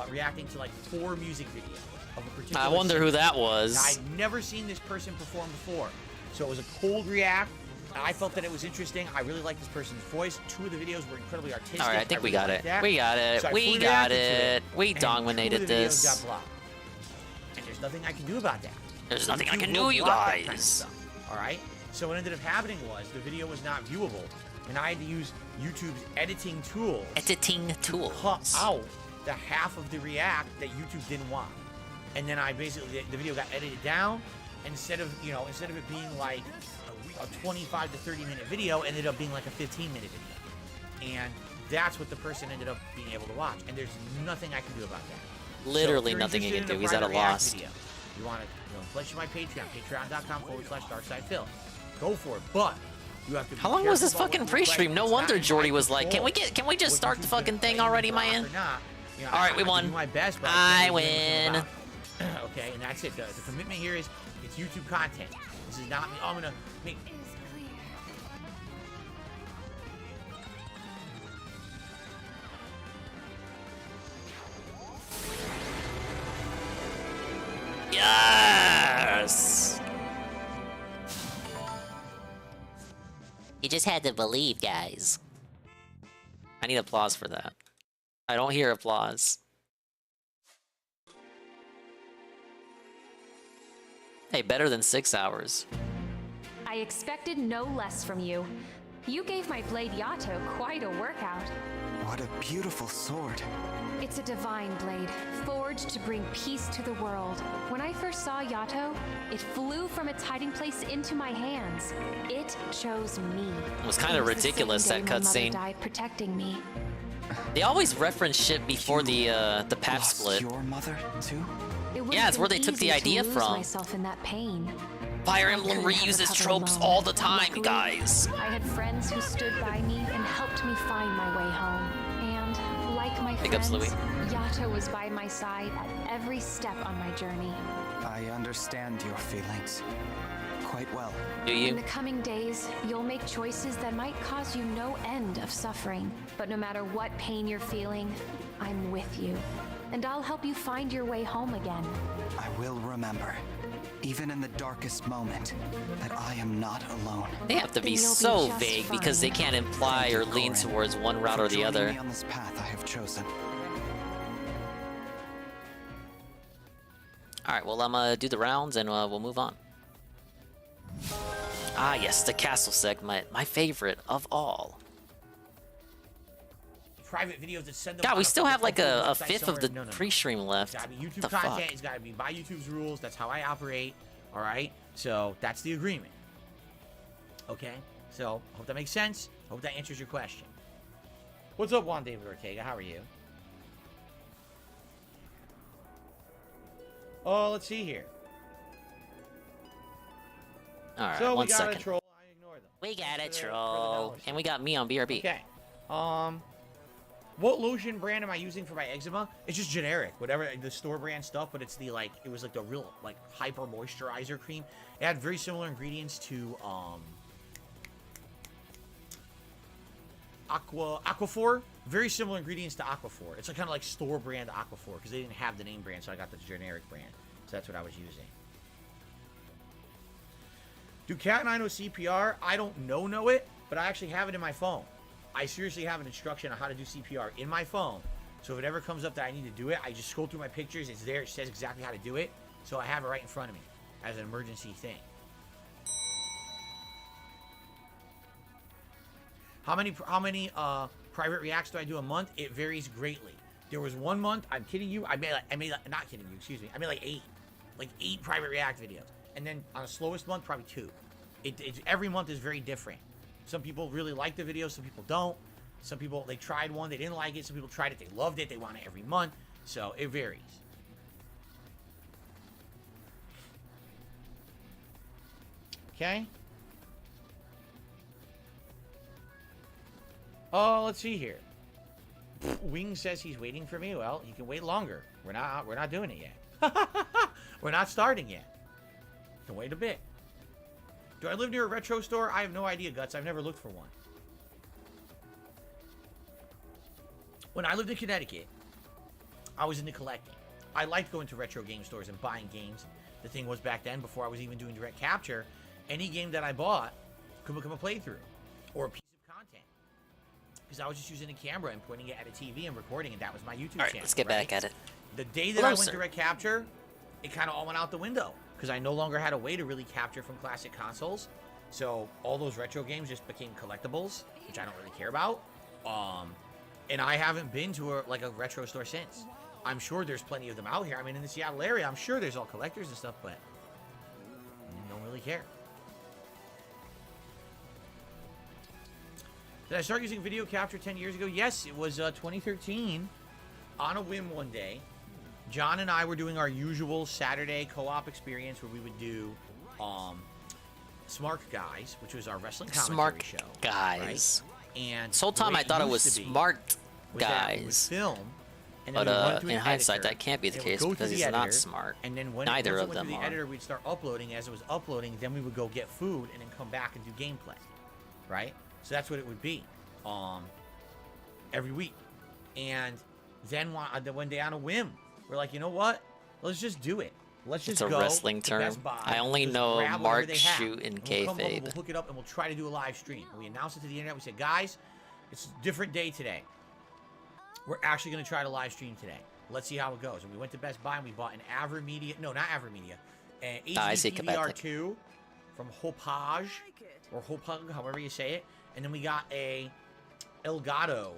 reacting to like 4 music videos of a particular I wonder who that was. Now, I'd never seen this person perform before. So it was a cold React. I felt that it was interesting. I really liked this person's voice. 2 of the videos were incredibly artistic. All right, I think we really got it. that. We got it. So we got it. We and dominated 2 of the videos this. got blocked. And there's nothing I can do about that. There's nothing I YouTube can will do, you block that kind of guys. stuff, all right? So what ended up happening was the video was not viewable, and I had to use YouTube's editing tools. To cut out the half of the React that YouTube didn't want. And then I basically, the video got edited down. Instead of it being like a 25 to 30 minute video, ended up being like a 15-minute video. And that's what the person ended up being able to watch. And there's nothing I can do about that. Literally nothing you can do. He's at a loss. Video, you want to pledge to my Patreon, patreon.com/darksidephil. Go for it. But you have to be How long was this careful about fucking what you pre-stream? No request. wonder It's not Jordy my was like, control. can we just start the fucking thing already, man? You know, All right, we I won. do my best, but I can't do anything win. about it. Okay, and that's it. The commitment here is it's YouTube content. This is not me. Oh, I'm gonna make. Yes! You just had to believe, guys. I need applause for that. I don't hear applause. Hey, better than 6 hours. I expected no less from you. You gave my blade Yato quite a workout. What a beautiful sword. It's a divine blade, forged to bring peace to the world. When I first saw Yato, it flew from its hiding place into my hands. It chose me. It was kind of ridiculous, that cutscene. Died protecting me. They always reference shit before the patch split. Your mother too? Yeah, it's where they took the idea from. Myself in that pain. Fire Emblem reuses tropes all the time, guys. I had friends who stood by me and helped me find my way home. And like my Big ups, friends, Louis. Yato was by my side at every step on my journey. I understand your feelings quite well. Do you? In the coming days, you'll make choices that might cause you no end of suffering. But no matter what pain you're feeling, I'm with you. And I'll help you find your way home again. I will remember, even in the darkest moment, that I am not alone. They have to be so vague because they can't imply or lean towards one route or the other. Me on this path I have chosen. Alright, well, I'm gonna do the rounds and we'll move on. Ah, yes, the castle segment. My favorite of all. Private videos that send them. God, we on still have like a website fifth of the somewhere. No. pre-stream left. It's gotta be YouTube The content. fuck? It's gotta be by YouTube's rules. That's how I operate. All right. So that's the agreement. Okay. So hope that makes sense. Hope that answers your question. What's up, Juan David Ortega? How are you? Oh, let's see here. Alright, So one we got second. a troll. I ignore them. We got a troll. And we got me on BRB. Okay. What lotion brand am I using for my eczema? It's just generic, whatever the store brand stuff, but it's the like, it was like the real like hyper moisturizer cream. It had very similar ingredients to Aquaphor. Very similar ingredients to Aquaphor. It's like kind of like store brand Aquaphor because they didn't have the name brand, so I got the generic brand. So that's what I was using. Do Cat and I know CPR? I don't know it, but I actually have it in my phone. I seriously have an instruction on how to do CPR in my phone. So if it ever comes up that I need to do it, I just scroll through my pictures. It's there. It says exactly how to do it. So I have it right in front of me as an emergency thing. How many private reacts do I do a month? It varies greatly. There was one month, I'm kidding you, I made not kidding you, excuse me. I made like 8 private react videos. And then on the slowest month, probably 2. Every month is very different. Some people really like the videos, some people don't. Some people, they tried one, they didn't like it. Some people tried it, they loved it, they want it every month. So it varies. Okay. Oh, let's see here. Wing says he's waiting for me. Well, you can wait longer. We're not doing it yet. We're not starting yet. You can wait a bit. Do I live near a retro store? I have no idea, Guts. I've never looked for one. When I lived in Connecticut, I was into collecting. I liked going to retro game stores and buying games. The thing was back then, before I was even doing direct capture, any game that I bought could become a playthrough or a piece of content. Because I was just using a camera and pointing it at a TV and recording, and that was my YouTube channel. Let's get back at it. The day that I went direct capture, it kind of all went out the window. Because I no longer had a way to really capture from classic consoles. So all those retro games just became collectibles, which I don't really care about. And I haven't been to a retro store since. I'm sure there's plenty of them out here. I mean, in the Seattle area, I'm sure there's all collectors and stuff, but I don't really care. Did I start using video capture 10 years ago? Yes, it was 2013. On a whim one day, John and I were doing our usual Saturday co-op experience where we would do Smart Guys, which was our wrestling commentary show. Smart Guys. Right? And this whole time I thought it was Smart Guys. Film, and but in hindsight, that can't be the case because he's not smart. And then when neither it of them the are. editor, we'd start uploading. As it was uploading, then we would go get food and then come back and do gameplay. Right? So that's what it would be. Every week. And then one day on a whim, we're like, you know what? Let's just do it. Let's just go. It's a wrestling term. Best Buy, I only know Mark Shoot and kayfabe. We'll hook it up and we'll try to do a live stream. And we announced it to the internet. We said, guys, it's a different day today. We're actually going to try to live stream today. Let's see how it goes. And we went to Best Buy and we bought an AverMedia. No, not AverMedia. An HD TVR2 from Hopage. Or Hopug, however you say it. And then we got a Elgato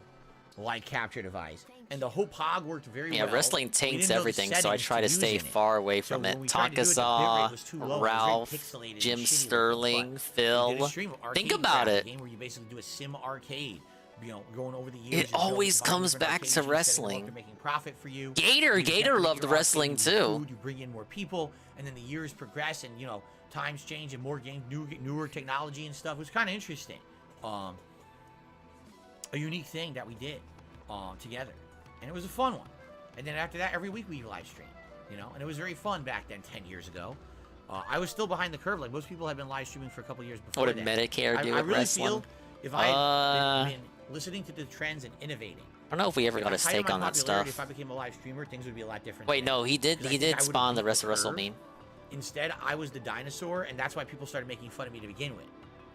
light capture device. And the Hopog worked very well. Yeah, wrestling taints everything, so I try to stay far away from it. Tonkasaw, Ralph, Jim Sterling, Phil. Think about it. Game where you basically do a sim arcade. You know, going over the years. It always comes back to wrestling. Making profit for you. Gator loved wrestling too. You bring in more people, and then the years progress, and you know times change, and more games, newer technology and stuff. It was kind of interesting. A unique thing that we did together, and it was a fun one. And then after that, every week we live stream, you know, and it was very fun back then, 10 years ago. I was still behind the curve, like most people have been live streaming for a couple years before. What did Medicare do with wrestling? Feel if I had been listening to the trends and innovating. I don't know if we ever got a stake on that stuff. If I became a live streamer, things would be a lot different. Wait, no, he did spawn the rest of WrestleMania. Instead, I was the dinosaur, and that's why people started making fun of me to begin with,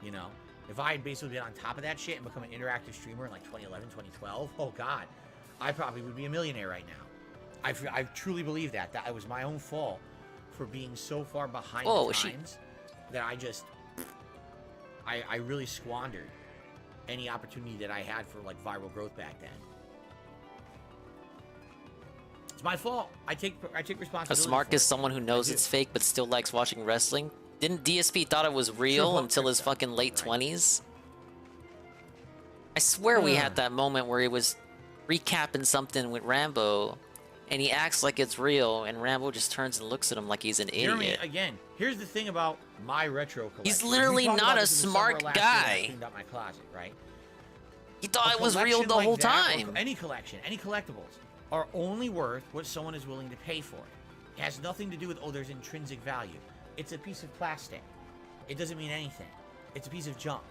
you know? If I had basically been on top of that shit and become an interactive streamer in like 2011, 2012, oh god, I probably would be a millionaire right now. I truly believe that it was my own fault for being so far behind the times that I really squandered any opportunity that I had for like viral growth back then. It's my fault. I take responsibility. A smart is someone who knows it's fake but still likes watching wrestling. Didn't DSP thought it was real until his fucking late 20s? I swear we had that moment where he was recapping something with Rambo, and he acts like it's real, and Rambo just turns and looks at him like he's an idiot. Jeremy, again, here's the thing about my retro collection. He's literally not a smart guy. I cleaned up my closet, right? He thought A it was real collection the like whole that, or time. any collection, any collectibles, are only worth what someone is willing to pay for it. It has nothing to do with, oh, there's intrinsic value. It's a piece of plastic. It doesn't mean anything. It's a piece of junk,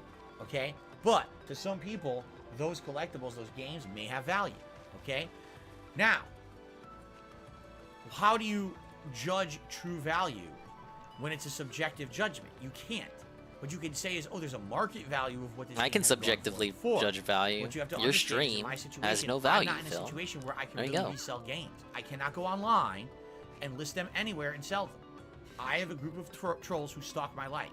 okay? But to some people, those collectibles, those games may have value, okay? Now, how do you judge true value when it's a subjective judgment? You can't. What you can say is, oh, there's a market value of what this I game can has gone subjectively for. judge value. What you have to Your understand is, in stream my has situation, no value, I'm not in a Phil. situation where I can There you really go. resell games. I cannot go online and list them anywhere and sell them. I have a group of trolls who stalk my life.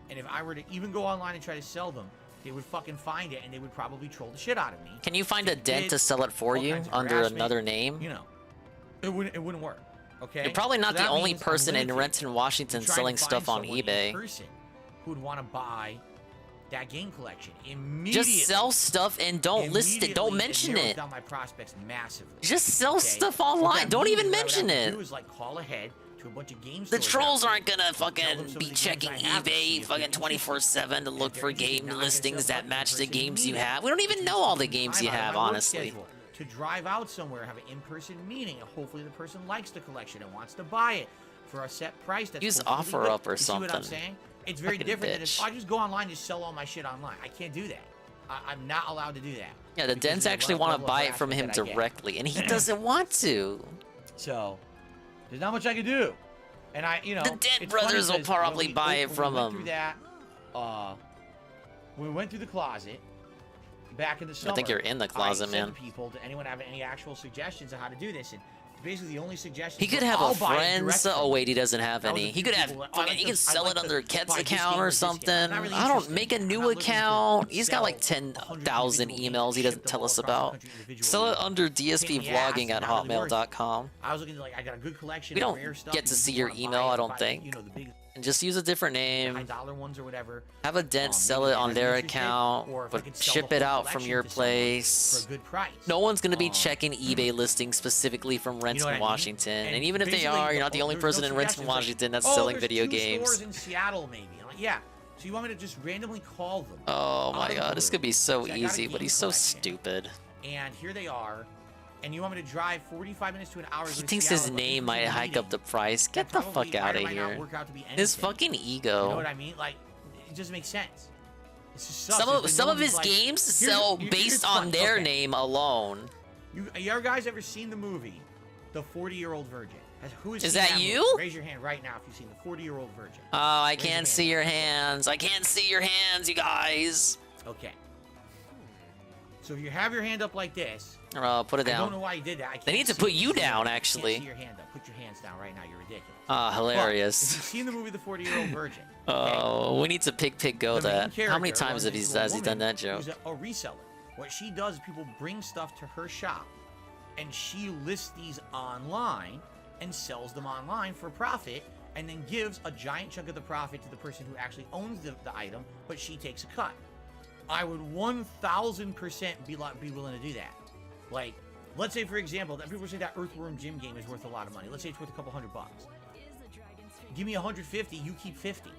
And if I were to even go online and try to sell them, they would fucking find it and they would probably troll the shit out of me. Can you find a dent Did to sell it for all you kinds of under harassment, another name? You know, it wouldn't work. Okay. You're probably not So the that only means I'm person in limited Renton, Washington to trying selling to stuff find on someone in eBay. person who would want to buy that game collection immediately. Just sell stuff and don't list it. Don't Immediately, mention narrows it. down my prospects massively. Just sell Okay? stuff What online. that Don't means even is what I would mention have to it. do is like call ahead to a bunch of game The stores trolls out aren't there, gonna tell them fucking some of the be games checking I have, see eBay if fucking they're 24/7 to look for game not listings that just match the in-person games you meeting. have. We don't even know all the games you Time out of have, my work honestly. schedule to drive out somewhere, have an in-person meeting, and hopefully the person likes the collection and wants to buy it for a set price. That's Use hopefully OfferUp good. or You see what I'm something. saying? It's very Fucking different than if bitch. I just go online and just sell all my shit online. I can't do that. I'm not allowed to do that. Yeah, the because Dens of the actually level want to of buy it from him harassment that I get. directly, and he doesn't want to. So, there's not much I can do. And the Den it's brothers funny will 'cause probably when buy it when from we went him. Through that, when we went through the closet back in the summer. I think you're in the closet, I said man. to people, "Does anyone have any actual suggestions on how to do this?" And basically, the only suggestion He could have I'll a buy it friend. direct Oh from wait, he doesn't have That was any. a He few could have. people that, Fucking, he can sell it under Ket's buy this account game or with this game. I'm something. not really I don't interested. make a I'm new not looking to account. He's got like sell 10,000 emails he doesn't tell us about. Sell it under dsbvlogging at hotmail.com. I was looking to I got a good collection. We of don't rare stuff. get to If see you your wanna email, buy it, I don't buy, think. the big And just use a different high name. dollar ones or whatever. Have a Dent sell maybe it on they're their interested, account, or if I but could sell ship the it whole out from collection your to someone place. for a good price. No one's going to be checking eBay listings specifically from Renton, what I mean? Washington. And even if they basically, are, you're not the only there's person no in Renton, suggestions, like, Washington that's oh, selling there's video 2 games. stores in Seattle, maybe. I'm like, yeah. So you want me to just randomly call them? Oh out my of the god, this blue? could be so Say, I got a easy, but game he's so collection, stupid. And here they are. And you want me to drive 45 minutes to an hour? He thinks his name might hike up the price. Get the fuck out of here. His fucking ego. You know what I mean? Like, it doesn't make sense. It's just sucks. Some of Nobody's his like, games here's- sell here's based fun. on their Okay. name alone. You guys ever seen the movie, The 40-Year-Old Virgin? Who has Is seen that movie? you? Raise your hand right now if you've seen The 40-Year-Old Virgin. Oh, I Raise your can't hand. see your hands. I can't see your hands, you guys. Okay. So if you have your hand up like this, Put it I don't down. know why you did that. I They need can't to see put it. you down, I actually. can't see your hand up. Put your hands down right now. You're ridiculous. Ah, hilarious. But if you've seen the movie The 40-Year-Old Virgin, Oh, we need to pig go the main that. How many character times have runs he into a has he done woman that joke? who's a reseller. What she does is people bring stuff to her shop, and she lists these online and sells them online for profit, and then gives a giant chunk of the profit to the person who actually owns the item, but she takes a cut. I would 1,000% be willing to do that. Like, let's say, for example, that people say that Earthworm Jim game is worth a lot of money. Let's say it's worth a couple $100. Give me 150, you keep 50.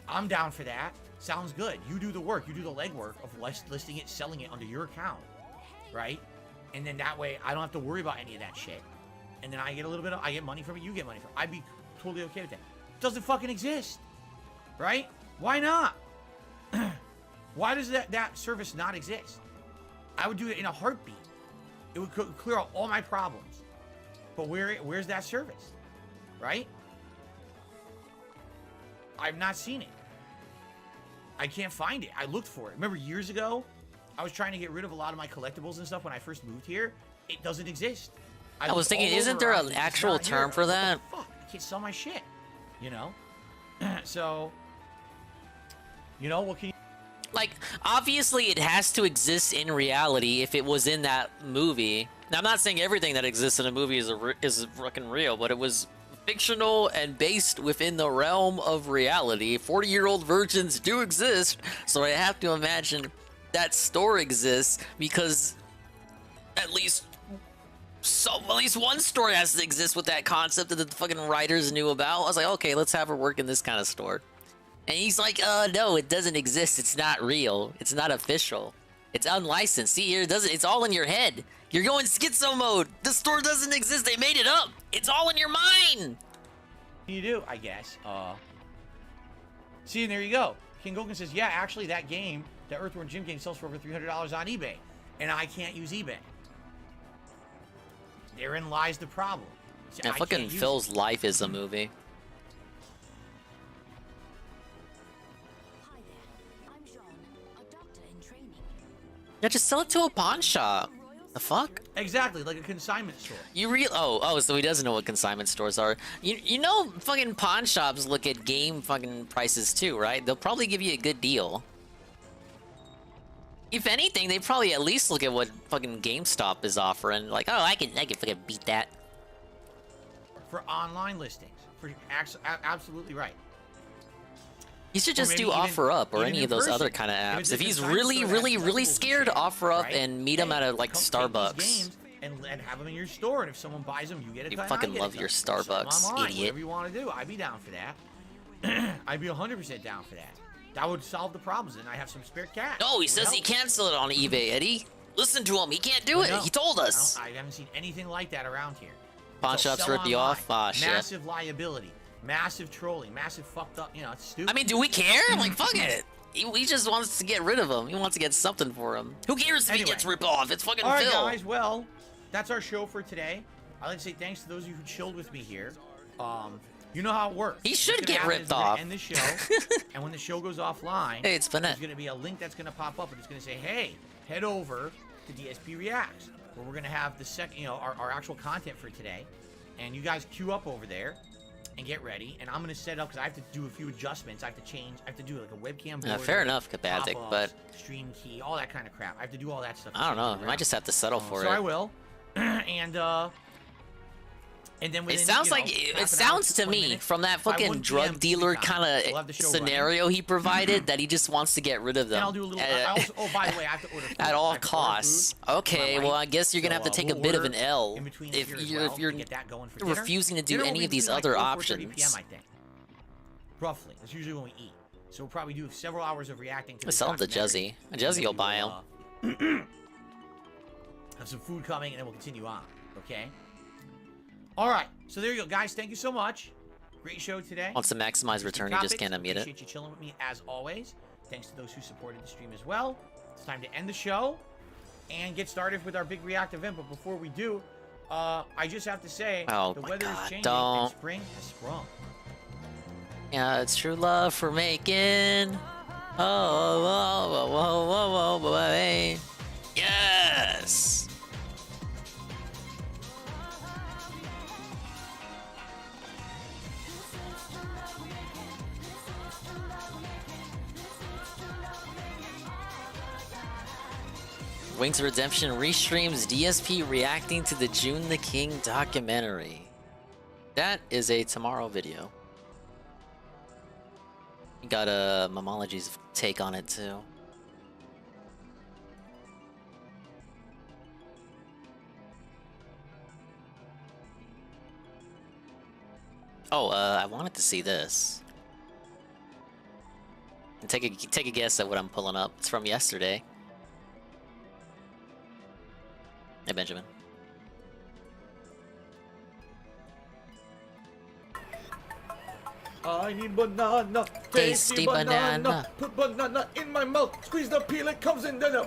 I'm down for that. Sounds good. You do the work. You do the legwork of listing it, selling it under your account, right? And then that way, I don't have to worry about any of that shit. And then I get a little bit of, I get money from it, you get money from it. I'd be totally okay with that. Doesn't fucking exist, right? Why not? Why does that service not exist? I would do it in a heartbeat. It would clear out all my problems. But where's that service, right? I've not seen it. I can't find it. I looked for it. Remember years ago, I was trying to get rid of a lot of my collectibles and stuff when I first moved here. It doesn't exist. I was looked thinking, all isn't over there around an it. It's actual not here. term for that? What the fuck? I can't sell my shit. You know? So, what can you... Like, obviously it has to exist in reality if it was in that movie. Now, I'm not saying everything that exists in a movie is fucking real, but it was fictional and based within the realm of reality. 40-year-old virgins do exist, so I have to imagine that store exists because at least one story has to exist with that concept that the fucking writers knew about. I was like, okay, let's have her work in this kind of store. And he's like, no, it doesn't exist. It's not real. It's not official. It's unlicensed. See here, it doesn't. It's all in your head. You're going schizo mode. The store doesn't exist. They made it up. It's all in your mind. You do, I guess. See, and there you go. King Goken says, yeah, actually, that game, the Earthworm Jim game, sells for over $300 on eBay, and I can't use eBay. Therein lies the problem. See, Yeah, fucking Phil's life is a movie. Yeah, just sell it to a pawn shop. The fuck? Exactly, like a consignment store. So he doesn't know what consignment stores are. You know, fucking pawn shops look at game fucking prices too, right? They'll probably give you a good deal. If anything, they probably at least look at what fucking GameStop is offering. Like, oh, I can fucking beat that. For online listings. For absolutely right. He should just do OfferUp or any of those other kind of apps. If he's really scared, OfferUp and meet him at a like Starbucks. And have them in your store, and if someone buys them, you get a You ton. fucking love your Starbucks, online, idiot. Whatever you want to do, I'd be down for that. I'd be 100% down for that. That would solve the problems, and I have some spare cash. No, he says he can't sell it on eBay, Eddie. Listen to him. He can't do it. He told us. I haven't seen anything like that around here. Pawn shops rip you off? Ah, shit. Massive liability. Massive trolling, massive fucked up, it's stupid. I mean, do we care? Like, fuck it. He just wants to get rid of him. He wants to get something for him. Who cares if he gets ripped off? It's fucking Phil. All right, guys. Well, that's our show for today. I'd like to say thanks to those of you who chilled with me here. You know how it works. He should get ripped off. End the show, and when the show goes offline, hey, it's there's going to be a link that's going to pop up, and it's going to say, "Hey, head over to DSP Reacts, where we're going to have the second, our actual content for today, and you guys queue up over there." And get ready, and I'm gonna set up because I have to do a few adjustments. I have to do like a webcam board. Fair enough, Kabazik, but stream key, all that kind of crap. I have to do all that stuff. I don't know. You might just have to settle for it. So I will, and then it sounds it sounds to me from that fucking drug dealer kind of scenario he provided that he just wants to get rid of them. And I'll do a little. Oh, by the way, I have to order food. At all costs. Okay, well I guess you're gonna have to take a bit of an L if you're refusing to do any of these other options. PM, I think. Roughly, that's usually when we eat. So we'll probably do several hours of reacting to. Sell him to Juzzy. Juzzy will buy him. Have some food coming, and then we'll continue on. Okay. All right, so there you go, guys. Thank you so much. Great show today. Wants to maximize return, he just can't unmute it. Appreciate you chilling with me as always. Thanks to those who supported the stream as well. It's time to end the show and get started with our big react event. But before we do, I just have to say the weather is changing and spring has sprung. Yeah, it's true love for making. Yes. Wings of Redemption restreams DSP reacting to the June the King documentary. That is a tomorrow video. Got a Mamology's take on it too. Oh, I wanted to see this. And take a guess at what I'm pulling up. It's from yesterday. Hey, Benjamin. I need banana, tasty banana. Put banana in my mouth, squeeze the peel, it comes in then.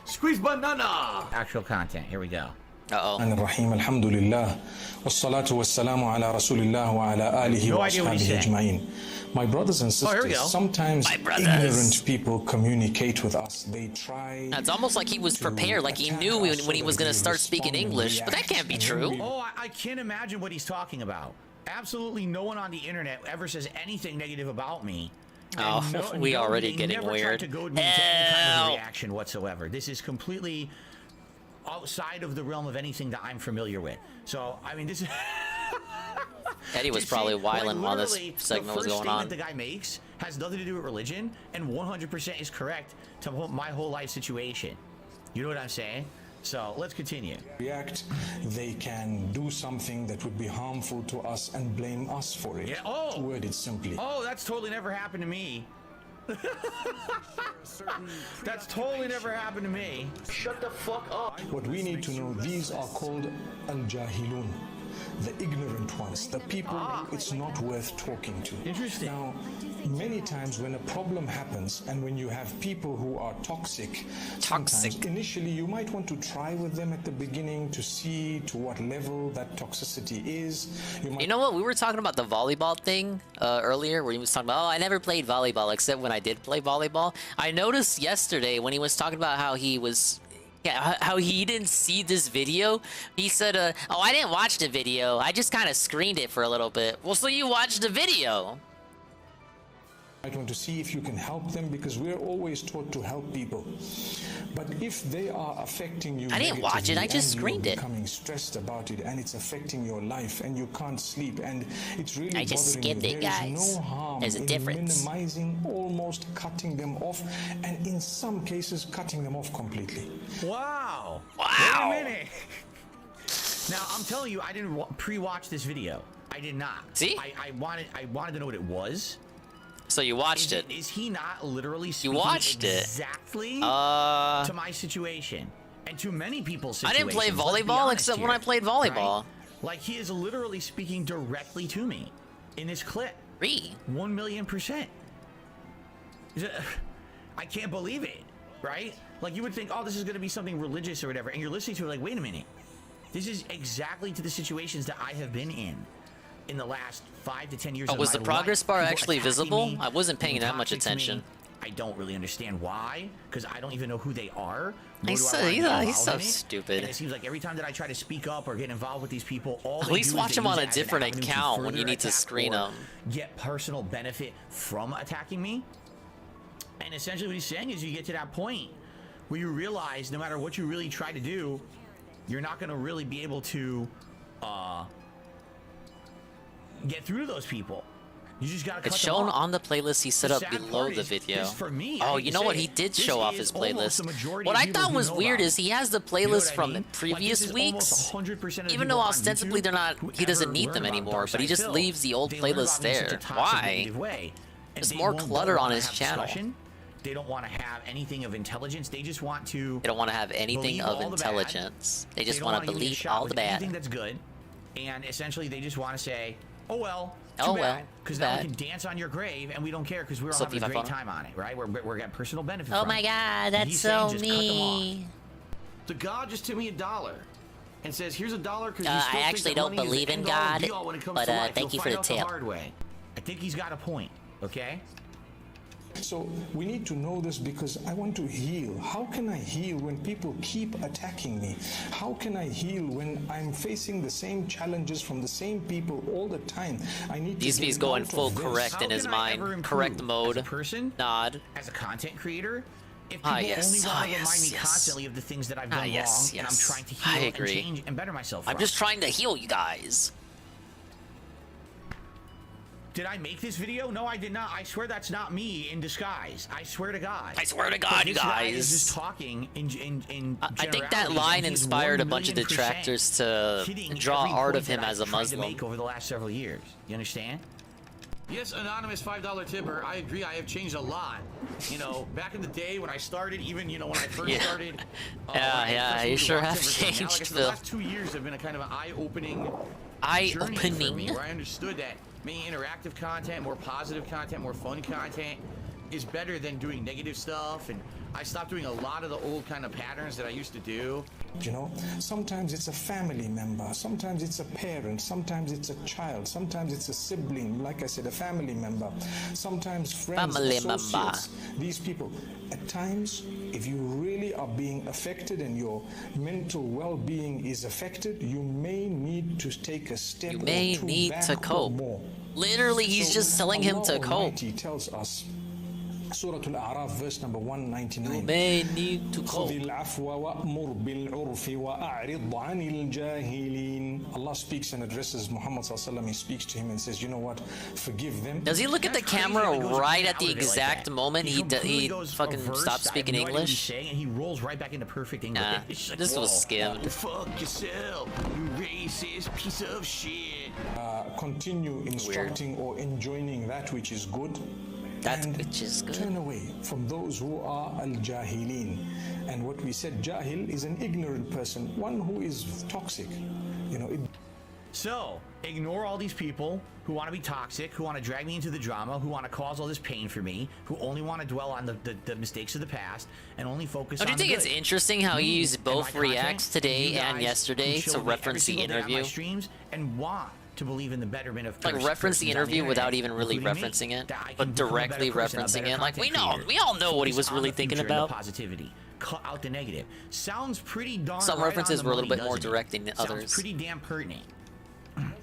Squeeze banana. Actual content. Here we go. الرحيم الحمد لله والصلاة والسلام على رسول الله وعلى آله وأصحابه أجمعين. My brothers and sisters, sometimes ignorant people communicate with us. They try. It's almost like he was prepared, like he knew when he was going to start speaking English, but that can't be true. Oh, I can't imagine what he's talking about. Absolutely no one on the internet ever says anything negative about me. Oh, we already getting weird. To goad me to any kind of reaction whatsoever. This is completely outside of the realm of anything that I'm familiar with. So, I mean, this is... Eddie was probably wilding while this segment was going on. The guy makes has nothing to do with religion, and 100% is correct to my whole life situation. You know what I'm saying? So let's continue. React, they can do something that would be harmful to us and blame us for it. Yeah. Oh. To word it simply. Oh, that's totally never happened to me. That's totally never happened to me. Shut the fuck up. What we need to know, these are called al-jahilun, the ignorant ones, the people it's not worth talking to. Interesting. Now, many times when a problem happens and when you have people who are toxic, sometimes initially you might want to try with them at the beginning to see to what level that toxicity is. You know what? We were talking about the volleyball thing earlier, where he was talking about, oh, I never played volleyball except when I did play volleyball. I noticed yesterday when he was talking about how he was, how he didn't see this video. He said, oh, I didn't watch the video. I just kind of screened it for a little bit. Well, so you watched the video. I want to see if you can help them, because we're always taught to help people. But if they are affecting you, I didn't watch it. I just screened it. Becoming stressed about it, and it's affecting your life, and you can't sleep, and it's really I just bothering skipped you. it, There guys. is no harm There's a in difference. minimizing, almost cutting them off, and in some cases, cutting them off completely. Wow. Wow. Wait a minute. Now, I'm telling you, I didn't pre-watch this video. I did not. See? I wanted to know what it was. So you watched it. Is he not literally speaking watched it. exactly to my situation and to many people's I situations? didn't play volleyball except when I played volleyball. Right? Like, he is literally speaking directly to me in this clip. 1,000,000%. I can't believe it, right? Like, you would think, oh, this is going to be something religious or whatever, and you're listening to it like, wait a minute. This is exactly to the situations that I have been in the last 5 to 10 years. Oh, was the progress bar actually visible? I wasn't paying that much attention. I don't really understand why, because I don't even know who they are. He's so stupid. And it seems like every time that I try to speak up or get involved with these people, at least watch him on a different account when you need to screen them. Get personal benefit from attacking me. And essentially what he's saying is, you get to that point where you realize no matter what you really try to do, you're not going to really be able to get through to those people. You just gotta cut It's them shown off. on the playlist he set up below the video. Oh, you know what? He did show off his playlist. What I thought was weird is he has the playlist from previous weeks, even though ostensibly they're not. He doesn't need them anymore, but he just leaves the old playlist there. Why? There's more clutter on his channel. They don't want to have anything of intelligence. They just want to. They don't want to have anything of intelligence. They just want to believe all the bad. Anything that's good, and essentially they just want to say, "Oh well." Oh well, because now we can dance on your grave and we don't care because we're all having a great time on it, right? We're getting personal benefit. Oh my God, that's so mean. The God just tipped me $1 and says, "Here's $1 because I actually don't believe in God, but thank you for the tip." I think he's got a point. Okay. So we need to know this, because I want to heal. How can I heal when people keep attacking me? How can I heal when I'm facing the same challenges from the same people all the time? I need to He's going full correct in his mind. Correct mode. As a person, nod. As a content creator, if people only want to remind me constantly of the things that I've done wrong, and I'm trying to heal and change and better myself. I'm just trying to heal you guys. Did I make this video? No, I did not. I swear that's not me in disguise. I swear to God. I swear to God, you guys. Is just talking in I think that line inspired a bunch of detractors to draw art of him as a Muslim. Make over the last several years. You understand? Yes, anonymous $5 tipper. I agree. I have changed a lot. You know, back in the day when I started, even when I first started. Yeah, you sure have changed, Phil. The last 2 years have been a kind of an eye-opening journey for me, where I understood that making interactive content, more positive content, more fun content is better than doing negative stuff, and I stopped doing a lot of the old kind of patterns that I used to do. You know, sometimes it's a family member, sometimes it's a parent, sometimes it's a child, sometimes it's a sibling, like I said, a family member, sometimes friends, associates, these people. At times, if you really are being affected and your mental well-being is affected, you may need to take a step or two back or more. Literally, he's just telling him to cope. Almighty tells us, Surah Al-A'raf, verse number 199. You may need to cope. Allah speaks and addresses Muhammad sallallahu alaihi wasallam. He speaks to him and says, "You know what? Forgive them." Does he look at the camera right at the exact moment he fucking stops speaking English? And he rolls right back into perfect English. Nah, this was skimmed. Fuck yourself, you racist piece of shit. Continue instructing or enjoining that which is good. Which is good. Turn away from those who are al-jahilin. And what we said, jahil is an ignorant person, one who is toxic. You know, So, ignore all these people who want to be toxic, who want to drag me into the drama, who want to cause all this pain for me, who only want to dwell on the mistakes of the past, and only focus on Don't you think the it's good. interesting how he used both my content, reacts today you and guys yesterday who to show me reference every the single day on my interview? streams and want to believe in the betterment of Like reference the persons on interview internet, without even really including me, referencing it, that I can but become a better directly person, a referencing better it. Like we content all know what he Focus was on really the thinking future and the about. positivity. Cut out the negative. Sounds pretty darn Some right references on the were a little money, bit more doesn't it? direct than Sounds others. pretty damn pertinent.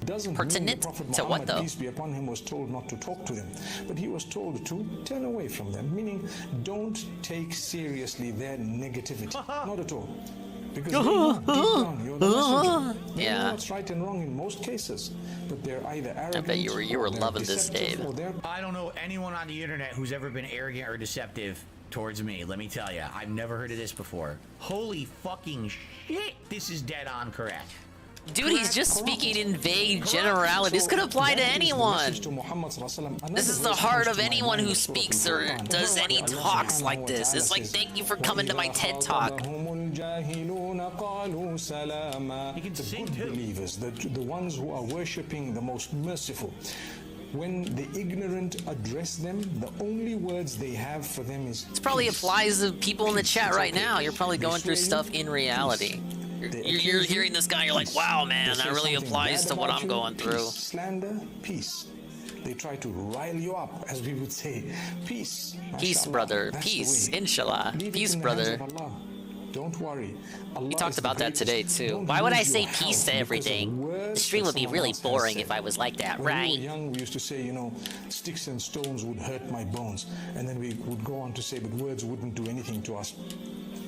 doesn't mean the Prophet Muhammad, peace be upon him, was told not to talk to them, but he was told to turn away from them, meaning don't take seriously their negativity. Not at all. Because they know deep down you're the messenger. They know what's right and wrong in most cases, but they're either arrogant. I bet you were loving this, Dave. I don't know anyone on the internet who's ever been arrogant or deceptive towards me, let me tell you. I've never heard of this before. Holy fucking shit, this is dead on correct. Dude, he's just speaking in vague generality. This could apply to anyone. This is the heart of anyone who speaks or does any talks like this. It's like, thank you for coming to my TED Talk. The good believers, the ones who are worshipping the most merciful, when the ignorant address them, the only words they have for them is This probably applies to people in the chat right now. You're probably going through stuff in reality. You're hearing this guy, you're like, wow, man, that really applies to what I'm going through. Slander, peace. They try to rile you up, as we would say. Peace. Peace, brother. Peace. Inshallah. Peace, brother. Don't worry. We talked about that today, too. Why would I say peace to everything? The stream would be really boring if I was like that, right? When we were young, we used to say, you know, sticks and stones would hurt my bones. And then we would go on to say, but words wouldn't do anything to us.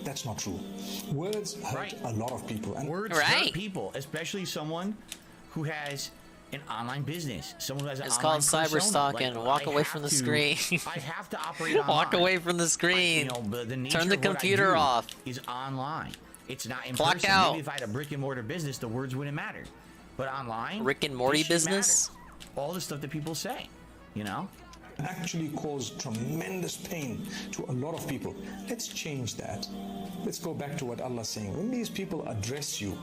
That's not true. Words hurt a lot of people. And Words hurt people, especially someone who has an online business. Someone who has an It's online called cyber stalking. Walk away from the screen. I have to operate online. Walk away from the screen. Turn the computer off. Is online. It's not in Clock person. out. Maybe if I had a brick and mortar business, the words wouldn't matter. But online, Rick and Morty this shit business? matters. All the stuff that people say, you know? actually cause tremendous pain to a lot of people. Let's change that. Let's go back to what Allah's saying. When these people address you,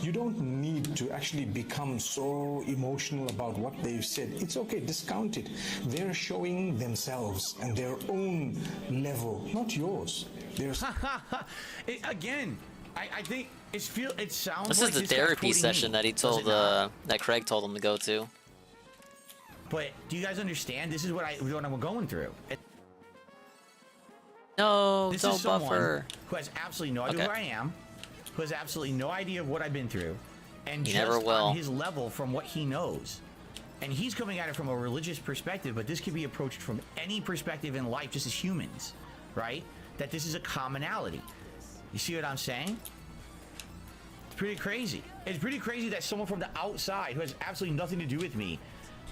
you don't need to actually become so emotional about what they've said. It's okay, discount it. They're showing themselves and their own level, not yours. There's again, I think it sounds This like is the this guy's therapy quoting session me. that he Does told it not? that Craig told him to go to. But do you guys understand? This is what I'm going through. No, This don't is someone buffer. who has absolutely no idea Okay. who I am, who has absolutely no idea of what I've been through, and He just never will. on his level from what he knows. And he's coming at it from a religious perspective, but this can be approached from any perspective in life, just as humans, right? That this is a commonality. You see what I'm saying? It's pretty crazy. It's pretty crazy that someone from the outside who has absolutely nothing to do with me,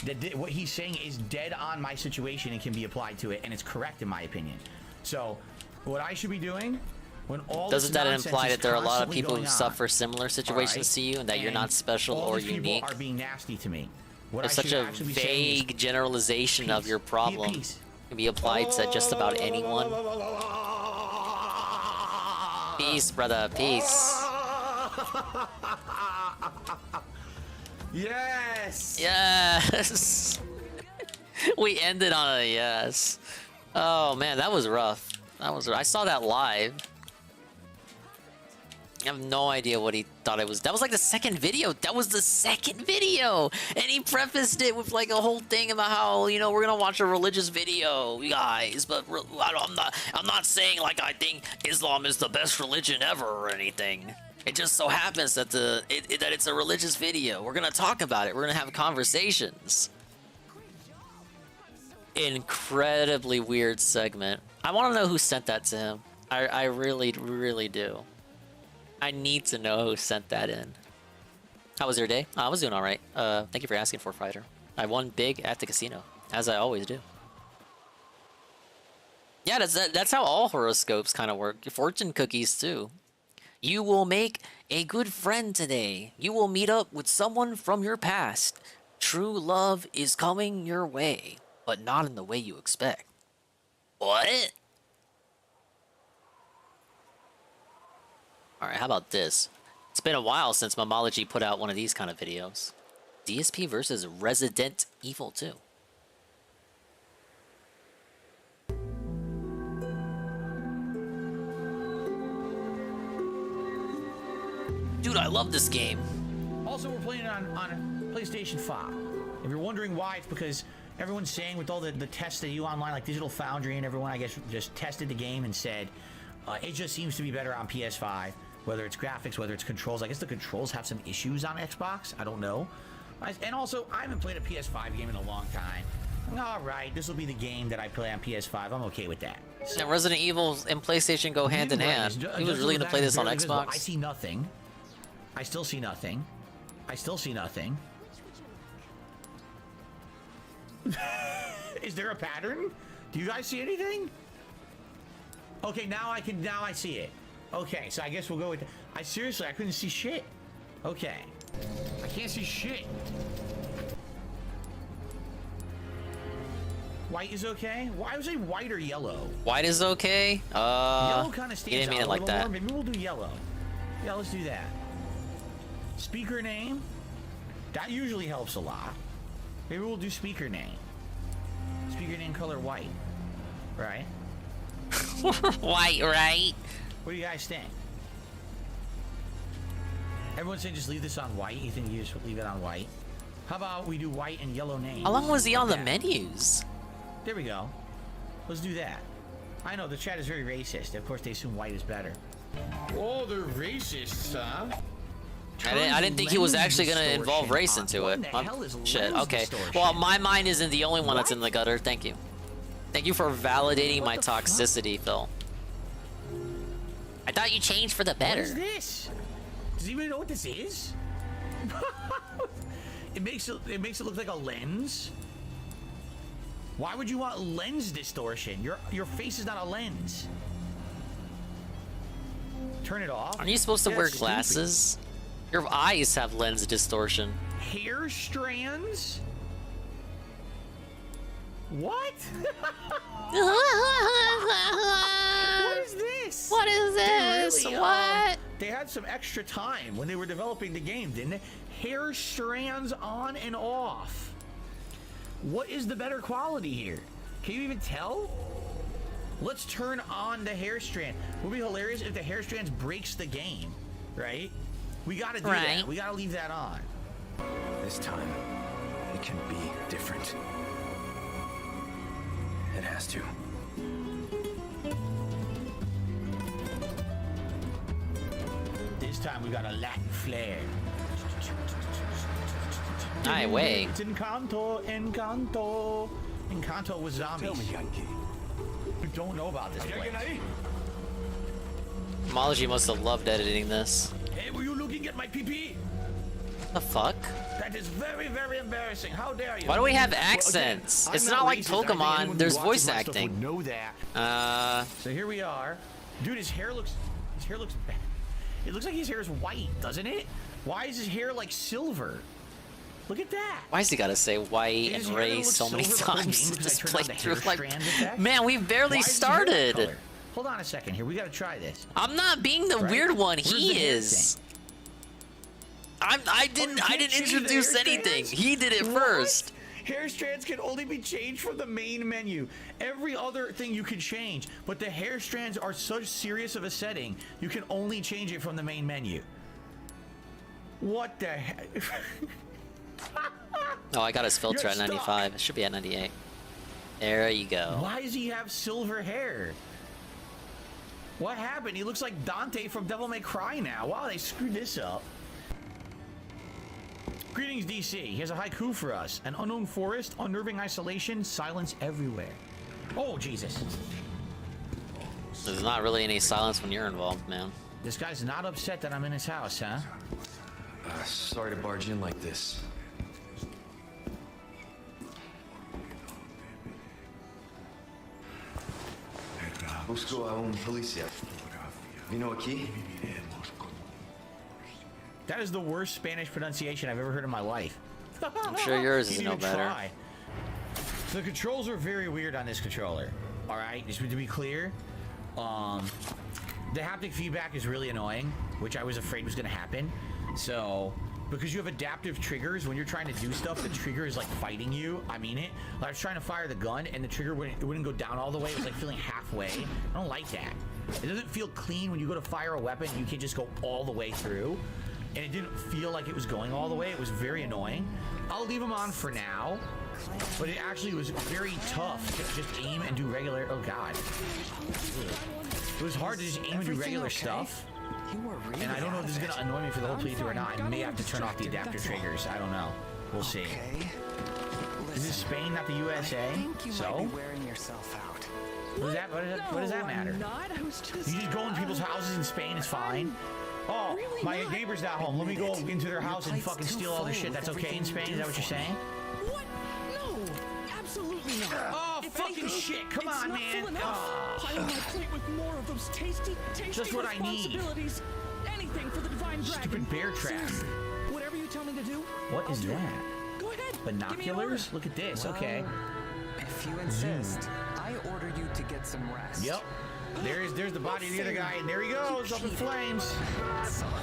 that what he's saying is dead on my situation and can be applied to it, and it's correct in my opinion. So, what I should be doing when all Doesn't this that nonsense imply is that there are a lot of constantly people who going on, suffer similar situations to you and that you're not special all or these people unique? are being nasty to me. What There's I such should a actually be saying is vague generalization of your problem. peace. Can be applied to just about anyone. Peace, brother. Peace. Yes. Yes. We ended on a yes. Oh man, that was rough. That was. I saw that live. I have no idea what he thought it was. That was like the second video. That was the second video, and he prefaced it with like a whole thing about how, you know, we're gonna watch a religious video, you guys. But I'm not saying like I think Islam is the best religion ever or anything. It just so happens that that it's a religious video. We're gonna talk about it. We're gonna have conversations. Incredibly weird segment. I want to know who sent that to him. I really, really do. I need to know who sent that in. How was your day? I was doing all right. Thank you for asking, for Fighter. I won big at the casino, as I always do. Yeah, that's how all horoscopes kind of work. Fortune cookies too. You will make a good friend today. You will meet up with someone from your past. True love is coming your way. but not in the way you expect. What? Alright, how about this? It's been a while since Momology put out one of these kind of videos. DSP versus Resident Evil 2. Dude, I love this game. Also, we're playing it on PlayStation 5. If you're wondering why, it's because everyone's saying with all the tests they do online, like Digital Foundry and everyone, I guess, just tested the game and said, it just seems to be better on PS5. Whether it's graphics, whether it's controls. I guess the controls have some issues on Xbox. I don't know. And also, I haven't played a PS5 game in a long time. All right, this will be the game that I play on PS5. I'm okay with that. So, yeah, Resident Evil and PlayStation go hand in hand. He was really going to play this on Xbox. I see nothing. I still see nothing. I still see nothing. Is there a pattern? Do you guys see anything? Okay, now I see it. Okay, so I guess we'll go with... I couldn't see shit. Okay. I can't see shit. White is okay? Why was it white or yellow? White is okay? Yellow kind of stands you didn't mean out it like that. more. Maybe we'll do yellow. Yeah, let's do that. Speaker name. That usually helps a lot. Maybe we'll do speaker name. Speaker name color white. Right? White, right? What do you guys think? Everyone's saying just leave this on white. You think you just leave it on white? How about we do white and yellow names? How long was he on the menus? There we go. Let's do that. I know the chat is very racist. Of course, they assume white is better. Oh, they're racists, huh? I didn't think he was actually going to involve race into it. Shit, okay. Well, my mind isn't the only one that's in the gutter. Thank you. Thank you for validating my toxicity, Phil. I thought you changed for the better. What is this? Does anybody know what this is? It makes it look like a lens. Why would you want lens distortion? Your face is not a lens. Turn it off. Aren't you supposed to wear glasses? Your eyes have lens distortion. Hair strands? What? What is this? What is this? Really, what? They had some extra time when they were developing the game, didn't they? Hair strands on and off. What is the better quality here? Can you even tell? Let's turn on the hair strand. It would be hilarious if the hair strands breaks the game, right? We gotta do that. We gotta leave that on. This time, it can be different. It has to. This time we got a Latin flair. Aye, way. It's Encanto, Encanto. Encanto with zombies. Tell me, Yankee. We don't know about this place. Homology must have loved editing this. Hey, were you looking at my PP? The fuck? That is very, very embarrassing. How dare you? Why do we have accents? Okay, it's not like racist. Pokemon. There's voice acting. Would know that. So here we are. Dude, his hair looks bad. It looks like his hair is white, doesn't it? Why is his hair like silver? Look at that. Why has he got to say white and race so many times to just play through? Like, man, we barely started. Hold on a second here. We got to try this. I'm not being the weird one. He is. I didn't introduce anything. He did it first. Hair strands can only be changed from the main menu. Every other thing you can change, but the hair strands are such serious of a setting, you can only change it from the main menu. What the heck? Oh, I got his filter at 95. It should be at 98. There you go. Why does he have silver hair? What happened? He looks like Dante from Devil May Cry now. Wow, they screwed this up. Greetings, DC. He has a haiku for us. An unknown forest, unnerving isolation, silence everywhere. Oh, Jesus. There's not really any silence when you're involved, man. This guy's not upset that I'm in his house, huh? Sorry to barge in like this. Busco a un policía. Vino aquí? That is the worst Spanish pronunciation I've ever heard in my life. I'm sure yours is no better. Try. So the controls are very weird on this controller. All right, just to be clear, the haptic feedback is really annoying, which I was afraid was going to happen. So, because you have adaptive triggers, when you're trying to do stuff, the trigger is like fighting you. I mean it. Like, I was trying to fire the gun, and the trigger wouldn't go down all the way. It was like feeling halfway. I don't like that. It doesn't feel clean when you go to fire a weapon. You can't just go all the way through. And it didn't feel like it was going all the way. It was very annoying. I'll leave them on for now. But it actually was very tough to just aim and do regular... Oh, God. It was hard to just aim and do regular stuff. And I don't know if this is going to annoy me for the whole playthrough or not. I may have to turn off the adapter triggers. I don't know. We'll see. This is Spain, not the USA. So? What does that matter? You just go in people's houses in Spain, it's fine. Oh, my neighbor's not home. Let me go into their house and fucking steal all their shit. That's okay in Spain? Is that what you're saying? What? No, absolutely not. Oh, fucking shit. Come on, man. Pile my plate with more of those tasty just what I need. Anything for the divine dragon. Stupid bear trap. Whatever you tell me to do. What is that? Go ahead. Binoculars? Look at this. Well, okay. If you insist, I order you to get some rest. Yep. There's the body of the other guy, and there he goes, up in flames. Sorry.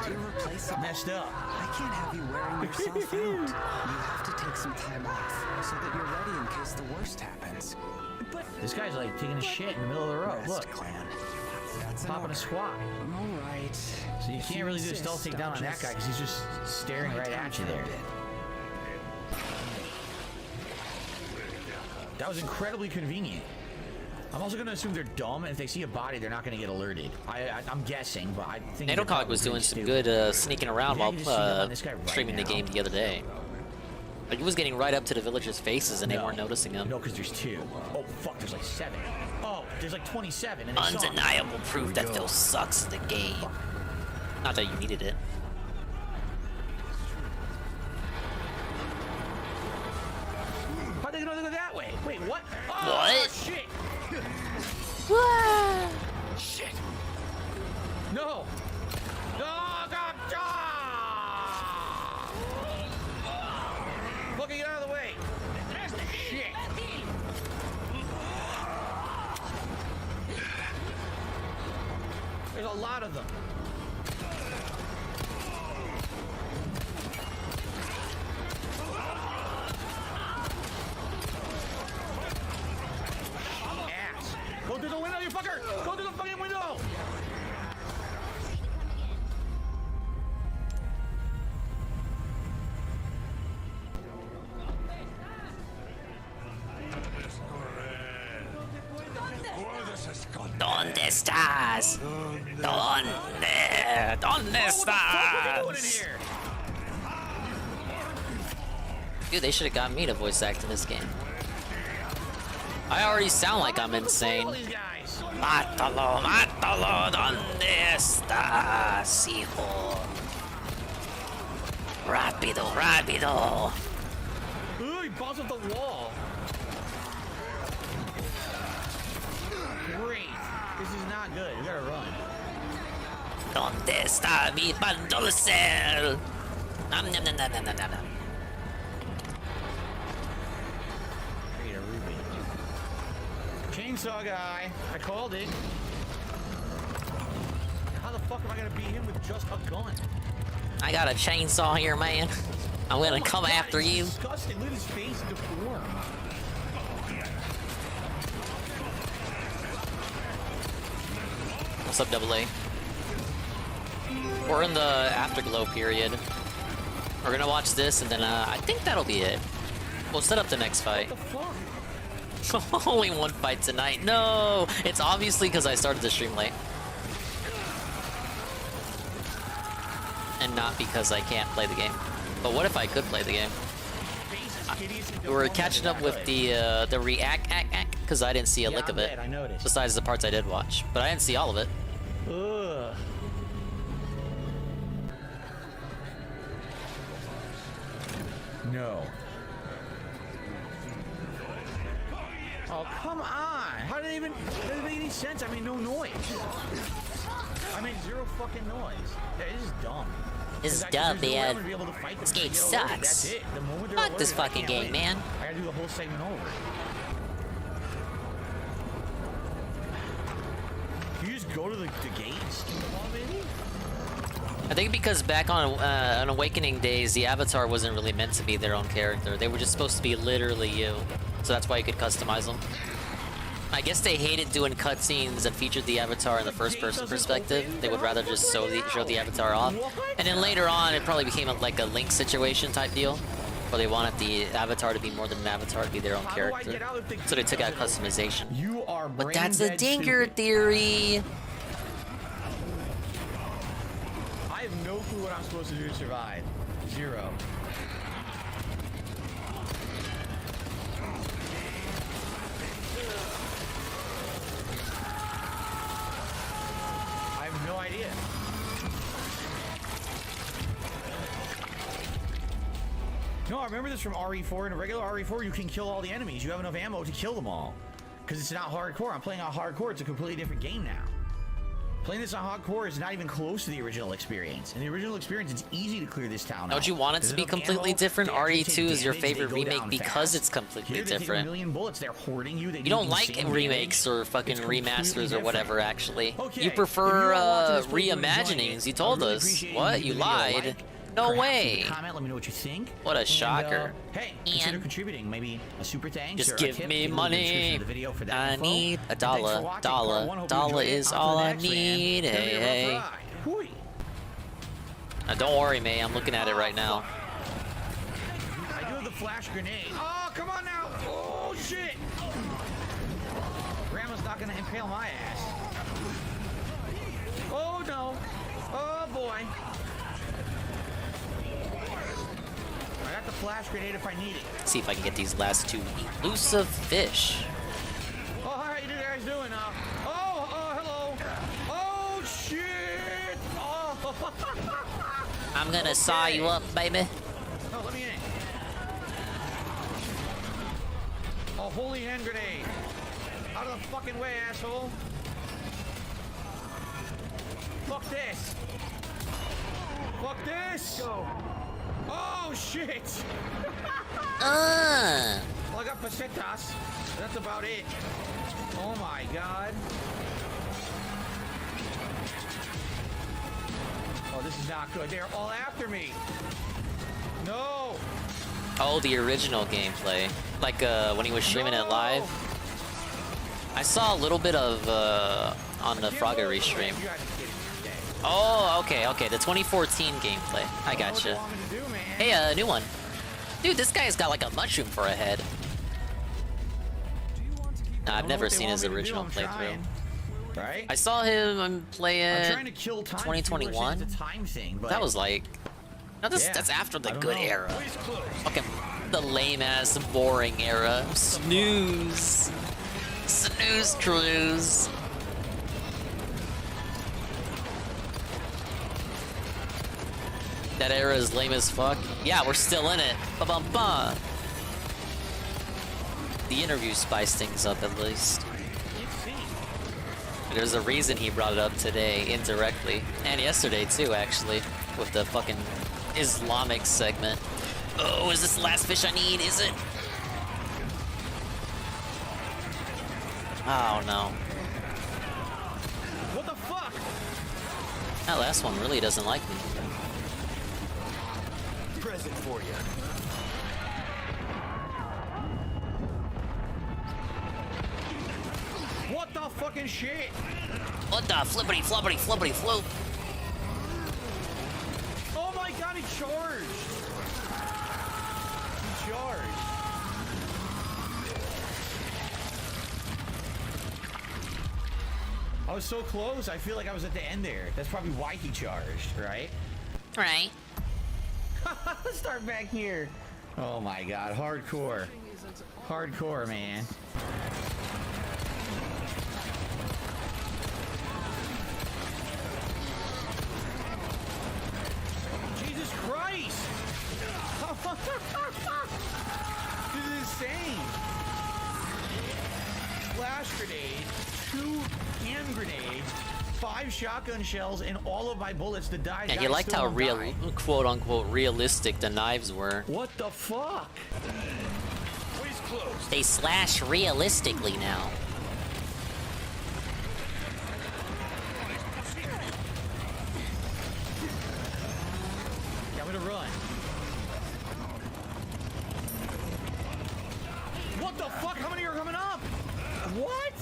You're irreplaceable. Messed up. I can't have you wearing yourself out. You have to take some time off so that you're ready in case the worst happens. But this guy's like taking a shit in the middle of the road. Look. Clan. That's popping a squat. All right. So you can't really do a stealth takedown on that guy because he's just staring right at you there. That was incredibly convenient. I'm also going to assume they're dumb, and if they see a body, they're not going to get alerted. I'm guessing, but I think... Nadocog was doing some good sneaking around while streaming the game the other day. Like, he was getting right up to the villagers' faces, and they weren't noticing him. No, because there's 2. Oh, fuck, there's like 7. Oh, there's like 27. And undeniable proof that Phil sucks at the game. Not that you needed it. How'd they go that way? Wait, what? Oh, what? Shit! Shit! No! No! God! Fucking get out of the way! Shit! There's a lot of them. Go through the window, you fucker! Go through the fucking window! ¿Dónde estás? ¿Dónde? ¿Dónde estás? Dude, they should have got me to voice act in this game. I already sound like I'm insane. Mátalo, mátalo, ¿dónde estás, hijo? Rápido, rápido. Ooh, he bounced off the wall. Great. This is not good. We gotta run. ¿Dónde está mi pan dulce? Nom, nom, nom, nom, nom, nom, nom. Chainsaw guy. I called it. How the fuck am I gonna beat him with just a gun? I got a chainsaw here, man. I'm gonna come after you. Disgusting. Look at his face deformed. What's up, Double A? We're in the afterglow period. We're gonna watch this, and then I think that'll be it. We'll set up the next fight. Only one fight tonight. No! It's obviously because I started the stream late. And not because I can't play the game. But what if I could play the game? We're catching up with the react because I didn't see a lick of it. Besides the parts I did watch. But I didn't see all of it. Ugh. No. Oh, come on! How did it even... Doesn't make any sense. I mean, no noise. I mean, zero fucking noise. That is dumb. This is dumb, man. This game sucks. Fuck this fucking game, man. I gotta do the whole segment over. You just go to the gates? Maybe? I think because back on Awakening days, the avatar wasn't really meant to be their own character. They were just supposed to be literally you. So that's why you could customize them. I guess they hated doing cutscenes that featured the avatar in the first-person perspective. They would rather just show the avatar off. And then later on, it probably became like a Link situation type deal, where they wanted the avatar to be more than an avatar, to be their own character. So they took out customization. But that's a dinger theory. I have no clue what I'm supposed to do to survive. Zero. I have no idea. No, I remember this from RE4. In a regular RE4, you can kill all the enemies. You have enough ammo to kill them all. Because it's not hardcore. I'm playing on hardcore. It's a completely different game now. Playing this on hardcore is not even close to the original experience. In the original experience, it's easy to clear this town out. Don't you want it to be completely different? RE2 is your favorite remake because it's completely different. You don't like remakes or fucking remasters or whatever, actually. You prefer reimaginings. You told us. What? You lied. No way. Comment, let me know what you think. What a shocker. Hey, consider contributing. Maybe a super thanks. Just give me money. I need a dollar. Dollar is all I need. Hey, hey. Now, don't worry, May. I'm looking at it right now. I do have the flash grenade. Oh, come on now. Oh, shit. Grandma's not going to impale my ass. Oh, no. Oh, boy. I got the flash grenade if I need it. Let's see if I can get these last two elusive fish. Oh, how you guys doing now? Oh, hello. Oh, shit. Oh. I'm gonna saw you up, baby. Oh, let me in. Oh, holy hand grenade. Out of the fucking way, asshole. Fuck this. Fuck this. Go. Oh, shit! Well, I got pesetas. That's about it. Oh, my God. Oh, this is not good. They're all after me. No! Oh, the original gameplay. Like, when he was streaming it live. I saw a little bit of, on the Froggery stream. Oh, okay. The 2014 gameplay. I gotcha. Hey, a new one. Dude, this guy's got like a mushroom for a head. Nah, I've never seen his original playthrough. Right? I saw him play it 2021. That was like... No, that's after the good era. Fucking the lame-ass, boring era. Snooze. Snooze cruise. That era is lame as fuck. Yeah, we're still in it. Ba-bum-ba. The interview spiced things up at least. There's a reason he brought it up today, indirectly. And yesterday too, actually. With the fucking Islamic segment. Oh, is this the last fish I need? Is it? Oh no. What the fuck? That last one really doesn't like me. Present for you. What the fucking shit? What the flippity floppity flippity floop? Oh my God, he charged. He charged. I was so close. I feel like I was at the end there. That's probably why he charged, right? Right. Let's start back here. Oh my God, hardcore. Hardcore, man. Jesus Christ! This is insane. Flash grenade, 2 hand grenades, 5 shotgun shells and all of my bullets to die. Yeah, you liked how quote unquote realistic the knives were. What the fuck? They slash realistically now. Yeah, I'm gonna run. What the fuck? How many are coming up? What?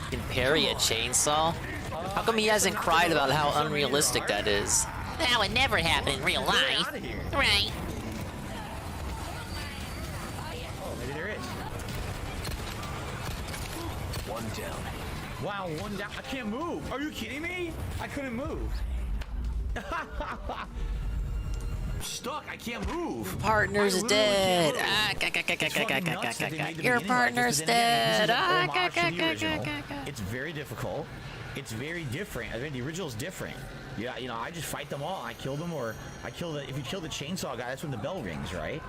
Can parry a chainsaw? How come he hasn't cried about how unrealistic that is? That would never happen in real life. Right. Oh, maybe there is. One down. Wow, one down. I can't move. Are you kidding me? I couldn't move. I'm stuck. I can't move. Partner's dead. Your partner's dead. It's very difficult. It's very different. I mean, the original's different. Yeah, you know, I just fight them all. I kill them, or I kill the. If you kill the chainsaw guy, that's when the bell rings, right?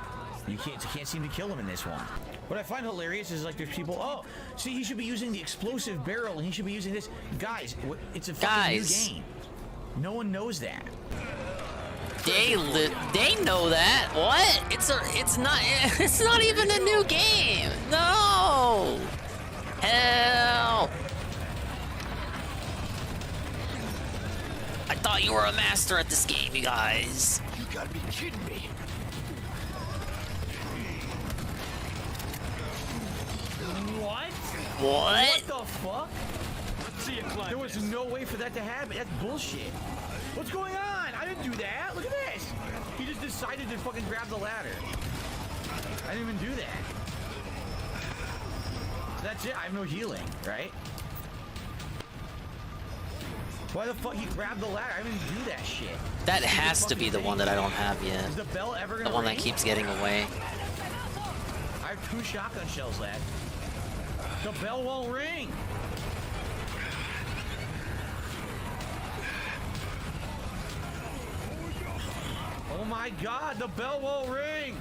You can't seem to kill him in this one. What I find hilarious is like there's people. Oh, see, he should be using the explosive barrel, and he should be using this. Guys, it's a fucking new game. No one knows that. They know that. What? It's not even a new game. No. Hell. I thought you were a master at this game, you guys. You gotta be kidding me. What? What? What the fuck? There was no way for that to happen. That's bullshit. What's going on? I didn't do that. Look at this. He just decided to fucking grab the ladder. I didn't even do that. That's it. I have no healing, right? Why the fuck he grabbed the ladder? I didn't do that shit. That has to be the one that I don't have yet. Is the bell ever gonna The one ring? that keeps getting away. I have 2 shotgun shells left. The bell won't ring. Oh my god, the bell won't ring!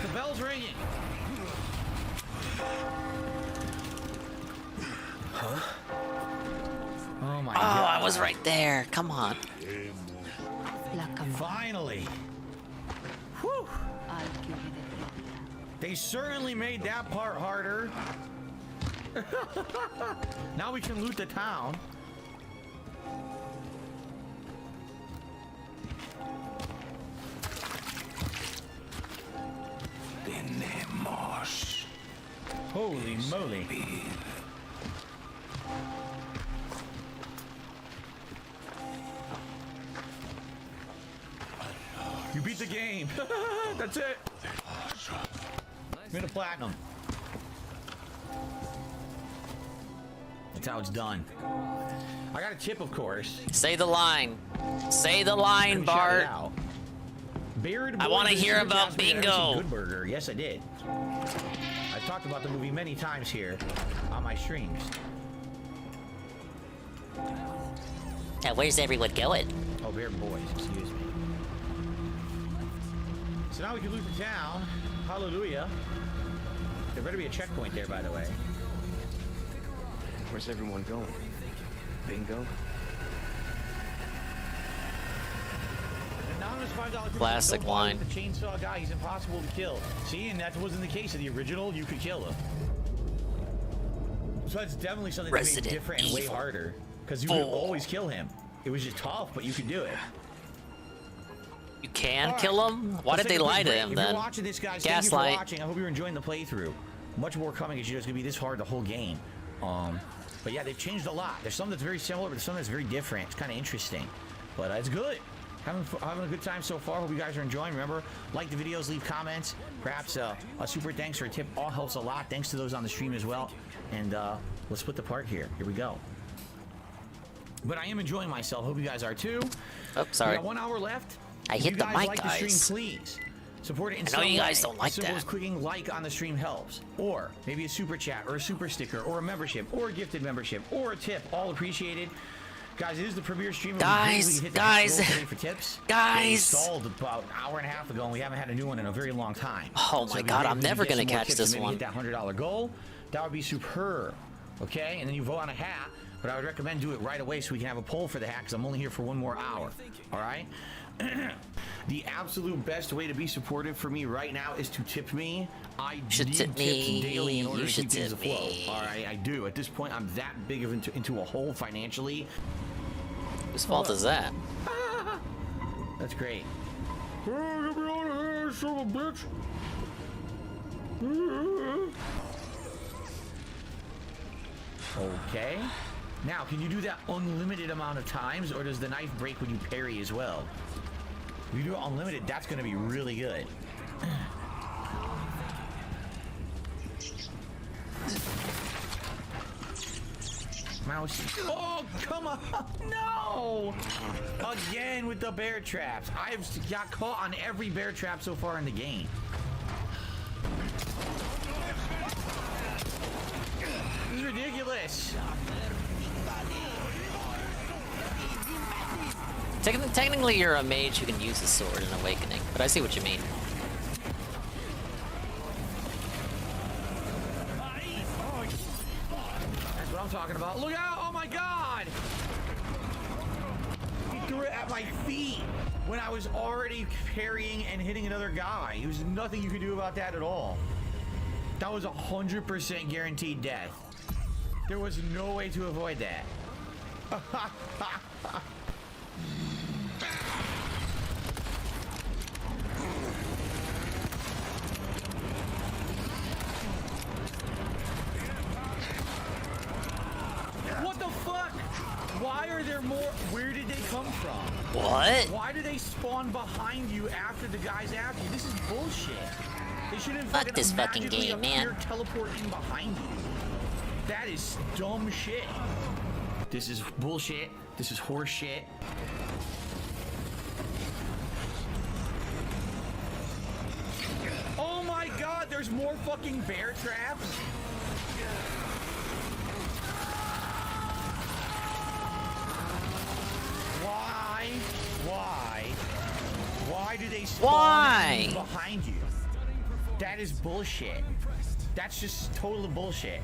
The bell's ringing! Huh? Oh my god. god. I was right there. Come on. Finally! Whew! They certainly made that part harder. Now we can loot the town. Tenemos. Holy moly. You beat the game. That's it. Made a platinum. That's how it's done. I got a tip, of course. Say the line. Say the line, Bart. I want to hear about Bingo. Good Burger. Yes, I did. I've talked about the movie many times here on my streams. Now, where's everyone going? Oh, Bear Boys. Excuse me. So now we can loot the town. Hallelujah. There better be a checkpoint there, by the way. Where's everyone going? Bingo? Anonymous $5 Classic line. The chainsaw guy, he's impossible to kill. See, and that wasn't the case in the original. You could kill him. So that's definitely something that made different and way harder. Because you could always kill him. It was just tough, but you could do it. You can kill him? Why did they lie to him then? If you're watching this, guys, thank you for watching. I hope you're enjoying the playthrough. Much more coming because you know it's gonna be this hard the whole game. But yeah, they've changed a lot. There's some that's very similar, but there's some that's very different. It's kind of interesting, but it's good. Having a good time so far. Hope you guys are enjoying. Remember, like the videos, leave comments. Perhaps a super thanks or a tip all helps a lot. Thanks to those on the stream as well. And let's split the part here. Here we go. But I am enjoying myself. Hope you guys are too. Oh, sorry. We got 1 hour left. I hit the mic, like guys. The stream, please support it in I know some you guys way. don't like as simple that. as clicking like on the stream helps, or maybe a super chat, or a super sticker, or a membership, or a gifted membership, or a tip. All appreciated. Guys, it is the premiere stream. Guys, for tips. Guys. We installed about an hour and a half ago, and we haven't had a new one in a very long time. Oh my God, I'm never gonna catch this one. Hit that $100 goal. That would be superb. Okay, and then you vote on a hat. But I would recommend do it right away so we can have a poll for the hat, because I'm only here for 1 more hour. All right. The absolute best way to be supportive for me right now is to tip me. I need tips daily in order to keep things afloat. All right, I do. At this point, I'm that big of into a hole financially. Whose fault is that? That's great. Hey, get me out of here, son of a bitch. Okay. Now, can you do that unlimited amount of times, or does the knife break when you parry as well? If you do it unlimited, that's going to be really good. Mouse. Oh, come on. No! Again with the bear traps. I've got caught on every bear trap so far in the game. This is ridiculous. Technically, you're a mage who can use the sword in Awakening, but I see what you mean. That's what I'm talking about. Look out! Oh my God! He threw it at my feet when I was already parrying and hitting another guy. There was nothing you could do about that at all. That was 100% guaranteed death. There was no way to avoid that. What the fuck? Why are there more? Where did they come from? What? Why do they spawn behind you after the guy's after you? This is bullshit. They shouldn't Fuck this fucking game, man. Teleport in behind you. That is dumb shit. This is bullshit. This is horse shit. Oh my God, there's more fucking bear traps. Why do they spawn behind you? That is bullshit. That's just total bullshit.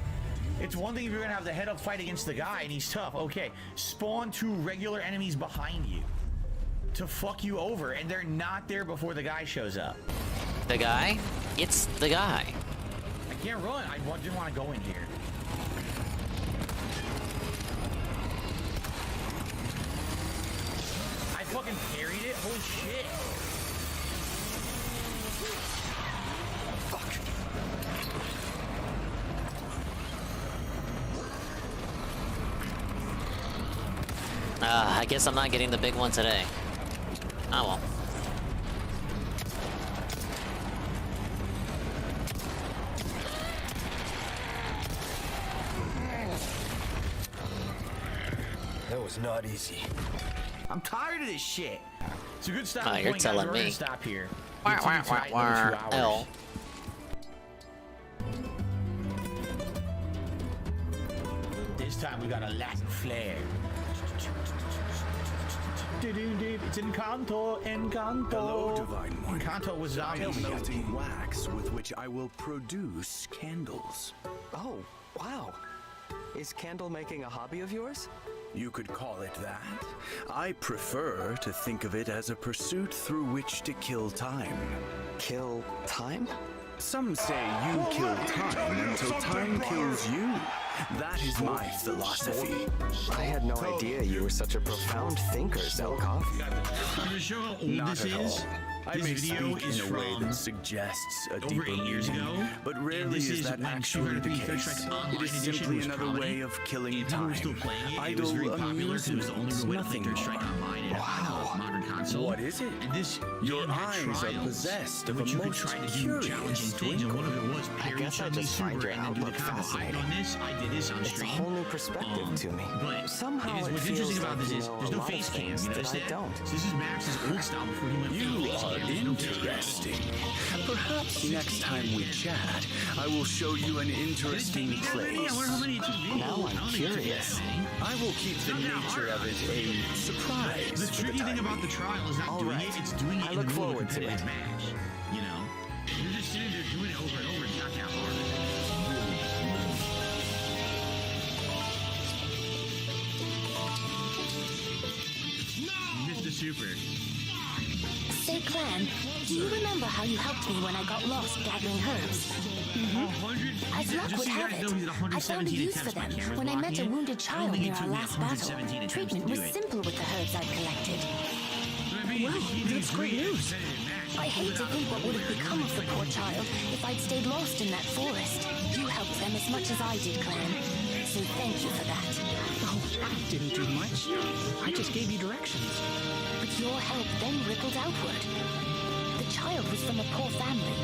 It's one thing if you're gonna have the head-up fight against the guy and he's tough. Okay, spawn 2 regular enemies behind you to fuck you over, and they're not there before the guy shows up. The guy? It's the guy. I can't run. I didn't want to go in here. I fucking parried it. Holy shit. Fuck. I guess I'm not getting the big one today. Oh well. That was not easy. I'm tired of this shit. It's a good stop. Oh, you're telling me. Stop here. L. This time we got a Latin flair. It's Encanto. Hello, Divine One. Encanto was zombies. Melting wax with which I will produce candles. Oh, wow. Is candle making a hobby of yours? You could call it that. I prefer to think of it as a pursuit through which to kill time. Kill time? Some say you kill time until time kills you. That is my philosophy. I had no idea you were such a profound thinker, Zelkov. I'm gonna show how old Not this at is. all. I This may video speak is in a way from that suggests a over deeper 8 years meaning, ago, but and rarely this is is that when actually the Super Third case. Strike Online It is Edition simply was another comedy, way of killing and people were time. still playing it. It was Idle very popular because it was the only amusement, real way to play nothing Third Strike more. Online in a modern console. What is it? And this Your game had eyes are trials possessed in of a which you could most try to do curious challenging things, and one of it was parry guess I Chun-Li just find super your and then do the outlook combo. I've fascinating. done this. I did this on It's stream. a whole new perspective to me. But Somehow what's it interesting feels about like this you is know there's a no lot of face cam. things You that notice I that? don't. So this is Max's old style before he went face cam. Interesting. Perhaps next time we chat, I will show you an interesting place. Now I'm curious. I will keep the nature of it a surprise. The tricky thing about the trial is not doing it, it's doing it in the middle of a competitive match. You know? You're just sitting there doing it over and over, it's not that hard. Mr. Super. Say, Clan, do you remember how you helped me when I got lost gathering herbs? As luck would have it, I found a use for them when I met a wounded child near our last battle. Treatment was simple with the herbs I'd collected. Wow, that's great news. I hate to think what would have become of the poor child if I'd stayed lost in that forest. You helped them as much as I did, Clan. So thank you for that. Oh, I didn't do much. I just gave you directions. But your help then rippled outward. The child was from a poor family.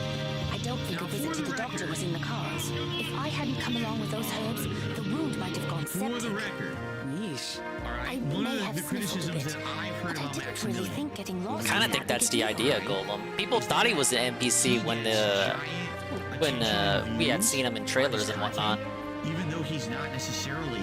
I don't think a visit to the doctor was in the cards. If I hadn't come along with those herbs, the wound might have gone septic. For the record. Yeesh. I may have sniffled a bit, but I didn't really think getting lost. I kind of think that's the idea, Golem. People thought he was an NPC when we had seen him in trailers and whatnot. Even though he's not necessarily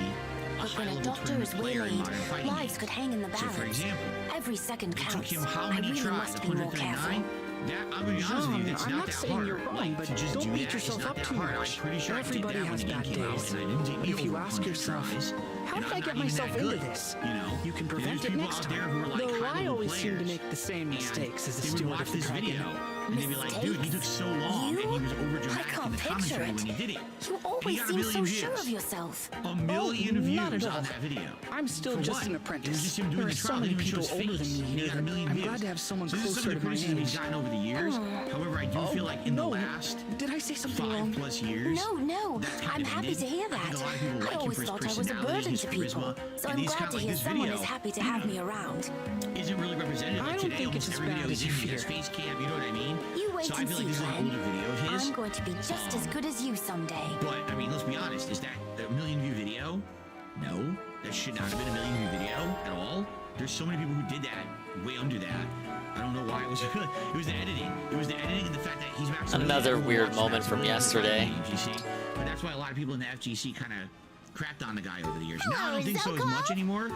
But when a doctor is waylaid, lives could hang in the balance. So for example, every second it took counts. him how I many really tries? must be more careful. 139? That, I'm gonna be honest with you, it's I'm not not that saying hard. you're wrong, Like, but to just don't do beat that, yourself it's not up that too hard. much. I'm pretty sure Everybody I did has that when bad the game came out, days. and I didn't If you ask yourself, how did I get myself into this? You know, You can prevent it next time. Though I always seem to make the same mistakes as a they would steward watch of the this dragon. video, and they'd be like, dude, he took so long, and he was over dramatic in the commentary when he did it. You always seem so sure of yourself. A million not views at all. on that video. I'm still For just what? an It was apprentice. just him doing There are the so trial, many didn't even show people his older face, than me and he here got a that million I'm views. glad to have someone So this is some closer of to the my criticism he's age. gotten over the years. However, I do feel like in the last Did I say something wrong? 5+ years, No, that's kind I'm of happy ended. to hear I think that. a lot of people I like him always for his thought I was a personality, burden his to people, charisma, so and I'm he's glad kind to of hear like this someone video is happy to have me around. isn't really represented. I Like don't today, think it's almost as every bad video as is you in he has fear. face cam, you know what I mean? You wait So I and feel see, like this is an Clan. older video of his. I'm going to be just as good as you someday. But, I mean, let's be honest. Is that a million view video? No. That should not have been a million view video at all. There's so many people who did that way under that. I don't know why it was. It was the editing. It was the editing and the fact that he's maximilian. Another weird moment from yesterday. Games, you see? But that's why a lot of people in the FGC kind of crapped on the guy over the years. Now I don't think so as much anymore. Now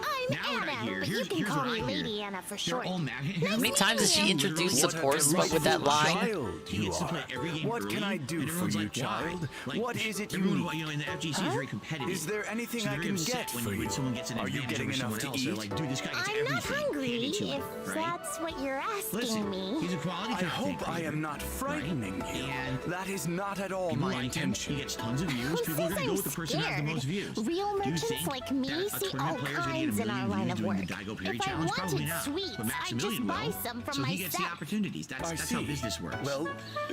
what I hear, here's what I hear. Lady Anna for short. They're all mad at How him. many times has she introduced support with that line? He gets to play every game What early, can I do and for everyone's you, like, why? child? Like, What is it you everyone, need? you know, in the FGC is very competitive. Is there anything So I they're can upset get when for you? someone gets an Are you advantage getting over enough someone to else. They're eat? like, dude, this guy gets I'm not everything hungry, handed to him, if right? that's what you're asking Listen, me. he's a quality I hope I am not frightening you. That is not at all People my like him. intention. He gets tons of views. Who People are says going to go I'm with the person who has the most views. Real Do you merchants think like me that a see all tournament player's gonna get a kinds in our million line views of doing work. the Daigo Perry If I challenge? Probably wanted not. sweets, But I'd just Maximilian buy will. some for So he gets the myself. opportunities. I That's see. how business works. Well,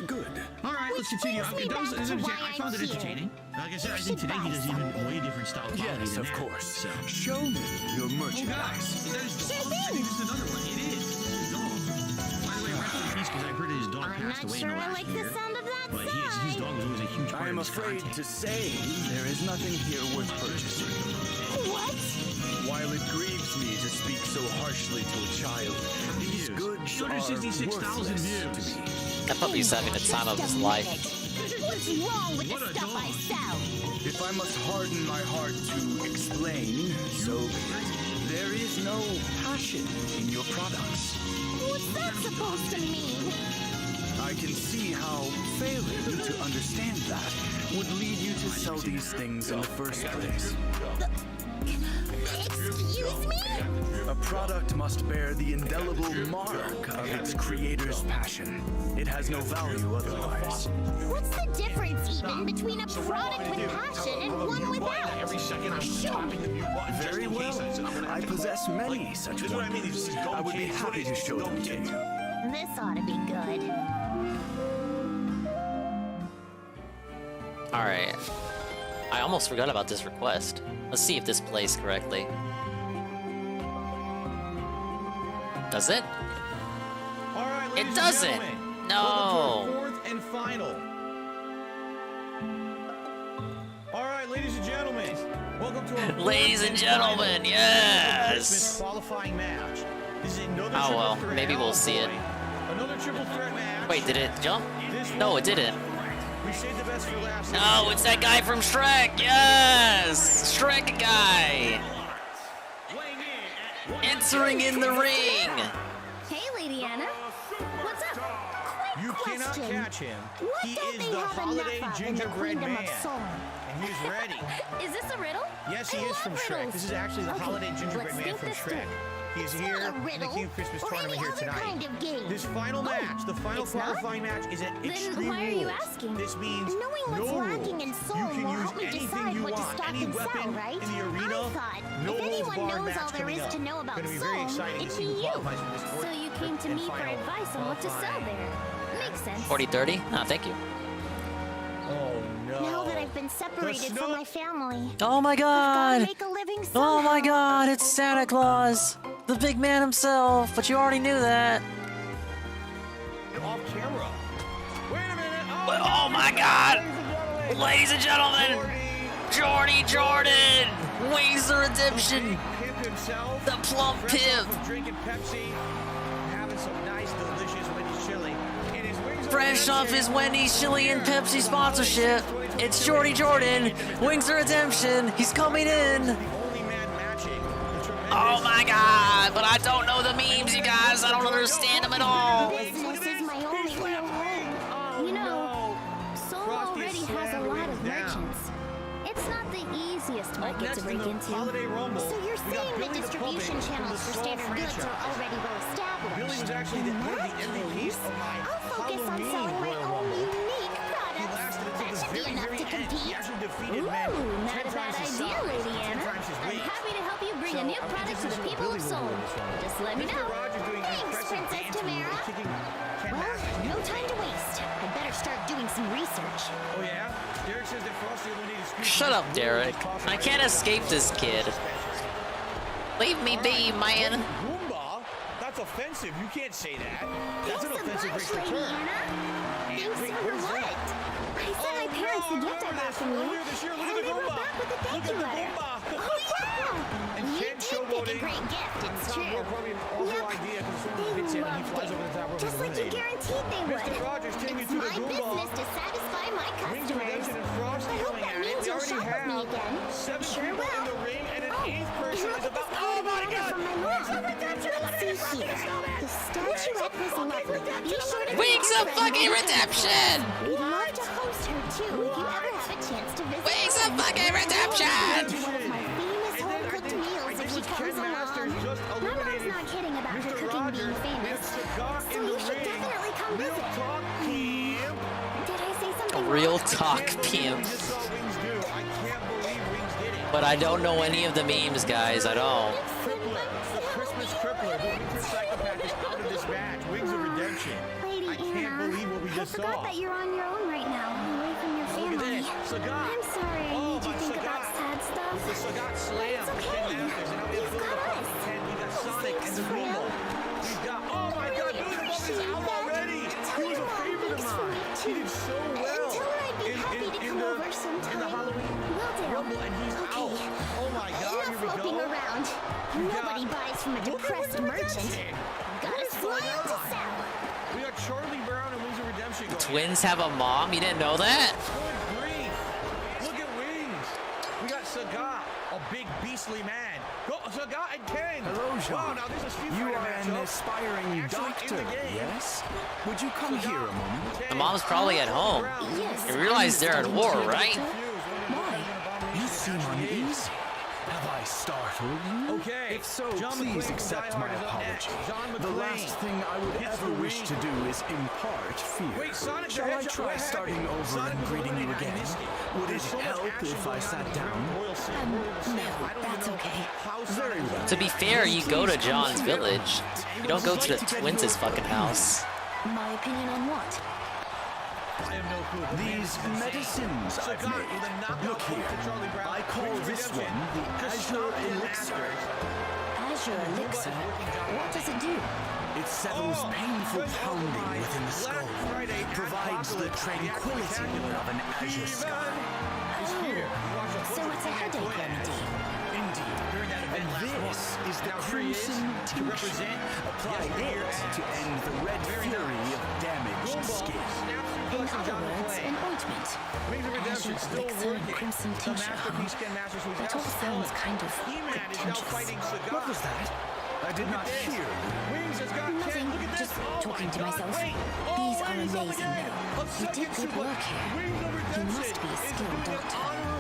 good. All right, let's continue. brings me That was back to entertaining. why I found it I'm here. entertaining. Like I said, I You think should today he buy does even way different style quality Yes, than of that. course. So. Show me your Oh, merchandise. guys, that is dog. I think this is another one. It is. His dog. By the way, rest in peace, because I heard that his dog I'm passed not away sure in the I last like year. the sound of that But his dog was always a huge part I am of his afraid content. to say there is nothing here worth purchasing. What? While it grieves me to speak so harshly to a child, these goods are 266,000 worthless views. to me. That puppy's having the time of his life. What's wrong with the stuff I sell? If I must harden my heart to explain, so be it. There is no passion in your products. What's that supposed to mean? I can see how failing to understand that would lead you to sell these things in the first place. Excuse me? A product must bear the indelible mark of its creator's passion. It has no value otherwise. What's the difference even between a product with passion and one without? Show me. Very well. I possess many such ones. I would be happy to show them to you. This ought to be good. Alright. I almost forgot about this request. Let's see if this plays correctly. Does it? All right, It doesn't! No! Welcome to our fourth and final. All right, ladies and gentlemen. Welcome to our Ladies and gentlemen, yes! Christmas qualifying match. This is another Oh trip well, up for maybe we'll see it. Alloy, Another triple threat match. Wait, did it jump? No, it didn't. We saved the best for last. No, it's that guy from Shrek. Yes, Shrek guy. Entering in the ring. Hey, Lady Anna. What's up? Quick You cannot question. catch him. What He don't is they the have holiday enough of in the gingerbread Kingdom man. of Song? And he's ready. Is this a riddle? Yes, he I is love from Shrek. riddles. This is actually the Okay, holiday gingerbread let's man think from this Shrek. through. He's It's here not a in the riddle King of Christmas or tournament any here other tonight. kind of game. This final Oh, match, the final it's not? qualifying match, is at Then extreme why are you rules. asking? This means Knowing what's no lacking rules. in Soul You can will use help me anything decide you what to want, stop any and weapon sell, right? in the arena. I thought No if holds anyone barred knows match all there coming is up. to know about Gonna be very Soul, exciting to it'd see be who you. qualifies for this So fourth you came to and me for final advice on what to sell qualifying. there. Makes sense. 40-30? No, thank you. Oh no. Now that I've been separated from my family, Oh my God. make a living Oh my somehow. God, it's Santa Claus, the big man himself. But you already knew that. Off camera. Wait a minute. Oh my God, ladies and gentlemen, Jordy Jordan, Wings of Redemption, Pimp himself. the plump Fresh off pimp. of drinking Pepsi, having some nice, delicious Wendy's chili. And his wings of Fresh off his Wendy's chili and Pepsi sponsorship, it's Jordy Jordan, Wings of Redemption. He's coming in. Oh my God, but I don't know the memes, you guys. I don't understand them at all. Business is my only real home. You know, Soul already has a lot of merchants. It's not the easiest market to break into. So you're saying the distribution channels for standard goods are already well established. Billy was actually In one of that the MVPs case, of my I'll focus on selling my own unique products. That should be enough to compete. Ooh, not a bad idea, Lady Anna. I'm happy to help you bring a new product to the people of Soul. Just let me know. Thanks, Princess Tamara. Well, no time to waste. I'd better start doing some research. Oh yeah? Derek says that Frosty will need a Shut up, Derek. I can't escape this kid. Leave me be, man. Goomba? That's offensive. You can't say that. That's an Thanks a offensive bunch, racial Lady term. Anna. Thanks Wait, for where's what? that? I sent my parents the gift I bought from you, Earlier this year, look at and the they wrote Goomba. back with a thank you letter. Oh yeah! And You Ken did pick a showboating. great gift, it's Tom true. Moore probably an awful Yep. idea because someone They hits him and he loved flies over the top it. rope. Just like you guaranteed they would. Mr. Rogers, take me It's to the my Goomba. business to satisfy my Wings of customers. Redemption and Frosty I hope going that at it. means We you'll already shop with me have again. 7 Sure people will. in the ring and an Oh, 8th and person look is at about. this Oh my letter God! from my mom. Let's see here. The statuette was lovely. Be sure to Wings of fucking redemption! We'd love to host her too if you ever have a chance to visit. Wings of fucking redemption! One of my famous home-cooked meals if she comes along. My mom's not kidding about her cooking being famous, so you should definitely come visit. Did I say something wrong? Real talk, pimp. But I don't know any of the memes, guys. I don't. The Christmas Crippler, the Winter Psychopath is out of this match. Wings of Redemption. Lady I can't believe what we just I forgot saw. that you're on your own right now, away from your Look at family. this. Sagat. I'm sorry I made you think about sad stuff. The Sagat Slam. It's okay. And now we have You've got us. And we got Sonic and the Thanks, Google. We've got, oh my God, Billy the Bump is out already. He was a favorite of mine. He did so well. Tell her I'd be happy to come over sometime. in the Halloween Will do. Rumble, and he's out. Oh my God, Enough here we moping go. around. Nobody buys from a depressed merchant. Got a smile to sell. We got Charlie Brown and Wings of Redemption going. Twins have a mom? You didn't know that? Good grief. Look at Wings. We got Sagat, a big beastly man. Go, Sagat and Ken. Hello, Jean. Wow, now this is Street You Fighter are an matchup. aspiring Actually in doctor, the game. yes? Would you come here a moment? The mom's probably at home. You realize they're at war, right? You seem uneasy. Have I startled you? Okay. If so, John please McClane, accept Die my Hard is up next. apology. John The McClane last thing I would hits ever the wish to ring. do is impart fear. Wait, Sonic the Shall I Hedgehog, try what starting happened? over Sonic and was greeting you eliminated, I again? missed it. Would it There's so much help action if I going sat on down? No, that's okay. Very well. To be fair, you go to John's village. You don't go to the Twins' fucking house. My opinion on what? I have no clue. These medicines I've made. Look here. I call this one the Azure Elixir. Azure Elixir. What does it do? It settles painful pounding within the skull. Provides the tranquility of an azure sky. Oh, so it's a headache remedy. Indeed. During that event last And This is the Crimson to represent. Apply it to end the red fury of damaged skin. In other words, an ointment. Azure elixir and crimson tincture. That all sounds kind of pretentious. What was that? I did not hear. Nothing, just talking to myself. These are amazing, though. You did good work here. You must be a skilled doctor.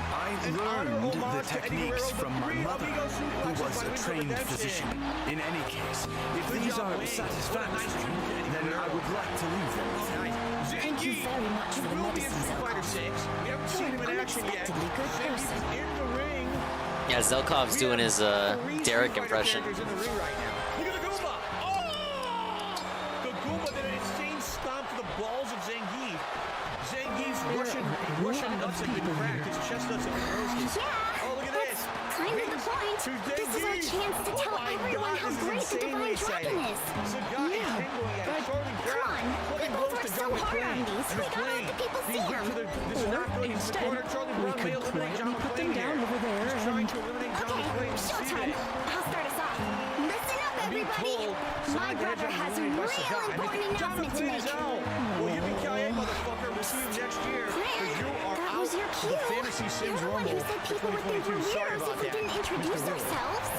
I learned the techniques from my mother, who was a trained physician. In any case, if these are satisfactory, then I would like to leave them with you. Thank you very much for the medicine, Zelkov. You're an unexpectedly good person. Yeah, Zelkov's doing his Derek impression. Look at the Goomba! Oh! The Goomba did an insane stomp to the balls of Zangief. Zangief's Russian nuts have been cracked. His chest nuts have been roasted. Yeah, oh, look at this. Kind of the point. This is our chance to tell everyone how great the Divine Dragon is. Yeah, but come on. People work so hard on these. We gotta let the people see them. Or instead, we could quietly put them down over there and... Okay, showtime. I'll start us off. Listen up, everybody. My brother has a real important announcement to make. Well, yippee-ki-yay, motherfucker. We'll see you next year. That was your cue. You're the one who said people would think we're weirdos if we didn't introduce ourselves.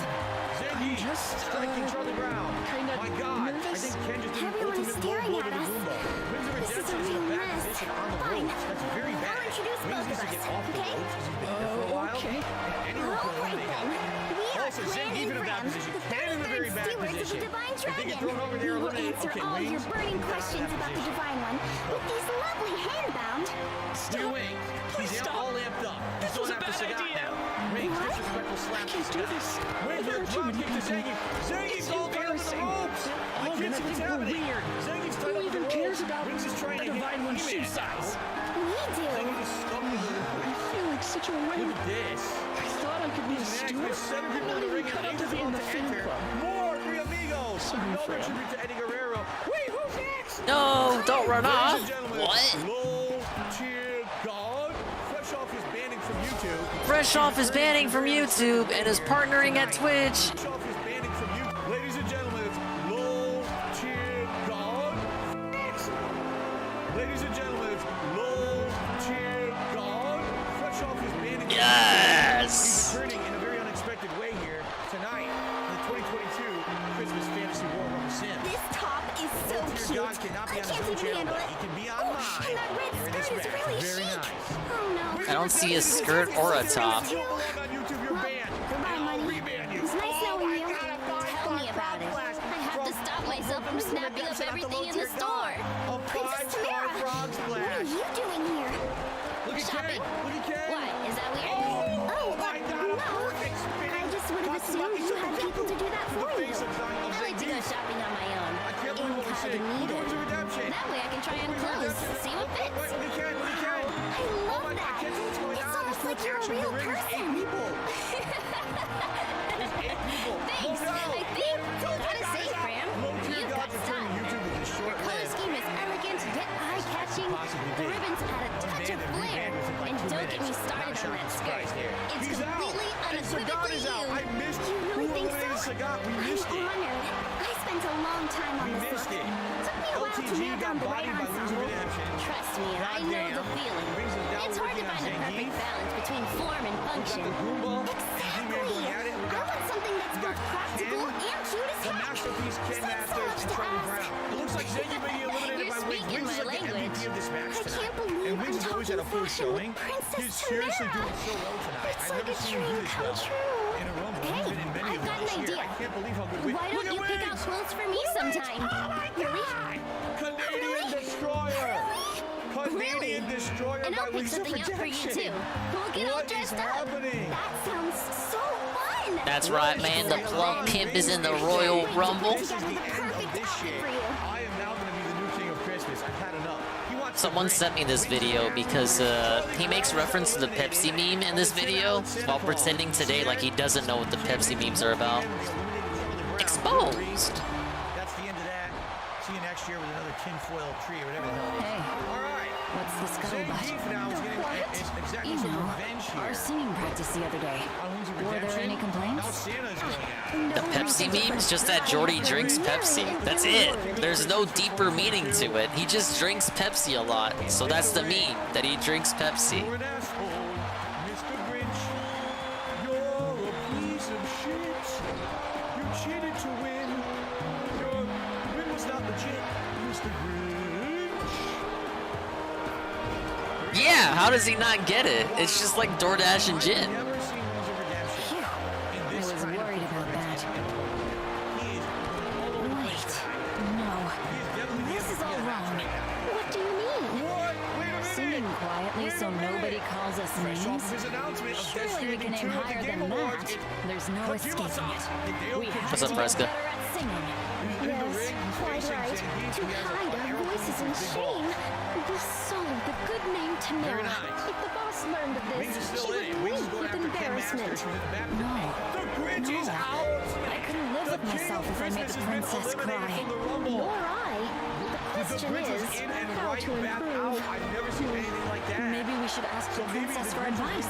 Zangief, just striking Charlie Brown. My God, I think Ken just did an Everyone is ultimate staring low blow at to the us. Goomba. Wings of This is a Redemption is in real a bad mess. position on the Fine. ropes. That's very bad. I'll introduce Wings both needs of to get us, off the okay? ropes. He's been there for a while. Okay. Anyone can Alright eliminate then. him. We are Also, Clan Zangief in a bad Emblem, position. the Ken in a very 33rd bad stewards of the position. Divine If they Dragon. get thrown over there, We will eliminate. answer Okay, all Wings. your burning questions about the Divine One with these lovely handbound. Stop. Wing. He's all amped up. This was a bad idea. Wings, disrespectful slap. I can't do this. Wings, There are too many drop kick to Zangief. Zangief's all tied up in the ropes. I All can't gonna see what's think we're happening. weird. Zangief's tied Who up in even the cares ropes. about Wings is trying the to hit Divine One's shoe He-Man. size? We do. Zangief is stuck in the I feel like such a wimp. Look at this. I thought I could be a steward. With 7 I'm people not in the even ring cut and out 8 to be in about the to fan enter. club. More Three Amigos. Sorry, No Fred. tribute to Eddie Guerrero. Wait, who's next? No, don't run off. Ladies and gentlemen, What? Low Tier God, fresh off his banning from YouTube. Fresh off his banning from YouTube and is partnering at Twitch. Fresh off his banning from YouTube. Ladies and gentlemen, it's Low Tier God. Ladies and gentlemen, it's Low Tier God, fresh off his banning. Yes. He's returning in a very unexpected way here tonight in the 2022 Christmas Fantasy War Rumble Sim. This top is so cute. God cannot be I on his can't own even channel, handle but it. he can be on Oh, mine. and that red Here in this skirt is back. really Very chic. nice. Oh no. I don't see a skirt or a top. If you don't belong on YouTube, you're banned. Goodbye, And I'll money. reban you. It's nice Oh knowing my you. God, a five Tell me star about it. frog I have to splash stop myself from snapping up everything in the Redemption store. a Princess 5-star Tamara, frog what are splash. you doing here? Look at Shopping? Ken. Look at Ken. What? Is that weird? Oh my God, a no. perfect spinning I just would have assumed you had people to do that for the you. face of I like to go shopping on my own. I can't believe what we're saying. Look at Redemption. That way I can try on clothes, see what fits. Wait, look at Ken. Look at Ken. I love my God, that. I can't see what's going It's on. almost There's like you're a action in real the ring. There's 8 person. people. There's 8 people. Thanks. Oh, no. I think. Gotta say, Fran, Low Tier you got God's return style. to YouTube with this short Your color lived. scheme is elegant yet eye-catching. The ribbons add a touch of flair. And don't get me started on that skirt. It's completely unequivocally you. I missed You really who think eliminated so? Sagat. We missed I'm it. honored. I spent a long time on We this missed look. it. Took me a while to LTG nail got down the right bodied by Losing ensemble. Redemption. Trust me, I know the Goddamn. feeling. Brings us down It's hard to working on find a perfect Zangief. balance between form and function. The Goomba. Exactly. going at it. We I got want something that's both practical Ken. and cute as The heck. masterpiece Ken Is that so Masters much and to Charlie ask? Brown. It looks like Zangief being eliminated You're by Wings. speaking Wings is my like the language. MVP of this match I tonight. can't believe And I'm Wings has always had a talking full fashion showing. with Princess He's seriously Tamara. doing so well tonight. It's I've like never a seen him do dream this come well true. in a Rumble. Hey, He's been in many I've of got them an this year. idea. I can't believe how good Why don't you pick out clothes for me sometime? Really? Canadian Destroyer! Canadian Destroyer And by I'll pick Wings of something out for you Redemption. too. We'll get all What is dressed up. happening? That sounds so fun. That's right, man. The plump pimp is in the Royal Rumble. This is the end of this shit. I am now going to be the new king of Christmas. I've had enough. He wants Someone sent me this video because he makes reference to the Pepsi meme in this video while pretending today like he doesn't know what the Pepsi memes are about. Exposed! That's the end of that. See you next year with another tinfoil tree or whatever the hell it is. All right. What's the scuttlebutt? You know, our singing practice the other day. Were there any complaints? The Pepsi memes? Just that Jordy drinks Pepsi. That's it. There's no deeper meaning to it. He just drinks Pepsi a lot. So that's the meme, that he drinks Pepsi. Yeah, how does he not get it? It's just like DoorDash and gin. I was worried about that. Wait, no. This is all wrong. What do you mean? Singing quietly so nobody calls us names? Surely we can aim higher than that. There's no escaping it. We have What's up, to Fresca? get better at singing. Yes, quite right. To hide our voices in shame. The soul, the good name Tamara. If the boss learned of this, she would weep with embarrassment. No. I couldn't live with myself if I made the princess cry. Nor I. The question is, how to improve. Maybe we should ask the princess for advice.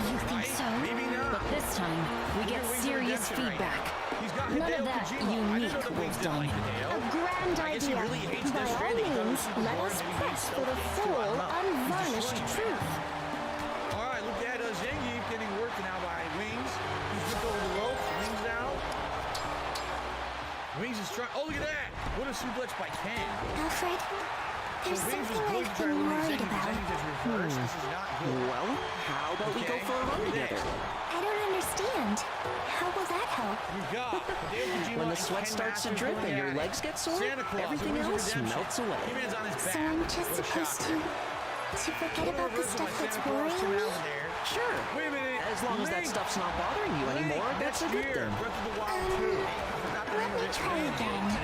You think so? But this time, we get serious feedback. None of that unique wisdom. A grand idea. By all means, let us press for the full, unvarnished truth. Alright, look at Zangief getting worked now by Wings. He's flipped over the rope. Wings out. Wings is trying. Oh, look at that! What a suplex by Ken. Alfred, there's something I've been worried about. Well, how about we go for a run together? I don't understand. How will that help? When the sweat starts to drip and your legs get sore, everything else melts away. So I'm just supposed to forget about the stuff that's worrying me? Sure. As long as that stuff's not bothering you anymore, that's a good thing. Let me try again.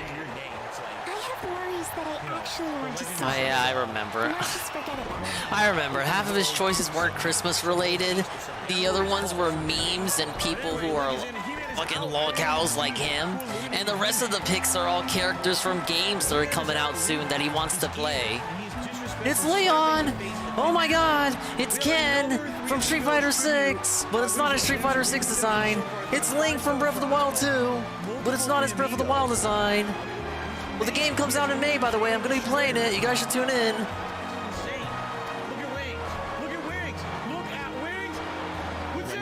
I have worries that I actually want to solve. Oh yeah, I remember. Not just forget about it. I remember. Half of his choices weren't Christmas related. The other ones were memes and people who are fucking lolcows like him. And the rest of the picks are all characters from games that are coming out soon that he wants to play. It's Leon! Oh my god! It's Ken from Street Fighter 6! But it's not a Street Fighter 6 design. It's Link from Breath of the Wild 2! But it's not his Breath of the Wild design. Well, the game comes out in May, by the way. I'm gonna be playing it. You guys should tune in.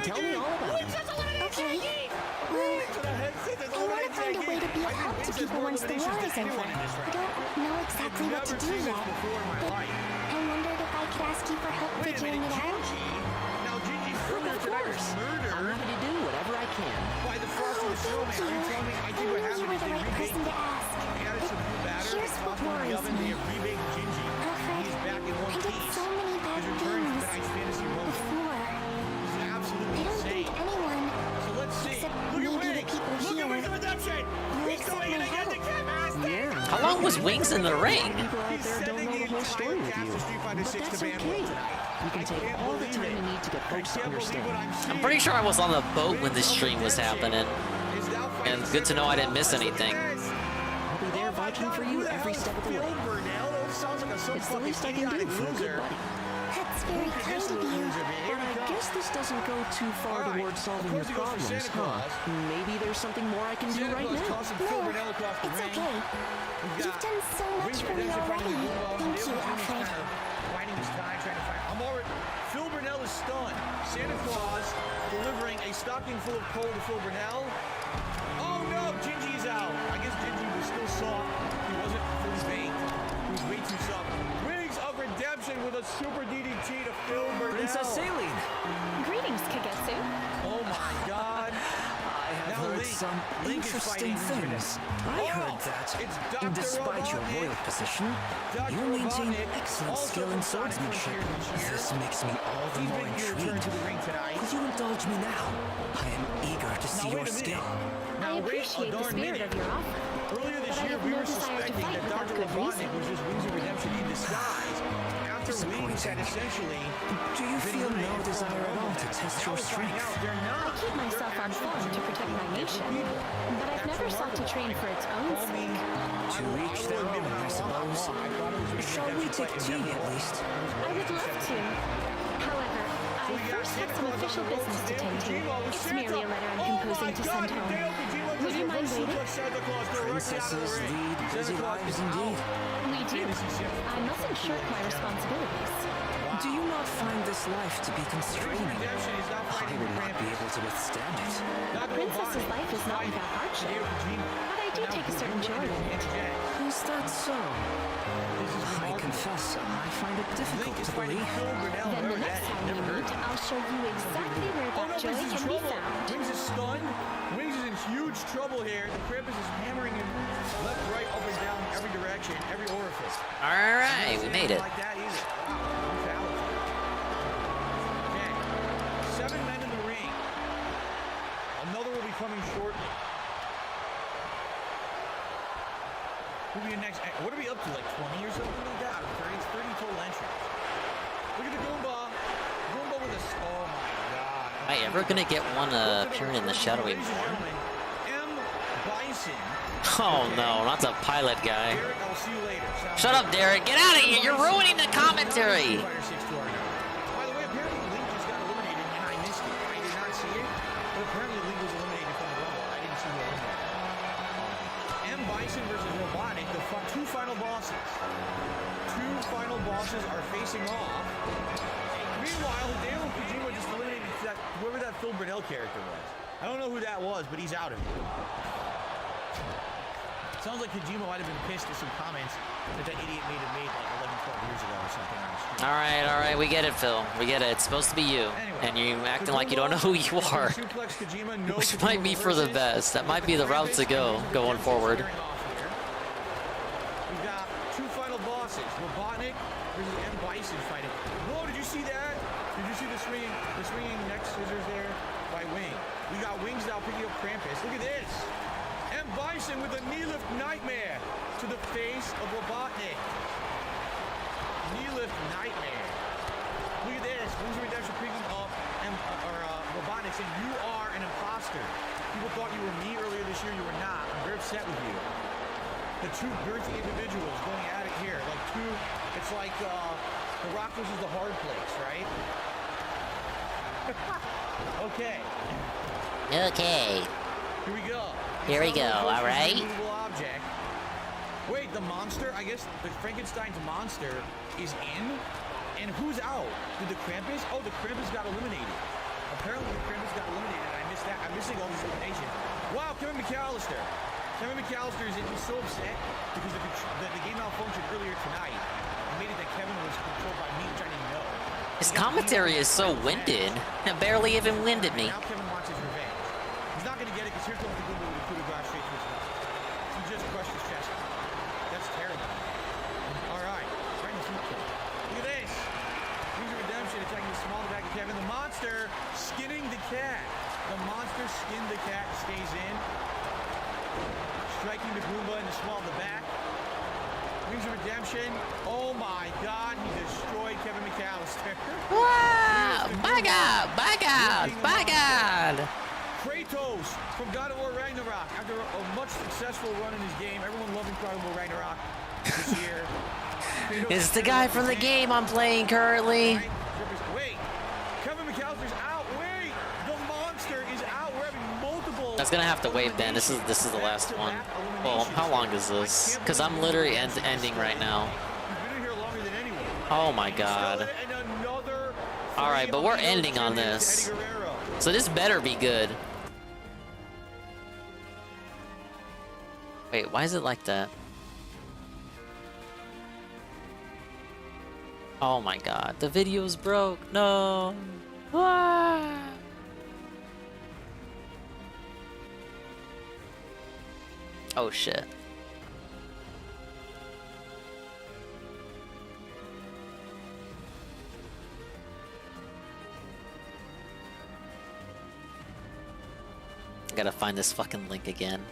Tell me all about it. Okay. Well, I want to find a way to be of help to people once the war is over. I don't know exactly what to do yet, but I wondered if I could ask you for help figuring it out. Of course. I'm happy to do whatever I can. Oh, thank you. I knew you were the right person to ask. But here's what worries me. Alfred, I did so many bad things before. I don't think anyone, except maybe the people here, will accept my help. Yeah. How long was Wings in the ring? People out there don't know the whole story with you. But that's okay. You can take all the time you need to get folks to understand. I'm pretty sure I was on the boat when this stream was happening. And good to know I didn't miss anything. I'll be there vouching for you every step of the way. It's the least I can do for a good buddy. That's very kind of you. But I guess this doesn't go too far towards solving your problems, huh? Maybe there's something more I can do right now. No, it's okay. You've done so much for me already. Thank you, Alfred. I'm already. Phil Burnell is stunned. Santa Claus delivering a stocking full of coal to Phil Burnell. Oh no, Gingy's out. I guess Gingy was still soft. He wasn't fully baked. He was way too soft. Wings of Redemption with a super DDT to Phil Burnell. Princess Saline. Greetings, Kagetsu. Oh my god. I have heard some interesting things. I heard that, despite your royal position, you maintain excellent skill in swordsmanship. This makes me all the more intrigued. Could you indulge me now? I am eager to see your skill. I appreciate the spirit of your offer. Earlier this but I year, have we no were desire to suspecting fight that without Dr. good Robotnik reason. was just Wings of Redemption in disguise. disappointing. Do you feel no desire at all to test your strength? I keep myself on form to protect my nation, but I've never sought to train for its own sake. To each their own, I suppose. Shall we take tea at least? I would love to. However, I first have some official business to tend to. It's merely a letter I'm composing to send home. Would you mind waiting? Princesses lead busy lives indeed. We do. I mustn't shirk my responsibilities. Do you not find this life to be constraining? I would not be able to withstand it. A princess's life is not without hardship, but I do take a certain joy in it. Is that so? I confess, I find it difficult to believe. Then the next time we meet, I'll show you exactly where that joy can be found. Wings is stunned. Wings is in huge trouble here. The Krampus is hammering him left, right, up and down, every direction, every orifice. Alright, we made it. Like that either. Wow, okay. 7 men in the ring. Another will be coming shortly. Who'll be the next? What are we up to? Like 20 or something like that? 30, 30 total entries. Look at the Goomba. Goomba with a. Oh my god. Am I ever gonna get one appearing in the shadowy form? Oh no, not the pilot guy. Derek, I'll see you later. Shut up, Derek. Get out of here. You're ruining the commentary. By the way, apparently Link just got eliminated and I missed it. I did not see it, but apparently Link was eliminated from the Rumble. I didn't see who eliminated. M. Bison versus Robotic, the two final bosses. Two final bosses are facing off. Meanwhile, Hideo Kojima just eliminated whoever that Phil Burnell character was. I don't know who that was, but he's out of here. Sounds like Kojima might have been pissed at some comments that idiot made like 11, 12 years ago or something on the street. All right, we get it, Phil. We get it. It's supposed to be you, and you acting like you don't know who you are, which might be for the best. That might be the route to go going forward. We've got two final bosses: Robotnik versus M. Bison fighting. Whoa! Did you see that? Did you see the swinging neck scissors there by Wing? We got Wings now picking up Krampus. Look at this. M. Bison with a knee lift nightmare to the face of Robotnik. Knee lift nightmare. Look at this. Wings of Redemption picking up Robotnik saying, "You are an imposter. People thought you were me earlier this year. You were not. I'm very upset with you." The two girthy individuals going at it here. Like two, it's like the Rock versus the Hard Place, right? Okay. Okay. Here we go. Here we go, alright. Object. Wait, the monster? I guess the Frankenstein's monster is in? And who's out? Did the Krampus? Oh, the Krampus got eliminated. Apparently the Krampus got eliminated. I missed that. I'm missing all these eliminations. Wow, Kevin McAllister. Kevin McAllister is so upset because the game malfunctioned earlier tonight. It made it that Kevin was controlled by me, which I didn't know. His commentary is so winded. It barely even winded me. Now Kevin wants his revenge. He's not going to get it because here comes the Goomba with a coup de grace straight to his nose. He just crushed his chest. That's terrible. All right. Right in the feet kill. Look at this. Wings of Redemption attacking the small back of Kevin. The monster skinning the cat. The monster skinned the cat, stays in. Striking the Goomba in the small of the back. Wings of Redemption. Oh my god, he destroyed Kevin McAllister. Wow! My god! My god! My god! Kratos from God of War Ragnarok. After a much successful run in his game, everyone loving God of War Ragnarok this year. It's the guy from the game I'm playing currently. Wait, Kevin McAllister's out. Wait, the monster is out. We're having multiple. I was gonna have to wait, Ben. This is the last one. Well, how long is this? Because I'm literally ending right now. Oh my god. All right, but we're ending on this, so this better be good. Wait, why is it like that? Oh my god, the video's broke. No. Ah. Oh shit. I gotta find this fucking link again.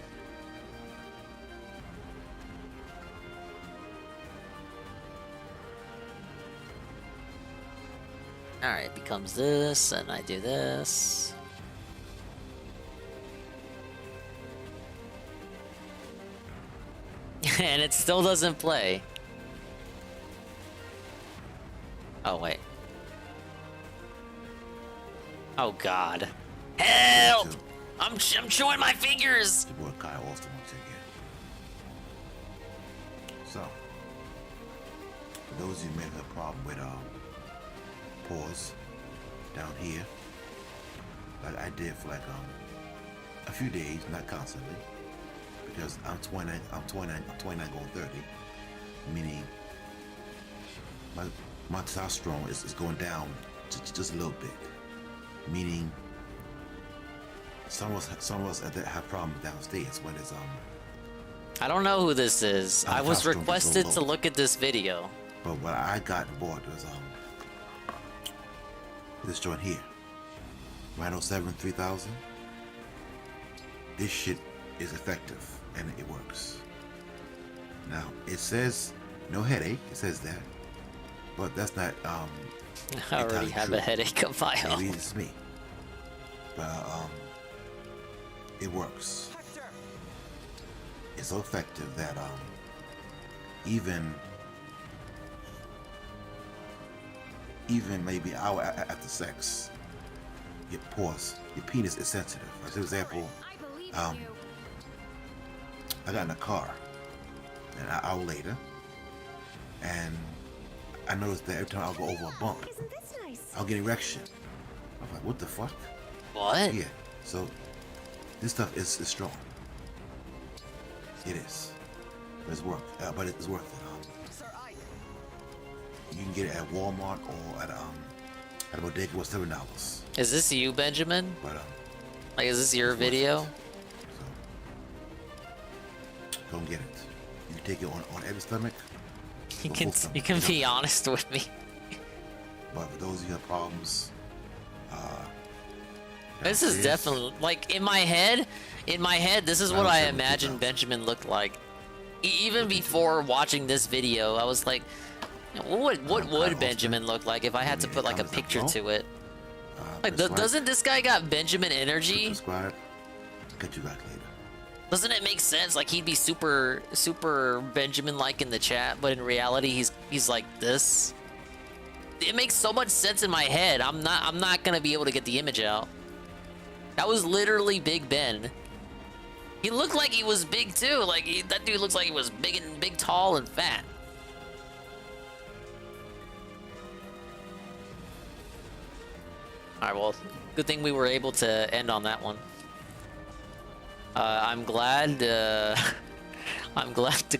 comes this, and I do this. And it still doesn't play. Oh, wait. Oh, God. Help! I'm chewing my fingers! Your boy Kyle Austin once again. So, for those of you who may have a problem with pause down here, like I did for like a few days, not constantly, because I'm 29 going 30, meaning my testosterone is going down just a little bit, meaning some of us have problems downstairs when it's I don't know who this is. I was requested to look at this video. But what I got bought was this joint here, Rhino 7 3000. This shit is effective and it works. Now it says no headache. It says that, but that's not I already have a headache of my own. Maybe it's me, but it works. It's so effective that even maybe an hour after sex, your penis is sensitive. Like, for example, I got in a car an hour later, and I noticed that every time I'll go over a bump, I'll get erection. I'm like, what the fuck? What? Yeah. So this stuff is strong. It is. But it's worth it. You can get it at Walmart or at a bodega for $7. Is this you, Benjamin? But like, is this your video? So don't get it. You can take it on every stomach. You can be honest with me. But for those of you who have problems, this is definitely like in my head. This is what I imagine Benjamin looked like. Even before watching this video, I was like, what would Benjamin look like if I had to put like a picture to it? Like, doesn't this guy got Benjamin energy? Subscribe. Get you back later. Doesn't it make sense? Like, he'd be super Benjamin-like in the chat, but in reality, he's like this. It makes so much sense in my head. I'm not gonna be able to get the image out. That was literally Big Ben. He looked like he was big too. Like, that dude looks like he was big, tall, and fat. All right, well, good thing we were able to end on that one. I'm glad the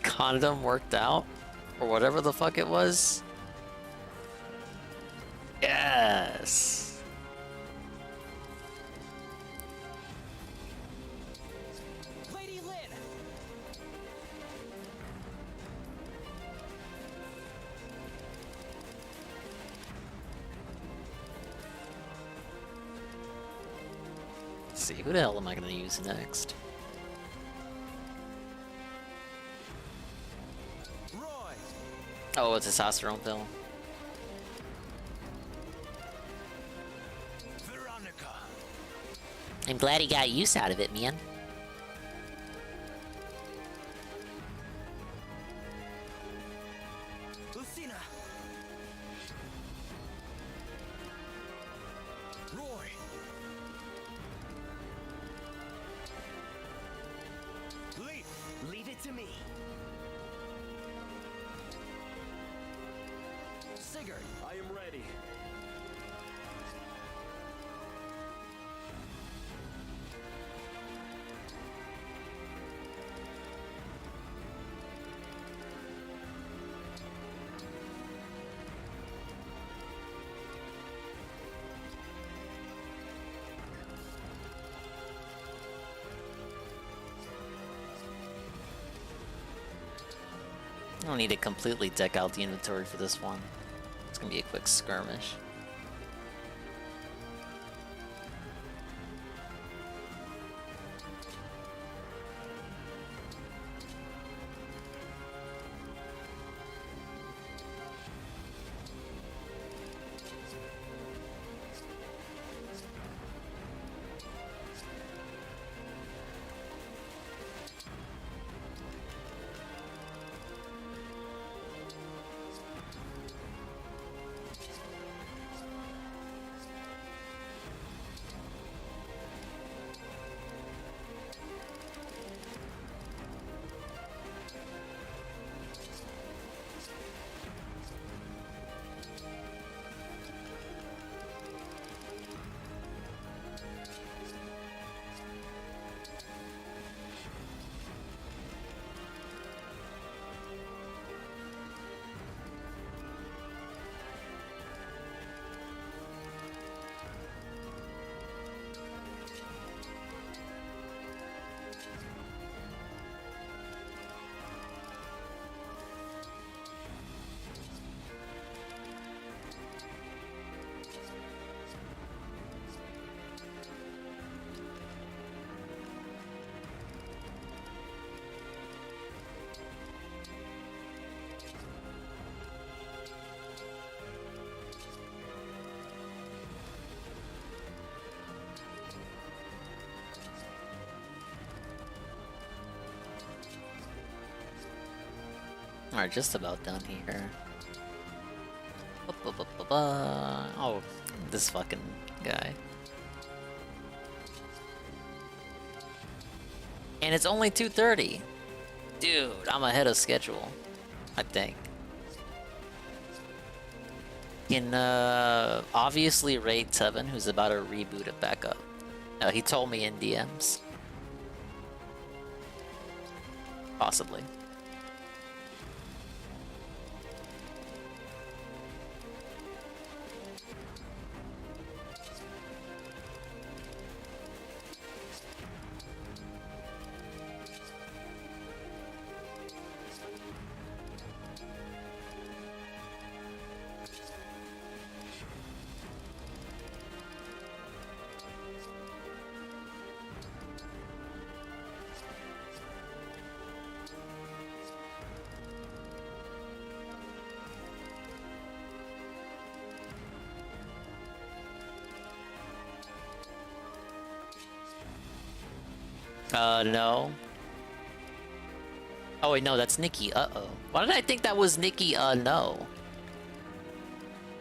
condom worked out, or whatever the fuck it was. Yes. Let's see, who the hell am I gonna use next? Oh, it's a testosterone pill. I'm glad he got use out of it, man. Leave it to me. Sigurd, I am ready. I don't need to completely deck out the inventory for this one. It's gonna be a quick skirmish. Alright, just about done here. Oh, this fucking guy. And it's only 2:30. Dude, I'm ahead of schedule, I think. Can obviously raid Tevin, who's about to reboot it back up. He told me in DMs. Possibly. No. Oh wait, no, that's Nikki. Uh-oh. Why did I think that was Nikki? No.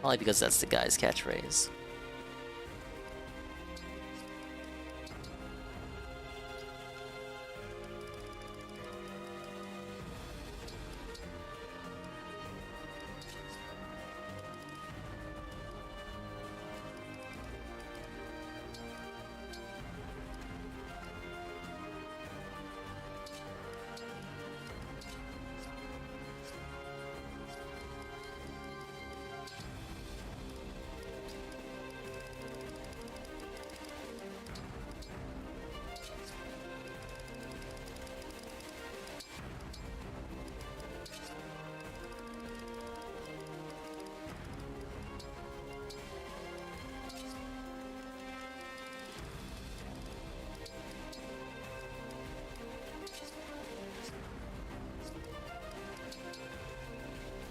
Only because that's the guy's catchphrase.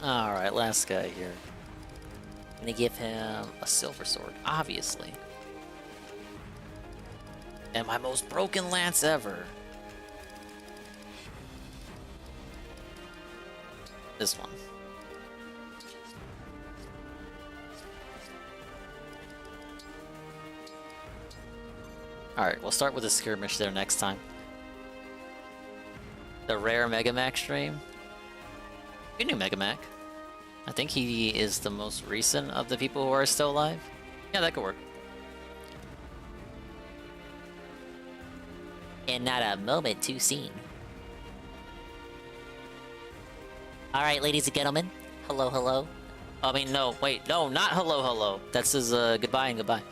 Alright, last guy here. Gonna give him a silver sword, obviously. And my most broken lance ever. This one. Alright, we'll start with a skirmish there next time. The rare Mega Mac stream. We knew Mega Mac. I think he is the most recent of the people who are still alive. Yeah, that could work. And not a moment too soon. Alright, ladies and gentlemen. Hello, hello. I mean, no, wait, no, not hello, hello. That's his goodbye and goodbye.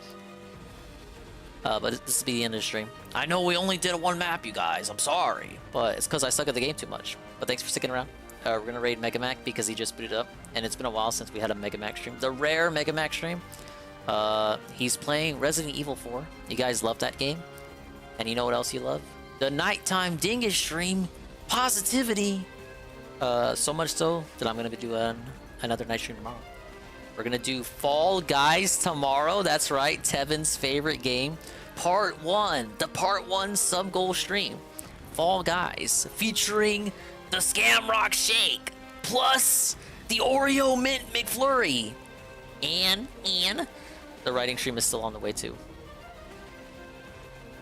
But this will be the end of the stream. I know we only did one map, you guys. I'm sorry. But it's because I suck at the game too much. But thanks for sticking around. We're gonna raid Mega Mac because he just booted up. And it's been a while since we had a Mega Mac stream. The rare Mega Mac stream. He's playing Resident Evil 4. You guys love that game. And you know what else you love? The nighttime dingus stream. Positivity. So much so that I'm gonna be doing another night stream tomorrow. We're gonna do Fall Guys tomorrow. That's right, Tevin's favorite game. Part 1, the Part 1 sub-goal stream. Fall Guys, featuring the Scamrock Shake, plus the Oreo Mint McFlurry. And the writing stream is still on the way too.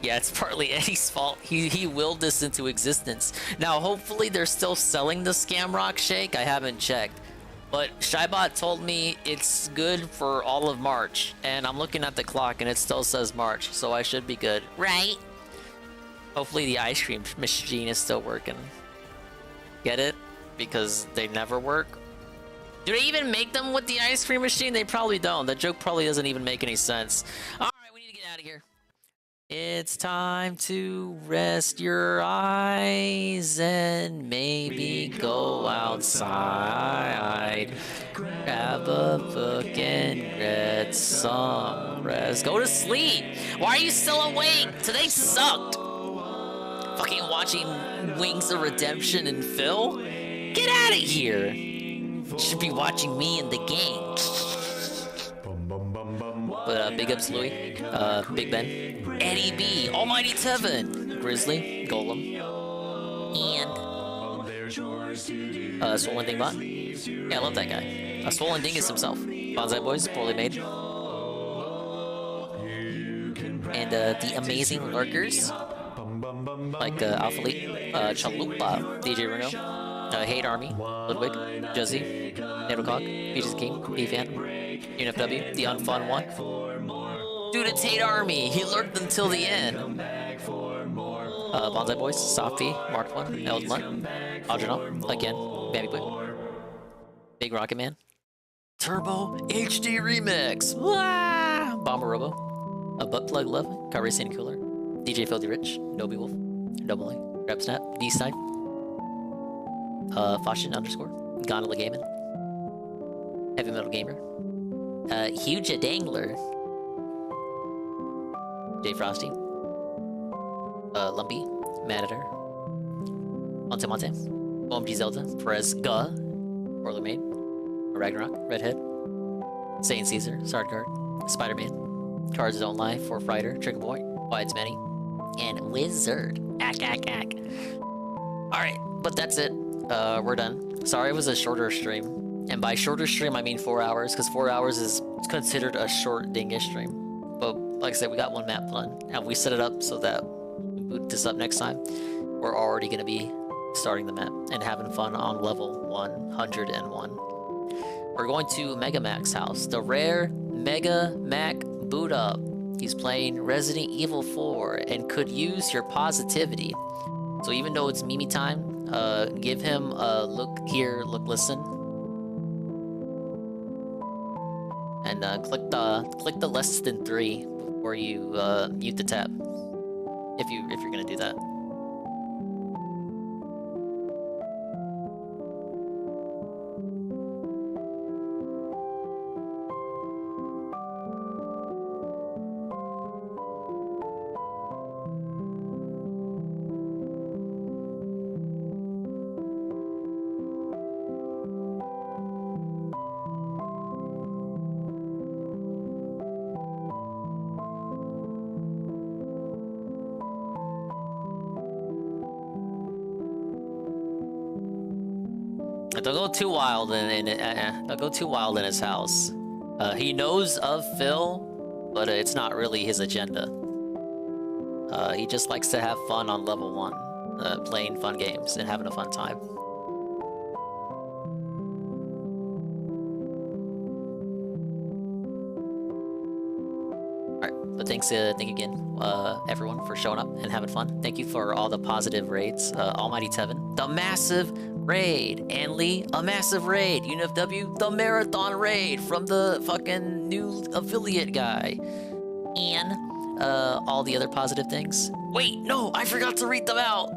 Yeah, it's partly Eddie's fault. He willed this into existence. Now, hopefully they're still selling the Scamrock Shake. I haven't checked. But Shybot told me it's good for all of March. And I'm looking at the clock and it still says March. So I should be good. Right? Hopefully the ice cream machine is still working. Get it? Because they never work. Do they even make them with the ice cream machine? They probably don't. That joke probably doesn't even make any sense. Alright, we need to get out of here. It's time to rest your eyes and maybe go outside. Grab a book and get some rest. Go to sleep. Why are you still awake? Today sucked. Fucking watching Wings of Redemption and Phil? Get out of here. You should be watching me and the gang. But big ups Louis, Big Ben, Eddie B, Almighty Tevin, Grizzly, Golem, and Swollen Dingbot. Yeah, I love that guy. Swollen Dingus himself. Bonsai Boys, poorly made. And the amazing lurkers, like Alpha League, Chalupa, DJ Runo, Hate Army, Ludwig, Juzzy, Natalcock, Peaches King, P-Fan, UNFW, the unfun one. Dude, it's Hate Army! He lurked until the end! Bonsai Boys, Softy, Mark 1, Eldmut, Audrina, again, Bambi Boy, Big Rocket Man, Turbo HD Remix! Wah! Bomber Robo, a Butt Plug Love, Car Racing Cooler, DJ Filthy Rich, Noby Wolf, Double A, Grab Snap, D-Side, Fashion _ Gondola Gaming, Heavy Metal Gamer, Huge Dangler, J Frosty, Lumpy, Manator, Monte, OMG Zelda, Perez Ga, Orly Maid, Ragnarok, Redhead, Saiyan Caesar, Sardguard, Spider-Man, Cards Don't Lie, Fourth Rider, Trigger Boy, Wide's Many, and Wizard. Ack. Alright, but that's it. We're done. Sorry it was a shorter stream. And by shorter stream, I mean 4 hours, because 4 hours is considered a short dingish stream. But like I said, we got one map done, and we set it up so that we boot this up next time. We're already going to be starting the map and having fun on level 101. We're going to Mega Mac's house, the rare Mega Mac boot up. He's playing Resident Evil 4 and could use your positivity. So even though it's Mimi time, give him a look here, look, listen. And click the less than 3 before you mute the tab. If you're gonna do that. Don't go too wild don't go too wild in his house. He knows of Phil, but it's not really his agenda. He just likes to have fun on level 1, playing fun games and having a fun time. Alright, but thank you again, everyone, for showing up and having fun. Thank you for all the positive raids. Almighty Tevin, the massive raid, and Lee, a massive raid, UNFW, the marathon raid from the fucking new affiliate guy, and all the other positive things. Wait, no, I forgot to read them out.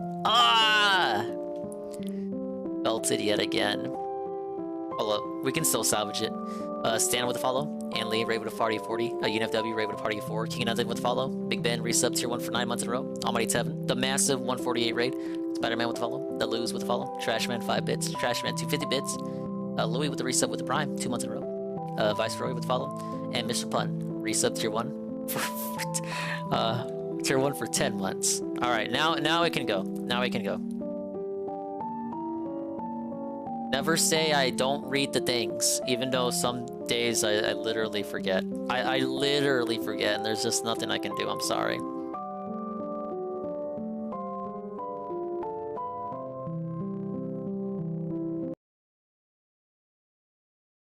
Belted yet again. Hold up, we can still salvage it. Stan with a follow, and Lee raid with a party of 40, UNFW raid with a party of 4, King Nothing with a follow, Big Ben resub tier 1 for 9 months in a row, Almighty Tevin, the massive 148 raid, Spider-Man with a follow, the Lose with a follow, Trashman 5 bits, Trashman 250 bits, Louis with a resub with a prime, 2 months in a row, Viceroy with a follow, and Mr. Pun, resub tier 1 for tier 1 for 10 months. Alright, now it can go. Now it can go. Never say I don't read the things, even though some days I literally forget. I literally forget, and there's just nothing I can do. I'm sorry.